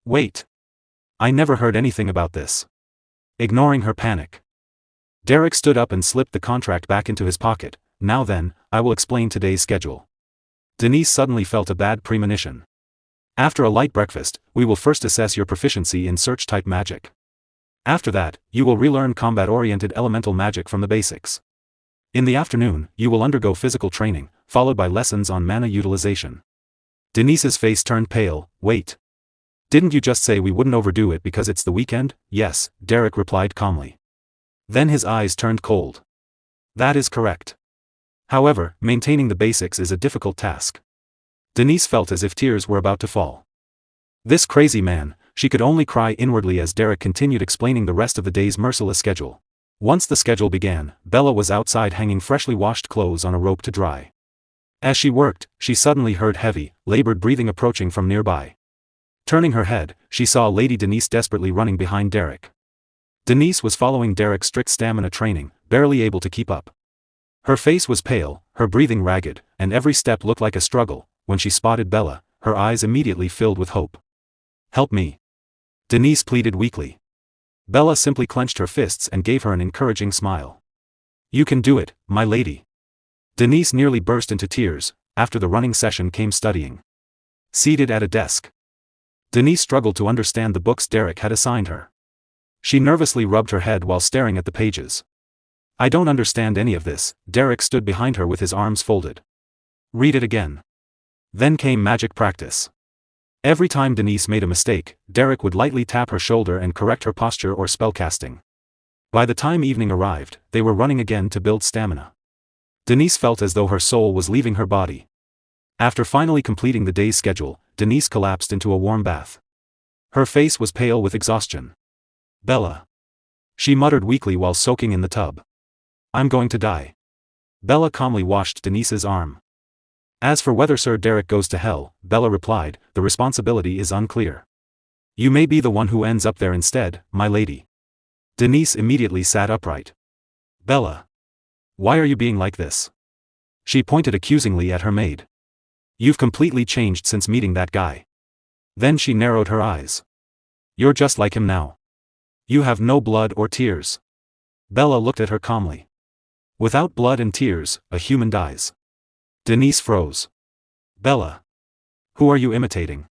"Wait. I never heard anything about this." Ignoring her panic, Derrick stood up and slipped the contract back into his pocket. "Now then, I will explain today's schedule." Denise suddenly felt a bad premonition. "After a light breakfast, we will first assess your proficiency in search-type magic. After that, you will relearn combat-oriented elemental magic from the basics. In the afternoon, you will undergo physical training, followed by lessons on mana utilization." Denise's face turned pale. "Wait. Didn't you just say we wouldn't overdo it because it's the weekend?" "Yes," Derrick replied calmly. Then his eyes turned cold. "That is correct. However, maintaining the basics is a difficult task." Denise felt as if tears were about to fall. This crazy man, she could only cry inwardly as Derrick continued explaining the rest of the day's merciless schedule. Once the schedule began, Bella was outside hanging freshly washed clothes on a rope to dry. As she worked, she suddenly heard heavy, labored breathing approaching from nearby. Turning her head, she saw Lady Denise desperately running behind Derrick. Denise was following Derrick's strict stamina training, barely able to keep up. Her face was pale, her breathing ragged, and every step looked like a struggle. When she spotted Bella, her eyes immediately filled with hope. "Help me," Denise pleaded weakly. Bella simply clenched her fists and gave her an encouraging smile. "You can do it, my lady." Denise nearly burst into tears. After the running session came studying. Seated at a desk, Denise struggled to understand the books Derrick had assigned her. She nervously rubbed her head while staring at the pages. "I don't understand any of this." Derrick stood behind her with his arms folded. "Read it again." Then came magic practice. Every time Denise made a mistake, Derrick would lightly tap her shoulder and correct her posture or spellcasting. By the time evening arrived, they were running again to build stamina. Denise felt as though her soul was leaving her body. After finally completing the day's schedule, Denise collapsed into a warm bath. Her face was pale with exhaustion. "Bella," she muttered weakly while soaking in the tub. "I'm going to die." Bella calmly washed Denise's arm. "As for whether Sir Derrick goes to hell," Bella replied, "the responsibility is unclear. You may be the one who ends up there instead, my lady." Denise immediately sat upright. "Bella, why are you being like this?" She pointed accusingly at her maid. "You've completely changed since meeting that guy." Then she narrowed her eyes. "You're just like him now. You have no blood or tears." Bella looked at her calmly. "Without blood and tears, a human dies." Denise froze. "Bella, who are you imitating?"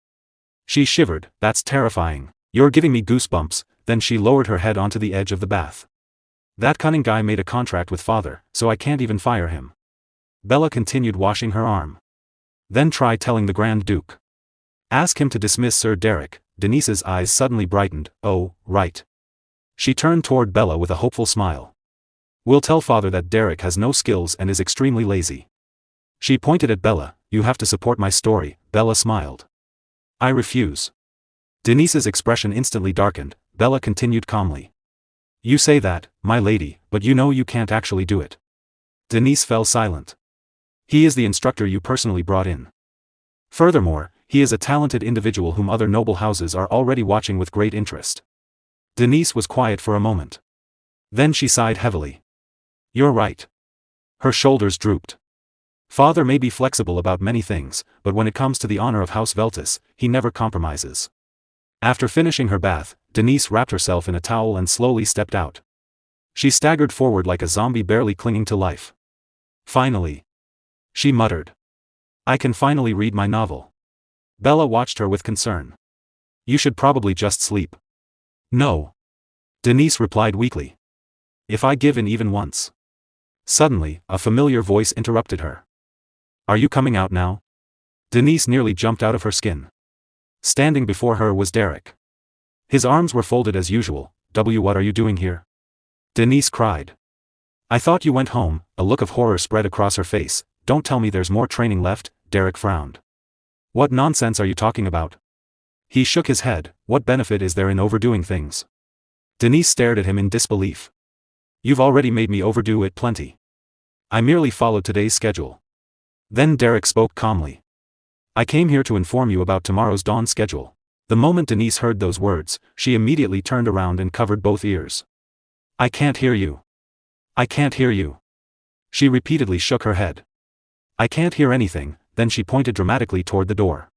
She shivered. "That's terrifying. You're giving me goosebumps." Then she lowered her head onto the edge of the bath. "That cunning guy made a contract with father, so I can't even fire him." Bella continued washing her arm. "Then try telling the Grand Duke. Ask him to dismiss Sir Derrick." Denise's eyes suddenly brightened. "Oh, right." She turned toward Bella with a hopeful smile. "We'll tell father that Derrick has no skills and is extremely lazy." She pointed at Bella. "You have to support my story." Bella smiled. "I refuse." Denise's expression instantly darkened. Bella continued calmly. "You say that, my lady, but you know you can't actually do it." Denise fell silent. "He is the instructor you personally brought in. Furthermore, he is a talented individual whom other noble houses are already watching with great interest." Denise was quiet for a moment. Then she sighed heavily. "You're right." Her shoulders drooped. "Father may be flexible about many things, but when it comes to the honor of House Veltus, he never compromises." After finishing her bath, Denise wrapped herself in a towel and slowly stepped out. She staggered forward like a zombie barely clinging to life. "Finally," she muttered. "I can finally read my novel." Bella watched her with concern. "You should probably just sleep." "No," Denise replied weakly. "If I give in even once." Suddenly, a familiar voice interrupted her. "Are you coming out now?" Denise nearly jumped out of her skin. Standing before her was Derrick. His arms were folded as usual. What are you doing here?" Denise cried. "I thought you went home." A look of horror spread across her face. "Don't tell me there's more training left." Derrick frowned. "What nonsense are you talking about?" He shook his head. "What benefit is there in overdoing things?" Denise stared at him in disbelief. "You've already made me overdo it plenty. I merely followed today's schedule." Then Derrick spoke calmly. "I came here to inform you about tomorrow's dawn schedule." The moment Denise heard those words, she immediately turned around and covered both ears. "I can't hear you. I can't hear you." She repeatedly shook her head. "I can't hear anything." Then she pointed dramatically toward the door.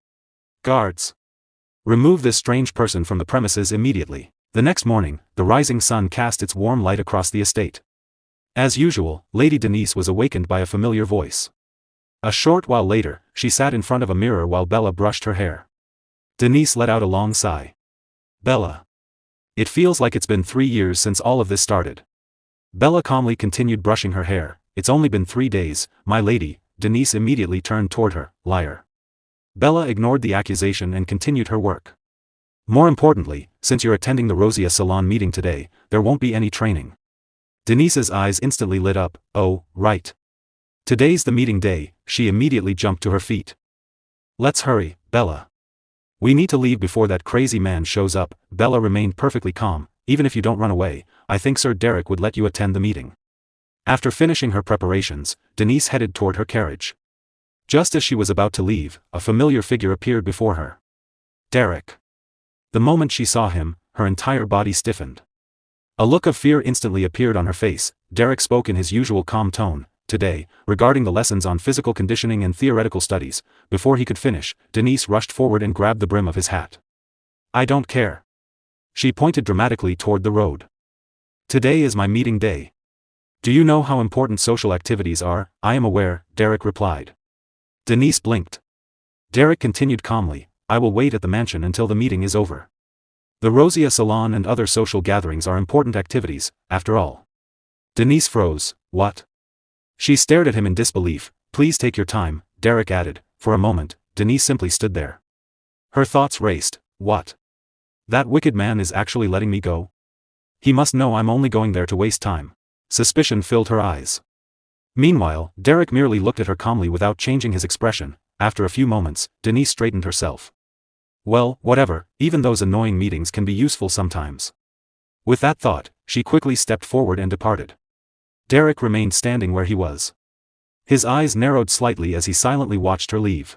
"Guards! Remove this strange person from the premises immediately." The next morning, the rising sun cast its warm light across the estate. As usual, Lady Denise was awakened by a familiar voice. A short while later, she sat in front of a mirror while Bella brushed her hair. Denise let out a long sigh. "Bella. It feels like it's been 3 years since all of this started." Bella calmly continued brushing her hair. "It's only been 3 days, my lady." Denise immediately turned toward her. "Liar." Bella ignored the accusation and continued her work. "More importantly, since you're attending the Rosia Salon meeting today, there won't be any training." Denise's eyes instantly lit up. "Oh, right. Today's the meeting day." She immediately jumped to her feet. "Let's hurry, Bella. We need to leave before that crazy man shows up." Bella remained perfectly calm, even if you don't run away, I think Sir Derrick would let you attend the meeting. After finishing her preparations, Denise headed toward her carriage. Just as she was about to leave, a familiar figure appeared before her. Derrick. The moment she saw him, her entire body stiffened. A look of fear instantly appeared on her face. Derrick spoke in his usual calm tone. Today, regarding the lessons on physical conditioning and theoretical studies. Before he could finish, Denise rushed forward and grabbed the brim of his hat. I don't care. She pointed dramatically toward the road. Today is my meeting day. Do you know how important social activities are? I am aware, Derrick replied. Denise blinked. Derrick continued calmly, I will wait at the mansion until the meeting is over. The Rosia Salon and other social gatherings are important activities, after all. Denise froze. What? She stared at him in disbelief. Please take your time, Derrick added. For a moment, Denise simply stood there. Her thoughts raced. What? That wicked man is actually letting me go? He must know I'm only going there to waste time. Suspicion filled her eyes. Meanwhile, Derrick merely looked at her calmly without changing his expression. After a few moments, Denise straightened herself. Well, whatever, even those annoying meetings can be useful sometimes. With that thought, she quickly stepped forward and departed. Derrick remained standing where he was. His eyes narrowed slightly as he silently watched her leave.